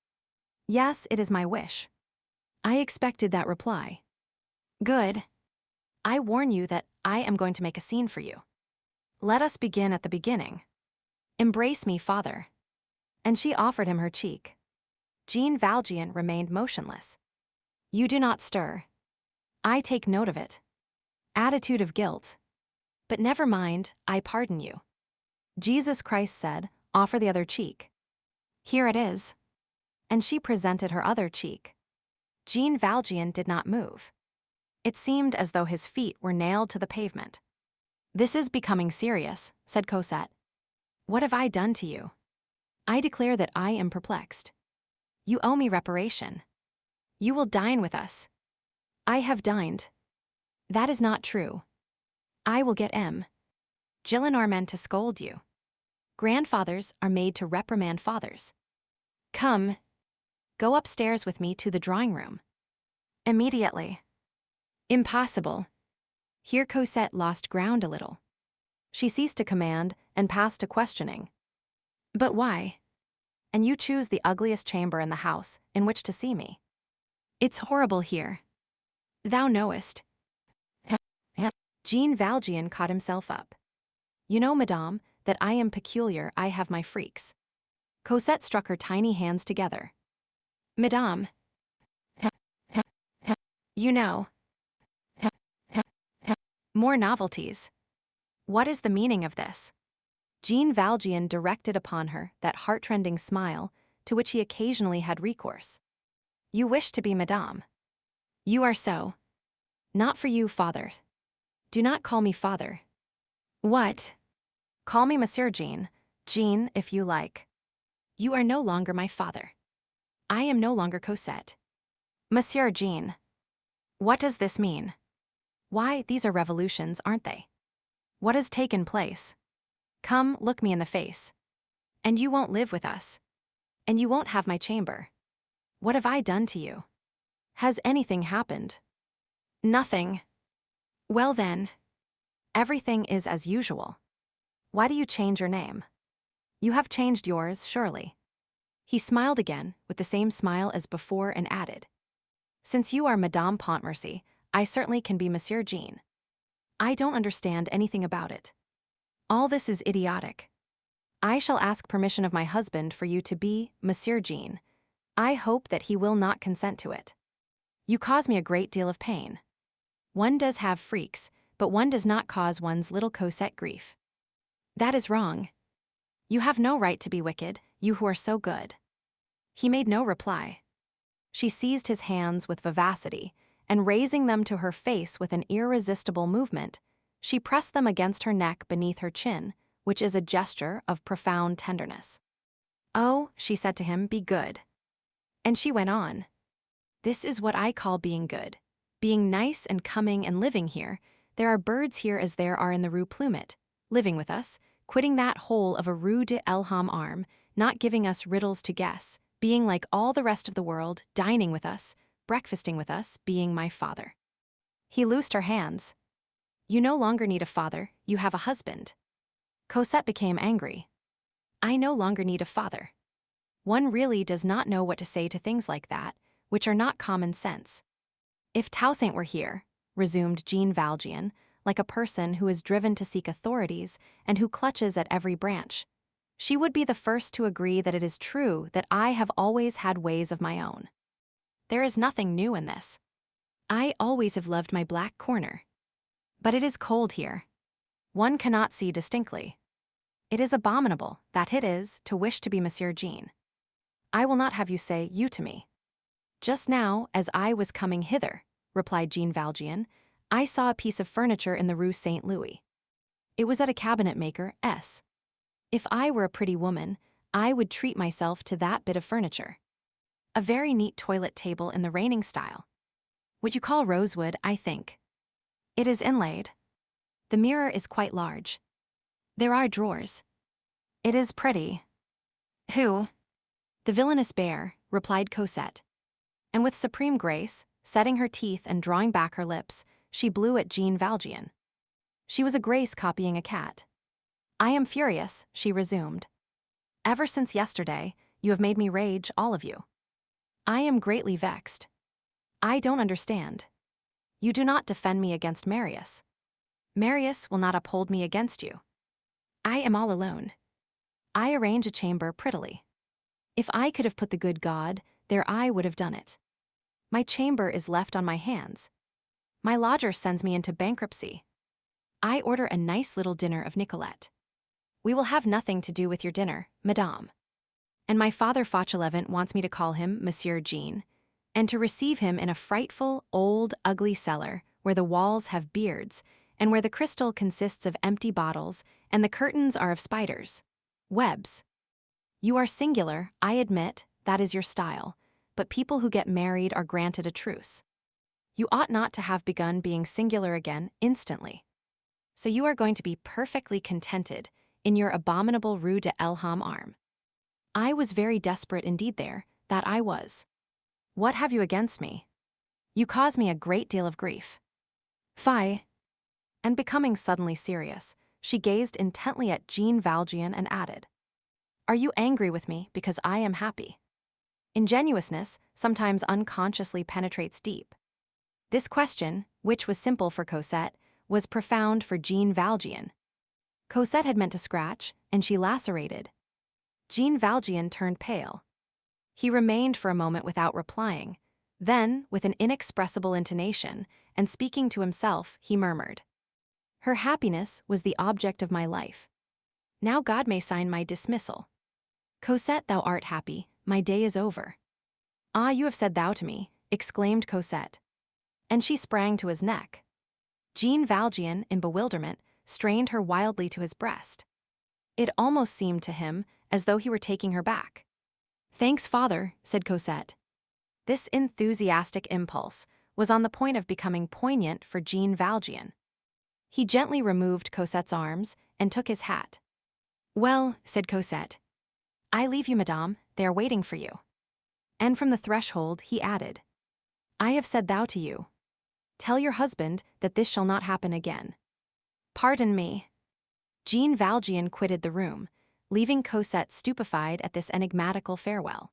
"Yes, it is my wish." "I expected that reply." "Good. I warn you that I am going to make a scene for you. Let us begin at the beginning. Embrace me, father." And she offered him her cheek. Jean Valjean remained motionless. "You do not stir. I take note of it. Attitude of guilt. But never mind, I pardon you. Jesus Christ said, 'Offer the other cheek.' Here it is." And she presented her other cheek. Jean Valjean did not move. It seemed as though his feet were nailed to the pavement. "This is becoming serious," said Cosette. "What have I done to you? I declare that I am perplexed. You owe me reparation. You will dine with us." "I have dined." "That is not true. I will get M. Gillenormand to scold you. Grandfathers are made to reprimand fathers. Come. Go upstairs with me to the drawing-room. Immediately." "Impossible." Here Cosette lost ground a little. She ceased to command and passed to questioning. "But why? And you choose the ugliest chamber in the house in which to see me. It's horrible here. Thou knowest." Jean Valjean caught himself up. "You know, madame, that I am peculiar. I have my freaks." Cosette struck her tiny hands together. "Madame, you know. More novelties. What is the meaning of this?" Jean Valjean directed upon her that heart-rending smile to which he occasionally had recourse. "You wish to be madame. You are so. Not for you, father. Do not call me father." "What?" "Call me Monsieur Jean. Jean, if you like. You are no longer my father. I am no longer Cosette. Monsieur Jean." "What does this mean? Why, these are revolutions, aren't they? What has taken place? Come, look me in the face. And you won't live with us. And you won't have my chamber. What have I done to you? Has anything happened?" "Nothing." "Well then, everything is as usual. Why do you change your name? You have changed yours, surely." He smiled again, with the same smile as before, and added, "Since you are Madame Pontmercy, I certainly can be Monsieur Jean. I don't understand anything about it. All this is idiotic. I shall ask permission of my husband for you to be Monsieur Jean. I hope that he will not consent to it. You cause me a great deal of pain. One does have freaks, but one does not cause one's little Cosette grief. That is wrong. You have no right to be wicked, you who are so good." He made no reply. She seized his hands with vivacity, and raising them to her face with an irresistible movement, she pressed them against her neck beneath her chin, which is a gesture of profound tenderness. "Oh," she said to him, "be good." And she went on. "This is what I call being good. Being nice and coming and living here. There are birds here as there are in the Rue Plumet, living with us, quitting that hole of a Rue de Elham arm, not giving us riddles to guess, being like all the rest of the world, dining with us, breakfasting with us, being my father." He loosed her hands. "You no longer need a father, you have a husband." Cosette became angry. "I no longer need a father. One really does not know what to say to things like that, which are not common sense. If Toussaint were here," resumed Jean Valjean, like a person who is driven to seek authorities and who clutches at every branch, "she would be the first to agree that it is true that I have always had ways of my own. There is nothing new in this. I always have loved my black corner. But it is cold here. One cannot see distinctly. It is abominable, that it is, to wish to be Monsieur Jean. I will not have you say you to me. Just now, as I was coming hither, replied Jean Valjean, I saw a piece of furniture in the Rue Saint Louis. It was at a cabinet maker, S. If I were a pretty woman, I would treat myself to that bit of furniture. A very neat toilet table in the reigning style. What you call rosewood, I think. It is inlaid. The mirror is quite large. There are drawers. It is pretty. Who? The villainous bear, replied Cosette. And with supreme grace, setting her teeth and drawing back her lips, she blew at Jean Valjean. She was a grace copying a cat. I am furious, she resumed. Ever since yesterday, you have made me rage, all of you. I am greatly vexed. I don't understand. You do not defend me against Marius. Marius will not uphold me against you. I am all alone. I arrange a chamber prettily. If I could have put the good God there, I would have done it. My chamber is left on my hands. My lodger sends me into bankruptcy. I order a nice little dinner of Nicolette. We will have nothing to do with your dinner, madame. And my father Fauchelevent wants me to call him Monsieur Jean, and to receive him in a frightful, old, ugly cellar where the walls have beards, and where the crystal consists of empty bottles, and the curtains are of spiders' webs. You are singular, I admit, that is your style, but people who get married are granted a truce. You ought not to have begun being singular again instantly. So you are going to be perfectly contented in your abominable Rue de Elham arm. I was very desperate indeed there, that I was. What have you against me? You cause me a great deal of grief. Fie. And becoming suddenly serious, she gazed intently at Jean Valjean and added, Are you angry with me because I am happy? Ingenuousness sometimes unconsciously penetrates deep. This question, which was simple for Cosette, was profound for Jean Valjean. Cosette had meant to scratch, and she lacerated. Jean Valjean turned pale. He remained for a moment without replying. Then, with an inexpressible intonation, and speaking to himself, he murmured, Her happiness was the object of my life. Now God may sign my dismissal. Cosette, thou art happy, my day is over. Ah, you have said thou to me, exclaimed Cosette. And she sprang to his neck. Jean Valjean, in bewilderment, strained her wildly to his breast. It almost seemed to him as though he were taking her back. Thanks, father, said Cosette. This enthusiastic impulse was on the point of becoming poignant for Jean Valjean. He gently removed Cosette's arms and took his hat. Well, said Cosette, I leave you, madame, they are waiting for you. And from the threshold he added, I have said thou to you. Tell your husband that this shall not happen again. Pardon me. Jean Valjean quitted the room, leaving Cosette stupefied at this enigmatical farewell.